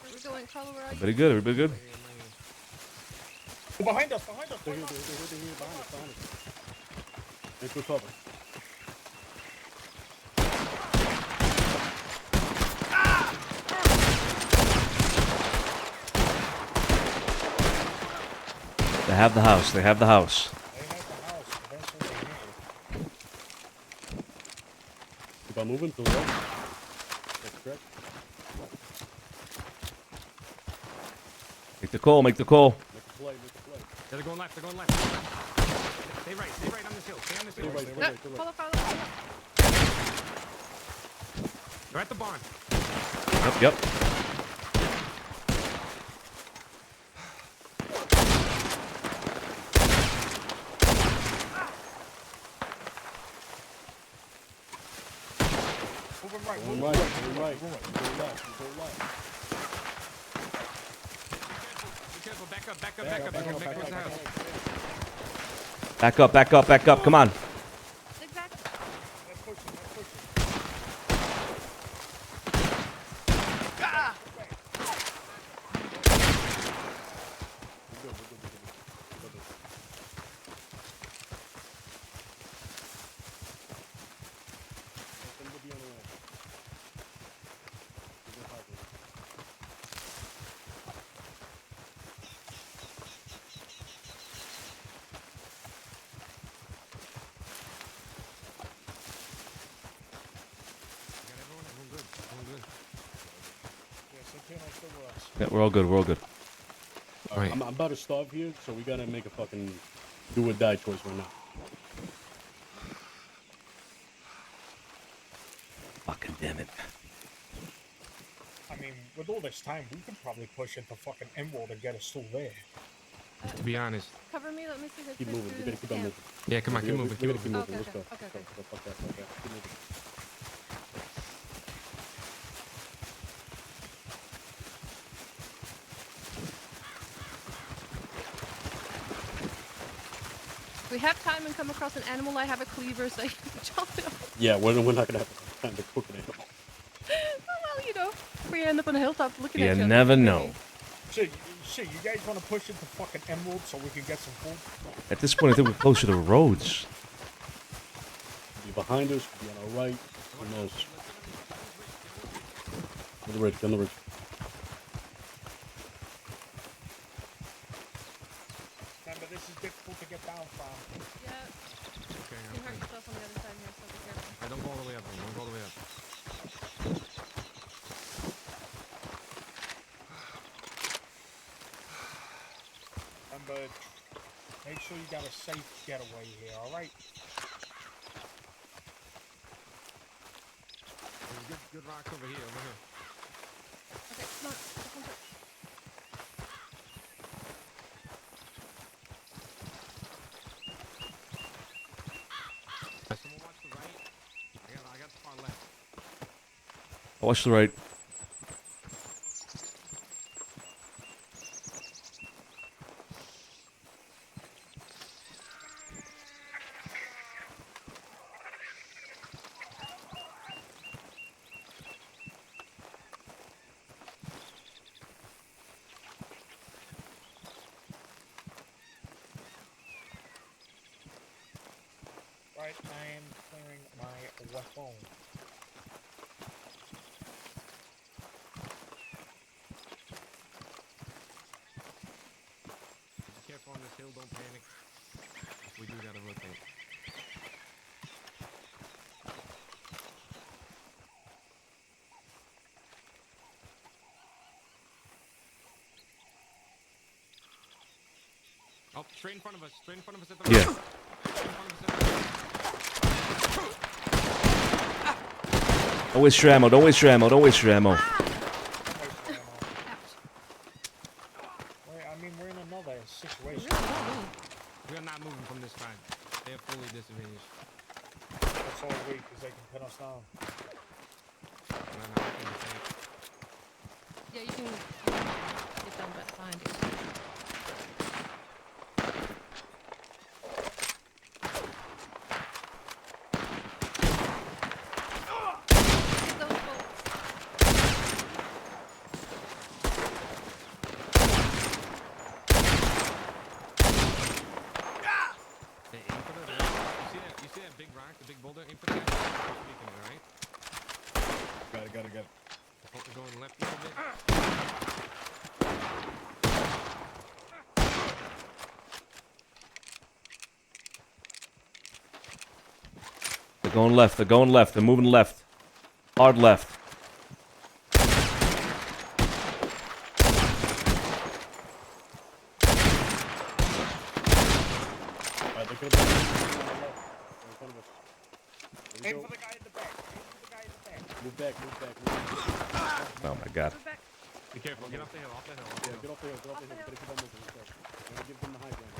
Where are we going? Carlo, where are you? Everybody good? Everybody good? Oh, behind us! They're here. Behind us. Take good cover. They have the house. They have the house. Keep on moving to the right. That's correct. Make the call. Make the call. Make a play. Make a play. They're going left. They're going left. Stay right. Stay right on this hill. Stay on this hill. Follow. They're at the barn. Yep. Go right. Go left. Be careful. Back up. Back towards the house. Back up. Come on. Yeah, we're all good. Alright, I'm about to starve here, so we gotta make a fucking do or die choice right now. Fucking damn it. I mean, with all this time, we could probably push into fucking Emerald and get us still there. To be honest. Cover me. Let me see this. Keep moving. We gotta keep on moving. Yeah, come on. Keep moving. Keep moving. Okay. Let's go. Fuck that. Keep moving. If we have time and come across an animal, I have a cleaver, so I can chop it off. Yeah, we're not gonna have time to cook it anymore. Well, you know, if we end up on a hilltop looking You at you. never know. Shit, you guys want to push into fucking Emerald so we can get some food? At this point, I think we're closer to the roads. Be behind us, be on our right. Who knows? On the ridge. Remember, this is difficult to get down from. Yeah. Okay, You hurt yourself on the other side here, so be careful. Alright, don't go all the way up. Don't go all the way up. Remember, make sure you got a safe getaway here, alright? There's good rocks over here. Okay, come on. Someone watch the right. I got the far left. Watch the right. Right, I am clearing my weapon. Be careful on this hill. Don't panic. We do gotta rotate. Oh, straight in front of us. Straight in front of us at the right. Yeah. Don't waste your ammo. Don't waste your ammo. Don't waste your ammo. Wait, I mean, we're in another situation. We are not moving from this time. They are fully disadvantaged. That's all we, because they can pin us down. No, I can defend. Yeah, you can get down back behind you. Got it. Going left a little bit. They're going left. They're moving left. Hard left. Aim for the guy in the back. Move back, move back, move back. Oh my god. Be careful. Get off the hill. Off the hill. Off the Yeah, hill. get off the hill. Get off the hill. Gotta keep on moving. Let's go. We're gonna give them the high ground.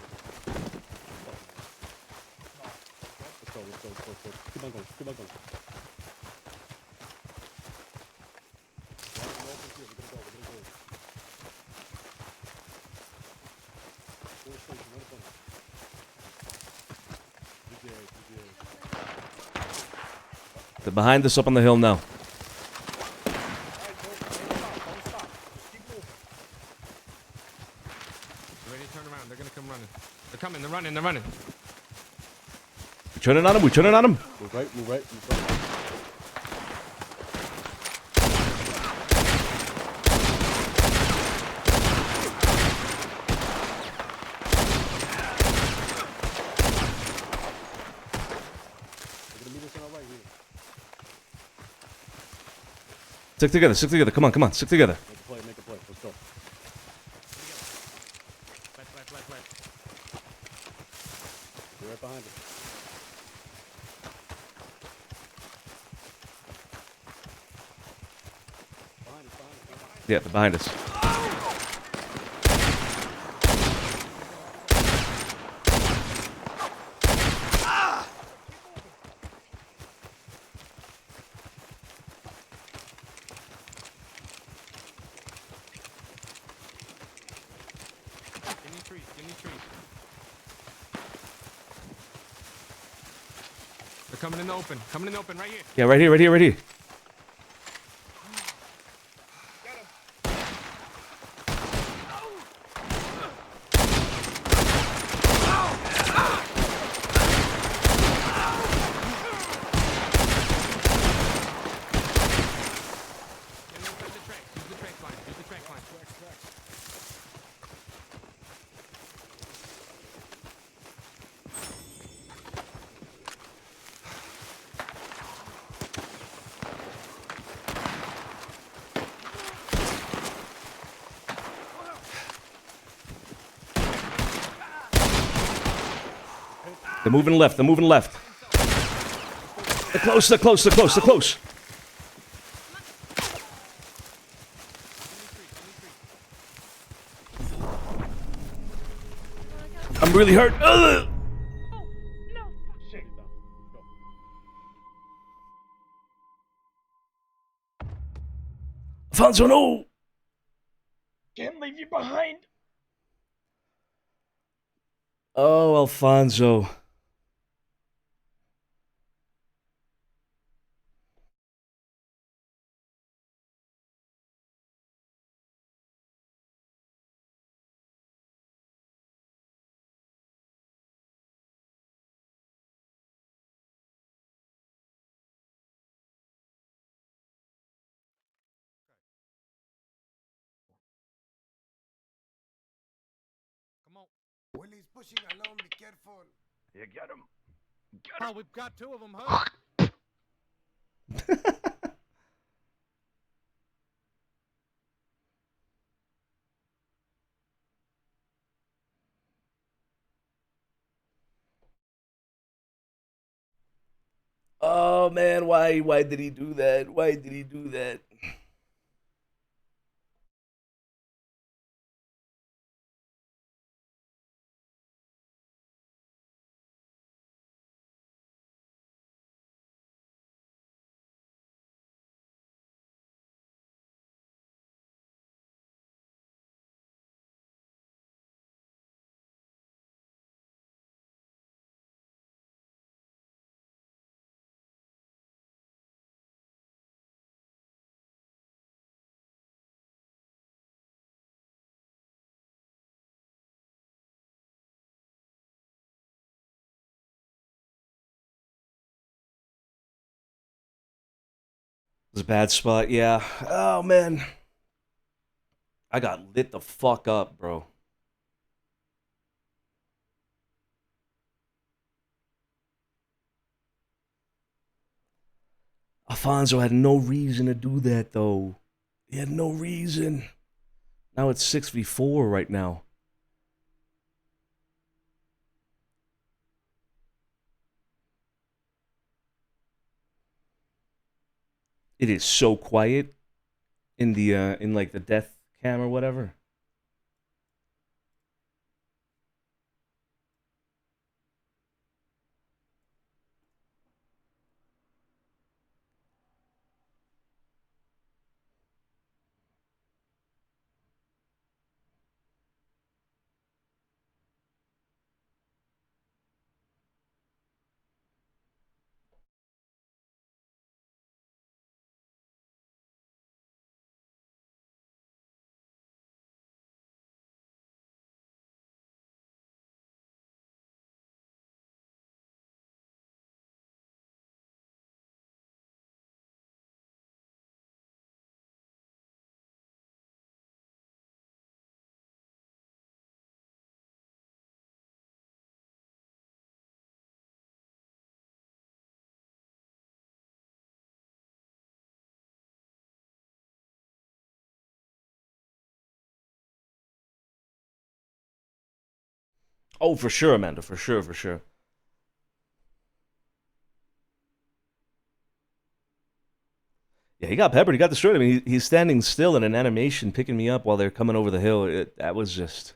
Let's go. Let's go. Let's go. Let's go. Keep on going. Keep on going. They're behind us up on the hill now. Ready to turn around. They're gonna come running. They're coming. They're running. They're running. We're turning on him. We're turning on him. Move right. Move right. Move right. Stick together. Stick together. Come on. Come on. Stick together. Make a play. Make a play. Let's go. Flat, flat, flat, flat. You're right behind us. Behind us. Behind us. Behind us. Yeah, they're behind us. Give me trees. Give me trees. They're coming in the open. Coming in the open right here. Yeah, right here. Right here. Right here. Use the track line. Use the track line. They're moving left. They're moving left. They're close. They're close. They're close. They're close. I'm really hurt. Ugh! Alfonso, no! Can't leave you behind. Oh, Alfonso. Come on. Willie's pushing along. Be careful. You get him. Oh, we've got two of them, huh? Oh man, why did he do that? Why did he do that? It was a bad spot, yeah. Oh man. I got lit the fuck up, bro. Alfonso had no reason to do that, though. He had no reason. Now it's 6v4 right now. It is so quiet in the in like the death cam or whatever. Oh, for sure, Amanda. For sure, for sure. Yeah, he got peppered. He got destroyed. I mean, he's standing still in an animation, picking me up while they're coming over the hill. That was just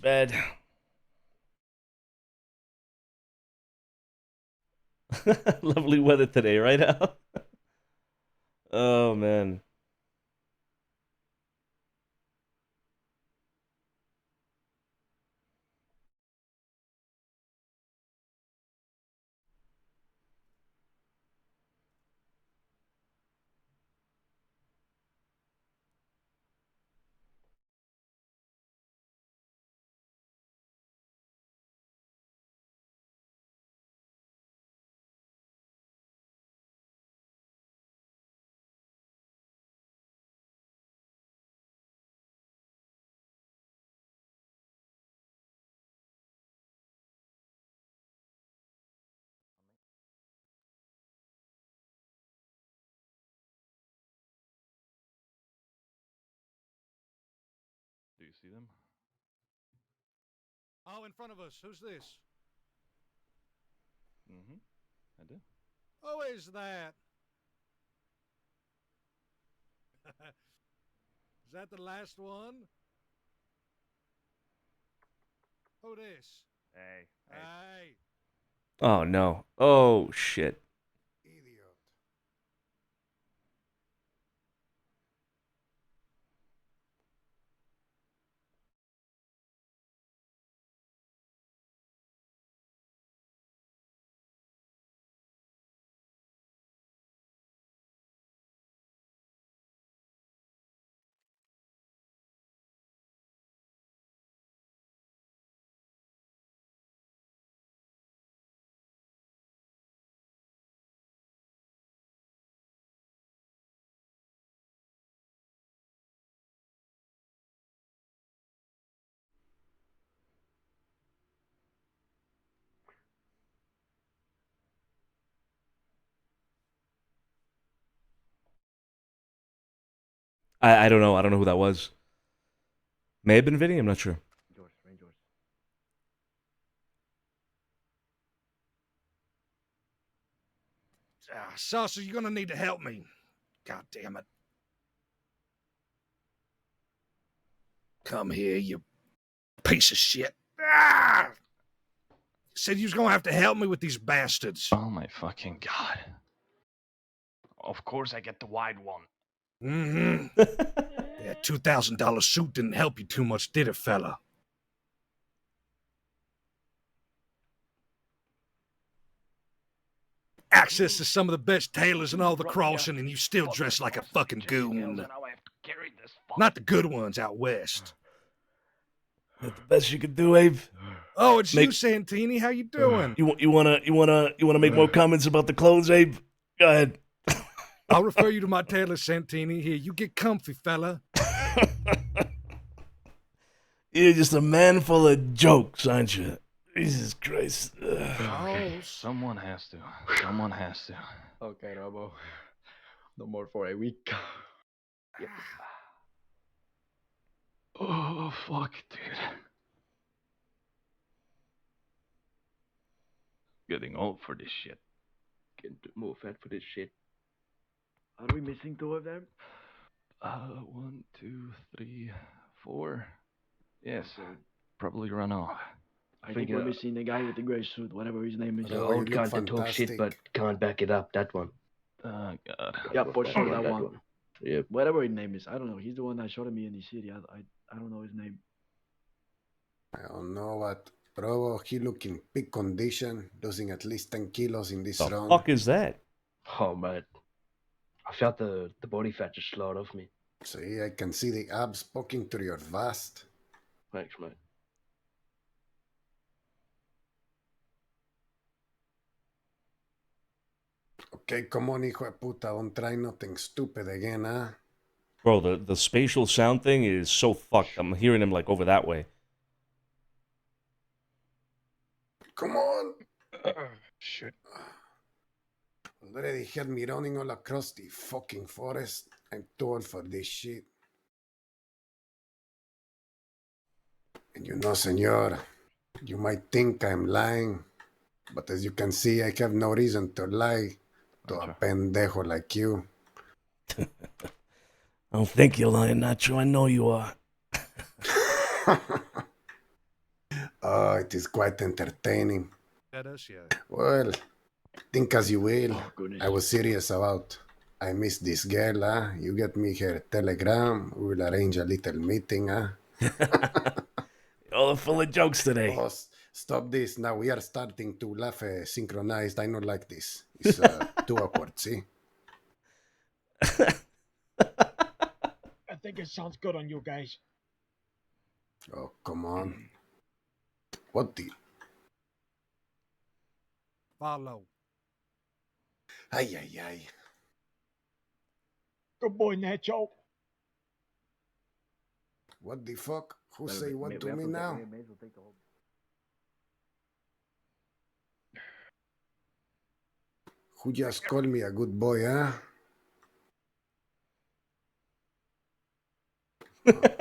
bad. Lovely weather today, right, Al? Oh man. Do you see them? Oh, in front of us. Who's this? Mm-hmm. I do. Who is that? Is that the last one? Who this? Hey. Hey. Oh no. Oh shit. I don't know. I don't know who that was. May have been Vinny. I'm not sure. Saucer, you're gonna need to help me. God damn it. Come here, you piece of shit. Ah! Said you was gonna have to help me with these bastards. Oh my fucking god. Of course I get the wide one. Mm-hmm. That $2,000 suit didn't help you too much, did it, fella? Access to some of the best tailors in all the crossing, and you still dress like a fucking goon. Not the good ones out west. The best you could do, Abe. Oh, it's you, Santini. How you doing? You wanna make more comments about the clothes, Abe? Go ahead. I'll refer you to my tailor, Santini. Here, you get comfy, fella. You're just a man full of jokes, aren't you? Jesus Christ. Okay, someone has to. Someone has to. Okay, Robo. No more for a week. Yep. Oh, fuck, dude. Getting old for this shit. Getting too more fat for this shit. Are we missing two of them? 1, 2, 3, 4. Yes, probably run off. I think we're missing the guy with the gray suit, whatever his name is. The old guy that talks shit but can't back it up, that one. Oh, God. Yeah, for sure, that one. Yep. Whatever his name is, I don't know. He's the one that shot at me in the city. I don't know his name. I don't know what. Provo, he look in peak condition, losing at least 10 kilos in this The run. fuck is that? Oh, man. I felt the body fat just slide off me. See, I can see the abs poking through your vest. Thanks, mate. Okay, come on, hijo de puta, don't try nothing stupid again, huh? Bro, the spatial sound thing is so fucked. I'm hearing him like over that way. Come on! Shit. Already had me running all across the fucking forest. I'm too old for this shit. And you know, senor, you might think I'm lying, but as you can see, I have no reason to lie to a pendejo like you. I don't think you're lying, Nacho. I know you are. Oh, it is quite entertaining. That is, yeah. Well, think as you will. goodness. I was serious about. I miss this girl, huh? You get me her telegram. We will arrange a little meeting, huh? All full of jokes today. Oh, stop this. Now we are starting to laugh synchronized. I don't like this. It's too awkward, see? I think it sounds good on you guys. Oh, come on. What the? Follow. Ay, ay, ay. Good boy, Nacho. What the fuck? Who say what to me now? Who just called me a good boy, huh?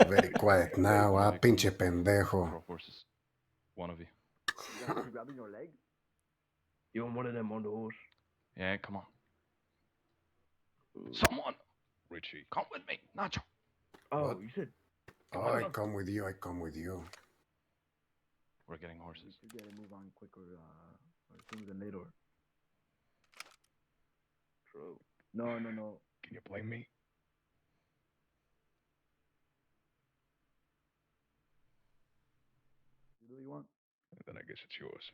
Very quiet now, huh? Pinche pendejo. Horses. One of you. Grabbing your leg? You want one of them on the horse? Yeah, come on. Someone! Richie. Come with me, Nacho. Oh, What? you said Oh, I come with you, I come with you. We're getting horses. you gotta move on quicker, or sooner than later. True. No. Can you blame me? You do you want? Then I guess it's yours.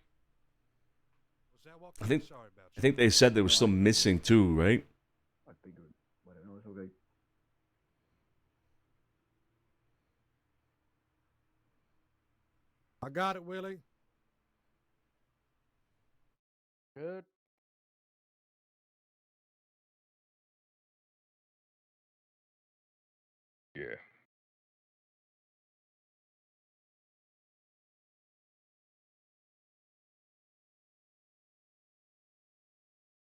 Was that what? I think Sorry about I think they said they were still missing two, right? I figured. Whatever. No, it's okay. I got it, Willie. Good. Yeah.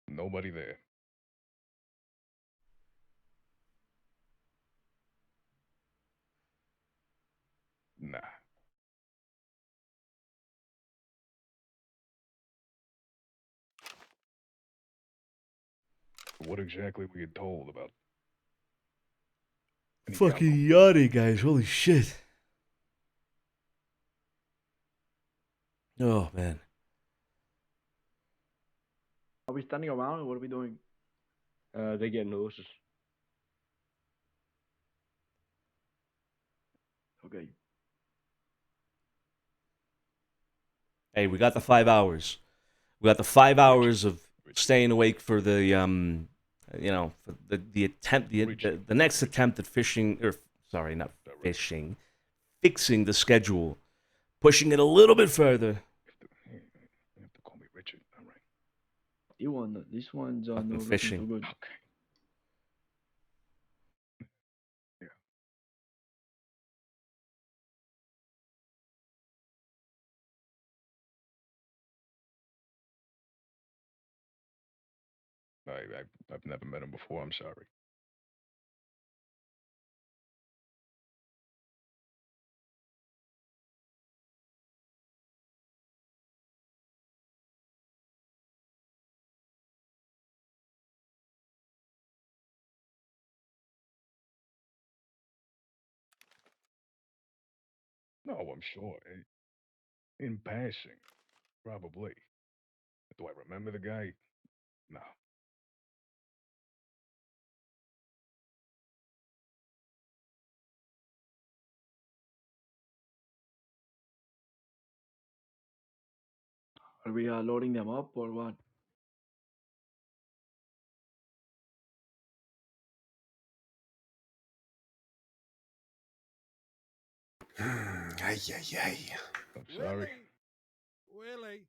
Nobody there. Nah. What exactly were you told about? Fucking yachty, guys. Holy shit. Oh, man. Are we standing around or what are we doing? They're getting horses. Okay. Hey, we got the 5 hours. We got the 5 hours of staying awake for the, you know, for the attempt, the next attempt at fishing, or sorry, not fishing, fixing the schedule, pushing it a little bit further. You have to call me Richard, all right? This one's Fucking no looking fishing. too good. Okay. I've never met him before. I'm sorry. Oh, I'm sure. In passing, probably. Do I remember the guy? No. Are we loading them up or what? Ay, ay, ay. I'm sorry. Willie,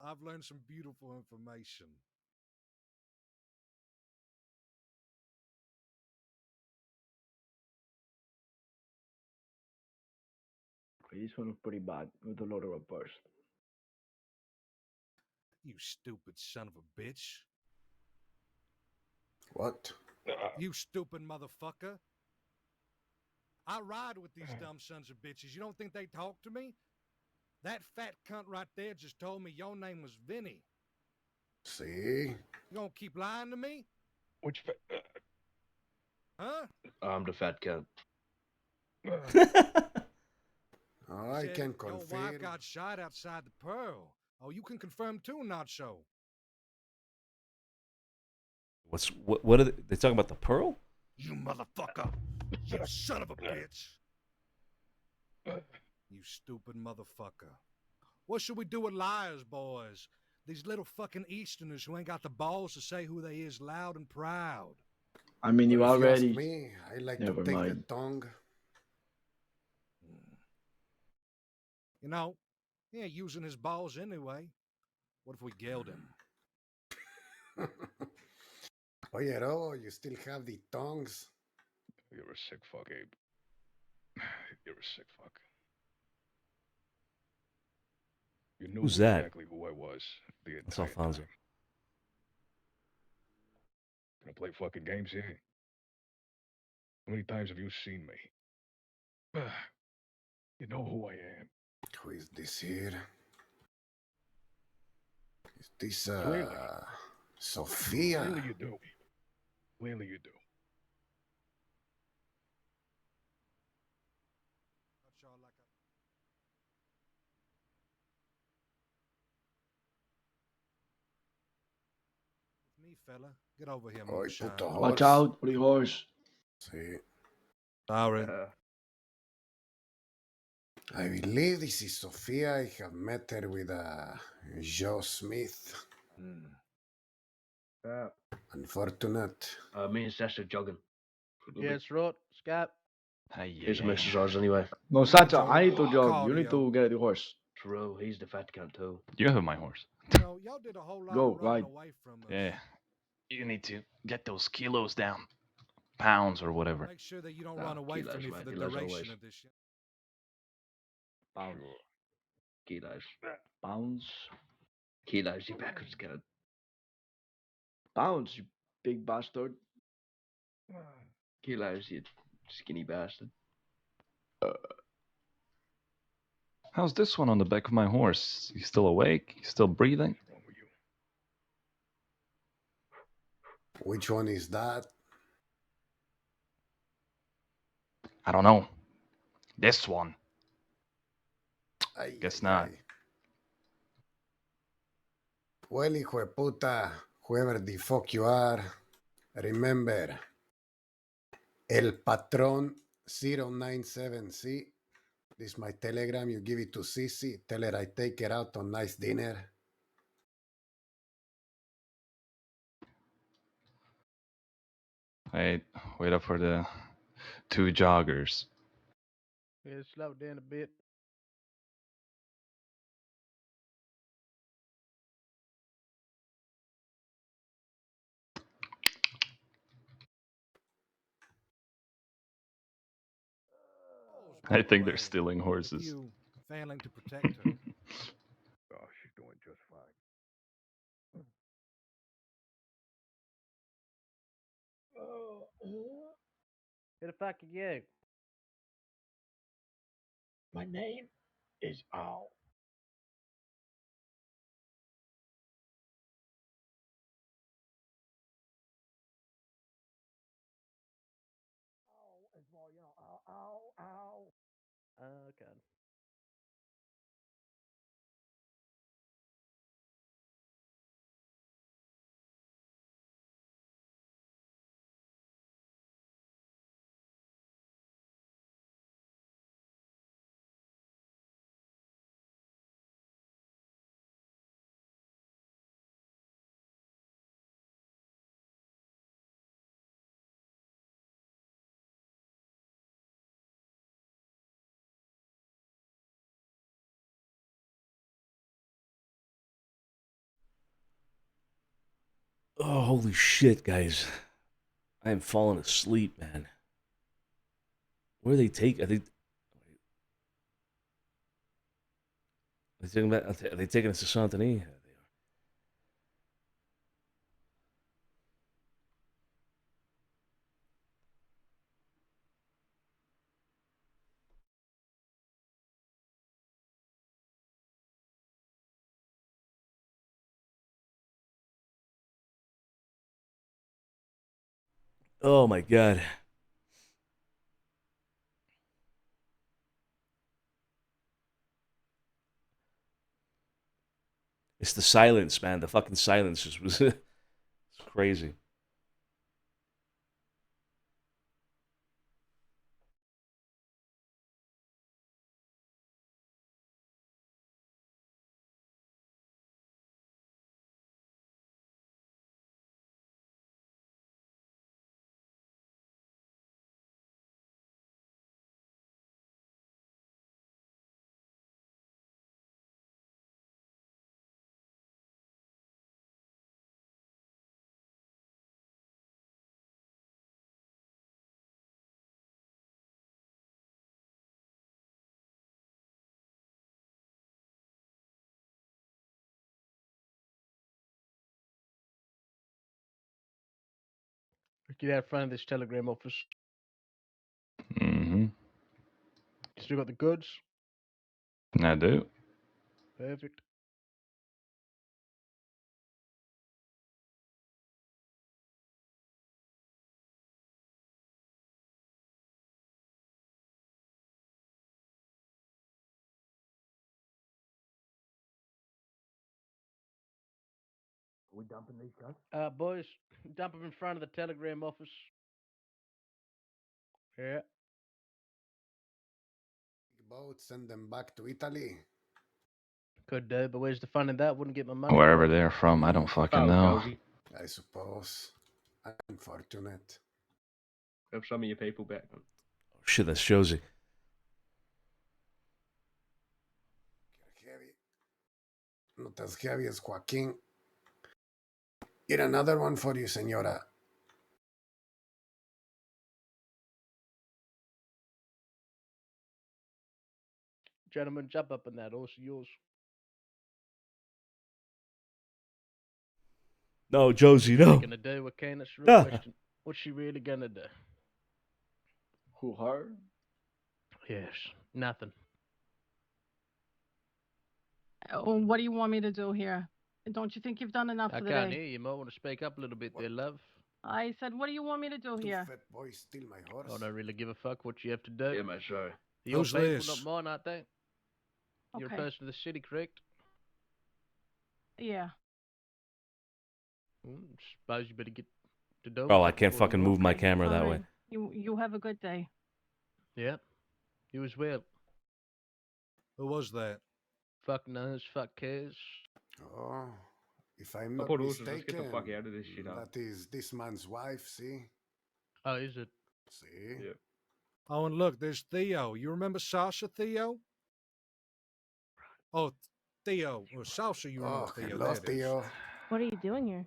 I've learned some beautiful information. This one was pretty bad with the loader up first. You stupid son of a bitch. What? You stupid motherfucker. I ride with these dumb sons of bitches. You don't think they talk to me? That fat cunt right there just told me your name was Vinny. See? You gonna keep lying to me? Which fat? Huh? I'm the fat cat. I Said can your confirm. wife got shot outside the Pearl. Oh, you can confirm too, Nacho. What are they talking about? The Pearl? You motherfucker. You son of a bitch. You stupid motherfucker. What should we do with liars, boys? These little fucking Easterners who ain't got the balls to say who they is loud and proud. I mean, you Well, if you ask already. me, I like to Never take mind. the tongue. You know, he ain't using his balls anyway. What if we gilled him? Oye, Robo, you still have the tongues? You're a sick fuck, Abe. You're a sick fuck. You knew Who's that? exactly who I was the That's entire Alfonso. time. Gonna play fucking games here? How many times have you seen me? You know who I am. Who is this here? Is this, Clearly. Sophia? Clearly you do. Clearly you do. Me, fella. Get over here, Oy, moonshine. puto horse. Watch out for the horse. See. Sorry. I believe this is Sophia. I have met her with Joe Smith. Unfortunate. Me and Sasha jogging. Yes, right, Scap. He's a Mrs. Oz anyway. No, Santa, I need to jog. You need to get the horse. True, he's the fat cat too. You have my horse. No, y'all did a whole lot Go, of running ride. away from us. Yeah. You need to get those kilos down. Pounds or whatever. Make sure that you don't run away from me for the kilos duration always. of this shit. Pounds. Kilos. Pounds. Kilos, you backwards cat. Pounds, you big bastard. Kilos, you skinny bastard. How's this one on the back of my horse? You still awake? You still breathing? Which one is that? I don't know. This one. Ay, Guess ay, not. ay. Well, hijo de puta, whoever the fuck you are, remember, El Patron 097C. This is my telegram. You give it to Sissy. Tell her I take her out on nice dinner. Wait up for the two joggers. Yeah, slow down a bit. I think they're stealing horses. You failing to protect her. Oh, she's doing just fine. Who the fuck are you? My name is Al. card. Oh, holy shit, guys. I am falling asleep, man. Where are they taking? Are they taking us to Santini? Oh my god. It's the silence, man. The fucking silence just was it's crazy. Get out front of this telegram office. Mm-hmm. You still got the goods? I do. Perfect. Are we dumping these guys? Boys, dump them in front of the telegram office. Yeah. Boat, send them back to Italy. Could do, but where's the fun in that? Wouldn't get my money. Wherever they're from, I don't fucking know. I suppose. Unfortunate. Have some of your people back. Oh, shit, that's Josie. Heavy. Not as heavy as Joaquin. Get another one for you, senora. Gentlemen, jump up in that horse of yours. No, Josie, no. What's she gonna do? What can? That's a real No. question. What's she really gonna do? Who, her? Yes, nothing. What do you want me to do here? Don't you think you've done enough I for the can't day? hear you. You might want to speak up a little bit there, love. I said, what do you want me to do here? Fat boy, steal my horse. I don't really give a fuck what you have to do. Yeah, mate, sorry. Your Who's people, this? not mine, aren't they? You're a Okay. person of the city, correct? Yeah. Suppose you better get to do. Oh, I can't fucking move my camera that way. Fine. You have a good day. Yeah. You as well. Who was that? Fuck knows, fuck cares. Oh, if I'm I not put horses, let's mistaken, get the fuck out of this shit up. that is this man's wife, see? Oh, is it? See? Yeah. Oh, and look, there's Theo. You remember Sasha, Theo? Oh, Theo. Or Sasha, you remember Oh, Theo. hello, There it is. Theo. What are you doing here?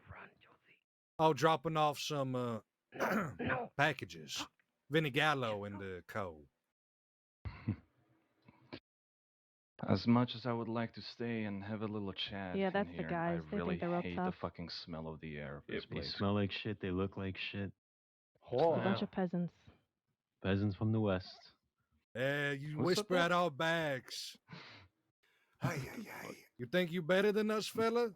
Oh, dropping off some packages. Vinny Gallo in the co. As much as I would like to stay and have a little chat Yeah, in that's the here, guys. I They really think they're real hate tough. the fucking smell of the air of this They place. smell like shit. They look like shit. A bunch of peasants. Peasants from the west. You What's up, whisper bro? at our backs. Ay, ay, ay. You think you better than us, fella? I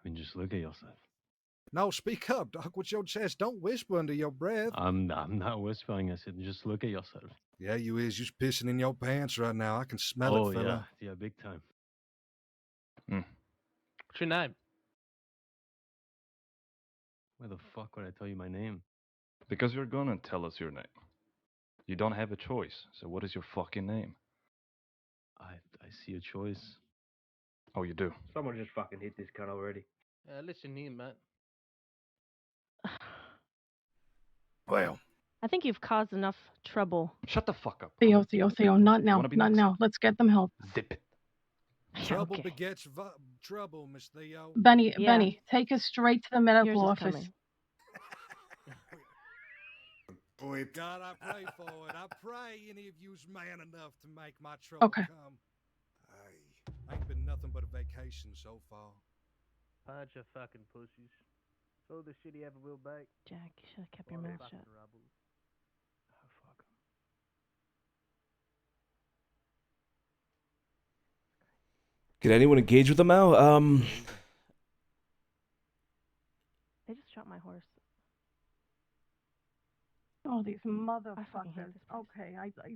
mean, just look at yourself. No, speak up, dog. With your chest. Don't whisper under your breath. I'm not whispering. I said, just look at yourself. Yeah, you is. You's pissing in your pants right now. I can smell Oh it, fella. yeah, big time. What's your name? Where the fuck would I tell you my name? Because you're gonna tell us your name. You don't have a choice. So what is your fucking name? I see a choice. Oh, you do. Someone just fucking hit this cunt already. Listen here, mate. Well. I think you've caused enough trouble. Shut the fuck up. Theo, not now. wanna be Not nice? now. Let's get them help. Zip it. Trouble Okay. begets trouble, Miss Theo. Benny, Yeah. Benny, take us straight to the medical Yours is office. coming. God, I pray for it. I pray any of you's man enough to make my trouble Okay. come. Ain't been nothing but a vacation so far. Bunch of fucking pussies. So the shit he have a wheel back. Jack, you should have kept your mouth shut. Can anyone engage with them now? They just shot my horse. Oh, these hate motherfuckers. this Okay, okay.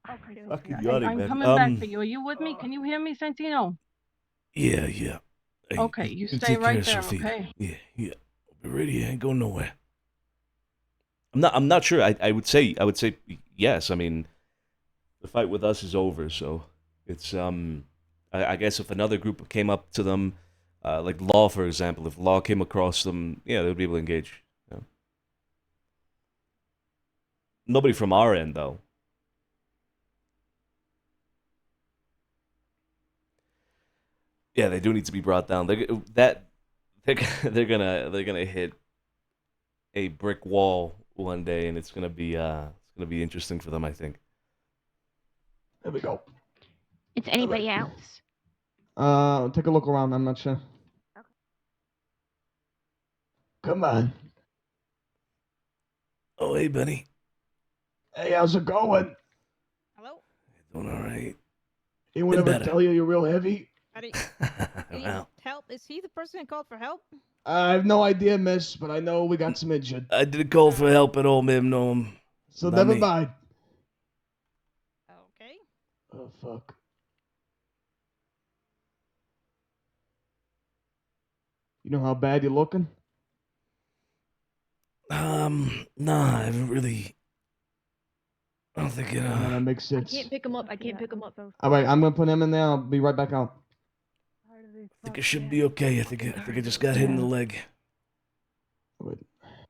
Fucking okay. yachting, I'm man. coming back for you. Are you with me? Can you hear me, Santino? Yeah. Hey, Okay, you can stay take right care of there, Sophia. okay? Yeah. I'll be ready. I ain't going nowhere. I'm not sure. I would say yes. I mean, the fight with us is over, so it's I guess if another group came up to them, like Law, for example, if Law came across them, yeah, they would be able to engage. Yeah. Nobody from our end, though. Yeah, they do need to be brought down. They're gonna hit a brick wall one day, and it's gonna be interesting for them, I think. There we go. Is anybody else? Take a look around. I'm not sure. Come on. Oh, hey, Benny. Hey, how's it going? Doing all right. Anyone Been ever better. tell you you're real heavy? Wow. Help? Is he the person that called for help? I have no idea, miss, but I know we got some injured. I didn't call for help at all, ma'am. No, So not never me. mind. Okay. Oh, fuck. You know how bad you're looking? Nah, I haven't really. I don't think it. That makes I sense. can't pick him up. I can't pick him up. All right, I'm gonna put him in there. I'll be right back out. I think I should be okay. I think I just got hit in the leg.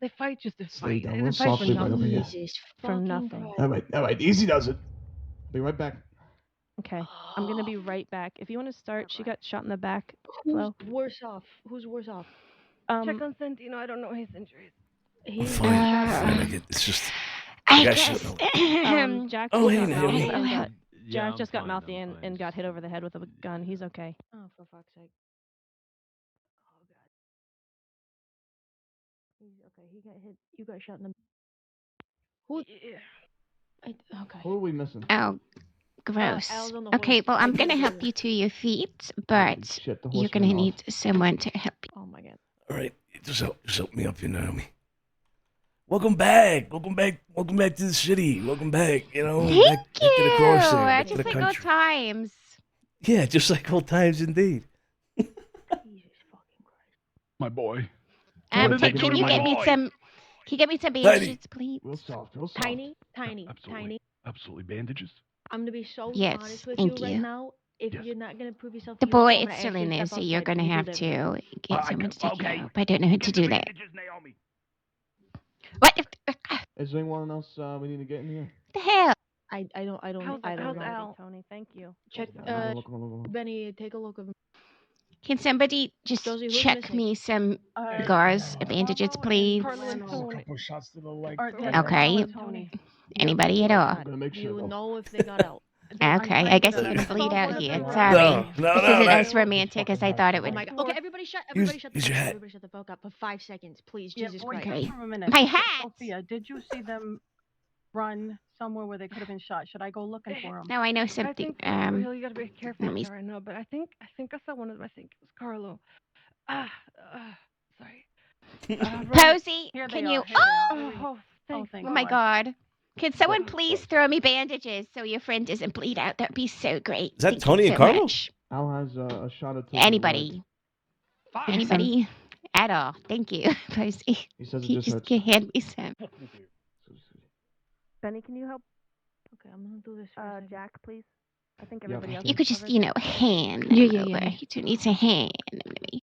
They fight just to Stay fight. down They real fight for softly right over nothing. here. For nothing. All right, easy does it. Be right back. Okay, I'm gonna be right back. If you want to start, she got shot in the back. Who's Flo. worse off? Who's worse off? Check on Santino. I don't know his injuries. He's Fine. I get it's just. I I guess. should know. Jack Oh, just hey, got Naomi. mouthy and Yeah, got Jack I'm just got fine, mouthy I'm and got hit over the head with a gun. He's okay. Oh, for fuck's sake. Oh god. He's okay. He got hit. You got shot in the. Who? Okay. Who are we missing? Oh, gross. Al's on the Okay, horse. well, I'm gonna Okay. help you to your feet, but Shit, the you're horse gonna ran need someone to help you. Oh my god. All right, just help me up here, Naomi. Welcome back to the city. Welcome back. You know, Thank back to the crossing, you. back to Just the like old country. times. Yeah, just like old times indeed. My boy. Can did they do you to my get me boy? some? Can you get me some Tiny. bandages, please? Real soft, real soft. Tiny. Absolutely. Absolutely. Bandages? I'm gonna be so Yes, honest with thank you right you. now. If Yes. you're not gonna prove yourself, The useful, boy I'm is gonna still ask you in to there, step so you're outside. gonna Can you have do that? to get someone to take okay. you up. I don't know who to Get the do that. bandages, Naomi. What Is there anyone else we need to get in here? the hell? I don't How's know. Al? Tony, thank you. Check. Look. Benny, take a look of him. Can somebody just Josie, who's check missing? me some gauze, bandages, please? Couple shots to the leg. Okay. Tony. Anybody at all? I'm gonna make Do sure you though. know if they got out? Okay, I guess you're gonna bleed out here. Sorry. No, This isn't as romantic as I thought it Oh would my be. god. Okay, everybody shut the Use fuck your up. hat. Everybody shut the fuck up for 5 seconds, please. Yeah, Jesus wait, Christ. Okay. just for a minute. My hat! Sophia, did you see them run somewhere where they could have been shot? Should I go looking for them? Now I know I something. think well, you gotta be careful let me. there, I know, but I think I saw one of them. I think it was Carlo. Sorry. Right. Posey, Here they can are, you? here they are. Oh, Oh, thanks. thank oh my God! Could someone please throw me bandages so your friend doesn't bleed out? That'd be so great. Is that Thank Tony you and so Carlo? much. Al has a shot of Anybody. Anybody at all. Thank you, Posey. He says it He just just hurts. can hand me some. Benny, can you help? Okay, I'm gonna do this. Jack, please. I think Yeah, everybody else. You could just, you know, hand them Yeah, over. yeah. You don't need to hand them to me.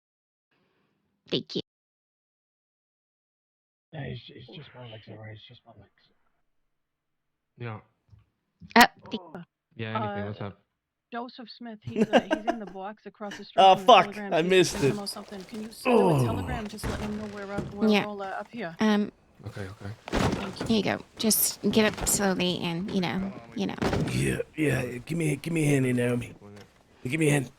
Thank you. Yeah, it's just my legs, alright. It's just my legs. Yeah. Yeah, anything. What's up? Joseph Smith, he's in the box across the street Oh, from the fuck, telegram I missed station it. or something. Can you send him Oh. a telegram? Just let him know we're Yeah. all up here. Okay. Here you go. Just get up slowly and, you know. Yeah. Give me a hand here, Naomi. Give me a hand.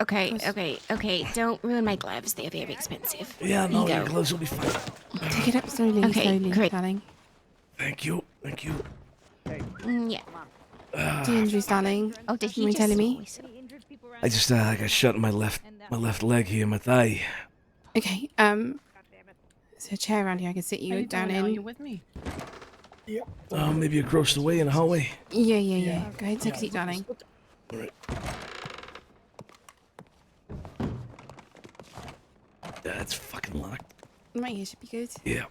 Okay. Don't ruin my gloves. They're very expensive. Yeah, Here no, you your go. gloves will be fine. Take it up slowly, great. darling. Thank you. Yeah. Do you injuries, darling? Oh, did he You just telling me? I just I got shot in my left leg here, my thigh. Okay. There's a chair around here I can sit How you you down doing, Al? in. You with me? Maybe across the way in the hallway. Yeah. Go ahead, take a seat, darling. All right. That's fucking locked. Right here should be good. Yeah.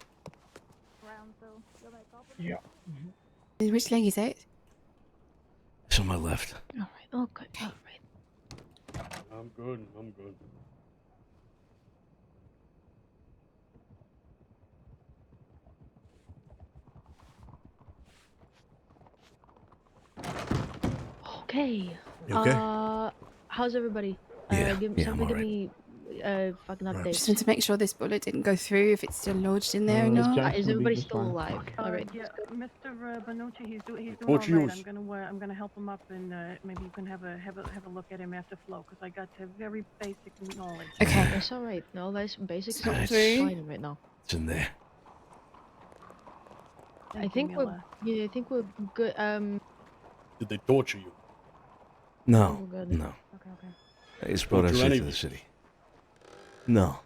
Yeah. Which leg is it? It's on my left. All right. Okay. All right. I'm good. Okay. You okay? How's everybody? Yeah, Give me fucking updates. Just want to make sure this bullet didn't go through, if it's still lodged in there or not. Is everybody still alive? All right. Yeah, Mr. Bonucci, he's doing all right. I'm gonna help him up, and maybe you can have a look at him after flow, because I got very basic knowledge. Okay. That's all right. No, that's basic It's stuff. not It's through. fine right now. It's in there. I think we're good. Did they torture you? No. We're good. No. Okay. They just brought us Torture into anyone? the city. No.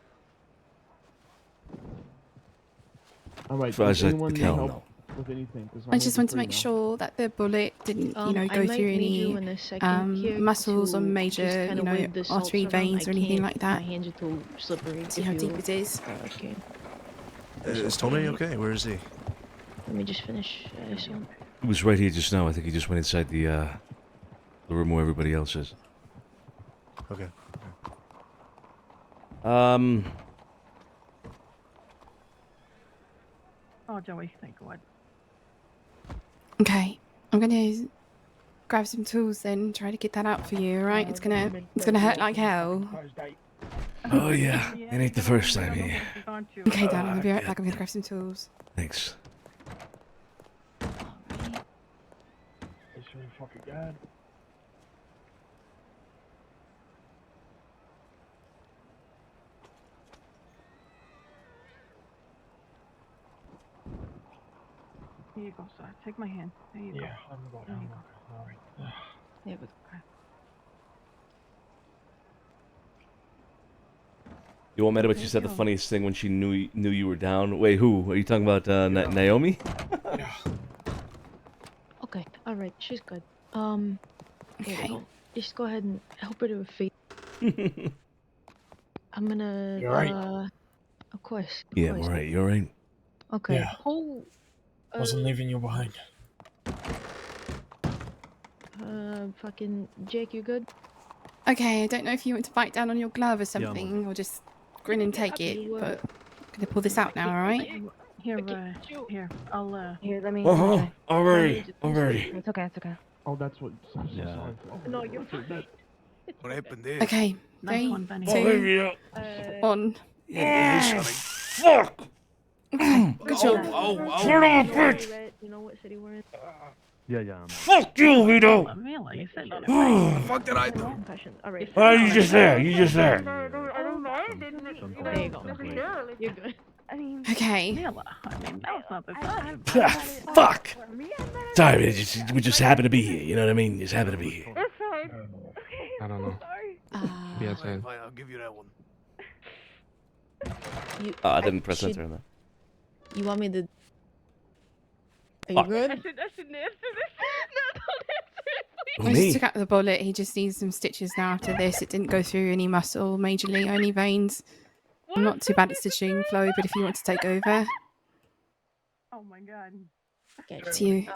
All right. As far as Does I anyone can need tell, help no. with anything? 'Cause my I hands just are want to free make now. sure that the bullet didn't, I go might through need any you in a second here muscles or to major, just kinda wave the salts artery around. veins I or anything can't- like that. My hands are too slippery. See how deep it is. Okay. Is Tony okay? Where is he? Let me just finish. So. He was right here just now. I think he just went inside the room where everybody else is. Okay. Oh, Joey, thank God. Okay, I'm gonna grab some tools then, try to get that out for you. All right, it's gonna hurt like hell. Oh yeah, it ain't the first time here. Okay, darling, I'll be right back. I'm gonna grab some tools. Thanks. It's really fucking good. Here you go, sir. Take my hand. There you go. Yeah, I'm going. There you go. All right. There we go. You won't matter what she said. The funniest thing when she knew you were down. Wait, who are you talking about? Naomi? Okay. All right. She's good. There we go. Just go ahead and help her to her feet. I'm gonna. You alright? Of course. Yeah, I'm alright. You alright? Okay. Yeah. Whole. Wasn't leaving you behind. Fucking Jake, you good? Okay, I don't know if you want to bite down on your glove or I'm something, or just grin and take it. You, But I'm gonna pull this out now, all right? Here, I'll Here, let me. Alrighty. It's okay. It's okay. Oh, that's what. I'm so Yeah. sorry for. No, you're fine. What happened there? Okay, Nice 3, one, Benny. 2, Oh, 1. Fuck! Good job. Son of a bitch! You know what city we're in? Yeah. Fuck you, Vito! Really? You said that. The fuck did I do? Confession. All right. Oh, you just there. You just there. I don't know. There you go. You're good. I mean. Okay. Mila, I mean, that was not the time. Fuck! Sorry, we just happen to be here. You know what I mean? Just happen to be here. I don't know. Be outside. Fine, I'll give you that one. Oh, I didn't press enter on that. You want me to? Are you Fuck. good? I shouldn't answer this. No, don't answer it, please. I Me? just took out the bullet. He just needs some stitches now after this. It didn't go through any muscle majorly, only veins. I'm not too bad at stitching, Chloe, but if you want to take over, Oh my god. it's to you.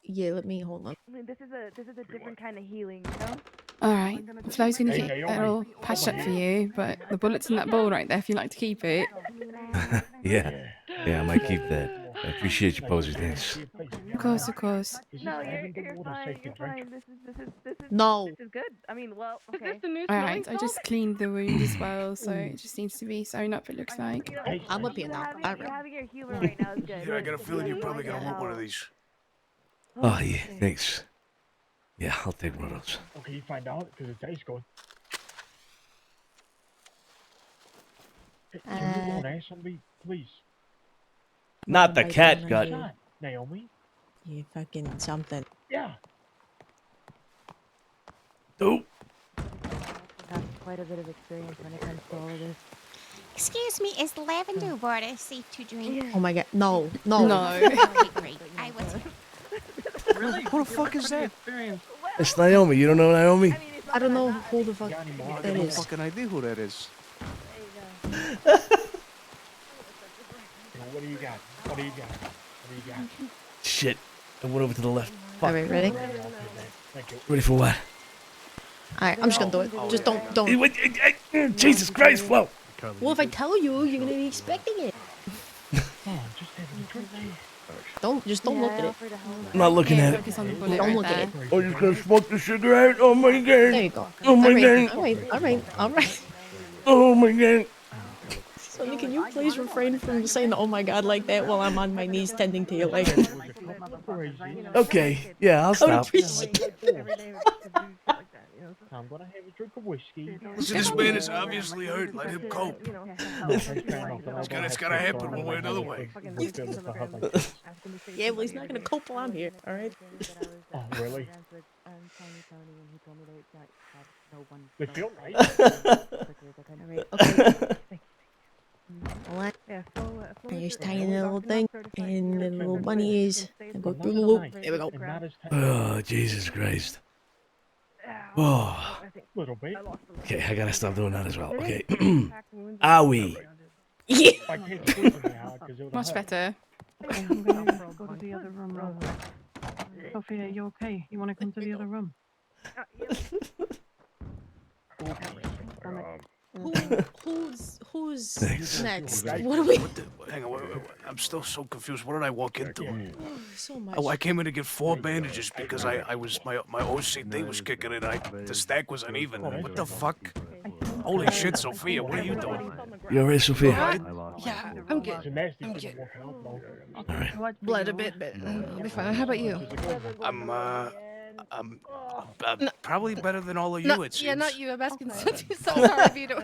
Yeah, let me hold on. I mean, this is a different kind of healing, you know? Alright, Flo's gonna get that all patched up for you, but the bullet's in that ball right there if you'd like to keep it. Yeah. Yeah, I might keep that. I appreciate you, Posey. Thanks. Of course, of course. No, you're fine. You're fine. This is No. This is good. I mean, well, okay. Is this the new Alright, I just cleaned the wound as well, so it just needs to be sewn up, it looks like. I'm up here now. Having your healer right now is good. Yeah, I got a feeling you're probably gonna want one of these. Oh, yeah. Thanks. Yeah, I'll take one of those. Okay, you find out because it tastes good. Can you go and ask somebody, please? Not the cat gut. Naomi? You fucking something. Yeah. Dope. Have quite a bit of experience when it comes to all of this. Excuse me, is lavender water safe to drink? Oh my god, no, no. Okay, great. I was. Really? Who the fuck is that? It's Naomi. You don't know Naomi? I don't know who the fuck I that got no is. fucking idea who that is. What do you got? What do you got? What do you got? Shit. I went over to the left. Fuck. Alright, ready? Thank you. Ready for what? Alright, I'm just gonna do it. Just don't. Jesus Christ, Flo. Well, if I tell you, you're gonna be expecting it. Just don't look at it. I'm not looking at it. Focus on the bullet Don't right look at there. it. Oh, you're just gonna smoke the cigarette? Oh my god. There you go. Oh my god. Alright. Oh my god. Sonny, can you please refrain from saying oh my god like that while I'm on my knees tending to your leg? Okay. Yeah, I'll I would stop. appreciate I'm gonna have a drink of whiskey. Listen, this man is obviously hurt. Let him cope. It's gotta happen one way or another way. Yeah, well, he's not gonna cope while I'm here, alright? Oh, really? They feel nice. What? Here's tiny little thing, and the little bunny ears. And go through the loop. There we go. Oh, Jesus Christ. Oh. Little bit. Okay, I gotta stop doing that as well. Okay. Owie. Yeah. Much better. Okay, I'm gonna go to the other room real quick. Sophia, are you okay? You want to come to the other room? Who's Thanks. next? What are we? Hang on, I'm still so confused. What did I walk into? So much. Oh, I came in to get 4 bandages because I was my OCD was kicking in. The stack was uneven. What the fuck? Holy shit, Sophia, what are you doing? You alright, Sophia? Yeah, I'm good. I'm good. Alright. Bled a bit, but I'll be fine. How about you? I'm probably better than all of you, it seems. Yeah, not you. I'm asking so sorry, Vito.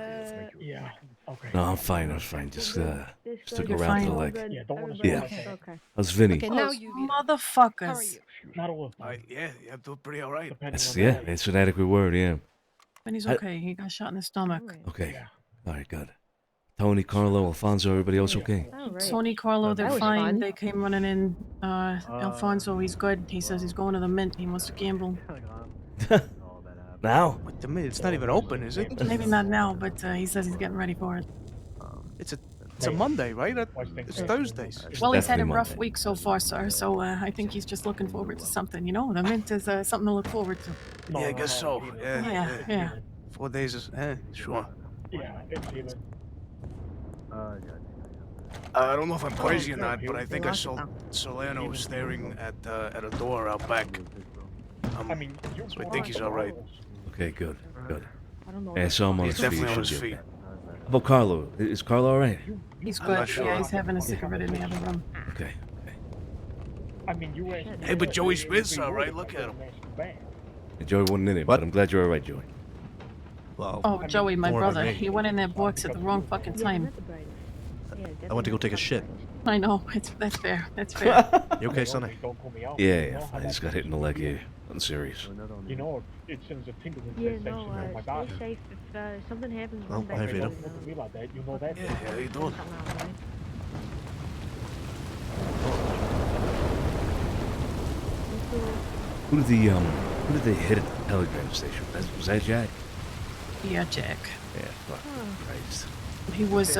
Yeah. Okay. No, I'm fine. I'm fine. Just took You're around to the fine. leg. Yeah, don't want to Yeah. Okay. How's Vinny? Okay, now you, Vito. Motherfuckers. Not all of them. Yeah, I'm doing pretty alright. That's, yeah, it's an adequate word, yeah. And he's okay. He got shot in the stomach. Okay. Alright, good. Tony, Carlo, Alfonso, everybody else okay? Tony, Carlo, they're That was fine. fun. They came running in. Alfonso, he's good. He says he's going to the mint. He wants to gamble. Now? What the minute? It's not even open, is it? Maybe not now, but he says he's getting ready for it. It's a Monday, right? It's Thursdays. Well, he's had a definitely rough Monday. week so far, sir. So I think he's just looking forward to something. You know, the mint is something to look forward to. Yeah, I guess so. Yeah. 4 days is, sure. Yeah, it's even. I don't know if I'm crazy or not, but I think I saw Solano staring at a door out back. I mean, So I think he's alright. Okay, good. Good. Yeah, I saw him on He's his feet. definitely on his Should be feet. okay. How about Carlo? Is Carlo alright? He's I'm good. not sure. Yeah, he's having a cigarette in the other room. Okay. I mean, you asked. Hey, but Joey Smith's alright. Look at him. Joey wasn't in it, but I'm glad you're alright, Joey. Well, Oh, Joey, my more than brother. me. He went in that box at the wrong fucking time. I went to go take a shit. I know. That's fair. That's fair. You okay, Sonny? Yeah, I just got hit in the leg here. Nothing serious. You know, it sends a tingle Yeah, sensation no, in my body. stay safe. If something happens, Well, run back I to feel the it. Don't be like that. You know that. Yeah, how you doing? something out, right? Who did they hit at the telegram station? Was that Jack? Yeah, Jack. Yeah, fuck Christ. He was,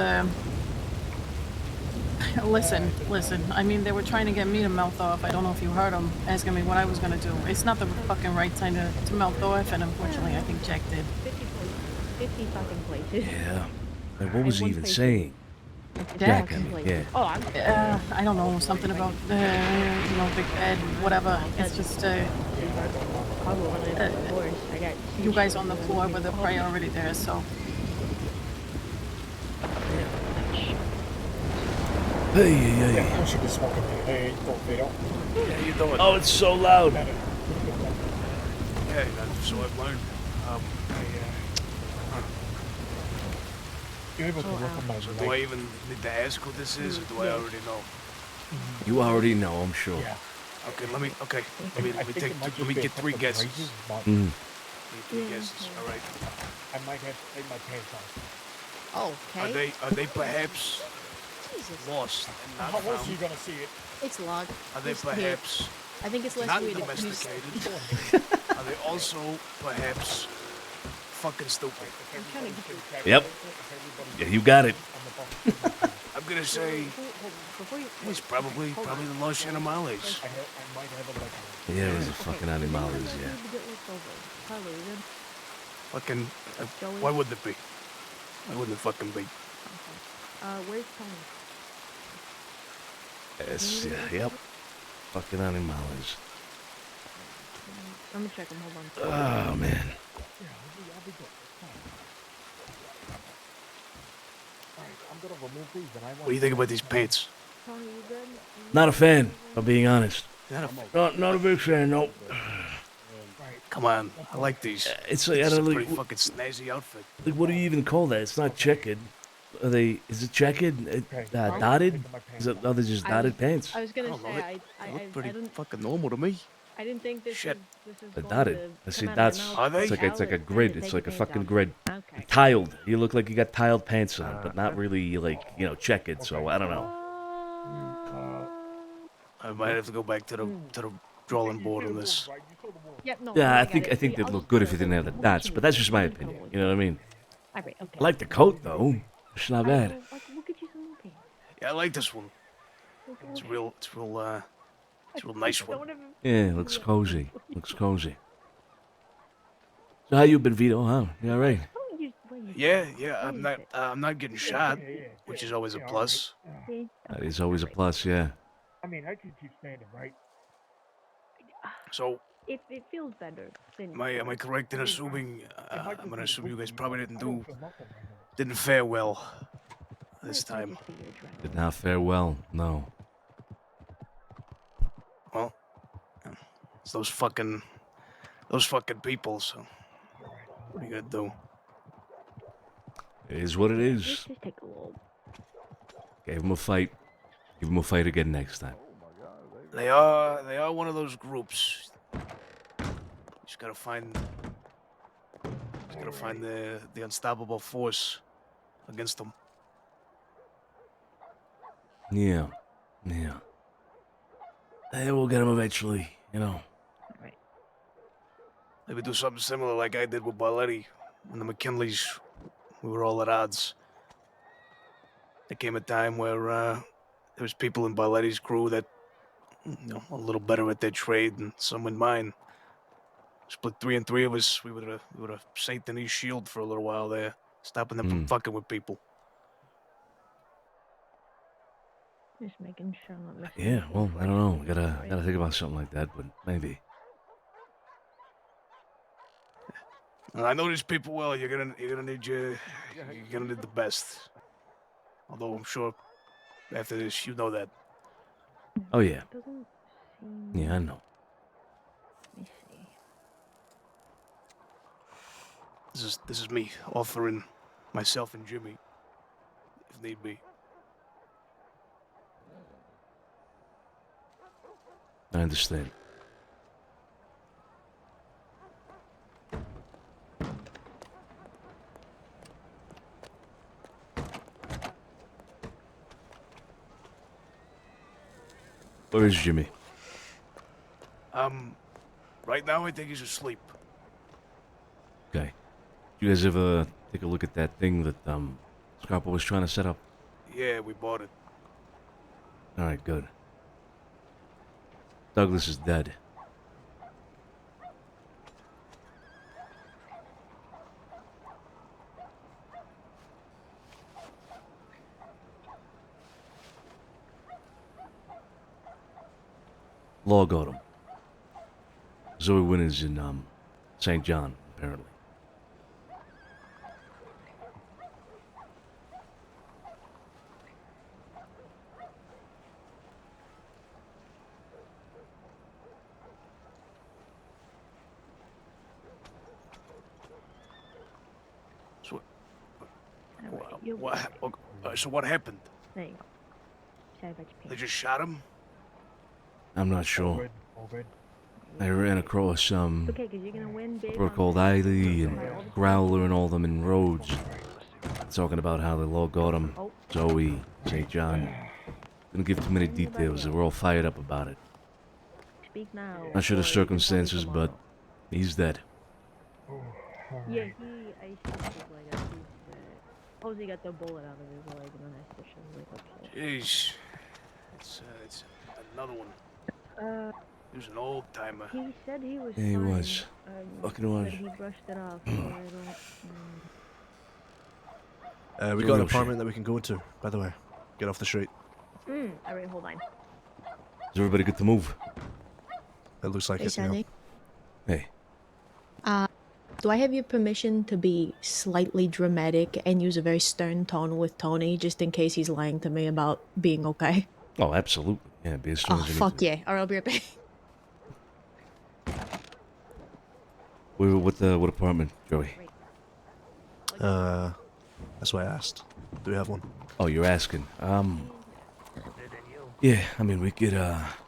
listen. I mean, they were trying to get me to mouth off. I don't know if you heard them asking me what I was gonna do. It's not the fucking right time to mouth off, and unfortunately, I think Jack did. 50 fucking places. Yeah. Like, what was he even saying? Jack. I mean, yeah. Oh, I don't know, something about, big bed, whatever. It's just, you guys on the floor were the priority there, so. Hey. I should be smoking here. Hey, don't Vito. Yeah, you doing? Oh, it's so loud. Yeah, so I've learned. You're able to recognize So it, do I right? even need to ask who this is, or do I already know? You already know, I'm sure. Yeah. Okay, let me get three guesses. Mm. Three guesses. All right. I might have to take my pants off. Okay. Are they perhaps Jesus. lost and not How else found? are you gonna see it? It's logged. Are they Just here. perhaps I think it's less not weird if you domesticated? Are they also perhaps fucking stupid? I'm trying to get Yep. Yeah, you got it. I'm gonna say he's probably the Los Animales. Yeah, it was a fucking animals, yeah. Fucking, why wouldn't it be? Why wouldn't it fucking be? Where's Tony? Yes, yeah, yep. Fucking animals. Let me check him. Hold on. Oh, man. What do you think about these pants? Tony, you good? Not a fan, if I'm being honest. Not a big fan, nope. Come on, I like these. It's like, I It's a don't know, pretty like, fucking snazzy outfit. like, what do you even call that? It's not checkered. Is it checkered? Dotted? They're just dotted pants. I was gonna don't know, say They look pretty I didn't. fucking normal to me. I didn't think this Shit. is They're going dotted. to I see come out of dots. my mouth. Are they? It's like a Valid. grid. Time to It's take like a your fucking pants grid. off. Okay. Tiled. You look like you got tiled pants on, but not really like, checkered. So I don't know. I might have to go back to the drawing board on this. Yep, no, Yeah, I got think it. I think See, they'd I'll look just good do if you it. didn't have the dots, but that's just my opinion. You know what I mean? All right, okay. I like the coat though. It's not bad. We'll get you some more pants. Yeah, I like this one. It's real nice one. Yeah, it looks cozy. Looks cozy. So how you been, Vito? Huh? You all right? Yeah, I'm not getting shot, which is always a plus. That is always a plus. Yeah. I mean, I can keep standing, right? So, If it feels better, then. am I correct in assuming? I'm gonna assume you guys probably didn't fare well this time. Did not fare well. No. Well, it's those fucking people. So, what are you gonna do? It is what it is. Just take a little. Gave him a fight. Give him a fight again next time. They are one of those groups. Just gotta find the unstoppable force against them. Yeah. Yeah. Hey, we'll get him eventually. Maybe do something similar like I did with Barletti when the McKinleys. We were all at odds. There came a time where there was people in Barletti's crew that, a little better at their trade than some in mine. Split 3 and 3 of us. We were a Saint Denis shield for a little while there, stopping them from fucking with people. Just making sure I'm not missing. Yeah. Well, I don't know. Gotta think about something like that, but maybe. I know these people well. You're gonna need the best. Although I'm sure after this, you know that. Oh yeah. Doesn't seem. Yeah, I know. Let me see. This is me offering myself and Jimmy, if need be. I understand. Where is Jimmy? Right now I think he's asleep. Okay. You guys ever take a look at that thing that Scarpa was trying to set up? Yeah, we bought it. All right, good. Douglas is dead. Law got him. Zoe Winter's in St. John, apparently. So what happened? There you go. Sorry about your They just shot him? I'm not sure. All good. I ran across Okay, 'cause you're gonna win a big brook on called Eiley and Growler and all them in Rhodes. Talking about how the law got him. Zoe, St. John. Didn't give too many details. They were all fired up about it. Speak now. Not sure the circumstances, but he's dead. Yeah, I see like that. Suppose he got the bullet out of his leg and then I stitched his leg up. Jeez. It's another one. He was an old timer. He said he was Yeah, he fine, was. Fucking was. But he brushed it off, so I don't... We got an apartment that we can go to, by the way. Get off the street. Alright, hold on. Is everybody good to move? It looks like Hey, it, yeah. Sonny. Hey. Do I have your permission to be slightly dramatic and use a very stern tone with Tony, just in case he's lying to me about being okay? Oh, absolutely. Yeah, be as strong Oh, as you fuck need to. yeah. Alright, I'll be right back. What apartment, Joey? That's why I asked. Do we have one? Oh, you're asking. Yeah, I mean, we could,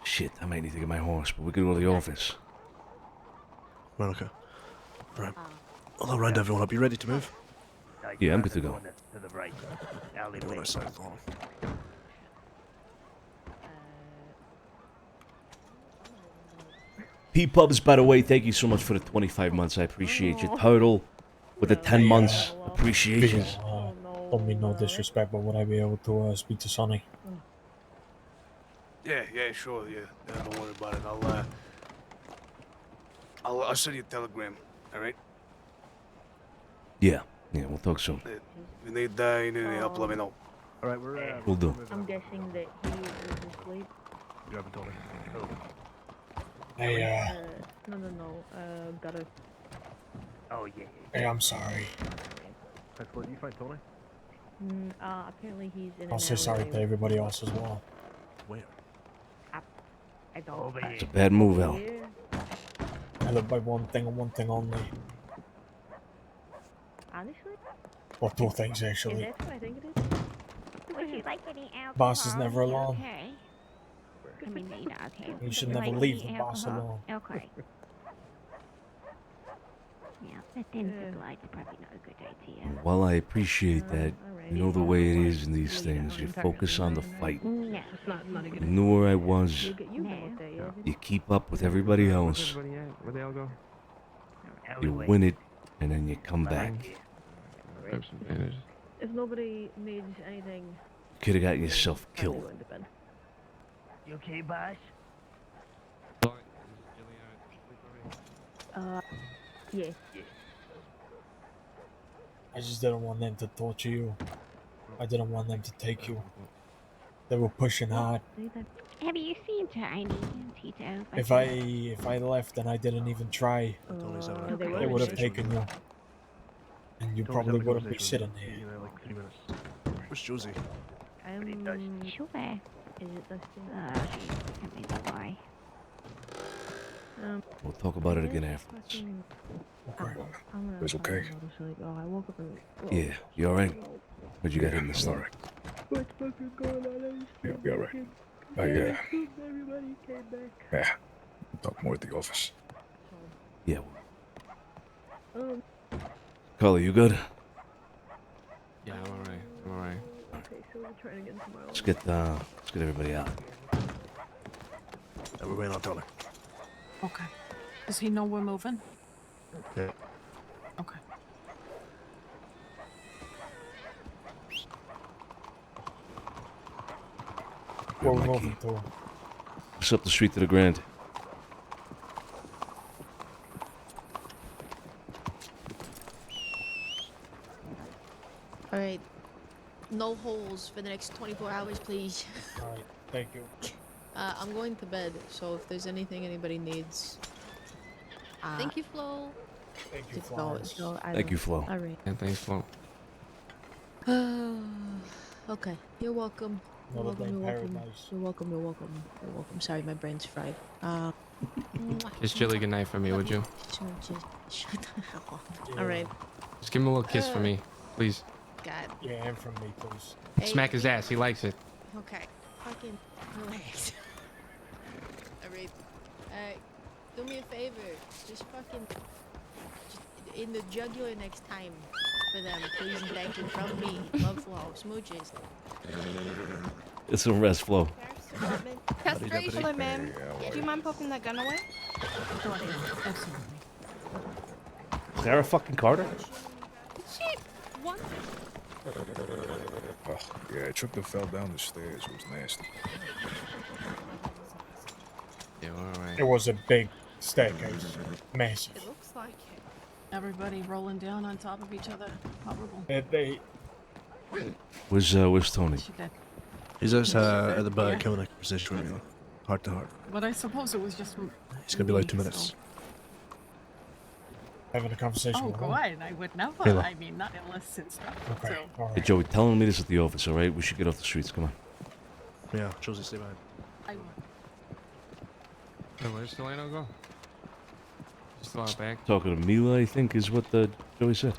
shit, I might need to get my horse, but we could go to the office. Right, okay. Right. I'll round everyone up. You ready to move? Yeah, I'm good to go. Go on our side, hold on. P-Pubs, by the way, thank you so much for the 25 months. I appreciate you. Turtle, with the 10 months. Appreciation. Don't mean no disrespect, but would I be able to speak to Sonny? Yeah, sure, yeah. Don't worry about it. I'll send you a telegram, alright? Yeah, we'll talk soon. If you need any help, let me know. Alright, we're We'll do. I'm guessing that he was asleep. You haven't told me. Hey, No, gotta... Oh, yeah. hey, I'm sorry. Excellent. You find Tony? Apparently he's in I'll say sorry to everybody else as well. Where? I don't... It's a bad move, Al. I live by one thing and one thing only. Honestly? Or two things, actually. Is that what I think it is? Would you like any alcohol? Boss is never alone. Okay. I mean, no, you're not okay. You should Would never like leave any the boss alcohol? alone. Okay. Yeah, but then the glide's probably not a good idea. While I appreciate that, you know the way it is in these things. You focus on the fight. Yeah, it's not a good You knew where I was. idea. You keep up with everybody else. Where they all go? You win it, and then you come back. Grab some bandages. If nobody needs anything... You could have gotten yourself killed. Going to bed. You okay, boss? Yeah. I just didn't want them to torture you. I didn't want them to take you. They were pushing hard. Have you seen Tiny, Tito? If I left and I didn't even try, they would have taken you. And you probably wouldn't be sitting here. Like 3 minutes. Where's Josie? Sure. Is it Dustin? Tell me the why. We'll talk about it again afterwards. It's okay. Oh, I woke up and... Yeah, you alright? What'd you got in the stomach? What's fucking going on? Yeah, be alright. Everybody came back. Yeah. Talk more at the office. Yeah. Carly, you good? Yeah, I'm alright. Okay, so we're trying again tomorrow. Let's get everybody out. And we're waiting on Tony. Okay. Does he know we're moving? Yeah. Okay. Where we're moving to. Just up the street to the Grand. All right. No holes for the next 24 hours, please. All right. Thank you. I'm going to bed, so if there's anything anybody needs, Thank you, Flo. Thank you, just go. Flowers. Go. Thank you, Flo. All right. Yeah, thanks, Flo. Okay. You're welcome. You're Another welcome. day You're in welcome. paradise. You're welcome. You're welcome. You're welcome. Sorry, my brain's fried. Kiss Chili goodnight for me, would you? Shut the hell up. All right. Just give him a little kiss for me, please. God. Yeah, and from me, please. Hey, Smack his ass. He likes it. Okay. Fucking relax. Alright. Do me a favor. Just fucking. Just in the jugular next time for them. Please and thank you from me. Love, Flo. Smooches. It's a rest, Flo. Castration. Hello, ma'am. Do you mind popping that gun away? Absolutely. Clara fucking Carter? Shit! What? Oh, yeah, I tripped and fell down the stairs. It was nasty. Yeah, alright. It was a big staircase. Massive. It looks like it. Everybody rolling down on top of each other. Horrible. They... Where's Tony? She did. He's at the bar Yeah. killing a conversation right now. Heart to heart. But I suppose it was just. He's gonna be like 2 me, minutes. so- Having a conversation Oh, with go him. on. I would never. Mila. I mean, not unless it's stuff. Okay. So, Hey, Joey, tell him to meet us at the office, all right? We should get off the streets. Come on. Yeah, Josie, stay behind. I would. Hey, where's Delano go? Still out back? Talking to Mila, I think, is what Joey said.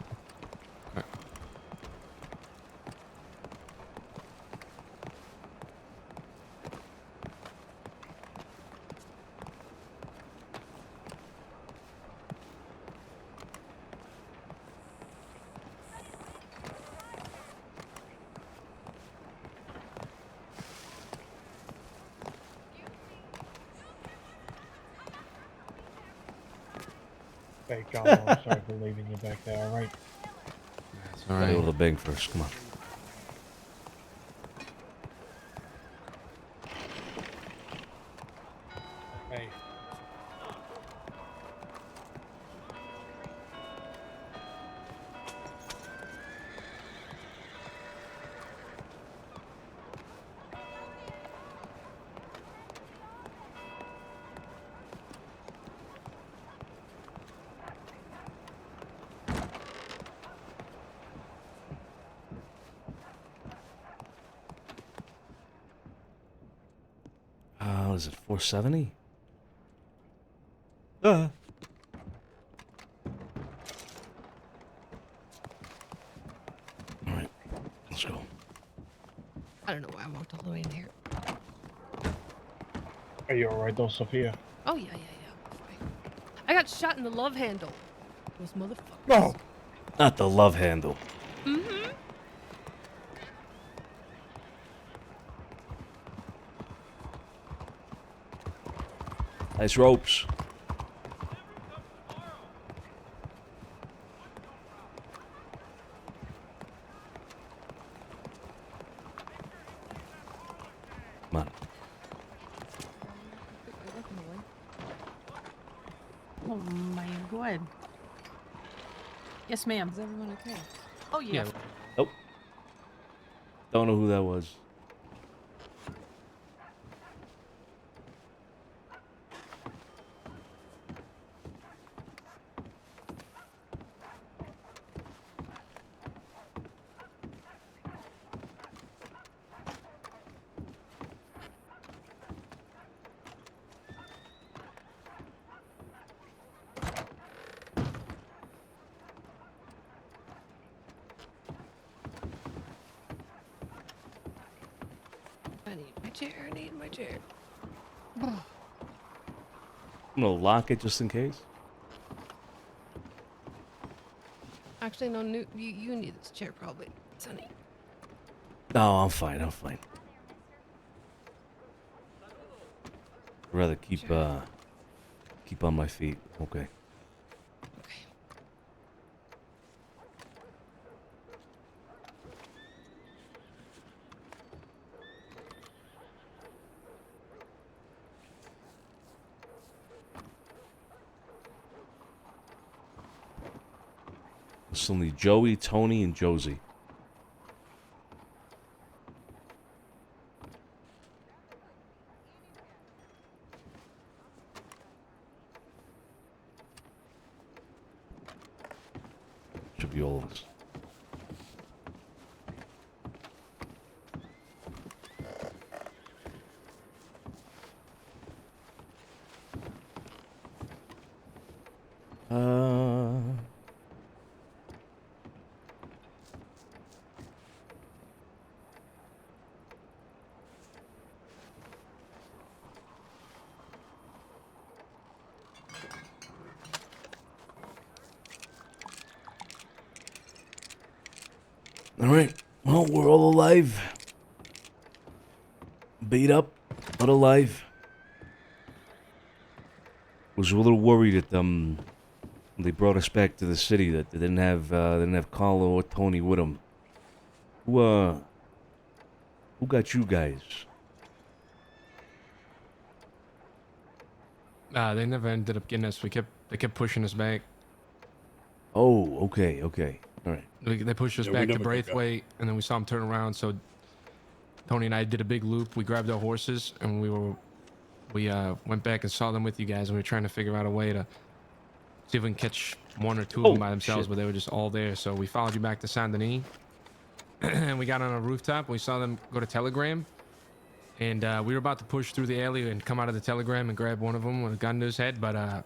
Hey, John, I'm sorry for leaving you back there, alright? All right. Go to the bank first. Come on. Hey. What is it, 470? Alright, let's go. I don't know why I walked all the way in here. Are you alright though, Sophia? Oh, yeah. Fine. I got shot in the love handle. Those motherfuckers. No! Not the love handle. Mm-hmm. Nice ropes. Come on. Oh my god. Yes, ma'am. Is everyone okay? Oh yeah. Nope. Don't know who that was. I need my chair. I'm gonna lock it just in case. Actually, no, you need this chair probably, Sonny. No, I'm fine. I'm fine. I'd rather keep keep on my feet. Okay. Still need Joey, Tony, and Josie. Should be all of us. All right. Well, we're all alive. Beat up, but alive. Was a little worried that when they brought us back to the city that they didn't have Carlo or Tony with them. Who got you guys? They never ended up getting us. They kept pushing us back. Oh, okay, all right. They pushed us back to Braithwaite, and then we saw them turn around. So Tony and I did a big loop. We grabbed our horses, and we went back and saw them with you guys, and we were trying to figure out a way to see if we can catch one or two of them by themselves, but they were just all there. So we followed you back to Saint Denis, and we got on a rooftop. We saw them go to Telegram, and we were about to push through the alley and come out of the Telegram and grab one of them with a gun to his head, but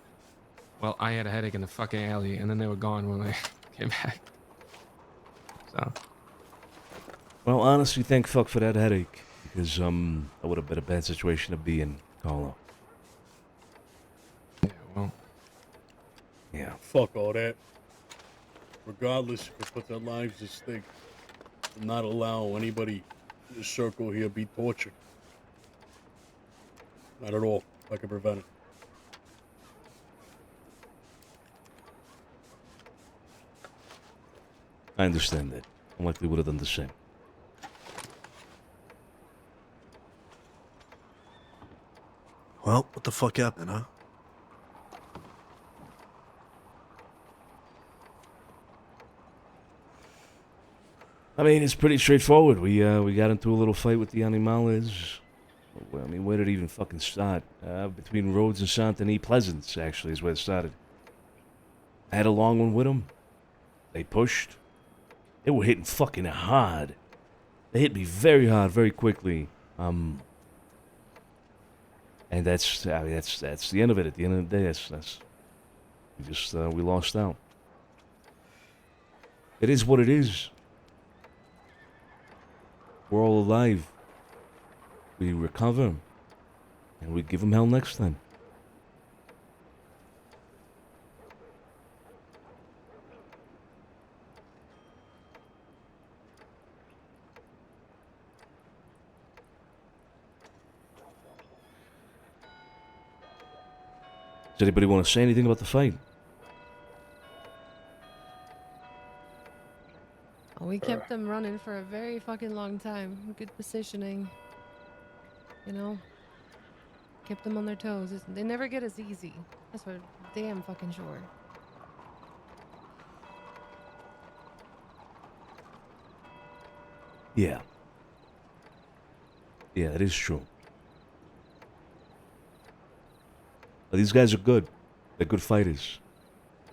well, I had a headache in the fucking alley, and then they were gone when I came back. So. Well, honestly, thank fuck for that headache, because that would have been a bad situation to be in, Carlo. Yeah, well. Yeah. Fuck all that. Regardless, if it puts their lives at stake, will not allow anybody in the circle here be tortured. Not at all. If I can prevent it. I understand that. I likely would have done the same. Well, what the fuck happened, huh? I mean, it's pretty straightforward. We got into a little fight with the Animales. I mean, where did it even fucking start? Between Rhodes and Saint Denis Pleasance, actually, is where it started. I had a long one with them. They pushed. They were hitting fucking hard. They hit me very hard, very quickly. And that's the end of it. At the end of the day, we lost out. It is what it is. We're all alive. We recover, and we give them hell next time. Does anybody want to say anything about the fight? We kept them running for a very fucking long time. Good positioning. You know? Kept them on their toes. They never get as easy. That's for damn fucking sure. Yeah. Yeah, that is true. But these guys are good. They're good fighters.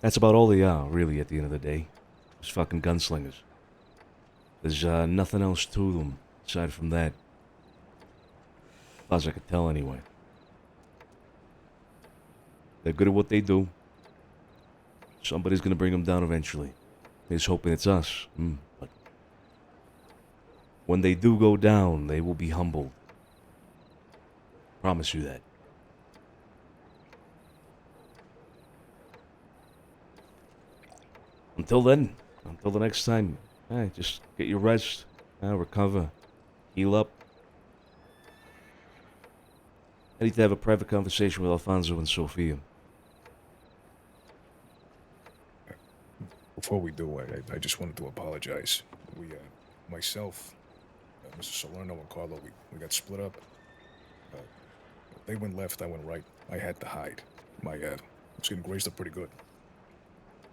That's about all they are, really, at the end of the day. Just fucking gunslingers. There's nothing else to them, aside from that. As far as I could tell, anyway. They're good at what they do. Somebody's gonna bring them down eventually. He's hoping it's us. But when they do go down, they will be humbled. Promise you that. Until then, until the next time, just get your rest, recover, heal up. I need to have a private conversation with Alfonso and Sophia. Before we do, I just wanted to apologize. We, myself, Mr. Salerno and Carlo, we got split up. They went left, I went right. I had to hide. I was getting grazed up pretty good.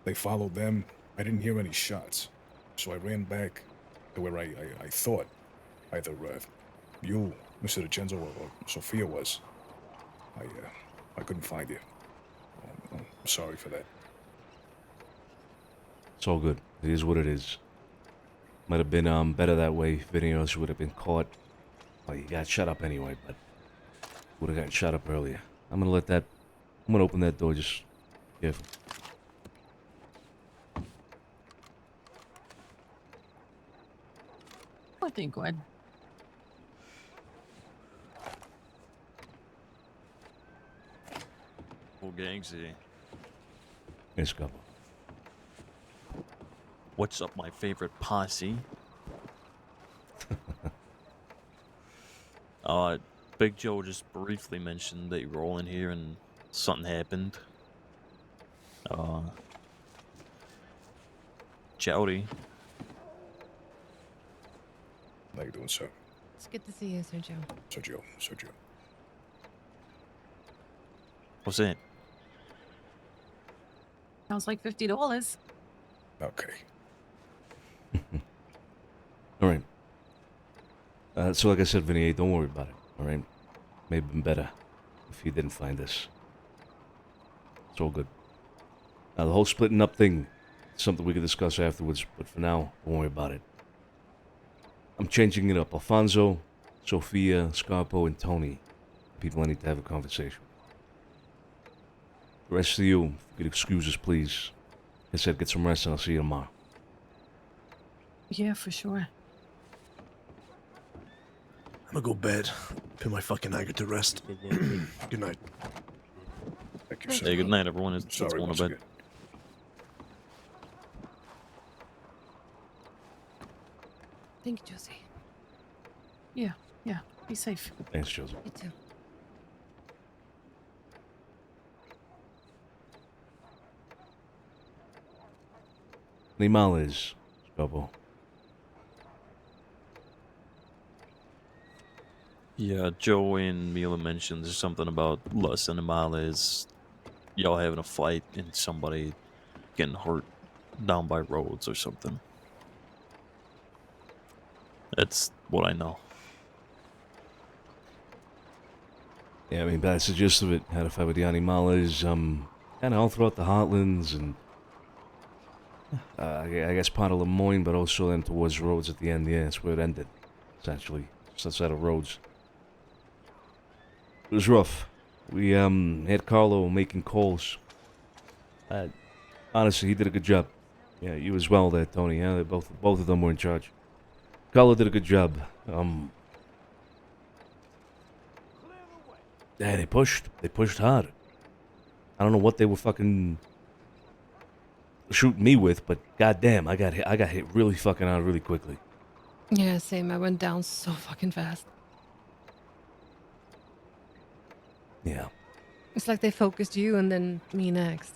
They followed them. I didn't hear any shots. So I ran back to where I thought either you, Mr. DiCenzo, or Sophia was. I couldn't find you. I'm sorry for that. It's all good. It is what it is. Might have been better that way. Vinny else would have been caught. Well, you got shut up anyway, but would have gotten shot up earlier. I'm gonna open that door. Just careful. I think good. Whole gang's here. Yes, go. What's up, my favorite posse? Big Joe just briefly mentioned that you were all in here and something happened. Jowdy. How you doing, sir? It's good to see you, Sergio. Sergio. What's that? Sounds like $50. Okay. All right. So like I said, Vinny, don't worry about it. All right. Maybe been better if you didn't find this. It's all good. Now the whole splitting up thing, is something we can discuss afterwards. But for now, don't worry about it. I'm changing it up. Alfonso, Sophia, Scarpo, and Tony. People I need to have a conversation. The rest of you, if you could excuse us, please. Like I said, get some rest, and I'll see you tomorrow. Yeah, for sure. I'm gonna go bed. Put my fucking anger to rest. Good night. Thank you, sir. Hey, good night, everyone. It's Sorry going once to bed. again. Thank you, Josie. Yeah. Be safe. Thanks, Joseph. You too. Animales, Scarpo. Yeah, Joe and Mila mentioned something about Los Animales. Y'all having a fight and somebody getting hurt down by roads or something. That's what I know. Yeah, I mean, that's the gist of it. Had a fight with the Animales, kind of all throughout the Heartlands, and I guess part of Lemoyne, but also then towards Rhodes at the end. Yeah, that's where it ended, essentially, just outside of Rhodes. It was rough. We had Carlo making calls. Honestly, he did a good job. Yeah, you as well there, Tony. Yeah, both of them were in charge. Carlo did a good job. Yeah, they pushed hard. I don't know what they were fucking shooting me with, but goddamn, I got hit really fucking hard really quickly. Yeah, same. I went down so fucking fast. Yeah. It's like they focused you and then me next.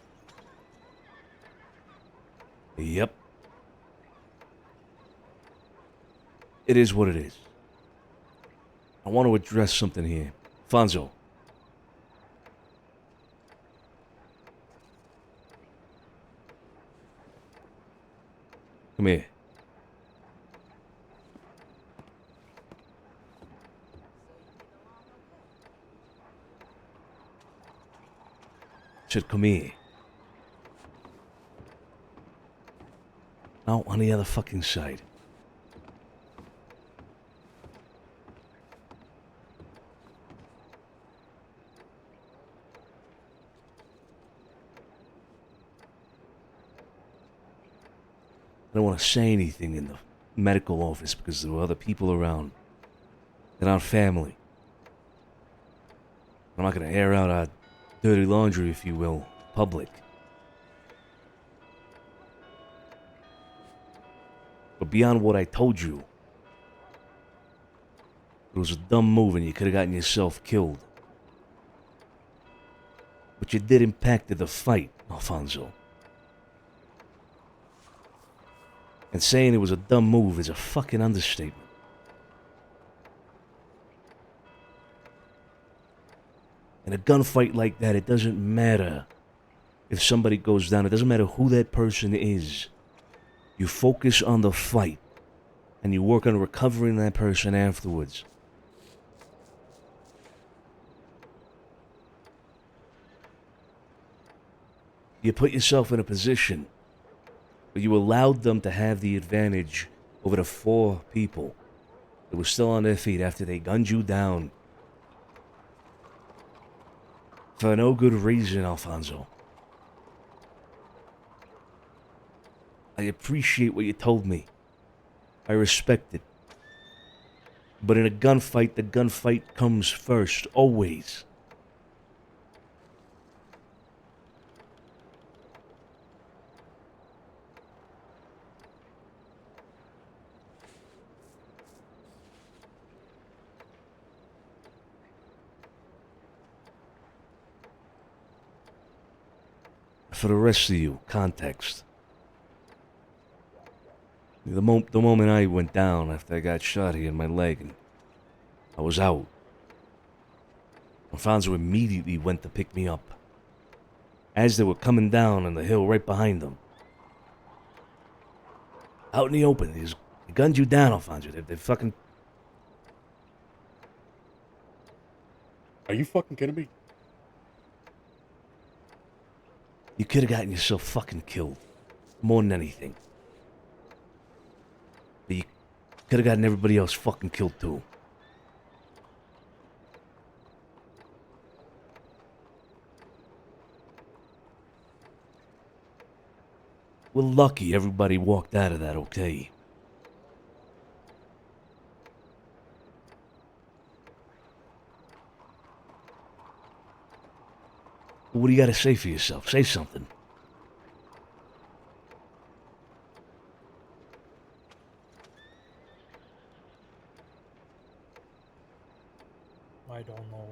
Yep. It is what it is. I want to address something here. Fonzo. Come here. Said, come here. No, on the other fucking side. I don't want to say anything in the medical office because there were other people around. They're not family. I'm not going to air out our dirty laundry, if you will, public. But beyond what I told you, it was a dumb move and you could have gotten yourself killed. But you did impact the fight, Alfonso. And saying it was a dumb move is a fucking understatement. In a gunfight like that, it doesn't matter if somebody goes down. It doesn't matter who that person is. You focus on the fight, and you work on recovering that person afterwards. You put yourself in a position where you allowed them to have the advantage over the 4 people that were still on their feet after they gunned you down. For no good reason, Alfonso. I appreciate what you told me. I respect it. But in a gunfight, the gunfight comes first, always. For the rest of you, context. The moment I went down after I got shot here in my leg and I was out, Alfonso immediately went to pick me up. As they were coming down on the hill right behind them. Out in the open, they gunned you down, Alfonso. They fucking... Are you fucking kidding me? You could have gotten yourself fucking killed. More than anything. But you could have gotten everybody else fucking killed too. We're lucky everybody walked out of that okay. What do you got to say for yourself? Say something. I don't know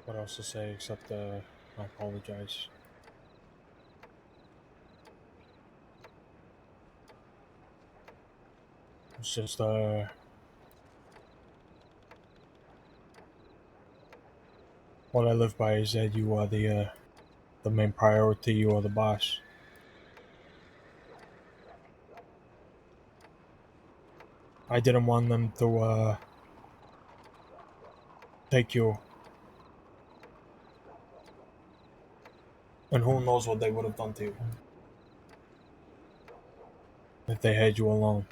what else to say except I apologize. It's just what I live by is that you are the main priority. You are the boss. I didn't want them to take you, and who knows what they would have done to you if they had you alone.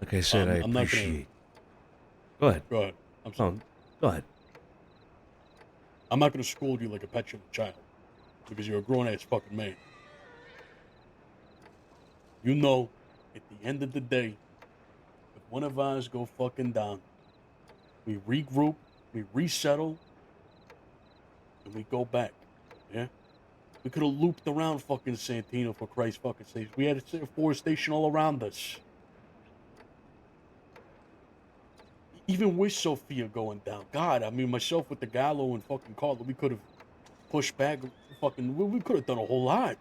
Like I said, I I'm not appreciate. Go ahead. Go ahead. I'm sorry. Go ahead. I'm not gonna scold you like a petulant child because you're a grown-ass fucking man. You know, at the end of the day, if one of ours go fucking down, we regroup, we resettle, and we go back. Yeah? We could have looped around fucking Santino for Christ's fucking sake. We had a force station all around us. Even with Sophia going down, God, I mean, myself with the Gallo and fucking Carlo, we could have pushed back. Fucking, we could have done a whole lot.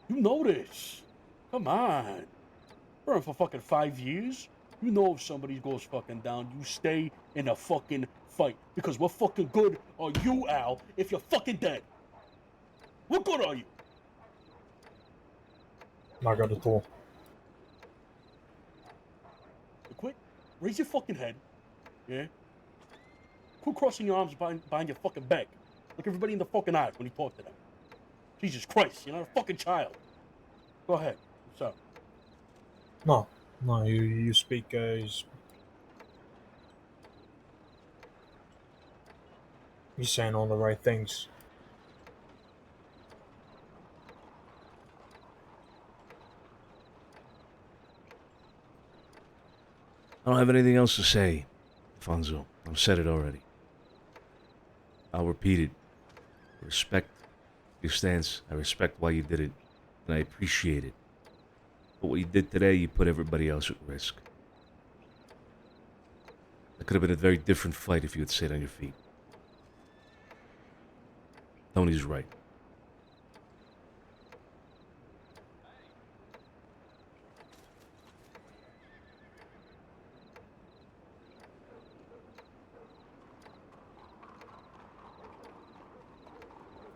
You know this. Come on. We're in for fucking 5 years. You know if somebody goes fucking down, you stay in a fucking fight. Because what fucking good are you, Al, if you're fucking dead? What good are you? Not good at all. Quit. Raise your fucking head. Yeah? Quit crossing your arms behind your fucking back. Look everybody in the fucking eye when you talk to them. Jesus Christ, you're not a fucking child. Go ahead. What's up? No, you speak, you're saying all the right things. I don't have anything else to say, Alfonso. I've said it already. I'll repeat it. I respect your stance. I respect why you did it. And I appreciate it. But what you did today, you put everybody else at risk. It could have been a very different fight if you had stayed on your feet. Tony's right.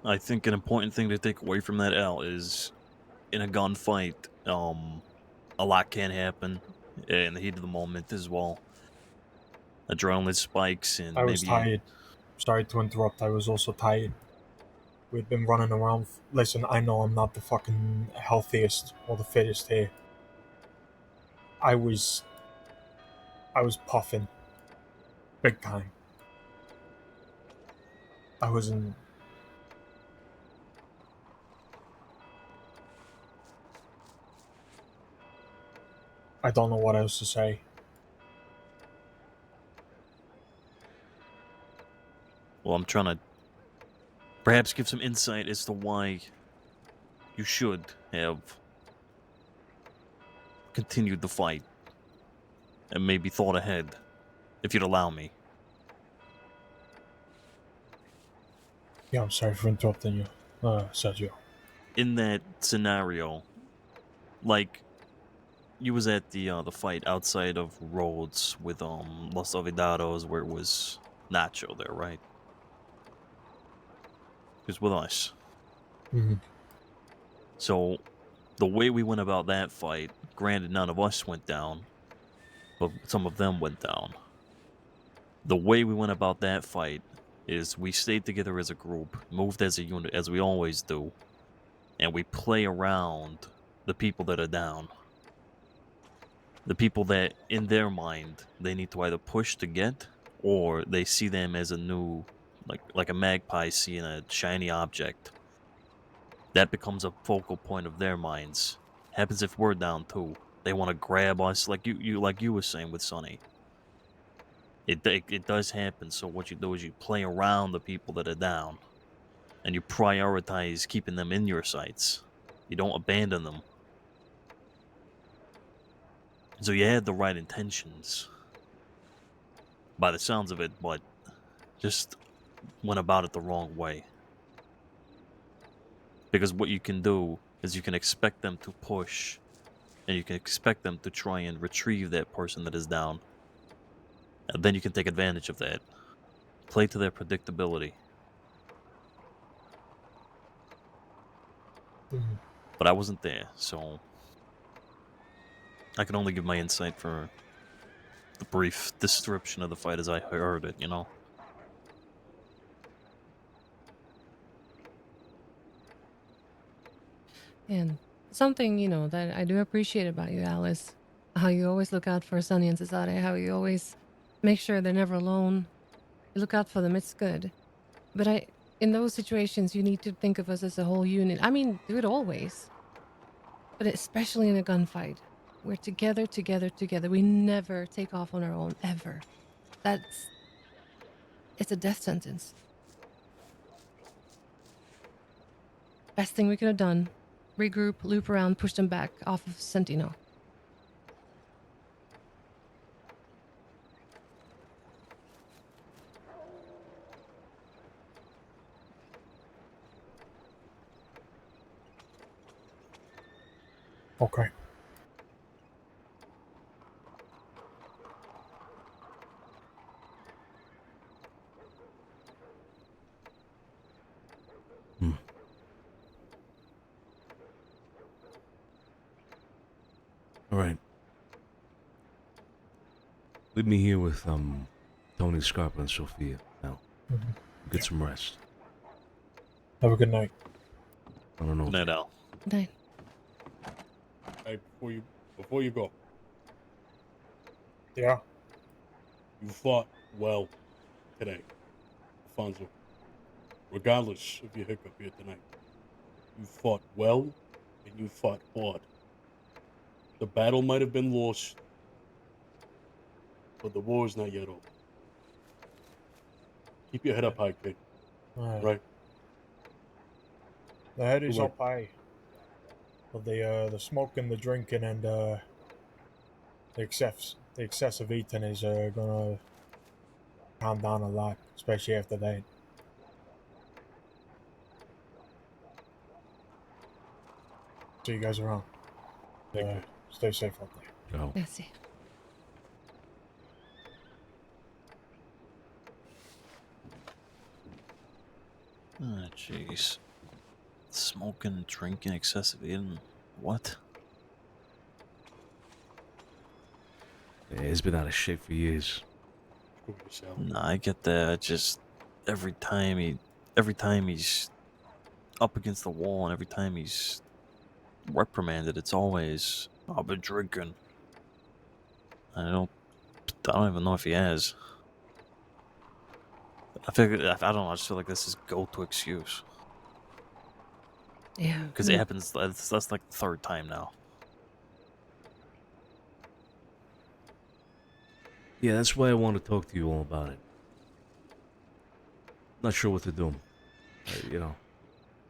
I think an important thing to take away from that, Al, is in a gunfight, a lot can happen in the heat of the moment as well. Adrenaline spikes and I was maybe... tired. Sorry to interrupt. I was also tired. We've been running around. Listen, I know I'm not the fucking healthiest or the fittest here. I was puffing. Big time. I was in... I don't know what else to say. Well, I'm trying to perhaps give some insight as to why you should have continued the fight and maybe thought ahead, if you'd allow me. Yeah, I'm sorry for interrupting you, Sergio. In that scenario, like, you was at the fight outside of Rhodes with Los Olvidados where it was Nacho there, right? He was with us. Mm-hmm. So, the way we went about that fight, granted none of us went down, but some of them went down. The way we went about that fight is we stayed together as a group, moved as a unit, as we always do, and we play around the people that are down. The people that, in their mind, they need to either push to get, or they see them as a new, like a magpie seeing a shiny object. That becomes a focal point of their minds. Happens if we're down too. They want to grab us, like you were saying with Sonny. It does happen. So what you do is you play around the people that are down, and you prioritize keeping them in your sights. You don't abandon them. So you had the right intentions, by the sounds of it, but just went about it the wrong way. Because what you can do is you can expect them to push, and you can expect them to try and retrieve that person that is down. And then you can take advantage of that. Play to their predictability. Mm-hmm. But I wasn't there, so I can only give my insight for the brief description of the fight as I heard it, you know? And something, you know, that I do appreciate about you, Alice, how you always look out for Sonny and Cesare, how you always make sure they're never alone. You look out for them, it's good. But in those situations, you need to think of us as a whole unit. I mean, do it always. But especially in a gunfight. We're together, together, together. We never take off on our own, ever. It's a death sentence. Best thing we could have done. Regroup, loop around, push them back off of Santino. Okay. All right. Leave me here with Tony, Scarpa, and Sophia now. Mm-hmm. Get some rest. Have a good night. I don't know. Good night, Al. Good night. Hey, before you go. Yeah? You fought well today, Alfonso. Regardless of your hiccup here tonight. You fought well, and you fought hard. The battle might have been lost, but the war is not yet over. Keep your head up high, kid. Right? The head is Good up high. But the smoking, the drinking, and the excessive eating is gonna calmed down a lot, especially after that. See you guys around. Stay safe out there. Oh. That's it. Ah, jeez. Smoking, drinking, excessive eating. What? Yeah, he's been out of shape for years. Nah, I get that. I just every time he's up against the wall, and every time he's reprimanded, it's always I've been drinking. I don't even know if he has. I don't know. I just feel like this is go-to excuse. Yeah. Because it happens. That's like the third time now. Yeah, that's why I want to talk to you all about it. Not sure what to do. You know.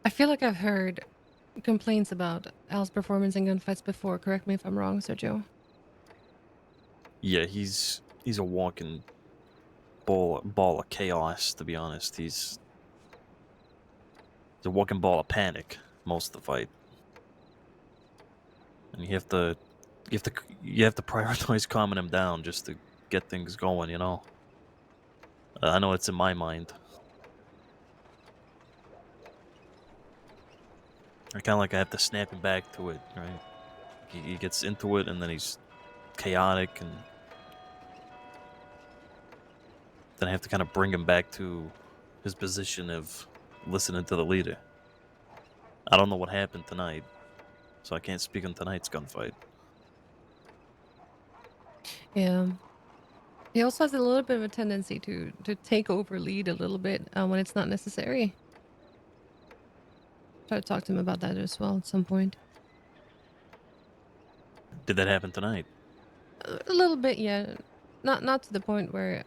I feel like I've heard complaints about Al's performance in gunfights before. Correct me if I'm wrong, Sergio. Yeah, he's a walking ball of chaos. To be honest, he's a walking ball of panic most of the fight, and you have to prioritize calming him down just to get things going. You know. I know it's in my mind. I kind of like I have to snap him back to it, right? He gets into it, and then he's chaotic, and then I have to kind of bring him back to his position of listening to the leader. I don't know what happened tonight, so I can't speak on tonight's gunfight. Yeah. He also has a little bit of a tendency to take over lead a little bit when it's not necessary. Try to talk to him about that as well at some point. Did that happen tonight? A little bit, yeah. Not to the point where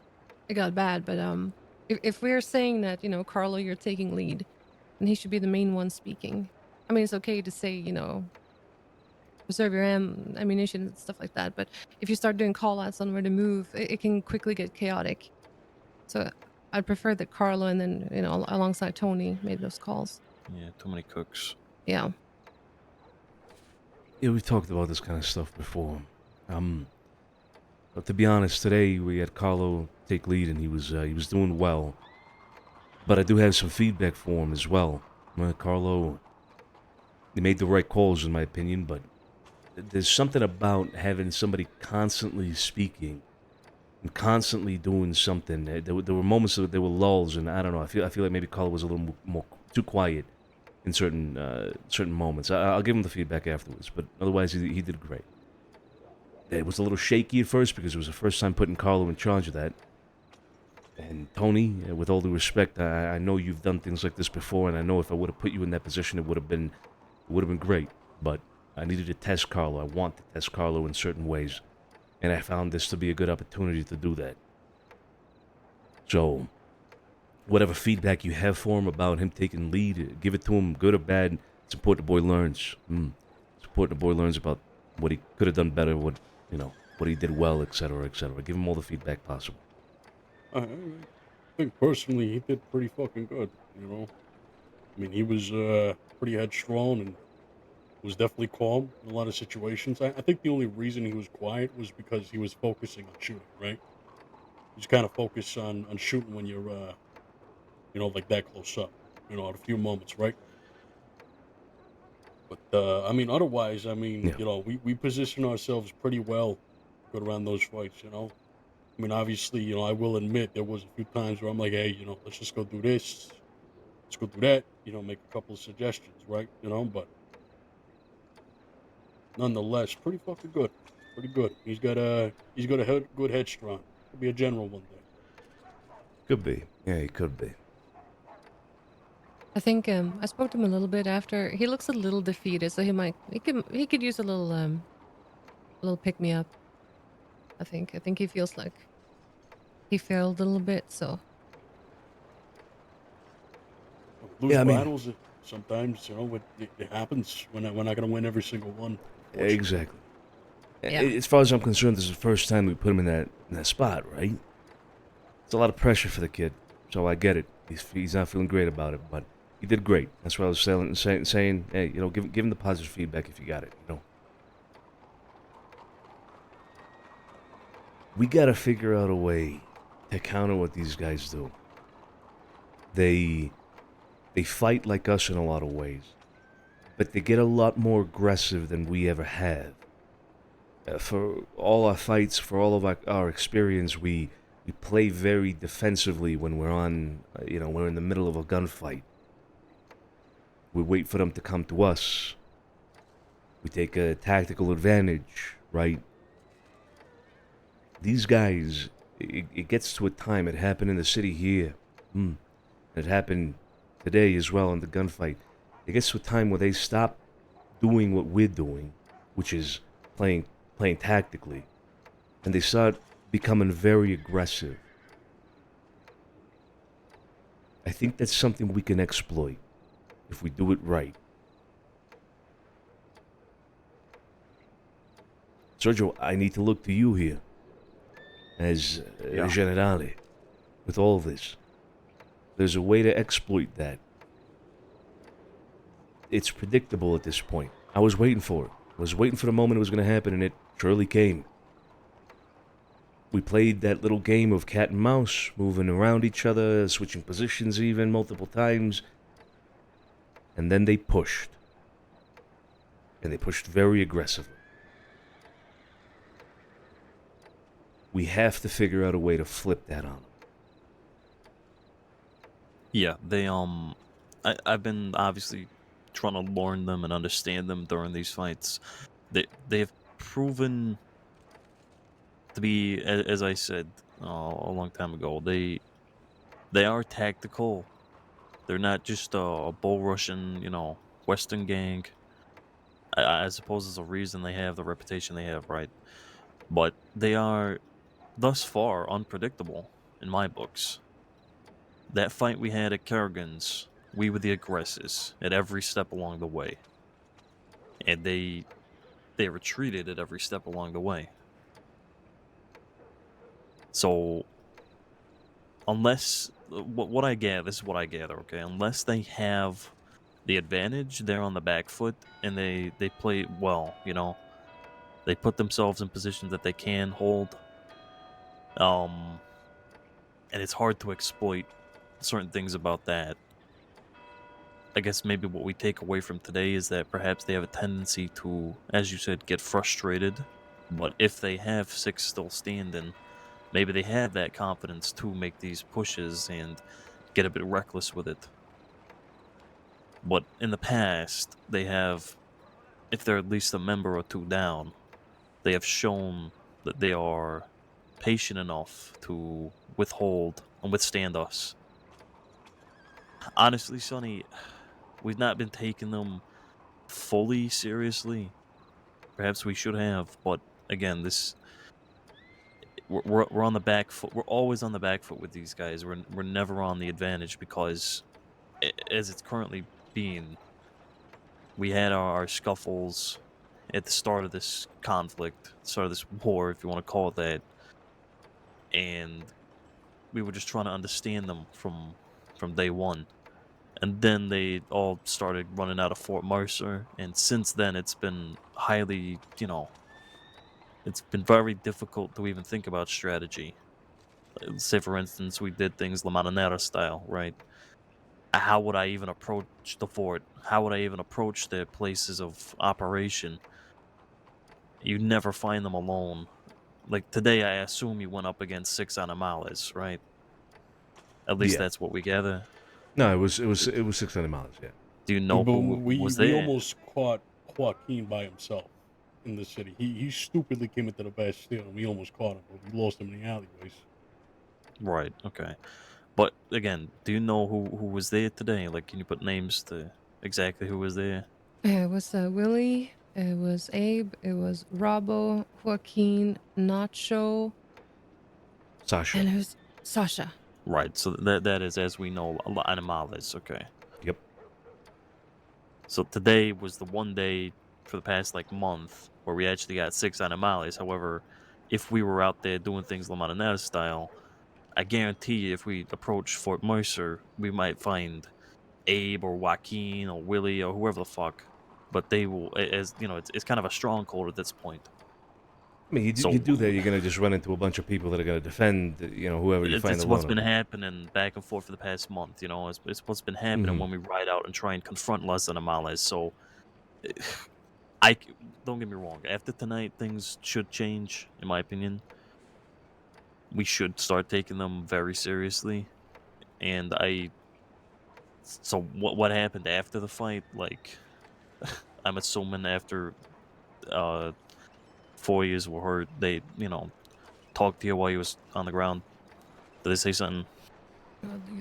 it got bad, but if we're saying that, you know, Carlo, you're taking lead, and he should be the main one speaking. I mean, it's okay to say, you know, preserve your ammunition and stuff like that, but if you start doing call-outs on where to move, it can quickly get chaotic. So I'd prefer that Carlo and then, you know, alongside Tony made those calls. Yeah, too many cooks. Yeah. Yeah, we've talked about this kind of stuff before. But to be honest, today we had Carlo take lead, and he was doing well. But I do have some feedback for him as well. Carlo, he made the right calls in my opinion, but there's something about having somebody constantly speaking and constantly doing something. There were moments that there were lulls, and I don't know. I feel like maybe Carlo was a little more too quiet in certain moments. I'll give him the feedback afterwards, but otherwise he did great. It was a little shaky at first because it was the first time putting Carlo in charge of that. And Tony, with all due respect, I know you've done things like this before, and I know if I would have put you in that position, it would have been great. But I needed to test Carlo. I want to test Carlo in certain ways, and I found this to be a good opportunity to do that. So, whatever feedback you have for him about him taking lead, give it to him, good or bad. It's important the boy learns. It's important the boy learns about what he could have done better, what he did well, etc., etc. Give him all the feedback possible. I think personally he did pretty fucking good, you know. I mean, he was pretty headstrong and was definitely calm in a lot of situations. I think the only reason he was quiet was because he was focusing on shooting, right? He was kind of focused on shooting when you're, you know, like that close up, you know, at a few moments, right? But, I mean, otherwise, I mean, you know, we position ourselves pretty well good around those fights, you know? I mean, obviously, you know, I will admit there was a few times where I'm like, hey, you know, let's just go do this. Let's go do that. You know, make a couple of suggestions, right? You know, but nonetheless, pretty fucking good. Pretty good. He's got a good headstrong. Could be a general one day. Could be. Yeah, he could be. I think I spoke to him a little bit after. He looks a little defeated, so he could use a little pick me up. I think he feels like he failed a little bit, so. Lose battles sometimes, you know, it happens. We're not going to win every single one. Exactly. Yeah. As far as I'm concerned, this is the first time we put him in that spot, right? It's a lot of pressure for the kid, so I get it. He's not feeling great about it, but he did great. That's what I was saying. Hey, you know, give him the positive feedback if you got it. You know, we gotta figure out a way to counter what these guys do. They fight like us in a lot of ways, but they get a lot more aggressive than we ever have. For all our fights, for all of our experience, we play very defensively when we're on, we're in the middle of a gunfight. We wait for them to come to us. We take a tactical advantage, right? These guys, it gets to a time, it happened in the city here. It happened today as well in the gunfight. It gets to a time where they stop doing what we're doing, which is playing tactically, and they start becoming very aggressive. I think that's something we can exploit if we do it right. Sergio, I need to look to you here as Generale with all this. There's a way to exploit that. It's predictable at this point. I was waiting for it. I was waiting for the moment it was going to happen, and it surely came. We played that little game of cat and mouse, moving around each other, switching positions even multiple times. And then they pushed. And they pushed very aggressively. We have to figure out a way to flip that on them. Yeah, they I've been obviously trying to learn them and understand them during these fights. They've proven to be, as I said a long time ago, they are tactical. They're not just a bull Russian, Western gang. I suppose there's a reason they have the reputation they have, right? But they are thus far unpredictable in my books. That fight we had at Kerrigan's, we were the aggressors at every step along the way. And they retreated at every step along the way. So, unless, what I gather, this is what I gather, okay? Unless they have the advantage, they're on the back foot, and they play well, They put themselves in positions that they can hold. And it's hard to exploit certain things about that. I guess maybe what we take away from today is that perhaps they have a tendency to, as you said, get frustrated. But if they have 6 still standing, maybe they have that confidence to make these pushes and get a bit reckless with it. But in the past, they have, if they're at least a member or two down, they have shown that they are patient enough to withhold and withstand us. Honestly, Sonny, we've not been taking them fully seriously. Perhaps we should have, but again, we're on the back foot. We're always on the back foot with these guys. We're never on the advantage because, as it's currently being, we had our scuffles at the start of this conflict, start of this war, if you want to call it that, and we were just trying to understand them from day one. And then they all started running out of Fort Mercer, and since then it's been highly, it's been very difficult to even think about strategy. Say, for instance, we did things La Marinera style, right? How would I even approach the fort? How would I even approach their places of operation? You never find them alone. Like today, I assume you went up against 6 animales, right? At least that's what we gather. No, it was 6 animales. Yeah. Do you know who was there? We almost caught Joaquin by himself in the city. He stupidly came into the Bastille, and we almost caught him, but we lost him in the alleyways. Right. Okay. But again, do you know who was there today? Like, can you put names to exactly who was there? It was Willie. It was Abe. It was Robbo, Joaquin, Nacho, Sasha. and it was Sasha. Right. So that is, as we know, animales. Okay. Yep. So today was the one day for the past month where we actually got 6 animales. However, if we were out there doing things La Marinera style, I guarantee you, if we approach Fort Mercer, we might find Abe or Joaquin or Willie or whoever the fuck. But they will, as you know, it's kind of a stronghold at this point. I mean, you do that, you're gonna just run into a bunch of people that are gonna defend, whoever you find It's alone. what's been happening back and forth for the past month. It's what's been happening Mhm. when we ride out and try and confront Les Animales. So, don't get me wrong. After tonight, things should change, in my opinion. We should start taking them very seriously. And so what happened after the fight? Like, I'm assuming after 4 years were hurt, they talked to you while he was on the ground. Did they say something?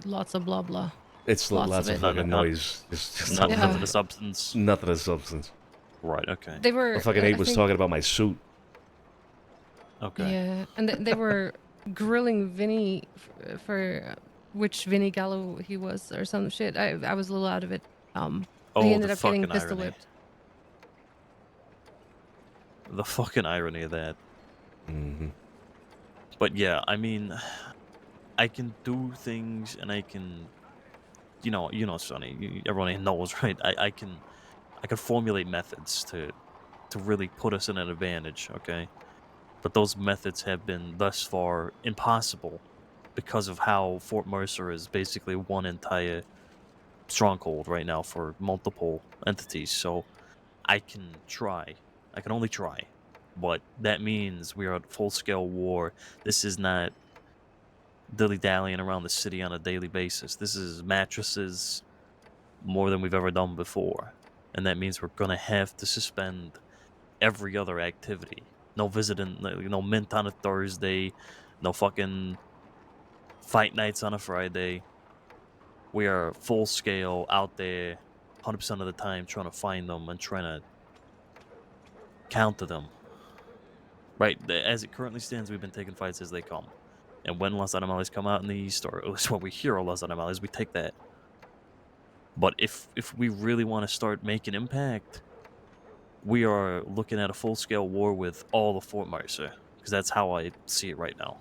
Lots of blah blah. It's lots of it. fucking noise. Just Nothing of substance. Nothing of substance. Right. Okay. They were. Fucking Abe was think- talking about my suit. Okay. Yeah, and they were grilling Vinny for which Vinny Gallo he was or some shit. I was a little out of it. Oh, He ended the up getting fucking pistol irony. whipped. The fucking irony of that. Mm-hmm. But yeah, I mean, I can do things, and I can, Sonny. Everyone knows, right? I can formulate methods to really put us in an advantage. Okay, but those methods have been thus far impossible because of how Fort Mercer is basically one entire stronghold right now for multiple entities. So I can try. I can only try. But that means we are at full-scale war. This is not dilly-dallying around the city on a daily basis. This is mattresses more than we've ever done before. And that means we're going to have to suspend every other activity. No visiting, no mint on a Thursday, no fucking fight nights on a Friday. We are full-scale out there 100% of the time trying to find them and trying to counter them. Right, as it currently stands, we've been taking fights as they come. And when Los Animales come out in the east, or at least when we hear of Los Animales, we take that. But if we really want to start making impact, we are looking at a full-scale war with all of Fort Mercer. Because that's how I see it right now.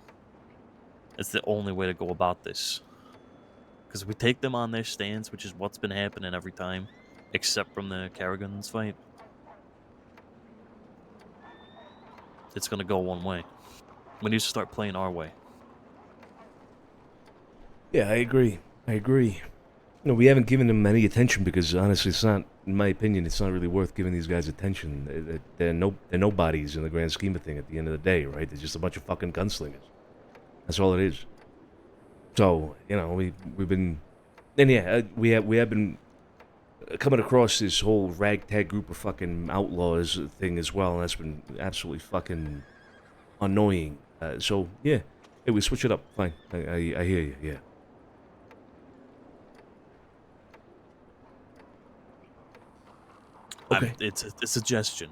It's the only way to go about this. Because if we take them on their stance, which is what's been happening every time, except from the Carragans fight, it's going to go one way. We need to start playing our way. Yeah, I agree. We haven't given them any attention because honestly, it's not, in my opinion, it's not really worth giving these guys attention. They're nobodies in the grand scheme of things at the end of the day, right? They're just a bunch of fucking gunslingers. That's all it is. So, we've been, and yeah, we have been coming across this whole ragtag group of fucking outlaws thing as well, and that's been absolutely fucking annoying. So yeah, hey, we switch it up. Fine, I hear you. Yeah. Okay. It's a suggestion.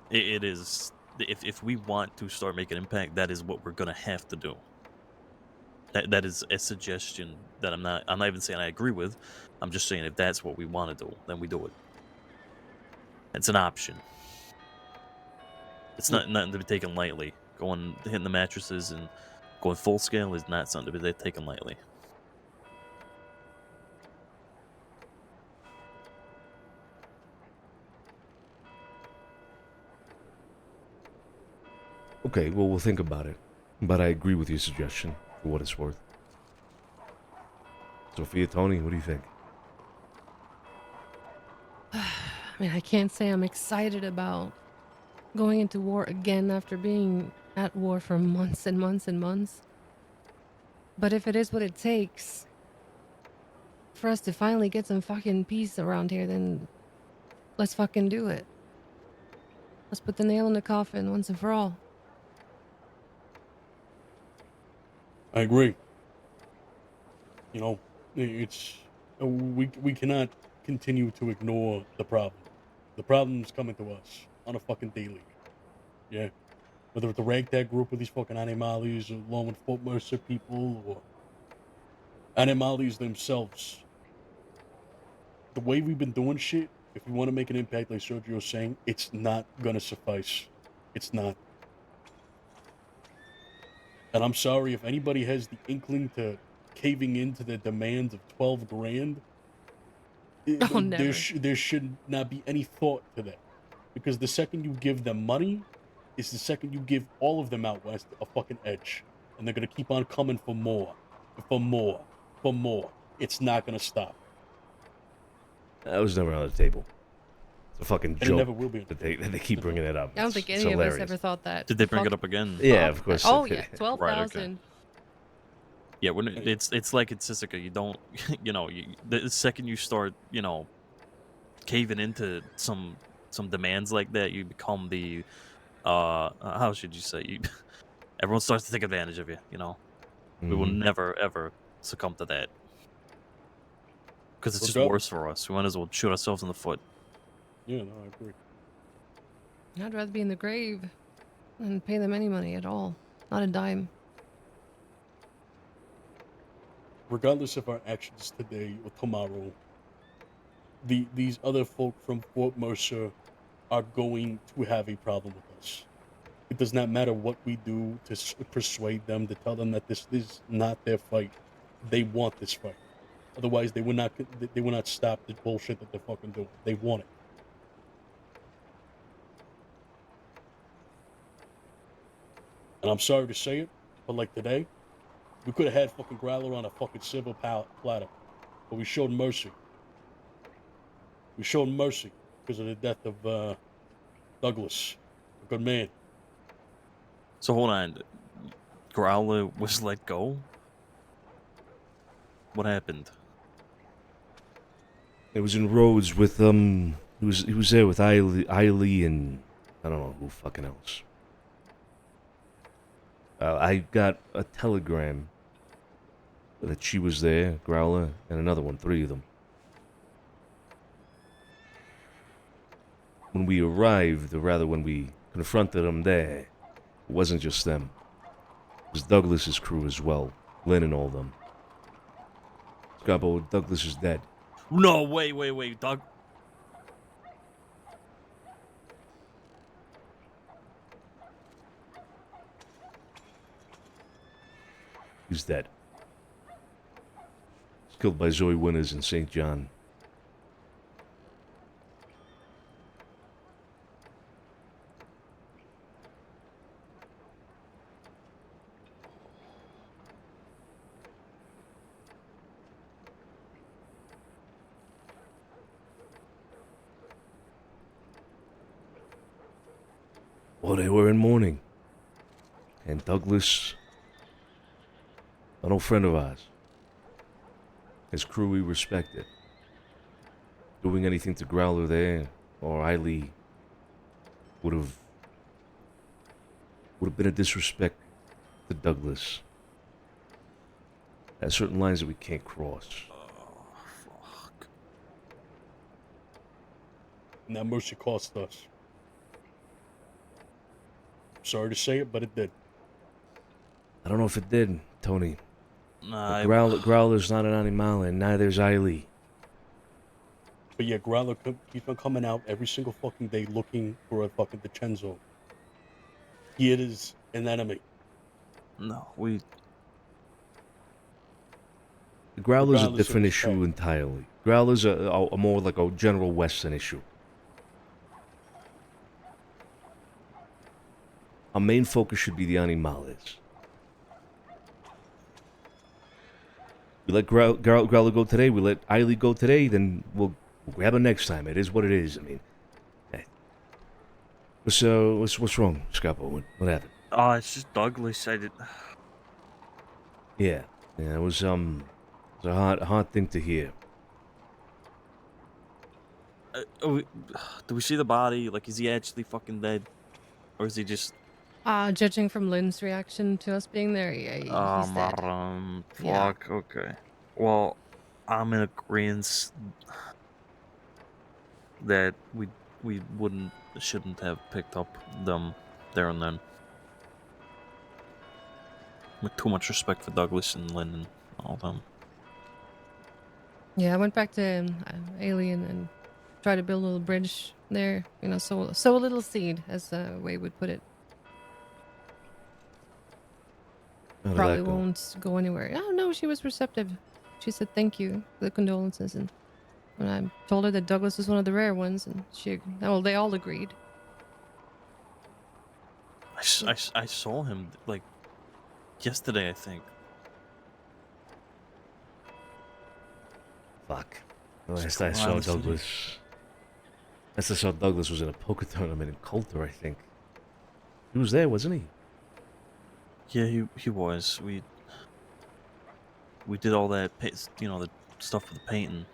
It is. If we want to start making impact, that is what we're gonna have to do. That is a suggestion that I'm not even saying I agree with. I'm just saying if that's what we want to do, then we do it. It's an option. It's nothing to be taken lightly. Hitting the mattresses and going full scale is not something to be taken lightly. Okay, well, we'll think about it. But I agree with your suggestion, for what it's worth. Sophia, Tony, what do you think? I mean, I can't say I'm excited about going into war again after being at war for months and months and months. But if it is what it takes for us to finally get some fucking peace around here, then let's fucking do it. Let's put the nail in the coffin once and for all. I agree. It's we cannot continue to ignore the problem. The problem's coming to us on a fucking daily. Yeah. Whether it's the ragtag group with these fucking animales, or along with Fort Mercer people, or animales themselves. The way we've been doing shit, if we want to make an impact, like Sergio was saying, it's not gonna suffice. It's not. And I'm sorry if anybody has the inkling to caving into the demands of 12 grand. never. There should not be any thought to that. Because the second you give them money is the second you give all of them out west a fucking edge. And they're going to keep on coming for more. For more. For more. It's not going to stop. That was never on the table. It's a fucking And it joke never will be. that they keep bringing it up. I don't think It's any of us hilarious. ever thought that. Did they bring it up again? Yeah, of course. Oh they yeah, did. 12,000. Yeah, when it's like in Sisika, you don't, the second you start, caving into some demands like that, you become the, how should you say, everyone starts to take advantage of you. We will Mhm. never ever succumb to that because it's just Regardless. worse for us. We might as well shoot ourselves in the foot. Yeah, no, I agree. I'd rather be in the grave than pay them any money at all. Not a dime. Regardless of our actions today or tomorrow, these other folk from Fort Mercer are going to have a problem with us. It does not matter what we do to persuade them, to tell them that this is not their fight. They want this fight. Otherwise, they would not stop the bullshit that they're fucking doing. They want it. And I'm sorry to say it, but like today, we could have had fucking Growler on a fucking silver platter, but we showed mercy. We showed mercy because of the death of Douglas, a good man. So hold on, Growler was let go. What happened? It was in Rhodes with he was there with Eiley and I don't know who fucking else. I got a telegram that she was there, Growler, and another one, 3 of them. When we arrived, or rather when we confronted them there, it wasn't just them. It was Douglas's crew as well, Lynn and all them. Scabo, Douglas is dead. No, wait, Doug. He's dead. He's killed by Zoe Winters in St. John. Well, they were in mourning. And Douglas, an old friend of ours, his crew we respected, doing anything to Growler there, or Eiley, would have been a disrespect to Douglas. There are certain lines that we can't cross. And that mercy cost us. Sorry to say it, but it did. I don't know if it did, Tony. Nah, Growler's not an animal, and neither is Eiley. But yeah, Growler keeps on coming out every single fucking day looking for a fucking DiCenzo. He is an enemy. No, we... Growler's a Regardless of different his issue pay. entirely. Growler's a more like a general Western issue. Our main focus should be the animales. We let Growler go today, we let Eiley go today, then we'll grab her next time. It is what it is. I mean, hey. What's wrong, Scapo? What happened? Oh, it's just Douglas. I did. Yeah, it was a hard thing to hear. Do we see the body? Like, is he actually fucking dead, or is he just? Judging from Lynn's reaction to us being there, yeah, he's dead. Yeah. Fuck. Okay. Well, I'm in agreement that we shouldn't have picked up them there and then. With too much respect for Douglas and Lynn and all them. Yeah, I went back to Alien and tried to build a little bridge there. Sow a little seed, as Wade would put it. How did probably that go? won't go anywhere. Oh no, she was receptive. She said thank you for the condolences, and when I told her that Douglas was one of the rare ones, and well, they all agreed. I saw him like yesterday, I think. Fuck. Just Last go I saw around the city. Douglas. Last I saw Douglas was in a poker tournament in Coulter, I think. He was there, wasn't he? Yeah, he was. We did all that, the stuff with the painting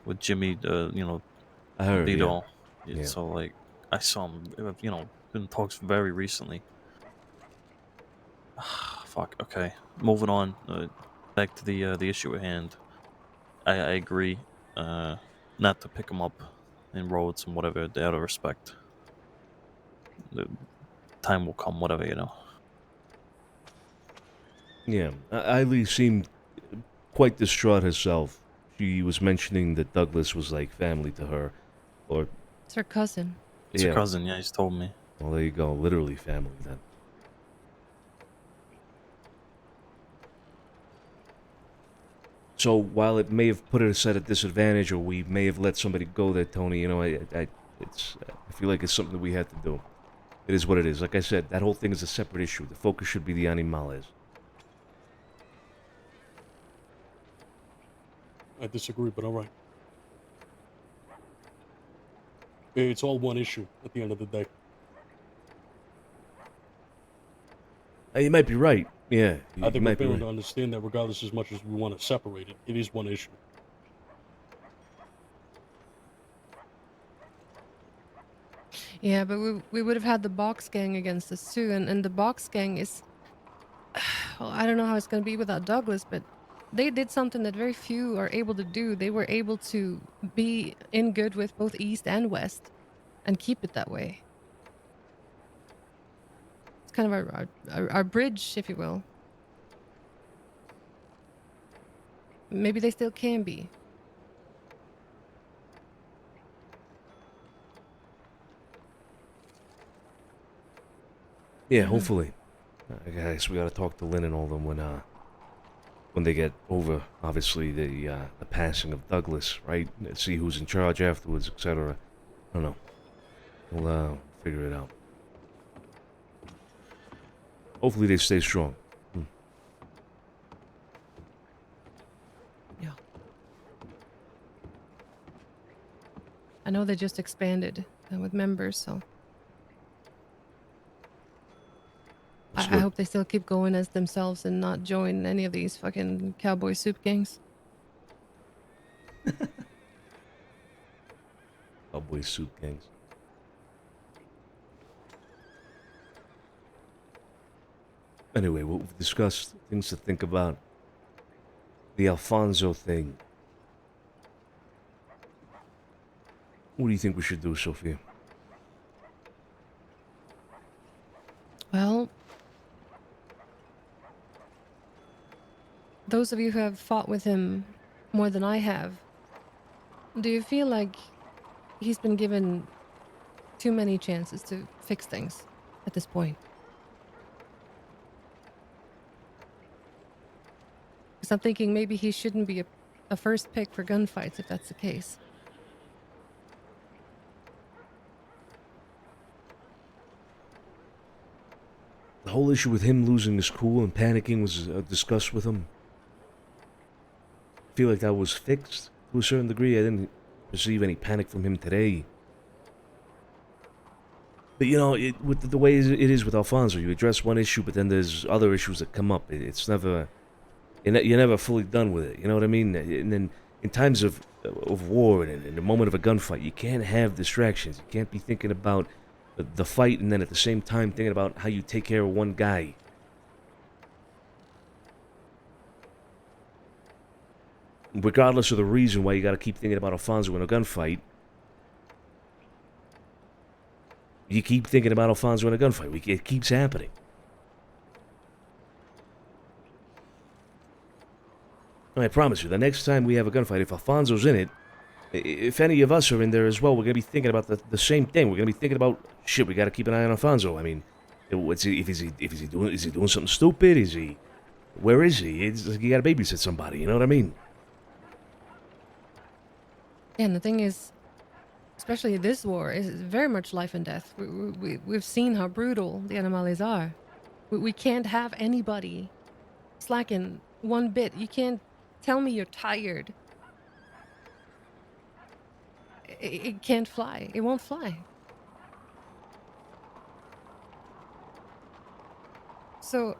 with Jimmy. I heard. Vito. Yeah. So like, I saw him. Been in talks very recently. Fuck. Okay, moving on. Back to the issue at hand. I agree. Not to pick him up in roads and whatever, out of respect. The time will come, whatever, Yeah. Eileen seemed quite distraught herself. She was mentioning that Douglas was like family to her, or It's her cousin. It's her cousin. Yeah, he's told me. Well, there you go. Literally family then. So while it may have put us at a disadvantage, or we may have let somebody go there, Tony, I feel like it's something that we had to do. It is what it is. Like I said, that whole thing is a separate issue. The focus should be the animales. I disagree, but all right. It's all one issue at the end of the day. You might be right. Yeah, I think we're might be failing right. to understand that regardless as much as we want to separate it, it is one issue. Yeah, but we would have had the box gang against us too, and the box gang is, well, I don't know how it's going to be without Douglas, but they did something that very few are able to do. They were able to be in good with both East and West and keep it that way. It's kind of our bridge, if you will. Maybe they still can be. Yeah, hopefully. I guess we gotta talk to Lynn and all them when they get over, obviously, the passing of Douglas, right? See who's in charge afterwards, etc. I don't know. We'll figure it out. Hopefully they stay strong. Yeah. I know they just expanded with members, so I hope they still keep going as themselves and not join any of these fucking cowboy soup gangs. Cowboy soup gangs. Anyway, we've discussed things to think about. The Alfonso thing. What do you think we should do, Sophia? Well, those of you who have fought with him more than I have, do you feel like he's been given too many chances to fix things at this point? Because I'm thinking maybe he shouldn't be a first pick for gunfights if that's the case. The whole issue with him losing his cool and panicking was discussed with him. I feel like that was fixed to a certain degree. I didn't perceive any panic from him today. But with the way it is with Alfonso, you address one issue, but then there's other issues that come up. It's never, you're never fully done with it. You know what I mean? And then in times of war and in the moment of a gunfight, you can't have distractions. You can't be thinking about the fight and then at the same time thinking about how you take care of one guy. Regardless of the reason why you got to keep thinking about Alfonso in a gunfight, you keep thinking about Alfonso in a gunfight. It keeps happening. I promise you, the next time we have a gunfight, if Alfonso's in it, if any of us are in there as well, we're going to be thinking about the same thing. We're going to be thinking about, shit, we got to keep an eye on Alfonso. I mean, What's he, if is he doing something stupid? Where is he? It's like you gotta babysit somebody. You know what I mean? And the thing is, especially this war, is very much life and death. We've seen how brutal the Animales are. We can't have anybody slacking one bit. You can't tell me you're tired. It can't fly. It won't fly. So,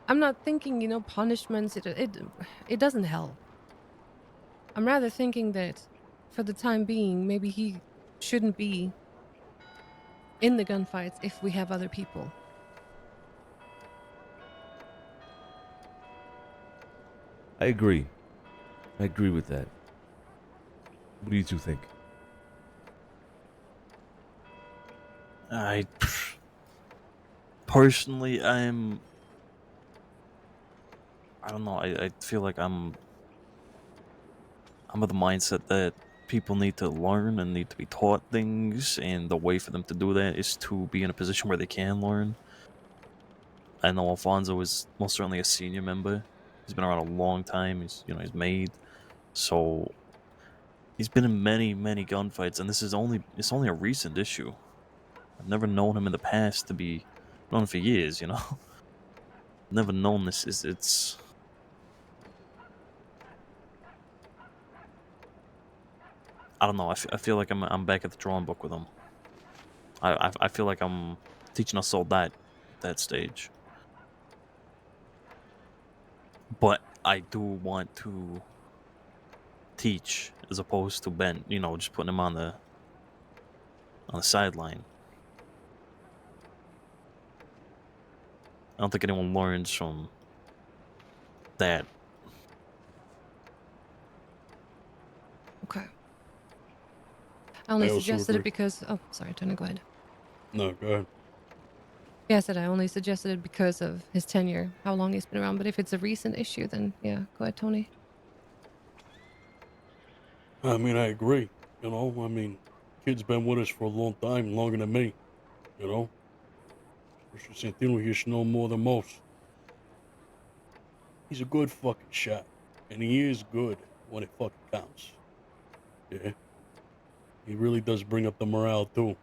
I'm not thinking, punishments. It doesn't help. I'm rather thinking that, for the time being, maybe he shouldn't be in the gunfights if we have other people. I agree. I agree with that. What do you two think? Personally, I don't know. I feel like I'm of the mindset that people need to learn and need to be taught things, and the way for them to do that is to be in a position where they can learn. I know Alfonso is most certainly a senior member. He's been around a long time. He's made, so he's been in many gunfights, and it's only a recent issue. I've never known him in the past to be known him for years. Never known this. It's I don't know. I feel like I'm back at the drawing book with him. I feel like I'm teaching us all that stage. But I do want to teach as opposed to Ben. Just putting him on the sideline. I don't think anyone learns from that. Okay. I only I also suggested agree. it because... Oh, sorry, Tony, go ahead. No, go ahead. Yeah, I said I only suggested it because of his tenure, how long he's been around. But if it's a recent issue, then yeah, go ahead, Tony. I mean, I agree. Kid's been with us for a long time, longer than me. Mr. Santino here should know more than most. He's a good fucking shot. And he is good when it fucking counts. Yeah. He really does bring up the morale, too.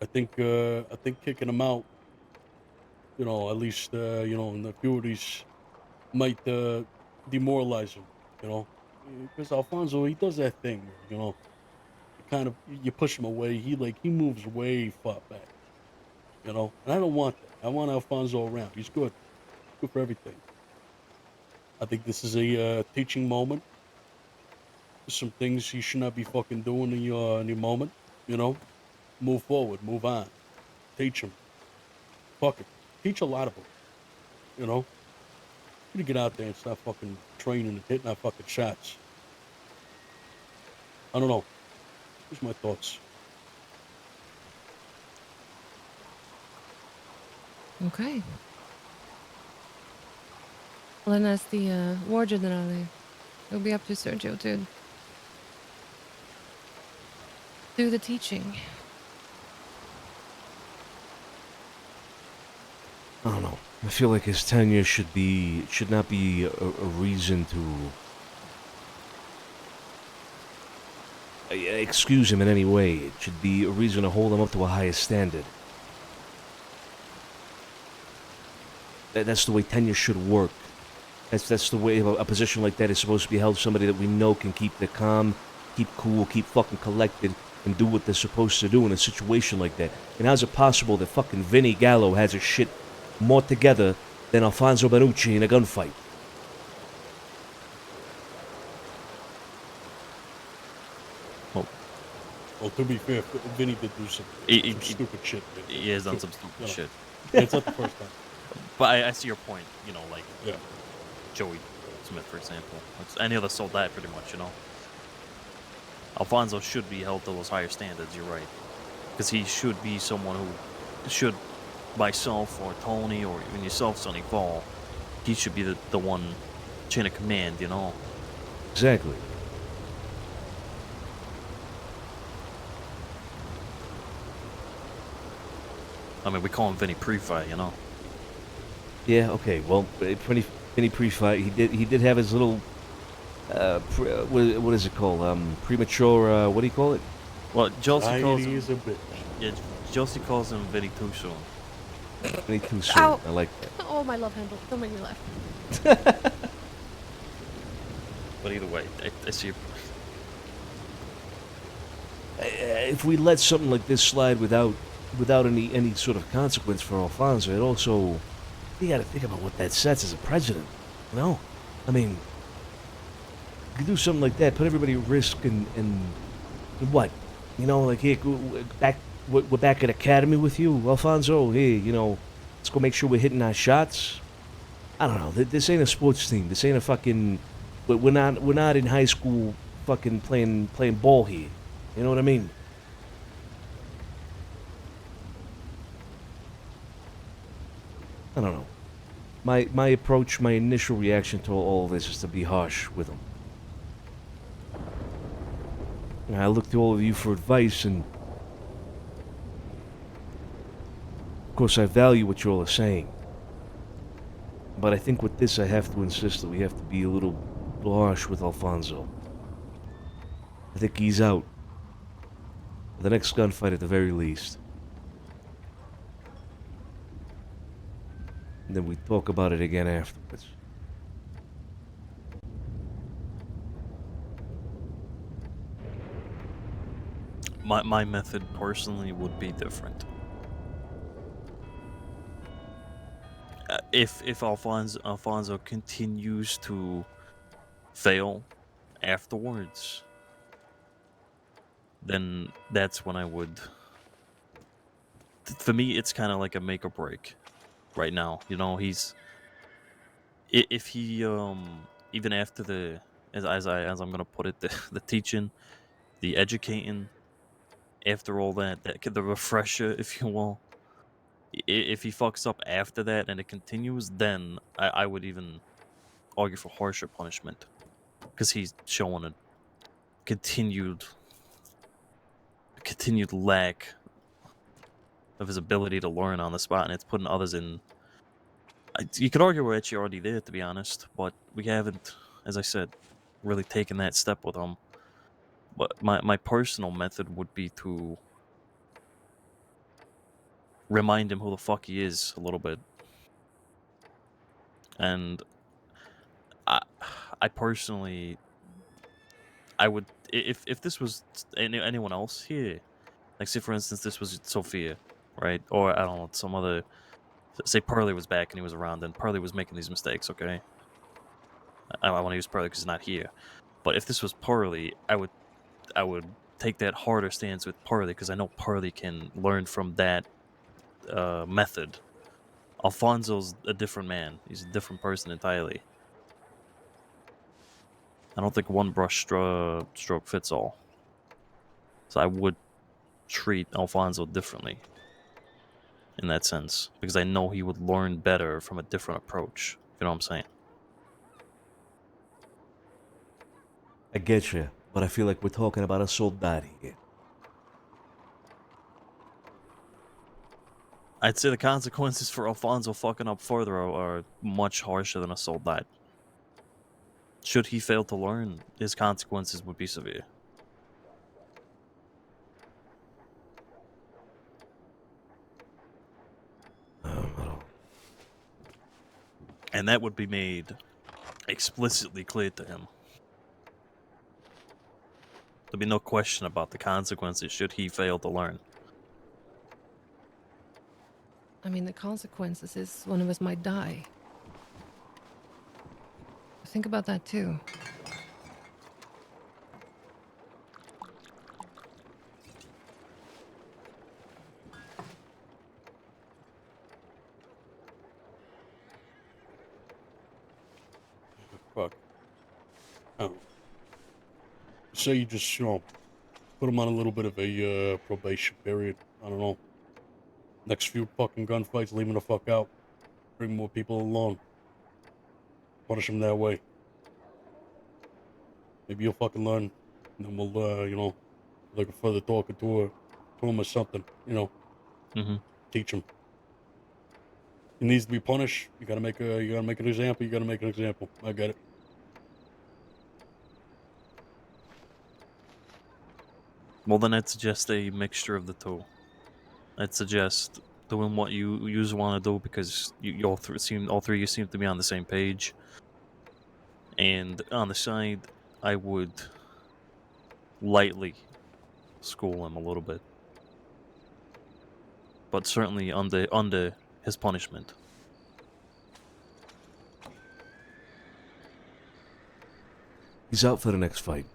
I think kicking him out, at least, in a few of these might demoralize him, Because Alfonso, he does that thing where, you push him away, he moves way far back, And I don't want that. I want Alfonso around. He's good. Good for everything. I think this is a teaching moment. There's some things you should not be fucking doing in your moment, Move forward, move on. Teach him. Fuck it. Teach a lot of them, You gotta get out there and start fucking training and hitting our fucking shots. I don't know. Here's my thoughts. Okay. Well, then as the war generale, it'll be up to Sergio to do the teaching. I don't know. I feel like his tenure should not be a reason to excuse him in any way. It should be a reason to hold him up to a higher standard. That's the way tenure should work. That's the way a position like that is supposed to be held. Somebody that we know can keep their calm, keep cool, keep fucking collected, and do what they're supposed to do in a situation like that. And how's it possible that fucking Vinny Gallo has his shit more together than Alfonso Benucci in a gunfight? Well, to be fair, Vinny did do some stupid shit. Man. He has done some stupid shit. It's not the first time. But I see your point, Yeah. Joey Smith, for example. It's any other soldat, pretty much, Alfonso should be held to those higher standards, you're right. Because he should be someone who should, myself or Tony or even yourself, Sonny, fall. He should be the one chain of command, Exactly. I mean, we call him Vinny pre-fight, you know. Yeah. Okay. Well, Vinny pre-fight, he did have his little what is it called? Premature. What do you call it? Well, Josie calls Society him. is a bitch. Yeah, Josie calls him Vinny too soon. Vinny too soon. Ow. I like that. Oh, my love handle. Don't make me laugh. But either way, I see your If we let something like this slide without any sort of consequence for Alfonso, it also, you got to think about what that sets as a president. You know, I mean, you do something like that, put everybody at risk, and what, you know, like here, we're back at academy with you, Alfonso. Here, you know, let's go make sure we're hitting our shots. I don't know. This ain't a sports team. This ain't a fucking. We're not in high school fucking playing ball here. You know what I mean? I don't know. My approach, my initial reaction to all of this is to be harsh with them. And I look to all of you for advice, and of course I value what you all are saying. But I think with this I have to insist that we have to be a little harsh with Alfonso. I think he's out. The next gunfight at the very least. And then we talk about it again afterwards. my method personally would be different. If Alfonso continues to fail afterwards, then that's when I would. For me, it's kind of like a make or break right now. You know, if he even after the as I'm gonna put it, the teaching, the educating, after all that the refresher, if you will. If he fucks up after that and it continues, then I would even argue for harsher punishment, because he's showing a continued lack of his ability to learn on the spot, and it's putting others in. You could argue we're actually already there, to be honest, but we haven't, as I said, really taken that step with him. But my personal method would be to remind him who the fuck he is a little bit. And I personally, I would, if this was anyone else here, like say for instance this was Sophia, right? Or I don't know, some other, say Pearly was back and he was around and Pearly was making these mistakes, okay? I want to use Pearly because he's not here. But if this was Pearly, I would take that harder stance with Pearly, because I know Pearly can learn from that method. Alfonso's a different man. He's a different person entirely. I don't think one brush stroke fits all. So I would treat Alfonso differently in that sense, because I know he would learn better from a different approach. You know what I'm saying? I get you, but I feel like we're talking about a soldati here. I'd say the consequences for Alfonso fucking up further are much harsher than a soldat. Should he fail to learn, his consequences would be severe. And that would be made explicitly clear to him. There'd be no question about the consequences should he fail to learn. I mean, the consequences is one of us might die. Think about that too. Fuck. Oh. Say you just, put him on a little bit of a probation period. I don't know. Next few fucking gunfights, leave him the fuck out. Bring more people along. Punish him that way. Maybe you'll fucking learn. And then we'll, like a further talking to him or something, Mm-hmm. teach him. He needs to be punished. You gotta make an example. You gotta make an example. I get it. Well, then I'd suggest a mixture of the two. I'd suggest doing what you want to do because you all three of you seem to be on the same page. And on the side, I would lightly school him a little bit, but certainly under his punishment. He's out for the next fight.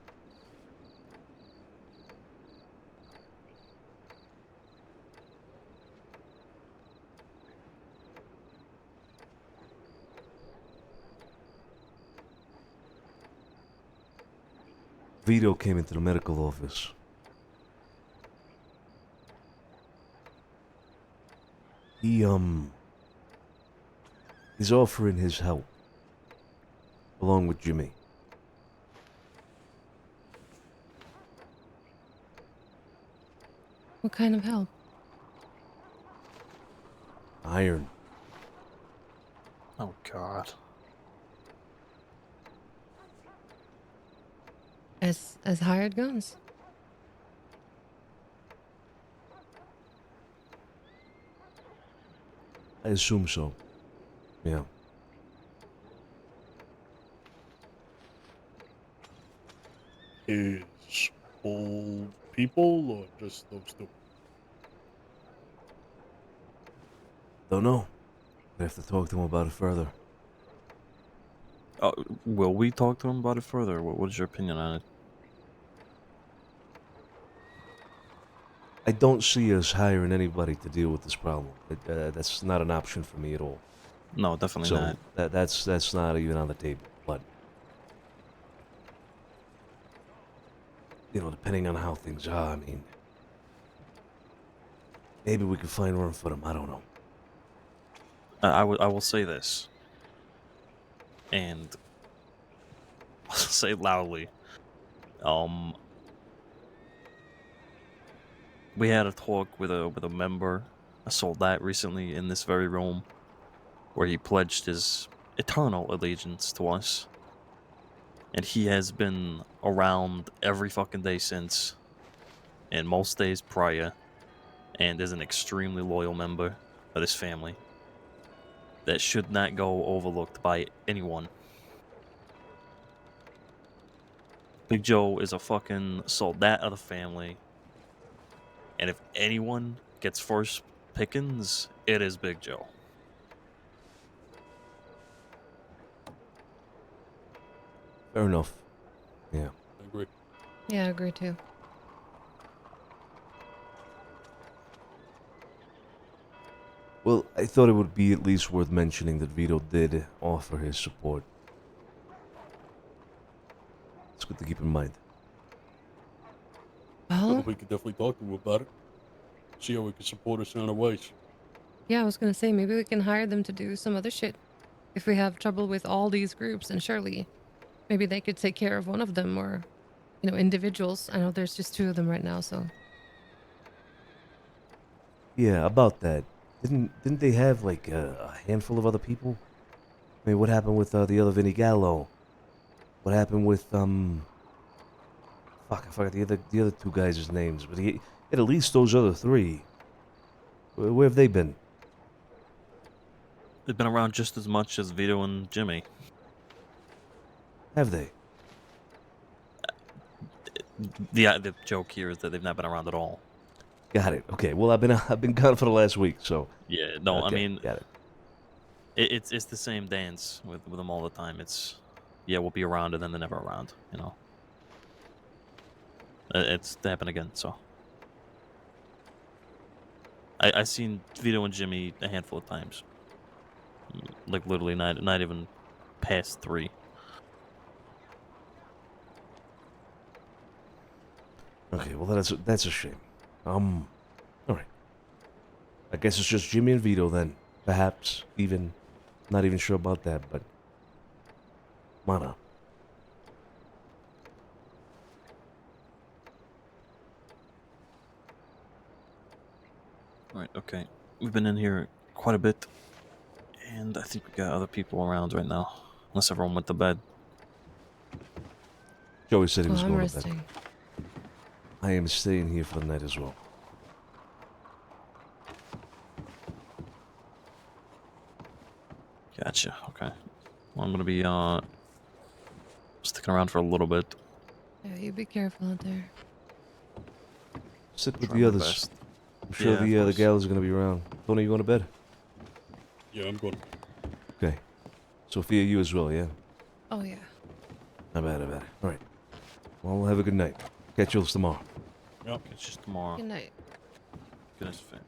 Vito came into the medical office. He's offering his help, along with Jimmy. What kind of help? Iron. Oh, God. As hired guns. I assume so. Yeah. Is all people or just those two? Don't know. I have to talk to him about it further. Will we talk to him about it further? What is your opinion on it? I don't see us hiring anybody to deal with this problem. That's not an option for me at all. No, definitely So not. that's not even on the table. But you know, depending on how things are, I mean, maybe we could find room for them. I don't know. I will say this, and I'll say it loudly. We had a talk with a member, a soldat, recently in this very room, where he pledged his eternal allegiance to us, and he has been around every fucking day since, and most days prior, and is an extremely loyal member of this family that should not go overlooked by anyone. Big Joe is a fucking soldat of the family, and if anyone gets first pickings, it is Big Joe. Fair enough. Yeah. I agree. Yeah, I agree too. Well, I thought it would be at least worth mentioning that Vito did offer his support. It's good to keep in mind. Well, We could definitely talk to him about it. See how we can support us in other ways. yeah, I was gonna say maybe we can hire them to do some other shit. If we have trouble with all these groups, and surely maybe they could take care of one of them, or individuals. I know there's just 2 of them right now, so. Yeah, about that. Didn't they have like a handful of other people? I mean, what happened with the other Vinny Gallo? What happened with Fuck, I forgot the other 2 guys' names, but he had at least those other 3. Where have they been? They've been around just as much as Vito and Jimmy. Have they? The joke here is that they've not been around at all. Got it. Okay. Well, I've been gone for the last week, so. Yeah, no, okay, I mean, got it. It's the same dance with them all the time. It's, yeah, we'll be around and then they're never around, you know. It's happened again, so. I seen Vito and Jimmy a handful of times. Like literally not even past 3. Okay, well that's a shame. All right. I guess it's just Jimmy and Vito then. Perhaps even, not even sure about that, but Mana. Right. Okay. we've been in here quite a bit, and I think we got other people around right now, unless everyone went to bed. Joey said he was I'm going to resting. bed. I am staying here for the night as well. Gotcha. Okay. Well, I'm gonna be sticking around for a little bit. Yeah, you be careful out there. Sit with Try the my others. best. I'm sure Yeah, of the course. gals are going to be around. Tony, you going to bed? Yeah, I'm going. Okay. Sophia, you as well, yeah? Oh yeah. Not bad, not bad. All right. Well, have a good night. Catch you tomorrow. Yep. It's just tomorrow. Good night. Good night, Sophia.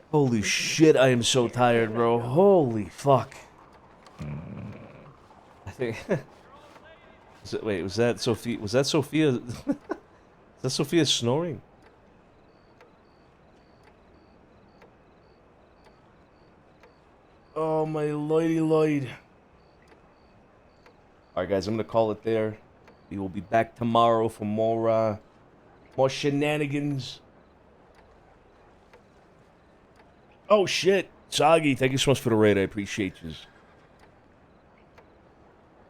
Holy shit, I am so tired, bro. Holy fuck. I think... Wait, was that Sophia? Was that Sophia? Is that Sophia snoring? Oh, my lordy Lloyd. Alright, guys, I'm gonna call it there. We will be back tomorrow for more shenanigans. Oh, shit. Soggy, thank you so much for the raid. I appreciate you.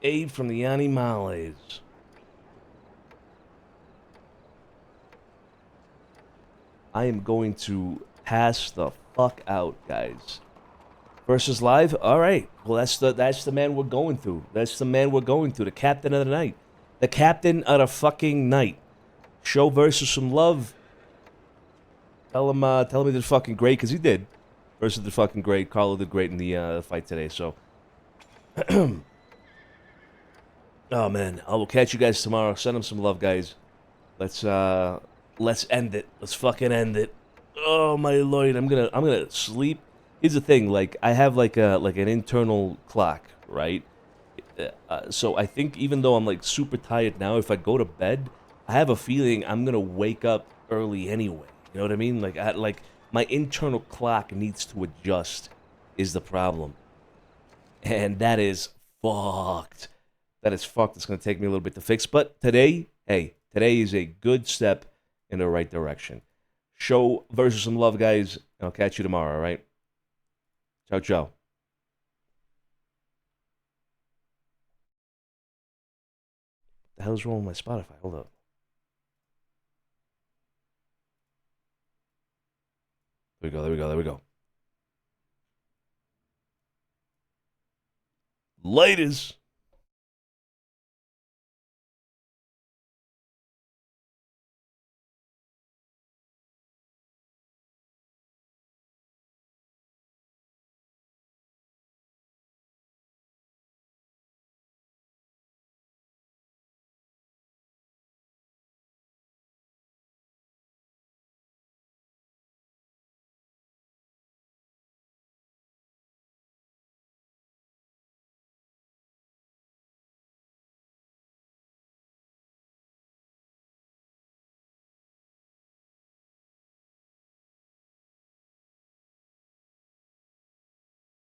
Abe from the Animales. I am going to pass the fuck out, guys. Versus live? Alright. Well, that's the man we're going through. That's the man we're going through. The captain of the night. The captain of the fucking night. Show versus some love. Tell him he did fucking great, because he did. Versus did fucking great. Carlo did great in the fight today, so. Oh man, I will catch you guys tomorrow. Send them some love, guys. Let's end it. Let's fucking end it. Oh my lord, I'm gonna sleep. Here's the thing, like I have like an internal clock, right? So I think even though I'm like super tired now, if I go to bed, I have a feeling I'm gonna wake up early anyway. You know what I mean? Like my internal clock needs to adjust is the problem. And that is fucked. That is fucked. It's going to take me a little bit to fix. But today, hey, today is a good step in the right direction. Show versus some love, guys. I'll catch you tomorrow, all right? Ciao, ciao. The hell's wrong with my Spotify? Hold up. There we go. Laters.